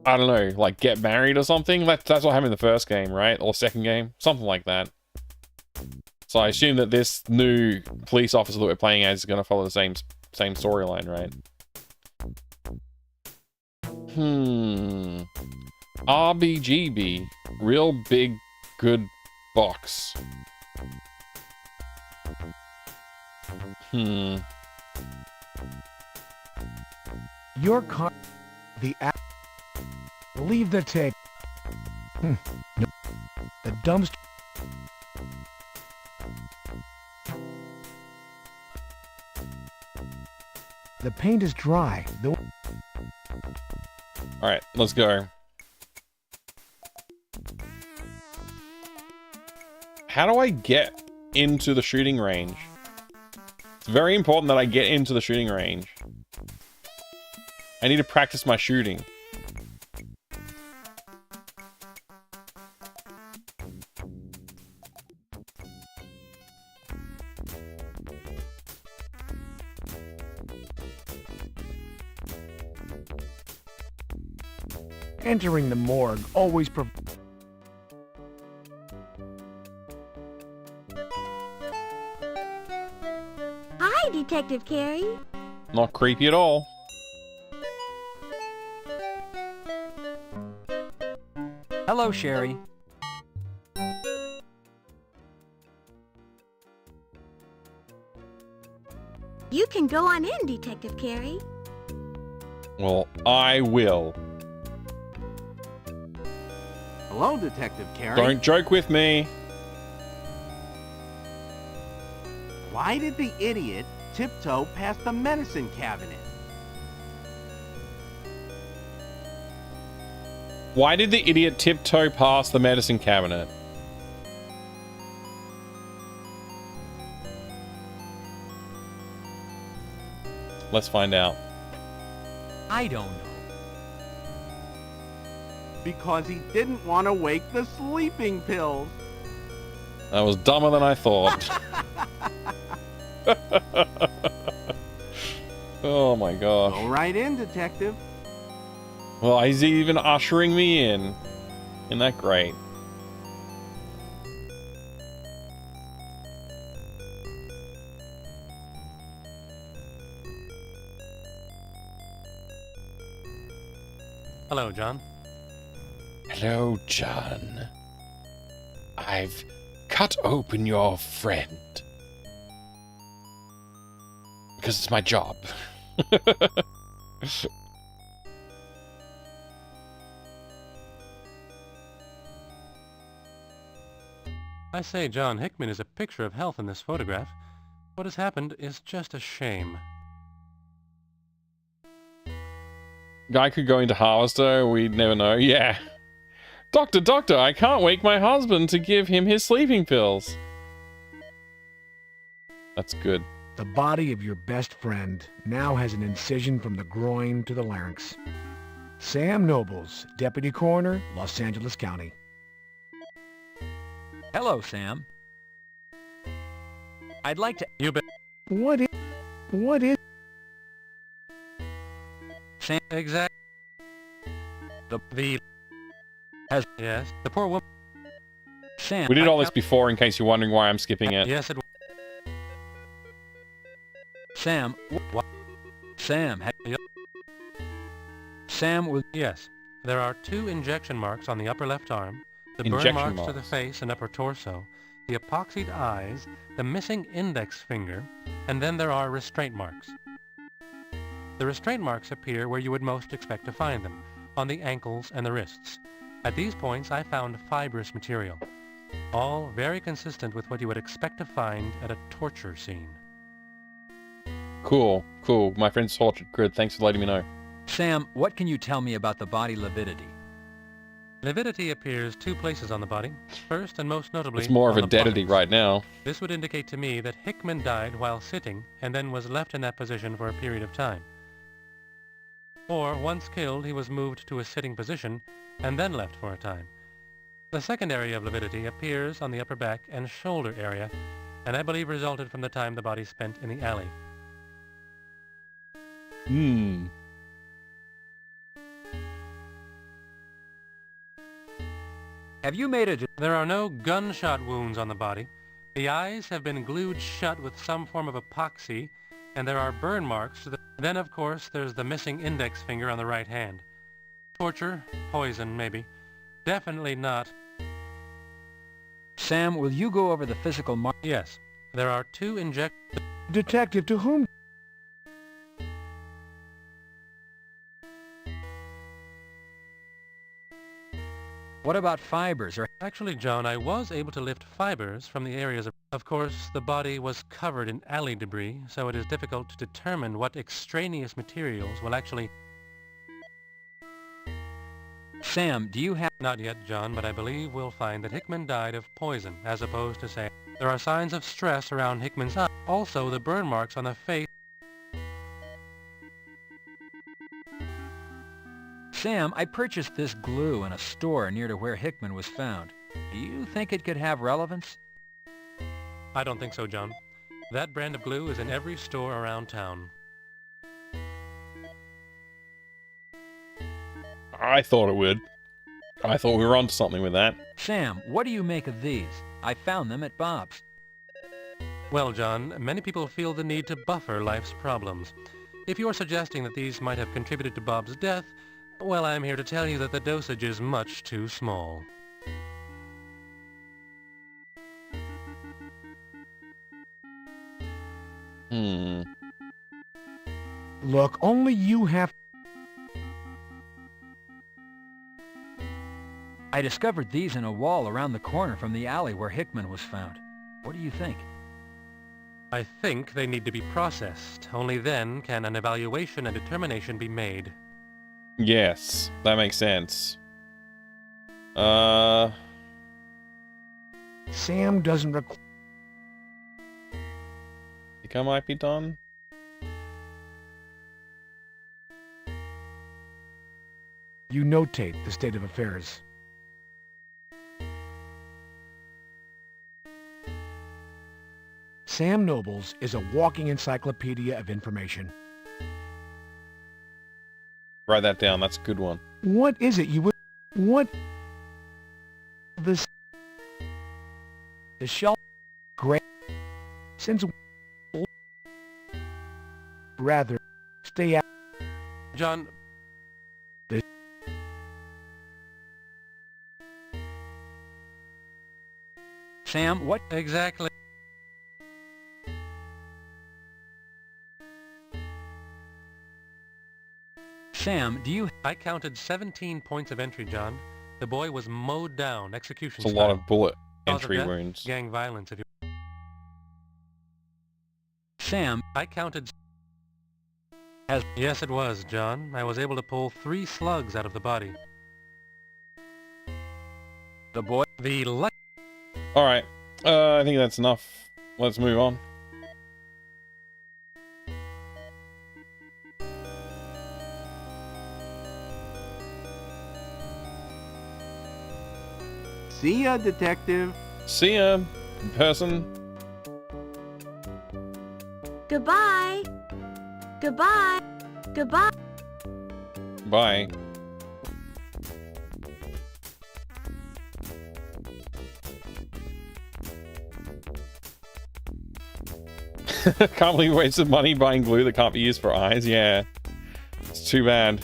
I don't know, like get married or something. That's what happened in the first game, right? Or second game, something like that. So I assume that this new police officer that we're playing as is going to follow the same storyline, right? RBGB, real big good box. Your car, the app, leave the tape. No. The dumpster. The paint is dry. Alright, let's go. How do I get into the shooting range? It's very important that I get into the shooting range. I need to practice my shooting. Entering the morgue always Hi, Detective Carey. Not creepy at all. Hello, Sherry. You can go on in, Detective Carey. Well, I will. Hello, Detective Carey. Don't joke with me. Why did the idiot tiptoe past the medicine cabinet? Why did the idiot tiptoe past the medicine cabinet? Let's find out. I don't know. Because he didn't want to wake the sleeping pills. That was dumber than I thought. Oh my gosh. Go right in, Detective. Well, he's even ushering me in. Isn't that great? Hello, John. Hello, John. I've cut open your friend. Because it's my job. I say, John, Hickman is a picture of health in this photograph. What has happened is just a shame. Guy could go into Harvester, we'd never know. Yeah. Doctor, I can't wake my husband to give him his sleeping pills. That's good. The body of your best friend now has an incision from the groin to the larynx. Sam Nobles, Deputy Coroner, Los Angeles County. Hello, Sam. I'd like to... You bet. What is... Sam, exact... Yes, the poor woman... Sam... We did all this before in case you're wondering why I'm skipping it. Yes, it... Sam... What? Sam... Sam was... Yes, there are 2 injection marks on the upper left arm, the burn Injection marks marks to the face and upper torso, the epoxied eyes, the missing index finger, and then there are restraint marks. The restraint marks appear where you would most expect to find them, on the ankles and the wrists. At these points I found fibrous material, all very consistent with what you would expect to find at a torture scene. Cool. My friend's tortured. Good, thanks for letting me know. Sam, what can you tell me about the body lividity? Lividity appears 2 places on the body. First and most notably, It's more of on a the deadity buttocks. right now. This would indicate to me that Hickman died while sitting and then was left in that position for a period of time. Or, once killed, he was moved to a sitting position and then left for a time. The second area of lividity appears on the upper back and shoulder area, and I believe resulted from the time the body spent in the alley. Have you made a... There are no gunshot wounds on the body. The eyes have been glued shut with some form of epoxy, and there are burn marks. Then, of course, there's the missing index finger on the right hand. Torture, poison, maybe. Definitely not. Sam, will you go over the physical marks? Yes. There are 2 Detective, to whom? What about fibers? Actually, John, I was able to lift fibers from the areas of course, the body was covered in alley debris, so it is difficult to determine what extraneous materials will actually... Sam, do you have... Not yet, John, but I believe we'll find that Hickman died of poison, as opposed to say... There are signs of stress around Hickman's eye. Also, the burn marks on the face... Sam, I purchased this glue in a store near to where Hickman was found. Do you think it could have relevance? I don't think so, John. That brand of glue is in every store around town. I thought it would. I thought we were onto something with that. Sam, what do you make of these? I found them at Bob's. Well, John, many people feel the need to buffer life's problems. If you are suggesting that these might have contributed to Bob's death, well, I'm here to tell you that the dosage is much too small. Look, only you have... I discovered these in a wall around the corner from the alley where Hickman was found. What do you think? I think they need to be processed. Only then can an evaluation and determination be made. Yes, that makes sense. Sam doesn't require... Think I might be done? You notate the state of affairs. Sam Nobles is a walking encyclopedia of information. Write that down, that's a good one. What is it you would... What... This... The shell... Great... Since... Rather... Stay out... John... This... Sam, what... Exactly. Sam, do you... I counted 17 points of entry, John. The boy was mowed down, execution It's a style. lot of bullet Cause of entry death? wounds. Gang violence, if you... Sam... I counted... Yes, it was, John. I was able to pull 3 slugs out of the body. The boy... The luck... Alright, I think that's enough. Let's move on. See ya, detective. See ya, in person. Goodbye. Goodbye. Goodbye. Bye. Can't believe we wasted money buying glue that can't be used for eyes. Yeah, it's too bad.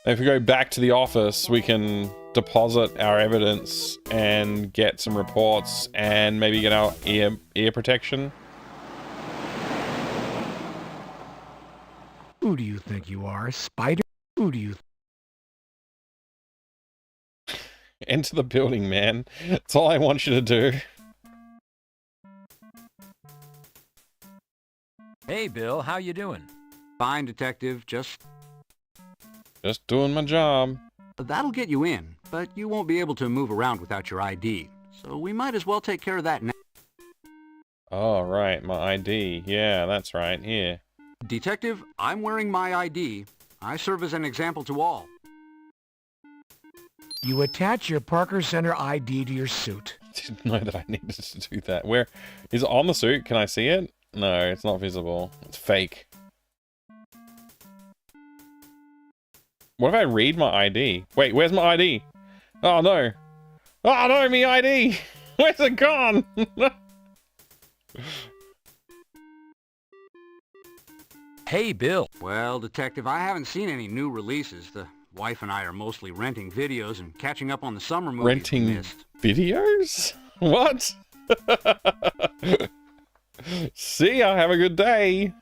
If we go back to the office, we can deposit our evidence and get some reports and maybe get our ear protection. Who do you think you are, Spider? Who do you... Enter the building, man. That's all I want you to do. Hey, Bill, how you doing? Fine, Detective. Just doing my job. That'll get you in, but you won't be able to move around without your ID. So we might as well take care of that now. Oh, right, my ID. Yeah, that's right. Here. Detective, I'm wearing my ID. I serve as an example to all. You attach your Parker Center ID to your suit. Didn't know that I needed to do that. Where is it on the suit? Can I see it? No, it's not visible. It's fake. What if I read my ID? Wait, where's my ID? Oh no. Oh no, me ID! Where's it gone? Hey, Bill. Well, Detective, I haven't seen any new releases. The wife and I are mostly renting videos and catching up on the summer movies Renting we missed. videos? What? See ya, have a good day.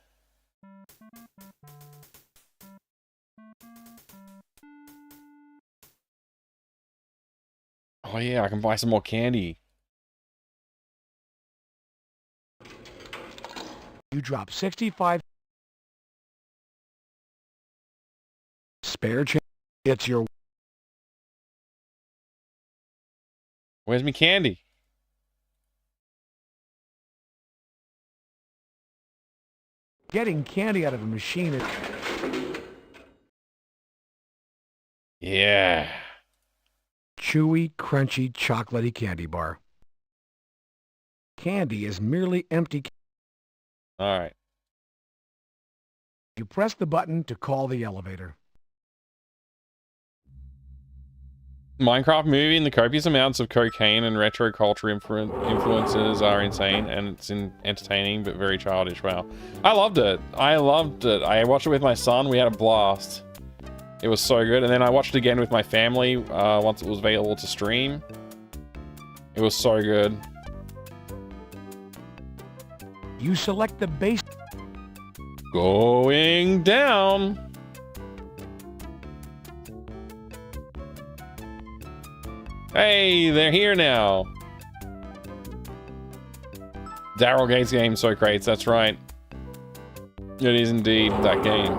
Oh yeah, I can buy some more candy. You drop 65 spare change. It's your... Where's me candy? Getting candy out of a machine is... Yeah. Chewy, crunchy, chocolatey candy bar. Candy is merely empty... Alright. You press the button to call the elevator. Minecraft movie and the copious amounts of cocaine and retro culture influences are insane, and it's entertaining but very childish. Wow. I loved it. I loved it. I watched it with my son. We had a blast. It was so good. And then I watched it again with my family once it was available to stream. It was so good. You select the base... Going down. Hey, they're here now. Daryl Gates game, so great. That's right. It is indeed that game.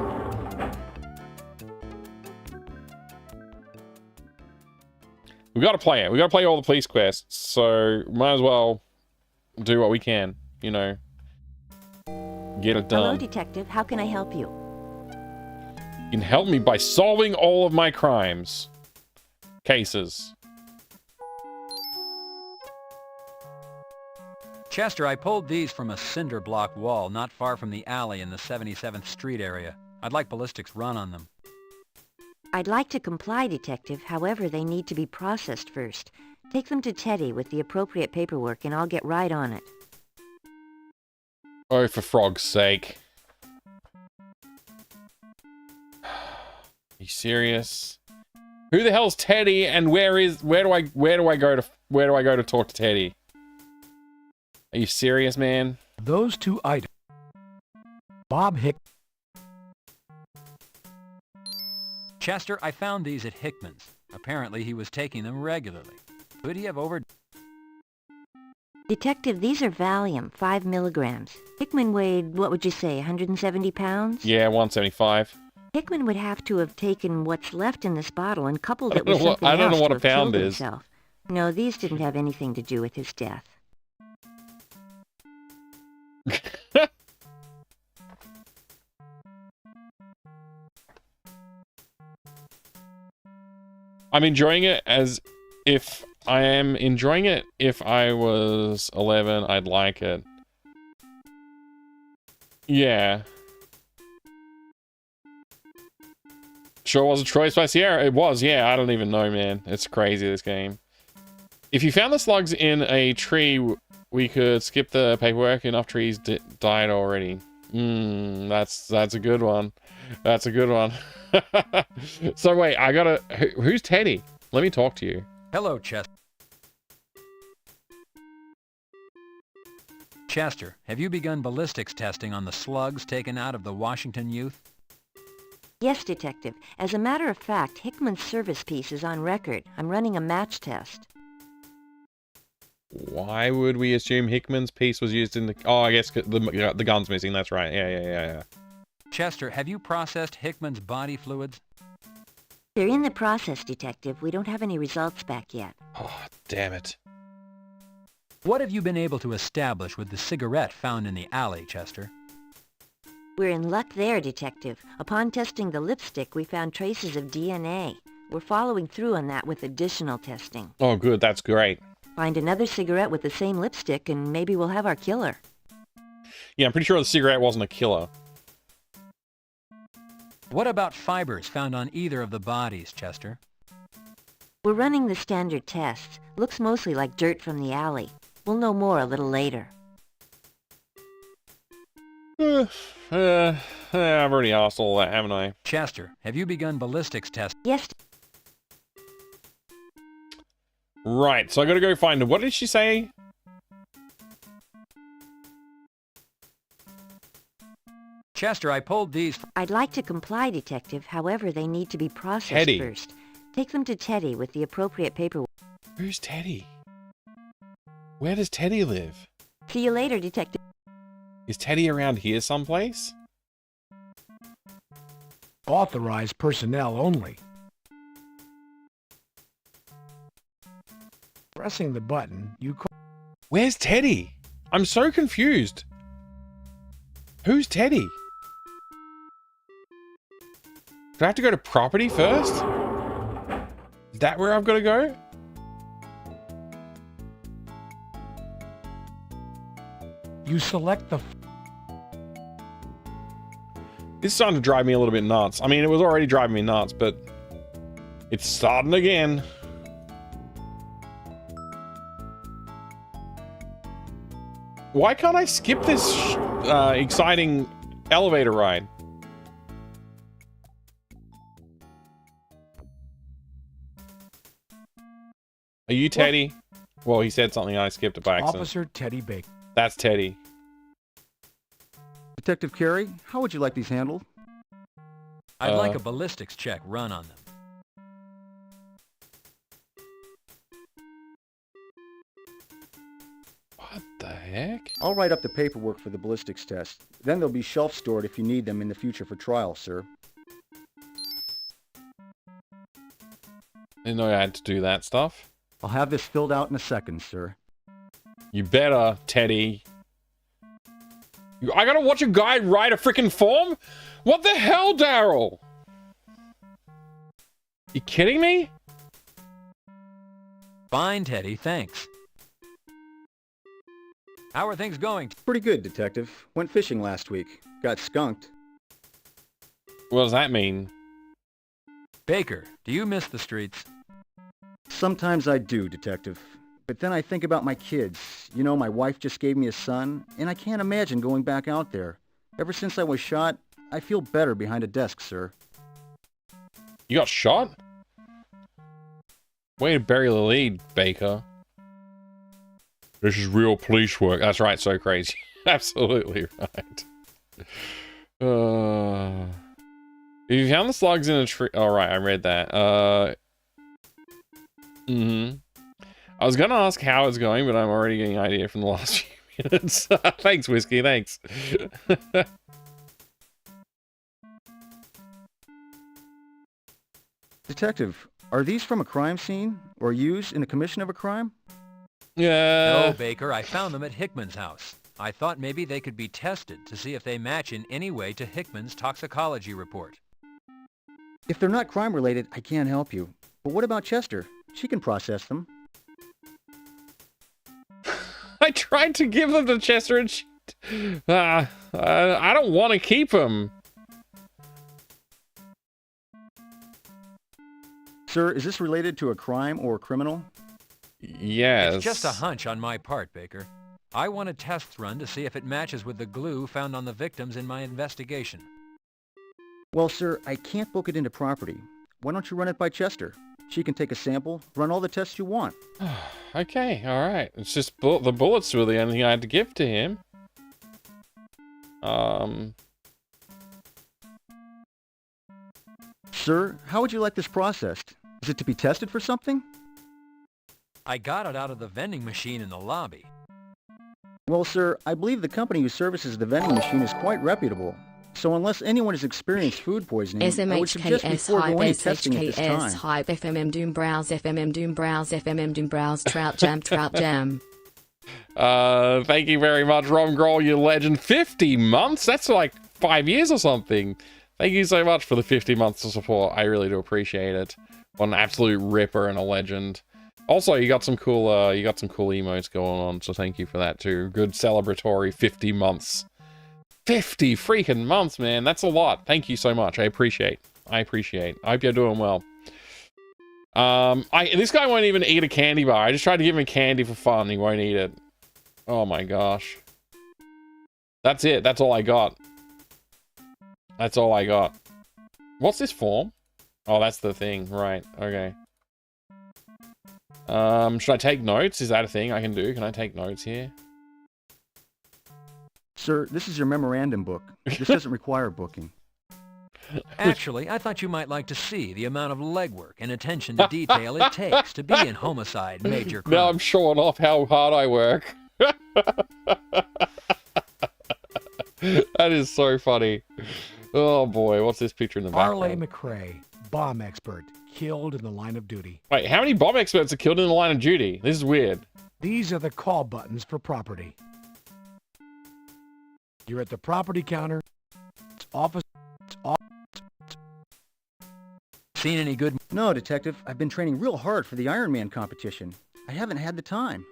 We got to play it. We got to play all the police quests. So might as well do what we can. You know, get it done. Hello, Detective. How can I help you? You can help me by solving all of my crimes. Cases. Chester, I pulled these from a cinder block wall not far from the alley in the 77th Street area. I'd like ballistics run on them. I'd like to comply, Detective. However, they need to be processed first. Take them to Teddy with the appropriate paperwork and I'll get right on it. Oh, for frog's sake. You serious? Who the hell's Teddy and where do I go to talk to Teddy? Are you serious, man? Those two items. Bob Hick. Chester, I found these at Hickman's. Apparently he was taking them regularly. Could he have Detective, these are Valium, 5 milligrams. Hickman weighed, what would you say, 170 pounds? Yeah, 175. Hickman would have to have taken what's left in this bottle and coupled it with something I don't know else what to a have pound killed is. himself. No, these didn't have anything to do with his death. I'm enjoying it as if I am enjoying it. If I was 11, I'd like it. Yeah. Sure was a choice by Sierra. It was, yeah. I don't even know, man. It's crazy, this game. If you found the slugs in a tree, we could skip the paperwork. Enough trees died already. That's a good one. That's a good one. So wait, I gotta... Who's Teddy? Let me talk to you. Hello, Chester. Chester, have you begun ballistics testing on the slugs taken out of the Washington youth? Yes, Detective. As a matter of fact, Hickman's service piece is on record. I'm running a match test. Why would we assume Hickman's piece was used in the... Oh, I guess the gun's missing. That's right. Yeah. Chester, have you processed Hickman's body fluids? They're in the process, Detective. We don't have any results back yet. Oh, damn it. What have you been able to establish with the cigarette found in the alley, Chester? We're in luck there, Detective. Upon testing the lipstick, we found traces of DNA. We're following through on that with additional testing. Oh, good. That's great. Find another cigarette with the same lipstick, and maybe we'll have our killer. Yeah, I'm pretty sure the cigarette wasn't a killer. What about fibers found on either of the bodies, Chester? We're running the standard tests. Looks mostly like dirt from the alley. We'll know more a little later. I've already asked all that, haven't I? Chester, have you begun ballistics tests? Yes. Right, so I gotta go find... What did she say? Chester, I pulled these... I'd like to comply, Detective. However, they need to be processed Teddy. first. Take them to Teddy with the appropriate paperwork. Who's Teddy? Where does Teddy live? See you later, Detective. Is Teddy around here someplace? Authorized personnel only. Pressing the button, you call... Where's Teddy? I'm so confused. Who's Teddy? Do I have to go to property first? Is that where I've got to go? You select the... This is starting to drive me a little bit nuts. I mean, it was already driving me nuts, but it's starting again. Why can't I skip this exciting elevator ride? Are you Teddy? Well, he said something and I skipped it by accident. Officer Teddy Baker. That's Teddy. Detective Carey, how would you like these handled? I'd like a ballistics check run on them. What the heck? I'll write up the paperwork for the ballistics test. Then they'll be shelf-stored if you need them in the future for trial, sir. Didn't know I had to do that stuff. I'll have this filled out in a second, sir. You better, Teddy. I gotta watch a guy write a freaking form? What the hell, Daryl? You kidding me? Fine, Teddy, thanks. How are things going? Pretty good, Detective. Went fishing last week. Got skunked. What does that mean? Baker, do you miss the streets? Sometimes I do, Detective. But then I think about my kids. You know, my wife just gave me a son, and I can't imagine going back out there. Ever since I was shot, I feel better behind a desk, sir. You got shot? Way to bury the lead, Baker. This is real police work. That's right, so crazy. Absolutely right. If you found the slugs in a tree... All right, I read that. I was gonna ask how it's going, but I'm already getting an idea from the last few minutes. Thanks, Whiskey, thanks. Detective, are these from a crime scene? Or used in the commission of a crime? Yeah. No, Baker, I found them at Hickman's house. I thought maybe they could be tested to see if they match in any way to Hickman's toxicology report. If they're not crime-related, I can't help you. But what about Chester? She can process them. I tried to give them to Chester and she... I don't want to keep them. Sir, is this related to a crime or a criminal? Yes. It's just a hunch on my part, Baker. I want a test run to see if it matches with the glue found on the victims in my investigation. Well, sir, I can't book it into property. Why don't you run it by Chester? She can take a sample, run all the tests you want. Okay, alright. It's just the bullets were the only thing I had to give to him. Sir, how would you like this processed? Is it to be tested for something? I got it out of the vending machine in the lobby. Well, sir, I believe the company who services the vending machine is quite reputable. So unless anyone has experienced food poisoning, I would suggest before going any testing at this time. Hype, FMM Doom Browse, FMM Doom Browse, FMM Doom Browse, Trout Jam, Trout Jam. Thank you very much, Ron Grohl, you legend. 50 months? That's like 5 years or something. Thank you so much for the 50 months of support. I really do appreciate it. What an absolute ripper and a legend. Also, you got some cool emotes going on, so thank you for that too. Good celebratory 50 months. 50 freaking months, man. That's a lot. Thank you so much. I appreciate. I hope you're doing well. This guy won't even eat a candy bar. I just tried to give him a candy for fun. He won't eat it. Oh my gosh. That's it. That's all I got. That's all I got. What's this form? Oh, that's the thing. Right. Okay. Should I take notes? Is that a thing I can do? Can I take notes here? Sir, this is your memorandum book. This doesn't require booking. Actually, I thought you might like to see the amount of legwork and attention to detail it takes to be in homicide major crime. Now I'm showing off how hard I work. That is so funny. Oh boy, what's this picture in the Farley background? McRae, bomb expert, killed in the line of duty. Wait, how many bomb experts are killed in the line of duty? This is weird. These are the call buttons for property. You're at the property counter. It's office. Seen any good? No, Detective. I've been training real hard for the Iron Man competition. I haven't had the time.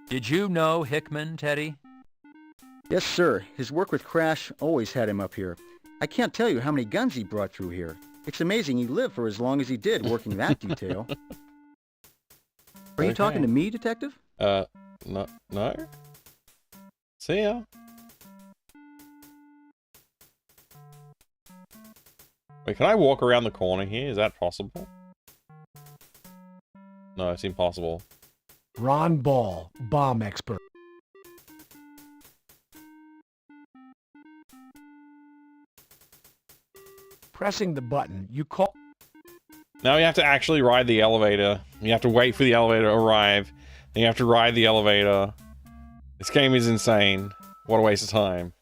Did you know Hickman, Teddy? Yes, sir. His work with Crash always had him up here. I can't tell you how many guns he brought through here. It's amazing he lived for as long as he did working that detail. Are you talking to me, Detective? No. See ya. Wait, can I walk around the corner here? Is that possible? No, it's impossible. Ron Ball, bomb expert. Pressing the button, you call... Now you have to actually ride the elevator. You have to wait for the elevator to arrive. Then you have to ride the elevator. This game is insane. What a waste of time.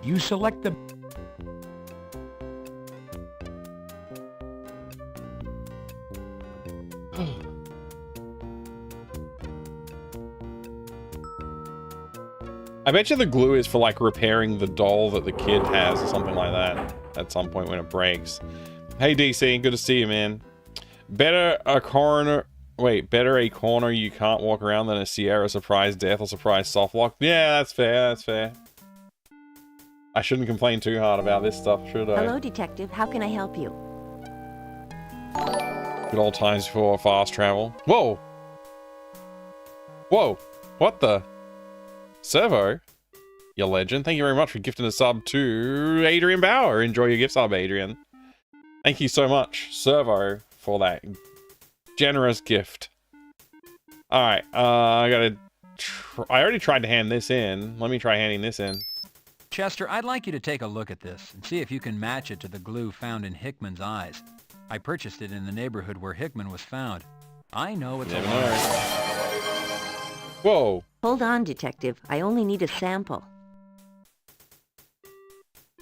You select the... I bet you the glue is for like repairing the doll that the kid has or something like that at some point when it breaks. Hey DC, good to see you, man. Better a corner you can't walk around than a Sierra surprise death or surprise softlock. Yeah, that's fair, that's fair. I shouldn't complain too hard about this stuff, should I? Hello, Detective. How can I help you? Good old times before fast travel. Whoa! Whoa! What the? Servo? Your legend. Thank you very much for gifting a sub to Adrian Bauer. Enjoy your gift sub, Adrian. Thank you so much, Servo, for that generous gift. Alright, I already tried to hand this in. Let me try handing this in. Chester, I'd like you to take a look at this and see if you can match it to the glue found in Hickman's eyes. I purchased it in the neighborhood where Hickman was found. I know it's a lie. Whoa. Hold on, Detective. I only need a sample.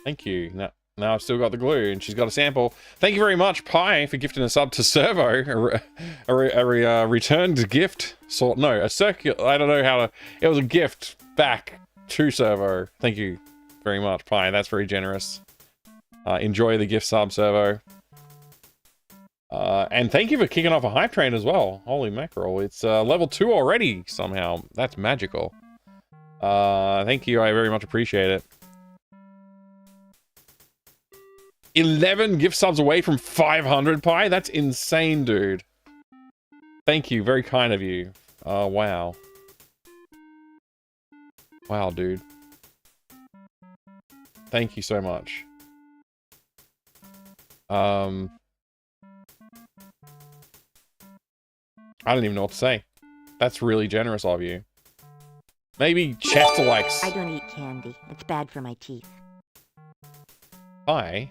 Thank you. Now I've still got the glue, and she's got a sample. Thank you very much, Pi, for gifting a sub to Servo. A returned gift. No, a circular. I don't know how to... It was a gift back to Servo. Thank you very much, Pi. That's very generous. Enjoy the gift sub, Servo. And thank you for kicking off a hype train as well. Holy mackerel. It's level 2 already, somehow. That's magical. Thank you. I very much appreciate it. 11 gift subs away from 500, Pi? That's insane, dude. Thank you. Very kind of you. Wow. Wow, dude. Thank you so much. I don't even know what to say. That's really generous of you. Maybe Chester likes... I don't eat candy. It's bad for my teeth. Hi.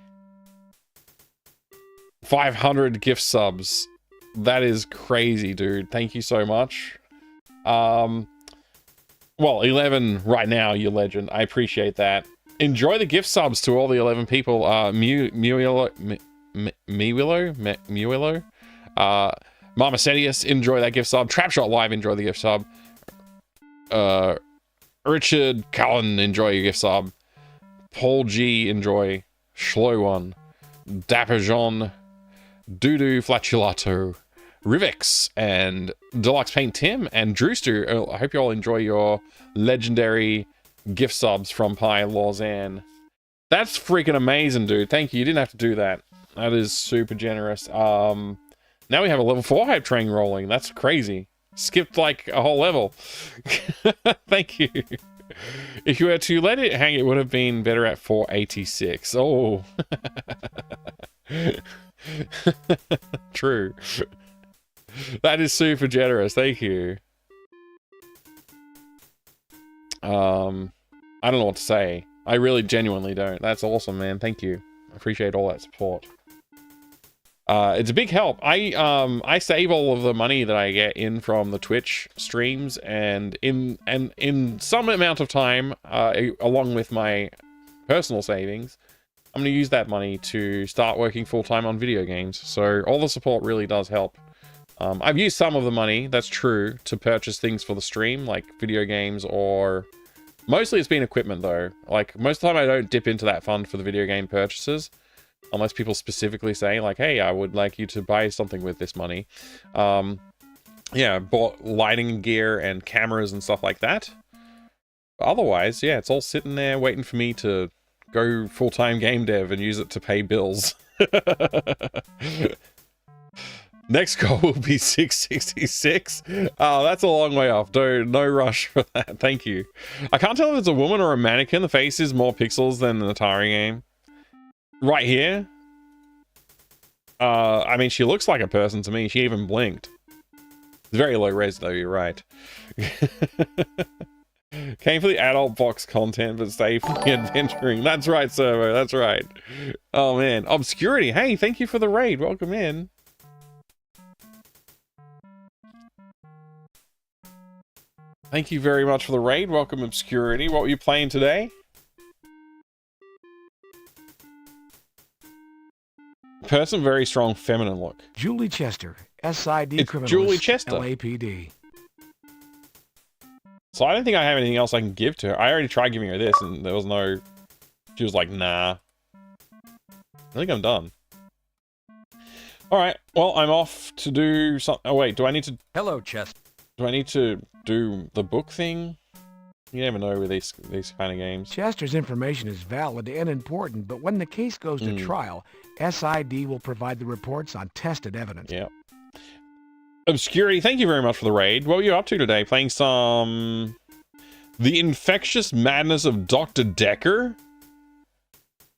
500 gift subs. That is crazy, dude. Thank you so much. Well, 11 right now, you legend. I appreciate that. Enjoy the gift subs to all the 11 people. Mewillow, Mama Sedius, enjoy that gift sub. Trapshot Live, enjoy the gift sub. Richard Cullen, enjoy your gift sub. Paul G, enjoy. Shlow1, Dapper Jean, Doodoo Flatulato, Rivix, and Deluxe Paint Tim, and Drewster. I hope you all enjoy your legendary gift subs from Pi Lausanne. That's freaking amazing, dude. Thank you. You didn't have to do that. That is super generous. Now we have a level 4 hype train rolling. That's crazy. Skipped like a whole level. Thank you. If you were to let it hang, it would have been better at 486. Oh. True. That is super generous. Thank you. I don't know what to say. I really genuinely don't. That's awesome, man. Thank you. I appreciate all that support. It's a big help. I save all of the money that I get in from the Twitch streams, and in some amount of time, along with my personal savings, I'm going to use that money to start working full-time on video games. So all the support really does help. I've used some of the money, that's true, to purchase things for the stream, like video games, or mostly it's been equipment though. Like most of the time I don't dip into that fund for the video game purchases. Unless people specifically say, like, hey, I would like you to buy something with this money. Yeah, bought lighting gear and cameras and stuff like that. But otherwise, yeah, it's all sitting there waiting for me to go full-time game dev and use it to pay bills. Next goal will be 666. Oh, that's a long way off. No rush for that. Thank you. I can't tell if it's a woman or a mannequin. The face is more pixels than an Atari game. Right here, I mean, she looks like a person to me. She even blinked. It's very low res, though. You're right. Came for the adult box content, but stay for the adventuring. That's right, Servo. That's right. Oh man, Obscurity. Hey, thank you for the raid. Welcome in. Thank you very much for the raid. Welcome, Obscurity. What were you playing today? Person, very strong feminine look. Julie Chester, SID it's criminalist, Julie Chester. LAPD. So I don't think I have anything else I can give to her. I already tried giving her this and there was no... She was like, nah. I think I'm done. Alright, well, I'm off to do something. Oh wait, do I need to... Hello, Chester. Do I need to do the book thing? You never know with these kind of games. Chester's information is valid and important, but when the case goes to trial, SID will provide the reports on tested evidence. Yeah. Obscurity, thank you very much for the raid. What were you up to today? Playing some... The Infectious Madness of Dr. Decker?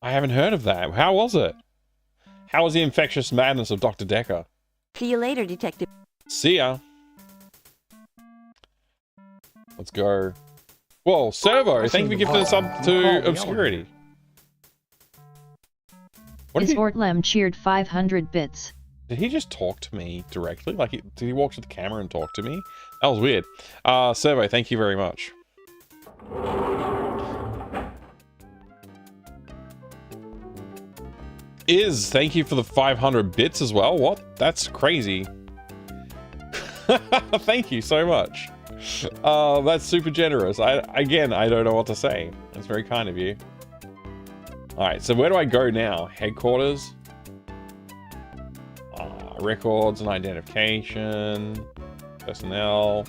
I haven't heard of that. How was it? How was the Infectious Madness of Dr. Decker? See you later, Detective. See ya. Let's go. Whoa, Servo, thank you for gifting us up to Obscurity. His Ortlem cheered 500 bits. Did he just talk to me directly? Like, did he walk to the camera and talk to me? That was weird. Servo, thank you very much. Thank you for the 500 bits as well. What? That's crazy. Thank you so much. That's super generous. Again, I don't know what to say. That's very kind of you. Alright, so where do I go now? Headquarters? Records and identification. Personnel.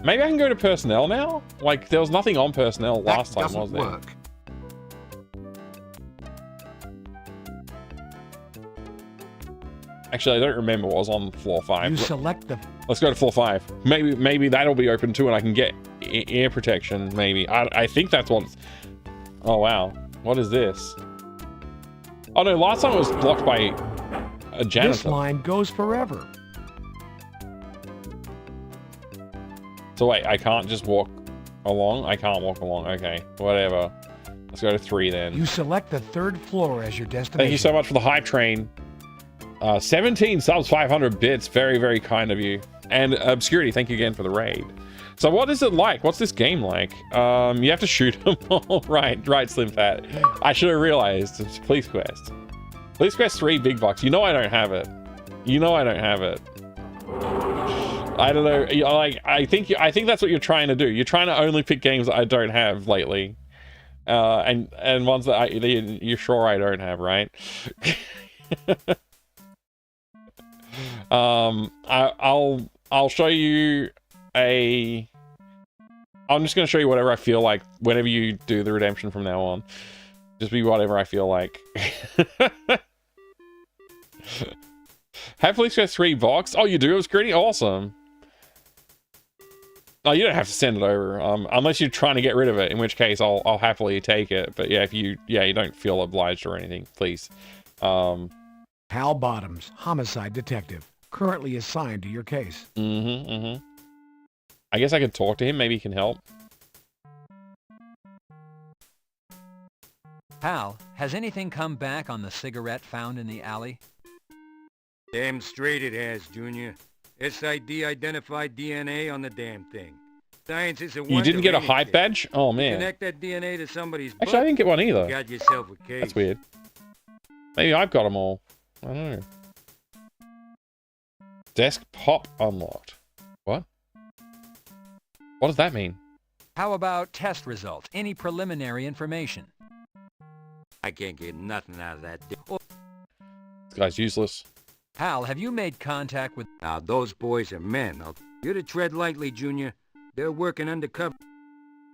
Maybe I can go to personnel now? Like, there was nothing on personnel last time, was there? Work. Actually, I don't remember what was on floor 5. You select the... Let's go to floor 5. Maybe that'll be open too and I can get air protection, maybe. I think that's what... Oh, wow. What is this? Oh, no, last time it was blocked by a janitor. This line goes forever. So wait, I can't just walk along? I can't walk along. Okay, whatever. Let's go to 3 then. You select the 3rd floor as your destination. Thank you so much for the hype train. 17 subs, 500 bits. Very, very kind of you. And Obscurity, thank you again for the raid. So what is it like? What's this game like? You have to shoot them all. Right, Slim Fat. I should have realized. It's Police Quest. Police Quest 3 big box. You know I don't have it. You know I don't have it. I don't know. Like I think that's what you're trying to do. You're trying to only pick games that I don't have lately, and ones that you're sure I don't have, right? I'll show you a. I'm just gonna show you whatever I feel like whenever you do the redemption from now on. Just be whatever I feel like. Have Police Quest 3 box? Oh, you do? It was pretty awesome. Oh, you don't have to send it over, unless you're trying to get rid of it, in which case I'll happily take it. But yeah, if you don't feel obliged or anything, please. Hal Bottoms, homicide detective, currently assigned to your case. I guess I could talk to him. Maybe he can help. Hal, has anything come back on the cigarette found in the alley? Damn straight it has, Junior. SID identified DNA on the damn thing. Science is a wonder. You didn't get a hype badge? Oh man. Connect that DNA to somebody's Actually, I didn't get one either. You got yourself a case. That's weird. Maybe I've got them all. I don't know. Desk pop unlocked. What? What does that mean? How about test results? Any preliminary information? I can't get nothing out of that. This guy's useless. Hal, have you made contact with... Now, those boys are men. You're to tread lightly, Junior. They're working undercover.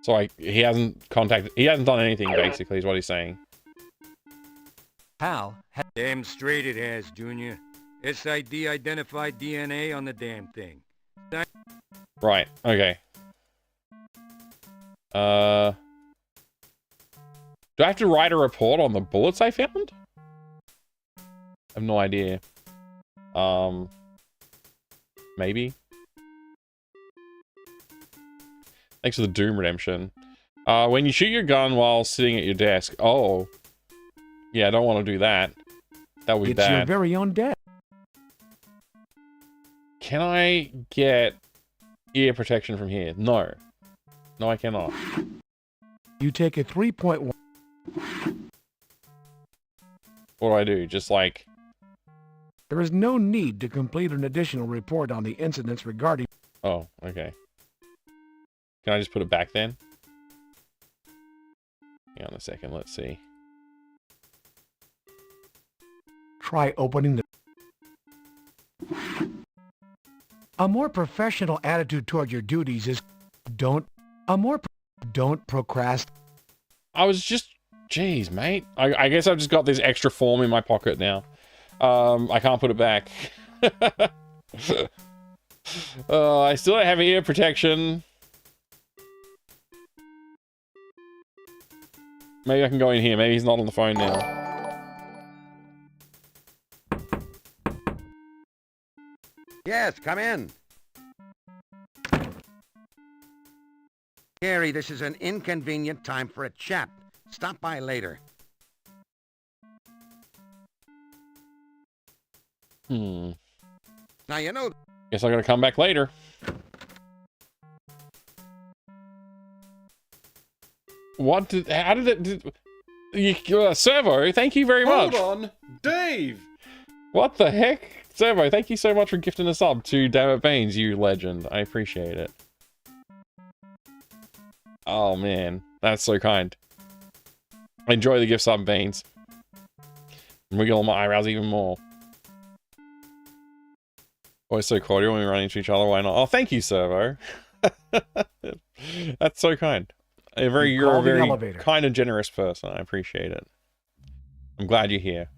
So he hasn't done anything, basically, is what he's saying. Hal... Damn straight it has, Junior. SID identified DNA on the damn thing. Right, okay. Do I have to write a report on the bullets I found? I have no idea. Maybe. Thanks for the Doom redemption. When you shoot your gun while sitting at your desk. Oh. Yeah, I don't want to do that. That would be bad. It's your very own desk. Can I get ear protection from here? No. No, I cannot. You take a 3.1. What do I do? Just like... There is no need to complete an additional report on the incidents regarding... Oh, okay. Can I just put it back then? Hang on a second, let's see. Try opening the... A more professional attitude toward your duties is... Don't procrastinate. I was just... Jeez, mate. I guess I've just got this extra form in my pocket now. I can't put it back. I still don't have ear protection. Maybe I can go in here. Maybe he's not on the phone now. Yes, come in. Gary, this is an inconvenient time for a chat. Stop by later. Now, you know... Guess I gotta come back later. What did... How did it... Servo, thank you very much. Hold on. Dave! What the heck? Servo, thank you so much for gifting a sub to Dammit Baines, you legend. I appreciate it. Oh, man. That's so kind. Enjoy the gift sub, Baines. Wiggle my eyebrows even more. Always so cordial when we run into each other, why not? Oh, thank you, Servo. That's so kind. You're a very kind and generous person. I appreciate it. I'm glad you're here.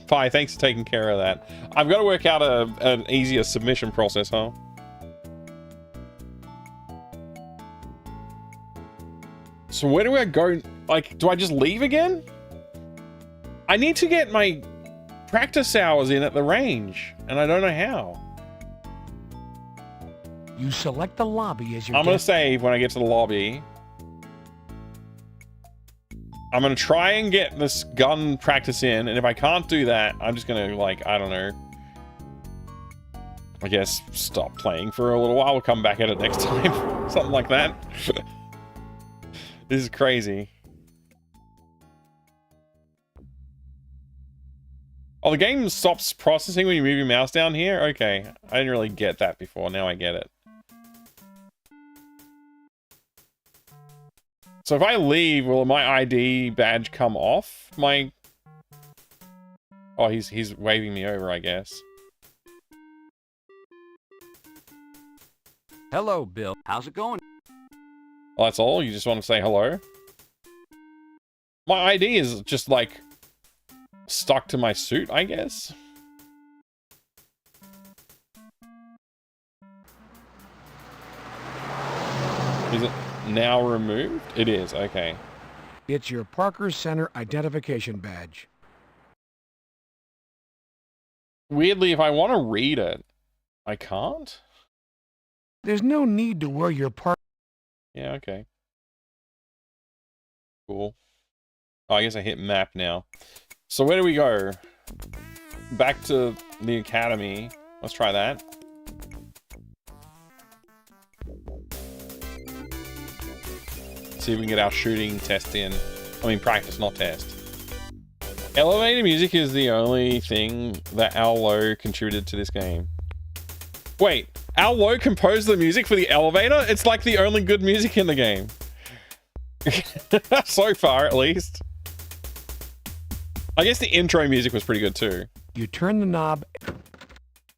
Pi, thanks for taking care of that. I've got to work out an easier submission process, huh? So where do I go? Like, do I just leave again? I need to get my practice hours in at the range, and I don't know how. You select the lobby as your I'm going to save when I get to the lobby. I'm going to try and get this gun practice in, and if I can't do that, I'm just going to, like, I don't know. I guess stop playing for a little while. We'll come back at it next time. Something like that. This is crazy. Oh, the game stops processing when you move your mouse down here? Okay. I didn't really get that before. Now I get it. So if I leave, will my ID badge come off? My... Oh, he's waving me over, I guess. Hello, Bill. How's it going? Oh, that's all? You just want to say hello? My ID is just, like, stuck to my suit, I guess? Is it now removed? It is, okay. It's your Parker Center identification badge. Weirdly, if I want to read it, I can't? There's no need to wear your Parker... Yeah, okay. Cool. Oh, I guess I hit map now. So where do we go? Back to the academy. Let's try that. See if we can get our shooting test in. I mean, practice, not test. Elevator music is the only thing that Al Lowe contributed to this game. Wait, Al Lowe composed the music for the elevator? It's like the only good music in the game. So far, at least. I guess the intro music was pretty good too. You turn the knob.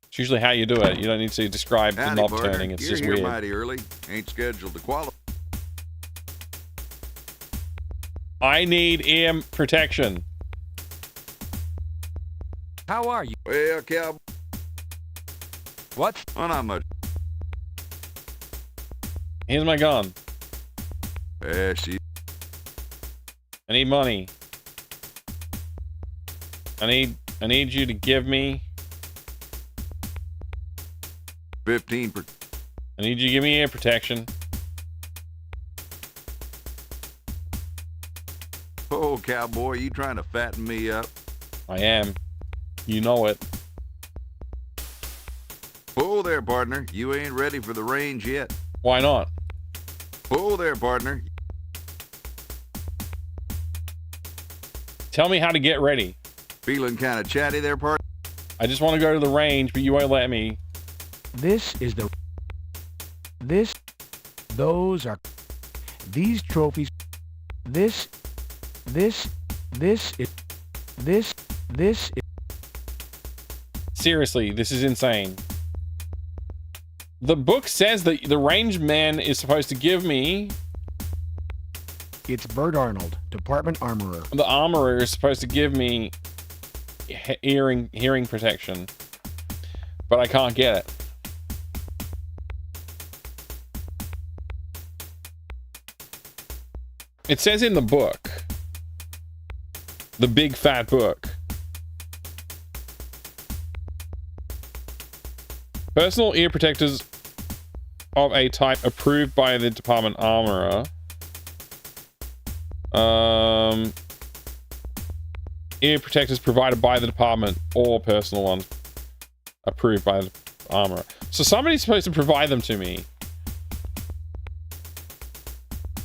It's usually how you do it. You don't need to describe the knob turning. It's just weird. You're here mighty early. Ain't scheduled to qualify. I need ear protection. How are you? Well, cowboy. What? Well, not much. Here's my gun. See. I need money. I need you to give me 15. I need you to give me ear protection. Oh, cowboy, you trying to fatten me up? I am. You know it. Whoa there, partner. You ain't ready for the range yet. Why not? Whoa there, partner. Tell me how to get ready. Feeling kind of chatty there, partner? I just want to go to the range, but you won't let me. Those are, these trophies, this is. Seriously, this is insane. The book says that the range man is supposed to give me... It's Bert Arnold, Department Armorer. The armorer is supposed to give me hearing protection. But I can't get it. It says in the book. The big fat book. Personal ear protectors of a type approved by the Department Armorer. Ear protectors provided by the department or personal ones approved by the Armorer. So somebody's supposed to provide them to me.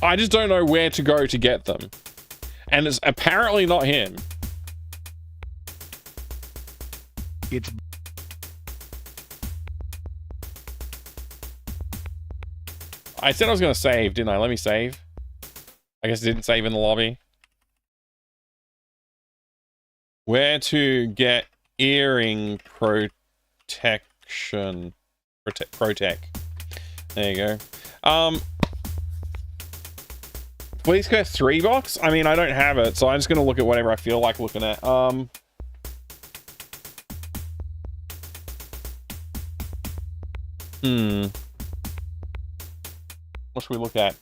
I just don't know where to go to get them. And it's apparently not him. It's... I said I was going to save, didn't I? Let me save. I guess it didn't save in the lobby. Where to get earring protection. Protec. There you go. Police Quest 3 box? I mean, I don't have it, so I'm just going to look at whatever I feel like looking at. What should we look at?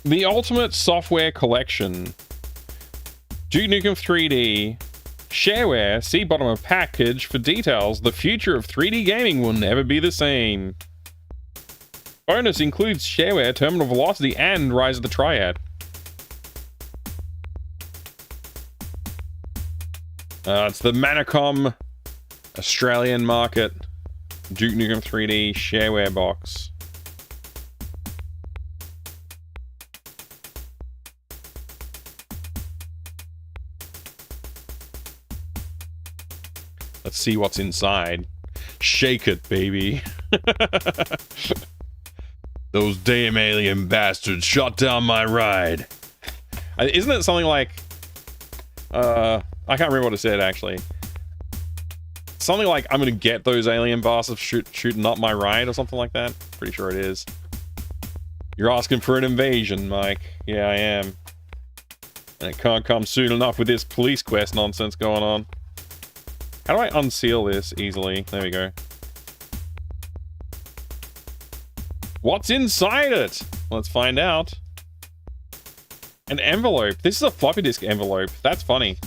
The Ultimate Software Collection. Duke Nukem 3D. Shareware. See bottom of package for details. The future of 3D gaming will never be the same. Bonus includes shareware, terminal velocity, and Rise of the Triad. It's the Manacom Australian market Duke Nukem 3D shareware box. Let's see what's inside. Shake it, baby. Those damn alien bastards shot down my ride. Isn't it something like... I can't remember what it said, actually. Something like, I'm gonna get those alien bastards shooting up my ride, or something like that. Pretty sure it is. You're asking for an invasion, Mike. Yeah, I am. And it can't come soon enough with this police quest nonsense going on. How do I unseal this easily? There we go. What's inside it? Let's find out. An envelope. This is a floppy disk envelope. That's funny.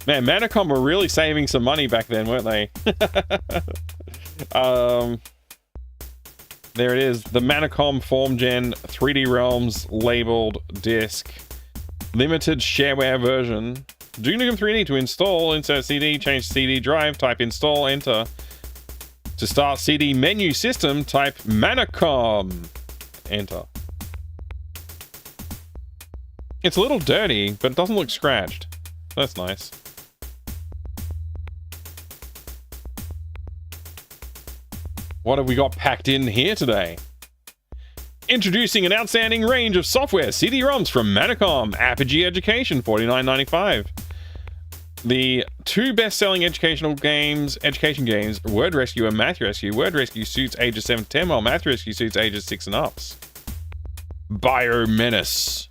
Man, Manacom were really saving some money back then, weren't they? There it is. The Manacom FormGen 3D Realms labeled disc. Limited shareware version. Duke Nukem 3D to install. Insert CD, change CD drive, type install, enter. To start CD menu system, type Manacom. Enter. It's a little dirty, but it doesn't look scratched. That's nice. What have we got packed in here today? Introducing an outstanding range of software CD-ROMs from Manacom. Apogee Education, $49.95. The two best-selling education games, Word Rescue and Math Rescue. Word Rescue suits ages 7 to 10, while Math Rescue suits ages 6 and ups. Biomenace.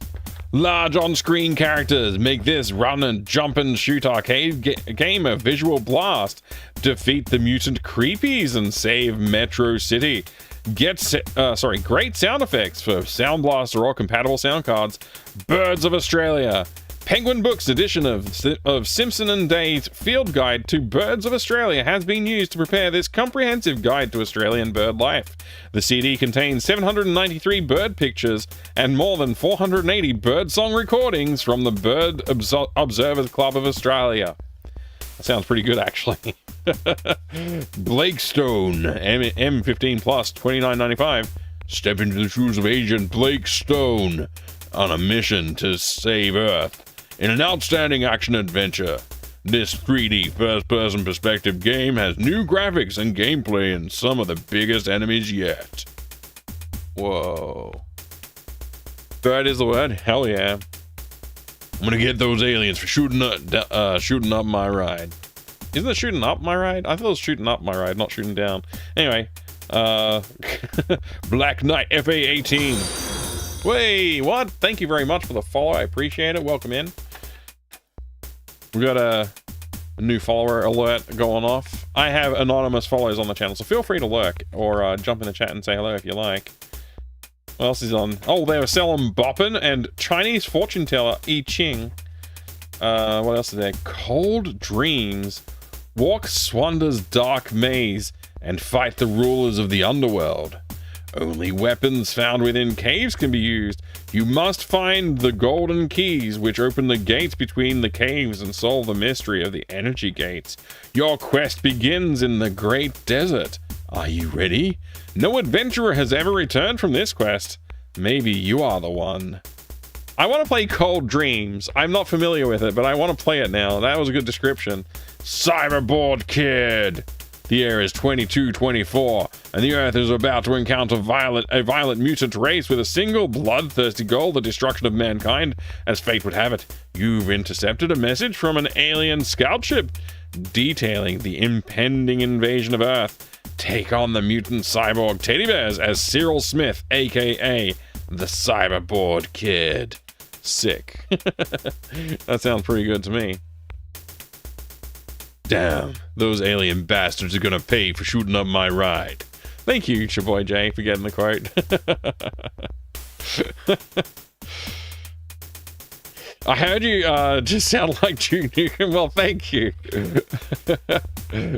Large on-screen characters make this run and jump and shoot arcade game a visual blast. Defeat the mutant creepies and save Metro City. Get great sound effects for Sound Blaster or compatible sound cards. Birds of Australia. Penguin Books edition of Simpson and Day's Field Guide to Birds of Australia has been used to prepare this comprehensive guide to Australian bird life. The CD contains 793 bird pictures and more than 480 birdsong recordings from the Bird Observers Club of Australia. That sounds pretty good, actually. Blake Stone, M15 Plus, $29.95. Step into the shoes of Agent Blake Stone on a mission to save Earth. In an outstanding action-adventure, this 3D first-person perspective game has new graphics and gameplay and some of the biggest enemies yet. Whoa. That is the word? Hell yeah. I'm gonna get those aliens for shooting up my ride. Isn't it shooting up my ride? I thought it was shooting up my ride, not shooting down. Anyway, Black Knight FA18. Wait, what? Thank you very much for the follow. I appreciate it. Welcome in. We got a new follower alert going off. I have anonymous follows on the channel, so feel free to lurk or jump in the chat and say hello if you like. What else is on? Oh, they were selling Boppin' and Chinese fortune teller I Ching. What else is there? Cold Dreams. Walk Swander's dark maze and fight the rulers of the underworld. Only weapons found within caves can be used. You must find the golden keys which open the gates between the caves and solve the mystery of the energy gates. Your quest begins in the great desert. Are you ready? No adventurer has ever returned from this quest. Maybe you are the one. I want to play Cold Dreams. I'm not familiar with it, but I want to play it now. That was a good description. Cyberboard Kid. The year is 2224, and the Earth is about to encounter a violent mutant race with a single bloodthirsty goal, the destruction of mankind. As fate would have it, you've intercepted a message from an alien scout ship detailing the impending invasion of Earth. Take on the mutant cyborg teddy bears as Cyril Smith, aka the Cyberboard Kid. Sick. That sounds pretty good to me. Damn, those alien bastards are gonna pay for shooting up my ride. Thank you, Chaboy J, for getting the quote. I heard you just sound like Duke Nukem. Well, thank you.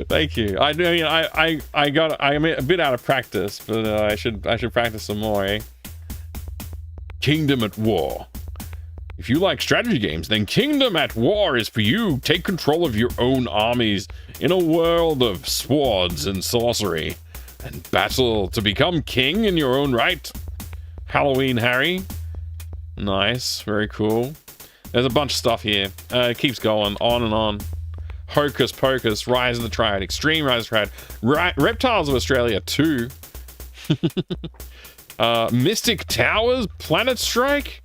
Thank you. I mean, I'm a bit out of practice, but I should practice some more, eh? Kingdom at War. If you like strategy games, then Kingdom at War is for you. Take control of your own armies in a world of swords and sorcery, and battle to become king in your own right. Halloween Harry. Nice, very cool. There's a bunch of stuff here. It keeps going on and on. Hocus Pocus, Rise of the Triad, Extreme Rise of the Triad, Reptiles of Australia 2. Mystic Towers, Planet Strike.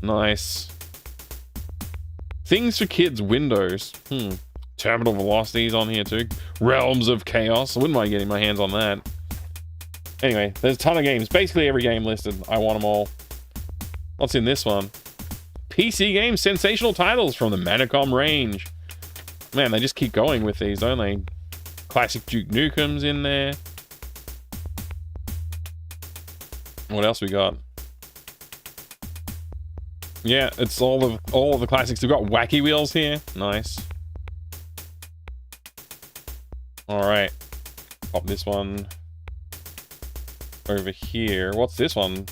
Nice. Things for Kids Windows. Terminal Velocities on here too. Realms of Chaos. I wouldn't mind getting my hands on that. Anyway, there's a ton of games. Basically every game listed. I want them all. What's in this one? PC games, sensational titles from the Manacom range. Man, they just keep going with these, don't they? Classic Duke Nukem's in there. What else we got? Yeah, it's all of the classics. We've got Wacky Wheels here. Nice. All right. Pop this one over here. What's this one?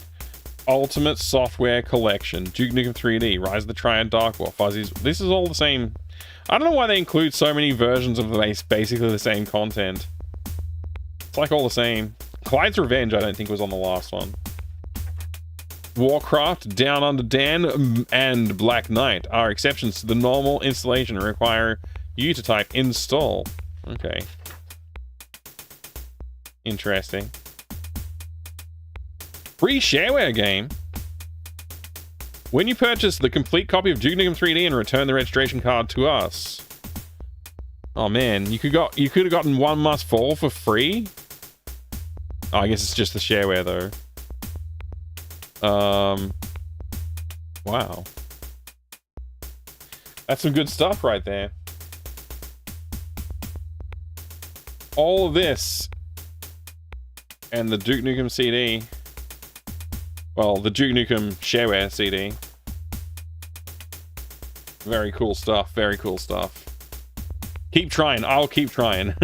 Ultimate Software Collection. Duke Nukem 3D. Rise of the Triad, Dark War, Fuzzies. This is all the same. I don't know why they include so many versions of basically the same content. It's like all the same. Clyde's Revenge, I don't think, was on the last one. Warcraft, Down Under Dan, and Black Knight are exceptions to the normal installation and require you to type install. Okay. Interesting. Free shareware game. When you purchase the complete copy of Duke Nukem 3D and return the registration card to us. Oh man, you could have gotten One Must Fall for free? Oh, I guess it's just the shareware though. Wow. That's some good stuff right there. All of this and the Duke Nukem CD. Well, the Duke Nukem shareware CD. Very cool stuff. Very cool stuff. Keep trying. I'll keep trying.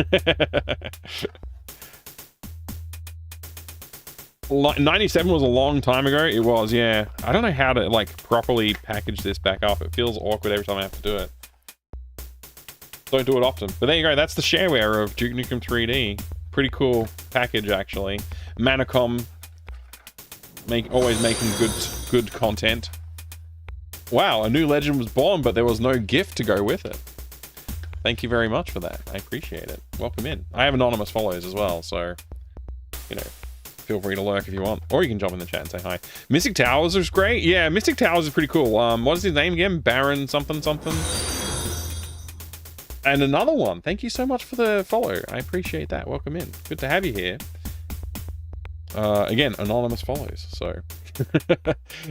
97 was a long time ago. It was, yeah. I don't know how to like properly package this back up. It feels awkward every time I have to do it. Don't do it often. But there you go. That's the shareware of Duke Nukem 3D. Pretty cool package, actually. Manacom always making good content. Wow, a new legend was born, but there was no gift to go with it. Thank you very much for that. I appreciate it. Welcome in. I have anonymous follows as well, so you know, feel free to lurk if you want, or you can jump in the chat and say hi. Mystic Towers is great. Yeah, Mystic Towers is pretty cool. What is his name again? Baron something something. And another one. Thank you so much for the follow. I appreciate that. Welcome in. Good to have you here. Again, anonymous follows, so.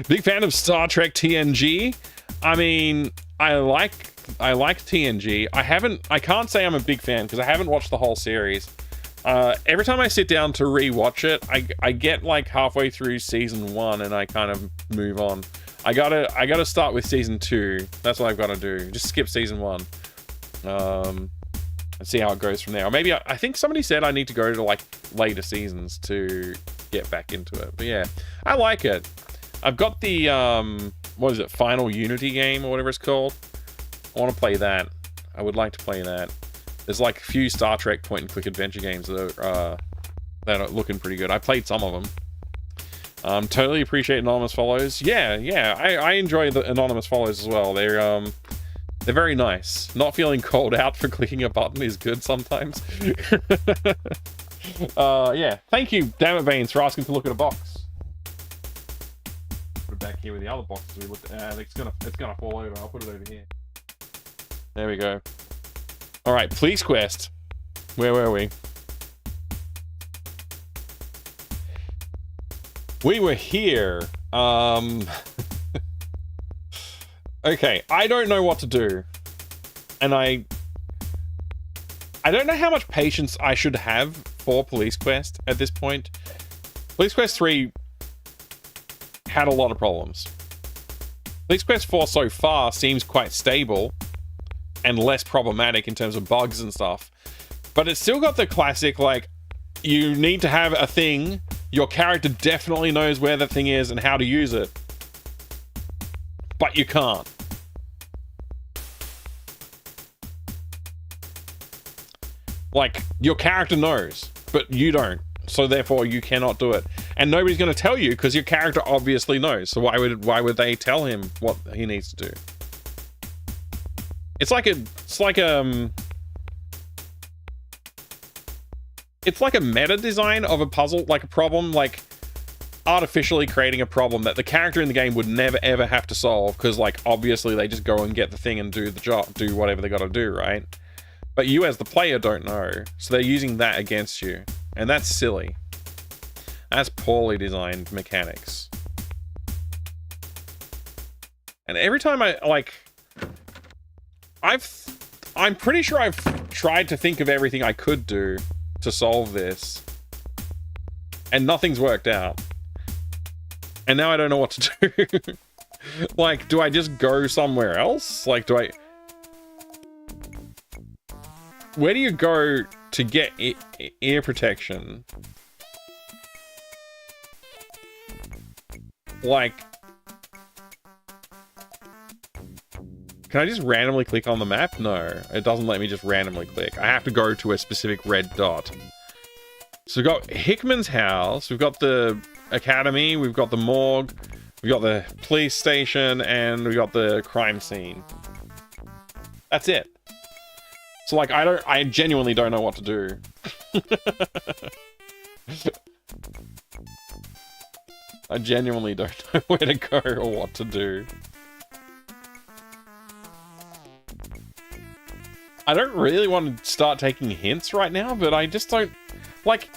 Big fan of Star Trek TNG. I mean, I like TNG. I can't say I'm a big fan because I haven't watched the whole series. Every time I sit down to rewatch it, I get like halfway through season 1 and I kind of move on. I gotta start with season 2. That's what I've got to do. Just skip season 1. And see how it goes from there. Or maybe I think somebody said I need to go to like later seasons to get back into it. But yeah, I like it. I've got the what is it, Final Unity game or whatever it's called. I want to play that. I would like to play that. There's like a few Star Trek point-and-click adventure games that are looking pretty good. I played some of them. Totally appreciate anonymous follows. Yeah, I enjoy the anonymous follows as well. They're very nice. Not feeling called out for clicking a button is good sometimes. Yeah, thank you, Dammit Veins, for asking to look at a box. Put it back here with the other boxes we looked at. It's gonna fall over. I'll put it over here. There we go. All right, Police Quest. Where were we? We were here. Okay, I don't know what to do. And I don't know how much patience I should have for Police Quest at this point. Police Quest 3 had a lot of problems. Police Quest 4 so far seems quite stable and less problematic in terms of bugs and stuff. But it's still got the classic, like, you need to have a thing, your character definitely knows where the thing is and how to use it, but you can't. Like, your character knows, but you don't. So therefore, you cannot do it. And nobody's going to tell you because your character obviously knows. So why would they tell him what he needs to do? It's like a meta design of a puzzle, like a problem, like artificially creating a problem that the character in the game would never ever have to solve because, like, obviously they just go and get the thing and do the job, do whatever they got to do, right? But you as the player don't know, so they're using that against you, and that's silly. That's poorly designed mechanics. And every time I'm pretty sure I've tried to think of everything I could do to solve this, and nothing's worked out. And now I don't know what to do. Like, do I just go somewhere else? Like, where do you go to get ear protection? Like, can I just randomly click on the map? No, it doesn't let me just randomly click. I have to go to a specific red dot. So we've got Hickman's house, we've got the academy, we've got the morgue, we've got the police station, and we've got the crime scene. That's it. So, like, I genuinely don't know what to do. I genuinely don't know where to go or what to do. I don't really want to start taking hints right now, but I just don't... Like,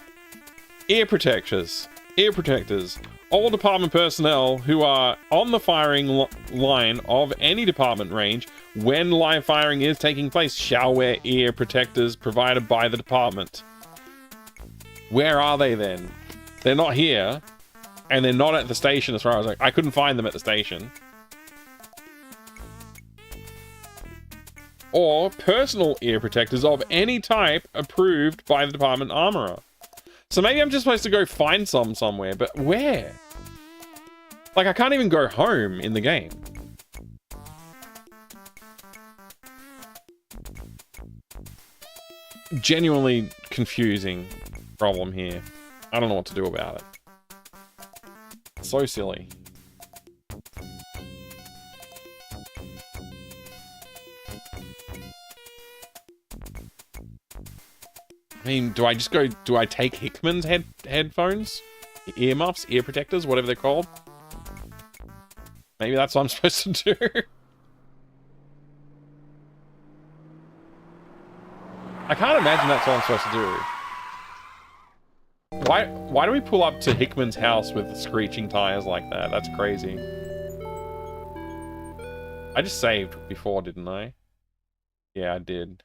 ear protectors. Ear protectors. All department personnel who are on the firing line of any department range when live firing is taking place shall wear ear protectors provided by the department. Where are they then? They're not here, and they're not at the station as far as I couldn't find them at the station. Or personal ear protectors of any type approved by the department armorer. So maybe I'm just supposed to go find some somewhere, but where? Like, I can't even go home in the game. Genuinely confusing problem here. I don't know what to do about it. So silly. I mean, do I take Hickman's headphones? Earmuffs? Ear protectors? Whatever they're called? Maybe that's what I'm supposed to do. I can't imagine that's what I'm supposed to do. Why do we pull up to Hickman's house with screeching tires like that? That's crazy. I just saved before, didn't I? Yeah, I did.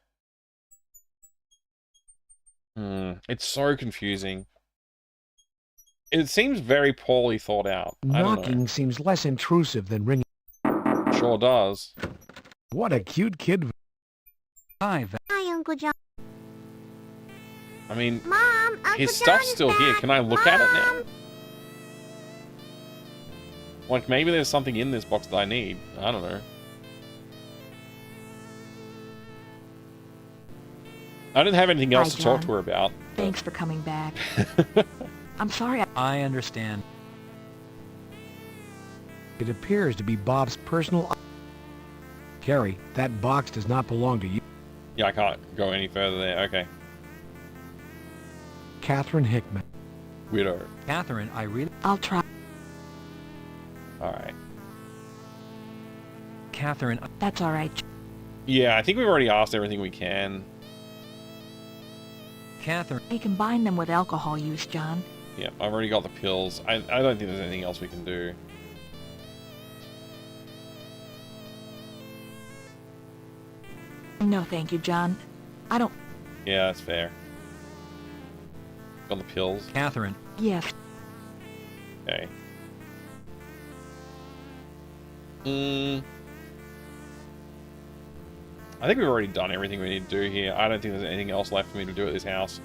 It's so confusing. It seems very poorly thought out. Knocking seems less intrusive than ringing. Sure does. What a cute kid. Hi, Uncle John. I mean, Mom, Uncle his stuff's John still is here. back. Can I look at it now? Like, maybe there's something in this box that I need. I don't know. I didn't have anything else to talk to her about. Thanks for coming back. I'm sorry. I understand. It appears to be Bob's personal... Carrie, that box does not belong to you. Yeah, I can't go any further there. Okay. Catherine Hickman. Widow. Catherine, I really... I'll try. Alright. Catherine... That's alright. Yeah, I think we've already asked everything we can. Catherine... You can bind them with alcohol use, John. Yeah, I've already got the pills. I don't think there's anything else we can do. No, thank you, John. I don't... Yeah, that's fair. Got the pills. Catherine. Yes. Okay. I think we've already done everything we need to do here. I don't think there's anything else left for me to do at this house.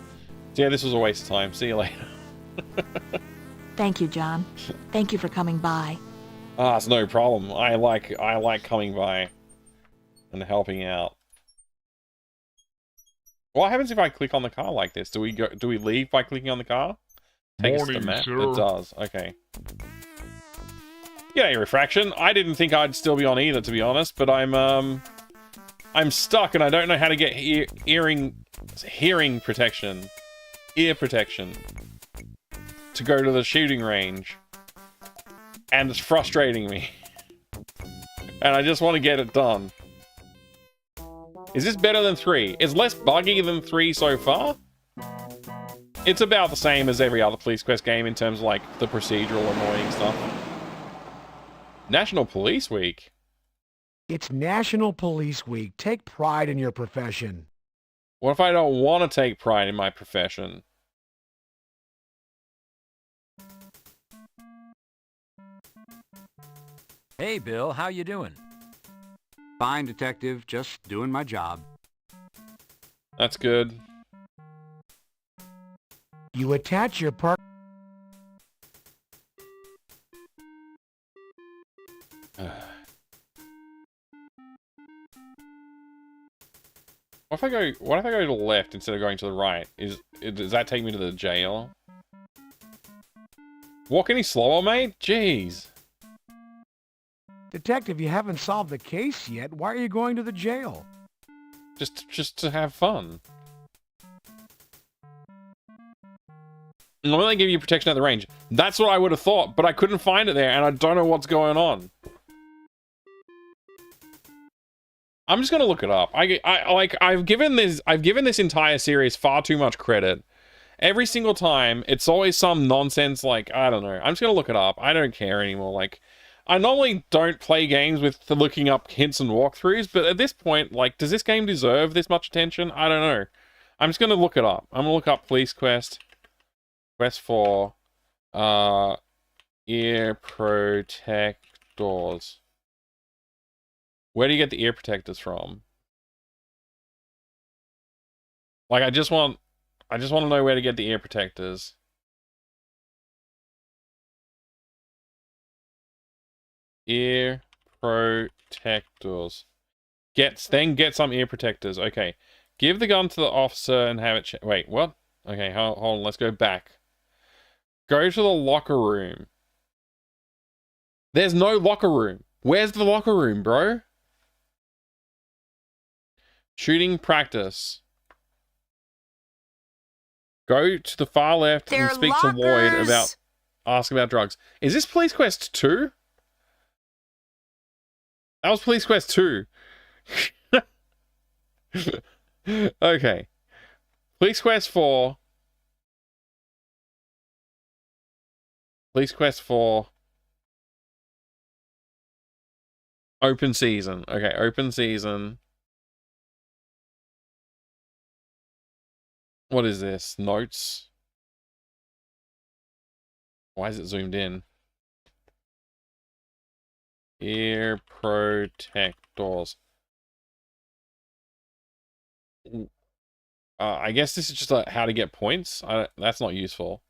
So yeah, this was a waste of time. See you later. Thank you, John. Thank you for coming by. Ah, it's no problem. I like coming by and helping out. What happens if I click on the car like this? Do we leave by clicking on the car? Take us to the map? It does. Okay. Yeah, refraction. I didn't think I'd still be on either, to be honest, but I'm stuck and I don't know how to get hearing protection. Ear protection. To go to the shooting range. And it's frustrating me. And I just want to get it done. Is this better than 3? It's less buggy than 3 so far. It's about the same as every other Police Quest game in terms of, like, the procedural annoying stuff. National Police Week? It's National Police Week. Take pride in your profession. What if I don't want to take pride in my profession? Hey, Bill, how you doing? Fine, Detective. Just doing my job. That's good. You attach your part... What if I go to the left instead of going to the right? Does that take me to the jail? Walk any slower, mate? Jeez. Detective, you haven't solved the case yet. Why are you going to the jail? Just to have fun. Normally they give you protection at the range. That's what I would have thought, but I couldn't find it there, and I don't know what's going on. I'm just gonna look it up. I've given this entire series far too much credit. Every single time, it's always some nonsense, like, I don't know. I'm just gonna look it up. I don't care anymore. Like, I normally don't play games with looking up hints and walkthroughs, but at this point, like, does this game deserve this much attention? I don't know. I'm just gonna look it up. I'm gonna look up Police Quest. Quest 4. Ear protectors. Where do you get the ear protectors from? Like, I just want to know where to get the ear protectors. Ear protectors. Get some ear protectors. Okay. Give the gun to the officer and have it wait, what? Okay, hold on, let's go back. Go to the locker room. There's no locker room. Where's the locker room, bro? Shooting practice. Go to the far left and speak to Lloyd about... Ask about drugs. Is this Police Quest 2? That was Police Quest 2. Okay. Police Quest 4. Police Quest 4. Open season. Okay, open season. What is this? Notes? Why is it zoomed in? Ear protectors. I guess this is just how to get points. That's not useful.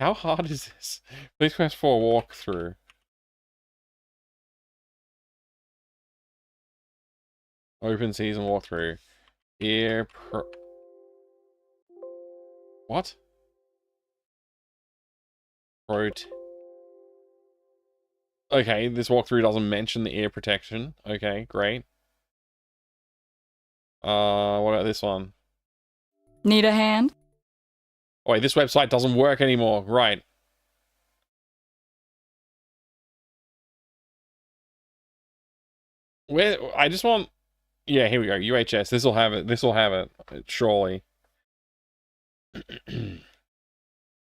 How hard is this? Police Quest 4 walkthrough. Open season walkthrough. What? Okay, this walkthrough doesn't mention the ear protection. Okay, great. What about this one? Need a hand? Oh, wait, this website doesn't work anymore. Right. Where I just want... Yeah, here we go. UHS. This will have it. This will have it. Surely.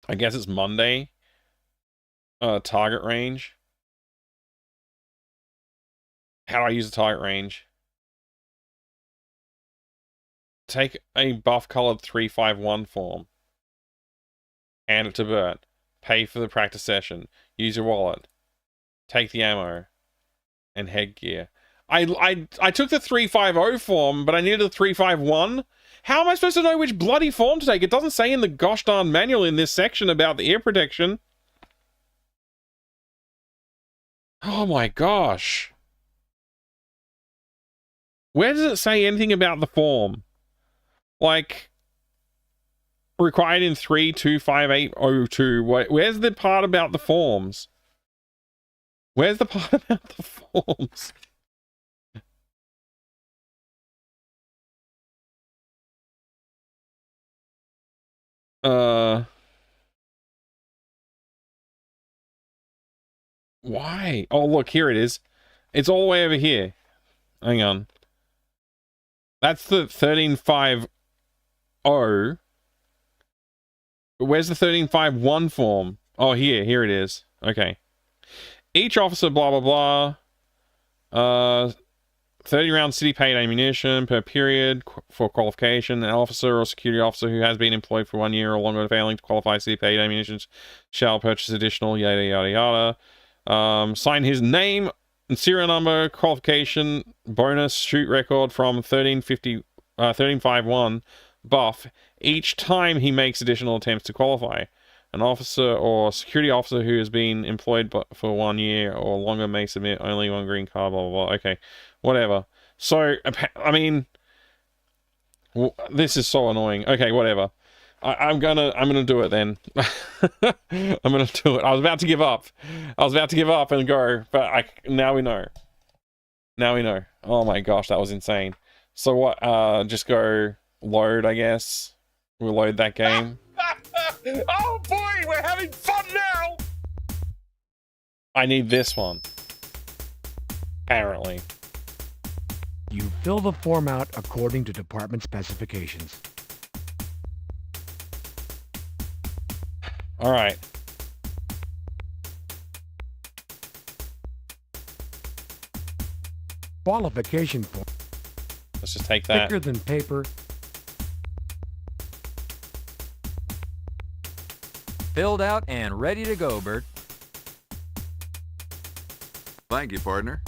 I guess it's Monday. Target range. How do I use the target range? Take a buff-colored 351 form. Hand it to Bert. Pay for the practice session. Use your wallet. Take the ammo. And headgear. I took the 350 form, but I needed the 351. How am I supposed to know which bloody form to take? It doesn't say in the gosh darn manual in this section about the ear protection. Oh my gosh. Where does it say anything about the form? Like, required in 3.25802. Where's the part about the forms? Where's the part about the forms? Why? Oh, look, here it is. It's all the way over here. Hang on. That's the 1350. But where's the 1351 form? Oh, here it is. Okay. Each officer, blah, blah, blah. 30 round city paid ammunition per period for qualification. An officer or security officer who has been employed for 1 year or longer failing to qualify city paid ammunition shall purchase additional yada yada yada. Sign his name and serial number, qualification, bonus, shoot record from 1351 buff each time he makes additional attempts to qualify. An officer or security officer who has been employed for 1 year or longer may submit only one green card, blah, blah, blah. Okay, whatever. So, I mean, this is so annoying. Okay, whatever. I'm gonna do it then. I'm gonna do it. I was about to give up. And go, but now we know. Now we know. Oh my gosh, that was insane. So what? Just go load, I guess. We'll load that game. Oh boy, we're having fun now! I need this one. Apparently. You fill the form out according to department specifications. All right. Qualification form. Let's just take that. Thicker than paper. Filled out and ready to go, Bert. Thank you, partner.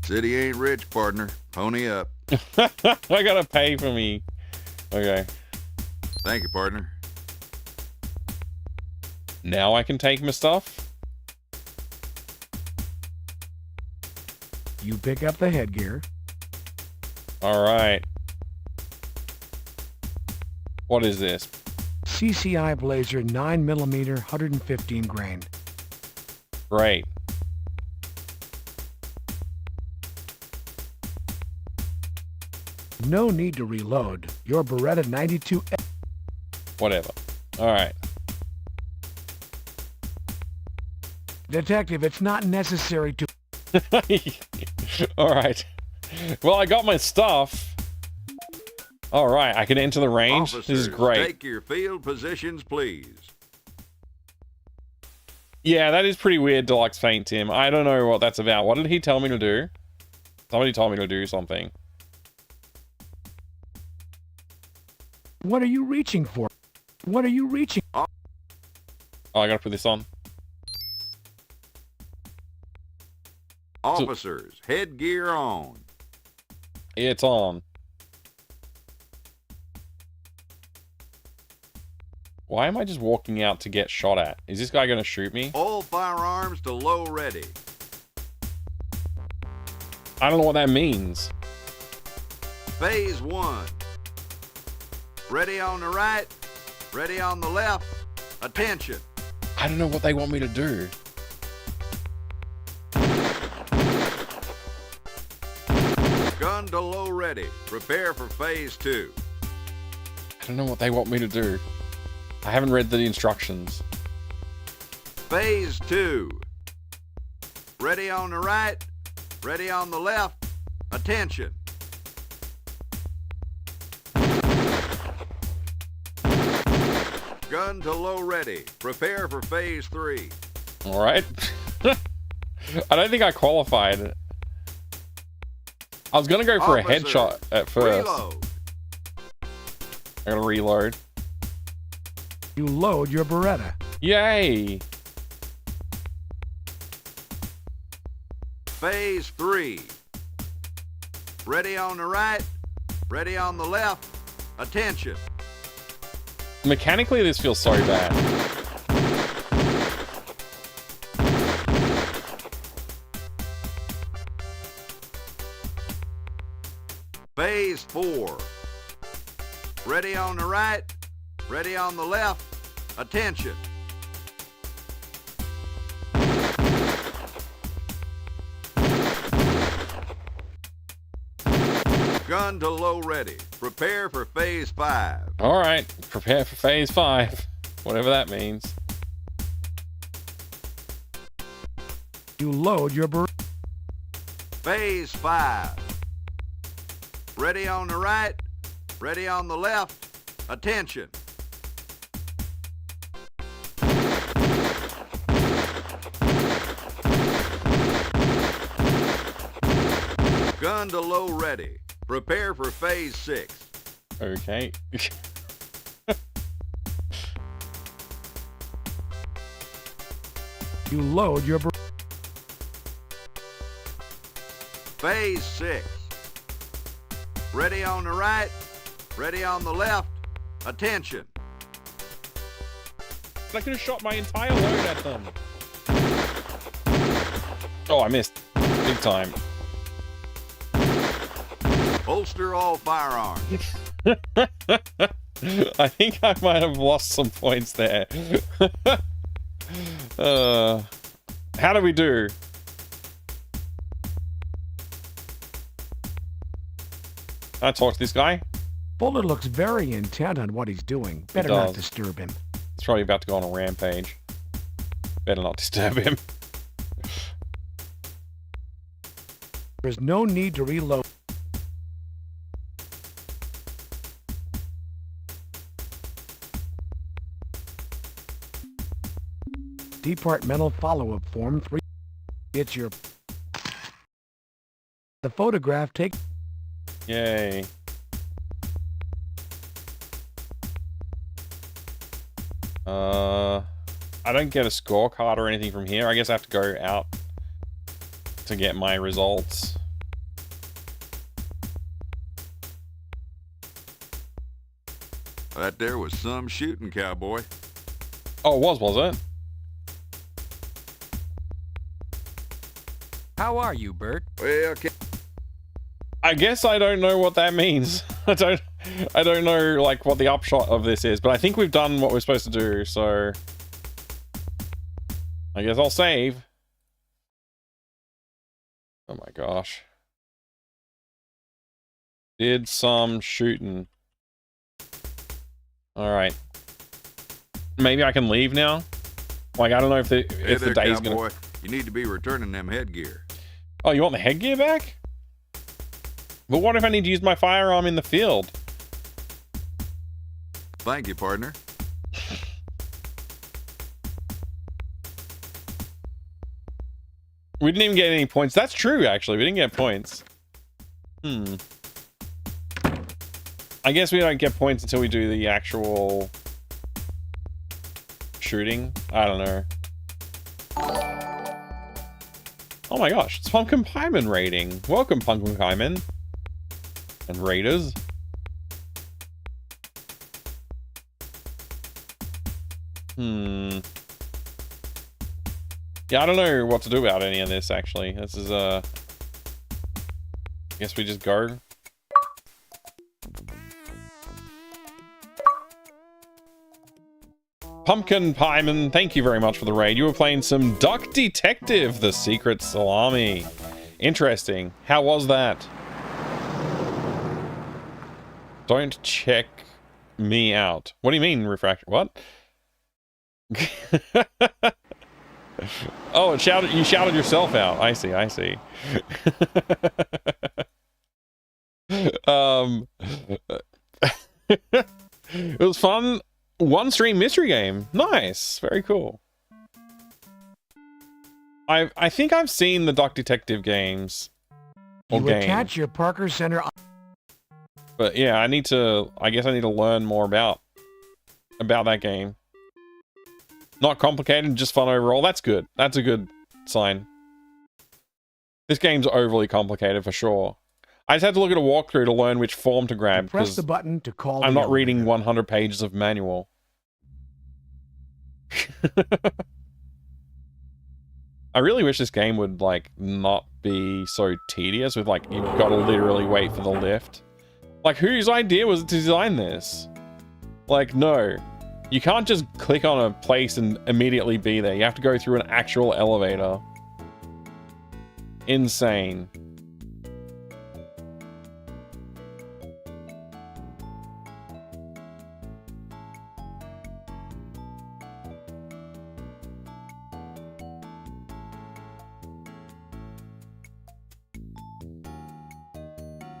City ain't rich, partner. Pony up. I gotta pay for me. Okay. Thank you, partner. Now I can take my stuff. You pick up the headgear. All right. What is this? CCI Blazer 9mm 115 grain. Great. No need to reload. Your Beretta 92... Whatever. Alright. Detective, it's not necessary to... Alright. Well, I got my stuff. Alright, I can enter the range. Officers, this is great. Take your field positions, please. Yeah, that is pretty weird, Deluxe Paint Tim. I don't know what that's about. What did he tell me to do? Somebody told me to do something. What are you reaching for? What are you reaching? Oh, I gotta put this on. Officers, headgear on. It's on. Why am I just walking out to get shot at? Is this guy gonna shoot me? All firearms to low ready. I don't know what that means. Phase 1. Ready on the right, ready on the left. Attention. I don't know what they want me to do. Gun to low ready. Prepare for phase 2. I don't know what they want me to do. I haven't read the instructions. Phase 2. Ready on the right, ready on the left. Attention. Gun to low ready. Prepare for phase 3. All right. I don't think I qualified. I was gonna go for a headshot at first. Reload. I gotta reload. You load your Beretta. Yay! Phase 3. Ready on the right, ready on the left. Attention. Mechanically, this feels so bad. Phase 4. Ready on the right, ready on the left. Attention. Gun to low ready. Prepare for phase 5. All right, prepare for phase 5, whatever that means. You load your Phase 5. Ready on the right, ready on the left. Attention. Gun to low ready. Prepare for phase 6. Okay. You load your Phase 6. Ready on the right, ready on the left. Attention. I could have shot my entire load at them. Oh, I missed. Big time. Holster all firearms. I think I might have lost some points there. How do we do? Can I talk to this guy? Fuller looks very intent on what he's doing. Better not disturb him. He's probably about to go on a rampage. Better not disturb him. There's no need to reload. Departmental follow-up form 3. It's your... The photograph take... Yay. I don't get a scorecard or anything from here. I guess I have to go out to get my results. That there was some shooting, cowboy. Oh, it was it? How are you, Bert? Well, okay. I guess I don't know what that means. I don't know like what the upshot of this is, but I think we've done what we're supposed to do, so I guess I'll save. Oh my gosh. Did some shooting. Alright. Maybe I can leave now? Like, I don't know if the day's cowboy. gonna... You need to be returning them headgear. Oh, you want the headgear back? But what if I need to use my firearm in the field? Thank you, partner. We didn't even get any points. That's true, actually. We didn't get points. I guess we don't get points until we do the actual shooting. I don't know. Oh my gosh, it's Pumpkin Pieman raiding. Welcome, Pumpkin Pieman. And raiders. Yeah, I don't know what to do about any of this, actually. This is, I guess we just go. Pumpkin Pieman, thank you very much for the raid. You were playing some Duck Detective, The Secret Salami. Interesting. How was that? Don't check me out. What do you mean, refractor? What? Oh, you shouted yourself out. I see, I see. It was fun. One stream mystery game. Nice. Very cool. I think I've seen the Duck Detective games. You attach your Parker Center. But yeah, I guess I need to learn more about that game. Not complicated, just fun overall. That's good. That's a good sign. This game's overly complicated for sure. I just had to look at a walkthrough to learn which form to grab. Press the button to call. I'm not reading 100 pages of manual. I really wish this game would, like, not be so tedious with, like, you've got to literally wait for the lift. Like, whose idea was it to design this? Like, no. You can't just click on a place and immediately be there. You have to go through an actual elevator. Insane.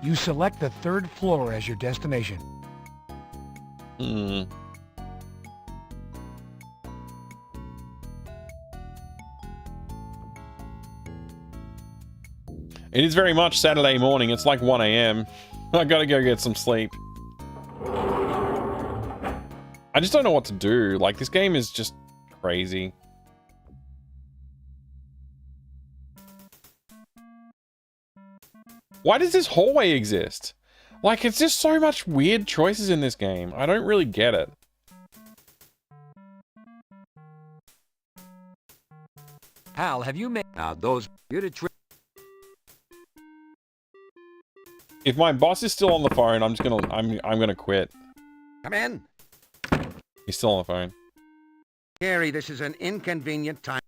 You select the 3rd floor as your destination. Hmm. It is very much Saturday morning. It's like 1 a.m. I gotta go get some sleep. I just don't know what to do. Like, this game is just crazy. Why does this hallway exist? Like, it's just so much weird choices in this game. I don't really get it. Hal, have you made... Now, those... You're the trick. If my boss is still on the phone, I'm just gonna... I'm gonna quit. Come in. He's still on the phone. Gary, this is an inconvenient time.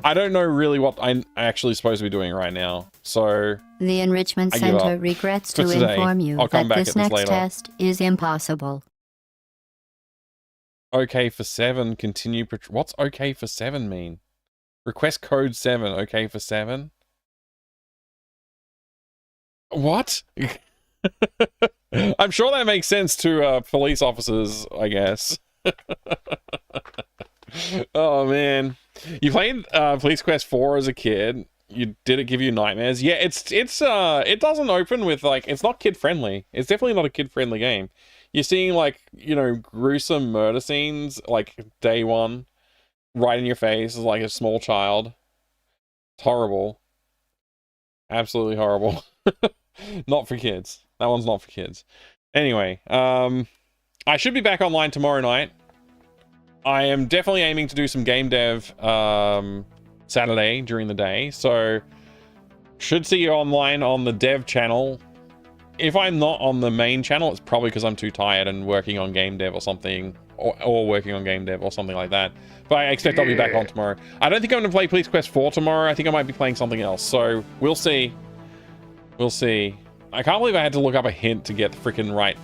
I don't know really what I'm actually supposed to be doing right now, so... The Enrichment I give Center up regrets for to today. inform you I'll come that back this at this next later. test is impossible. OK for 7, continue... What's OK for 7 mean? Request code 7, OK for 7? What? I'm sure that makes sense to police officers, I guess. Oh, man. You played Police Quest 4 as a kid. Did it give you nightmares? Yeah, it doesn't open with, like, it's not kid-friendly. It's definitely not a kid-friendly game. You're seeing, like, you know, gruesome murder scenes, like, day one, right in your face as, like, a small child. It's horrible. Absolutely horrible. Not for kids. That one's not for kids. Anyway, I should be back online tomorrow night. I am definitely aiming to do some game dev Saturday during the day, so should see you online on the dev channel. If I'm not on the main channel, it's probably because I'm too tired and working on game dev or something, or working on game dev or something like that. But I expect I'll be back on tomorrow. I don't think I'm going to play Police Quest 4 tomorrow. I think I might be playing something else, so we'll see. We'll see. I can't believe I had to look up a hint to get the freaking right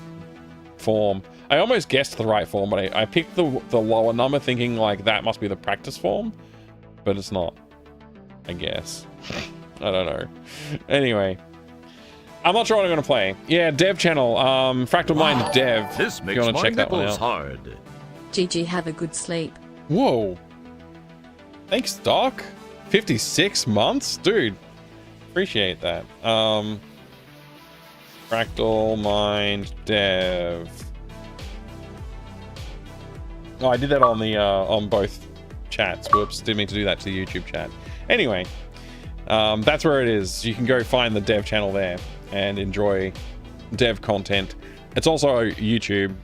form. I almost guessed the right form, but I picked the lower number thinking like that must be the practice form, but it's not, I guess. I don't know. Anyway, I'm not sure what I'm going to play. Yeah, dev channel, Fractal Mind Dev. This makes if you want to my check that one nipples out. hard. GG, have a good sleep. Whoa. Thanks, Doc. 56 months? Dude, appreciate that. Fractal Mind Dev. Oh, I did that on the on both chats. Whoops, didn't mean to do that to the YouTube chat. Anyway, that's where it is. You can go find the dev channel there and enjoy dev content. It's also YouTube.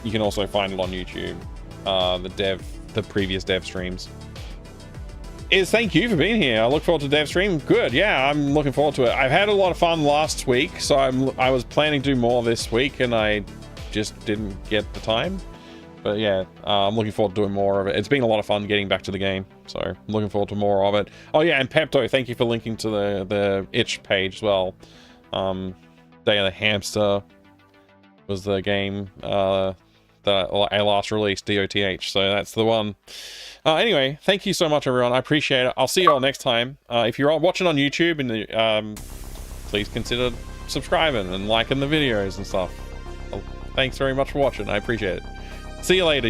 You can also find it on YouTube. The previous dev streams. Thank you for being here. I look forward to dev stream. Good, yeah, I'm looking forward to it. I've had a lot of fun last week, so I was planning to do more this week, and I just didn't get the time. But yeah, I'm looking forward to doing more of it. It's been a lot of fun getting back to the game, so I'm looking forward to more of it. Oh yeah, and Pepto, thank you for linking to the itch page as well. Day of the Hamster was the game that I last released, DOTH, so that's the one. Anyway, thank you so much, everyone. I appreciate it. I'll see you all next time. If you're watching on YouTube, and please consider subscribing and liking the videos and stuff. Thanks very much for watching. I appreciate it. See you later.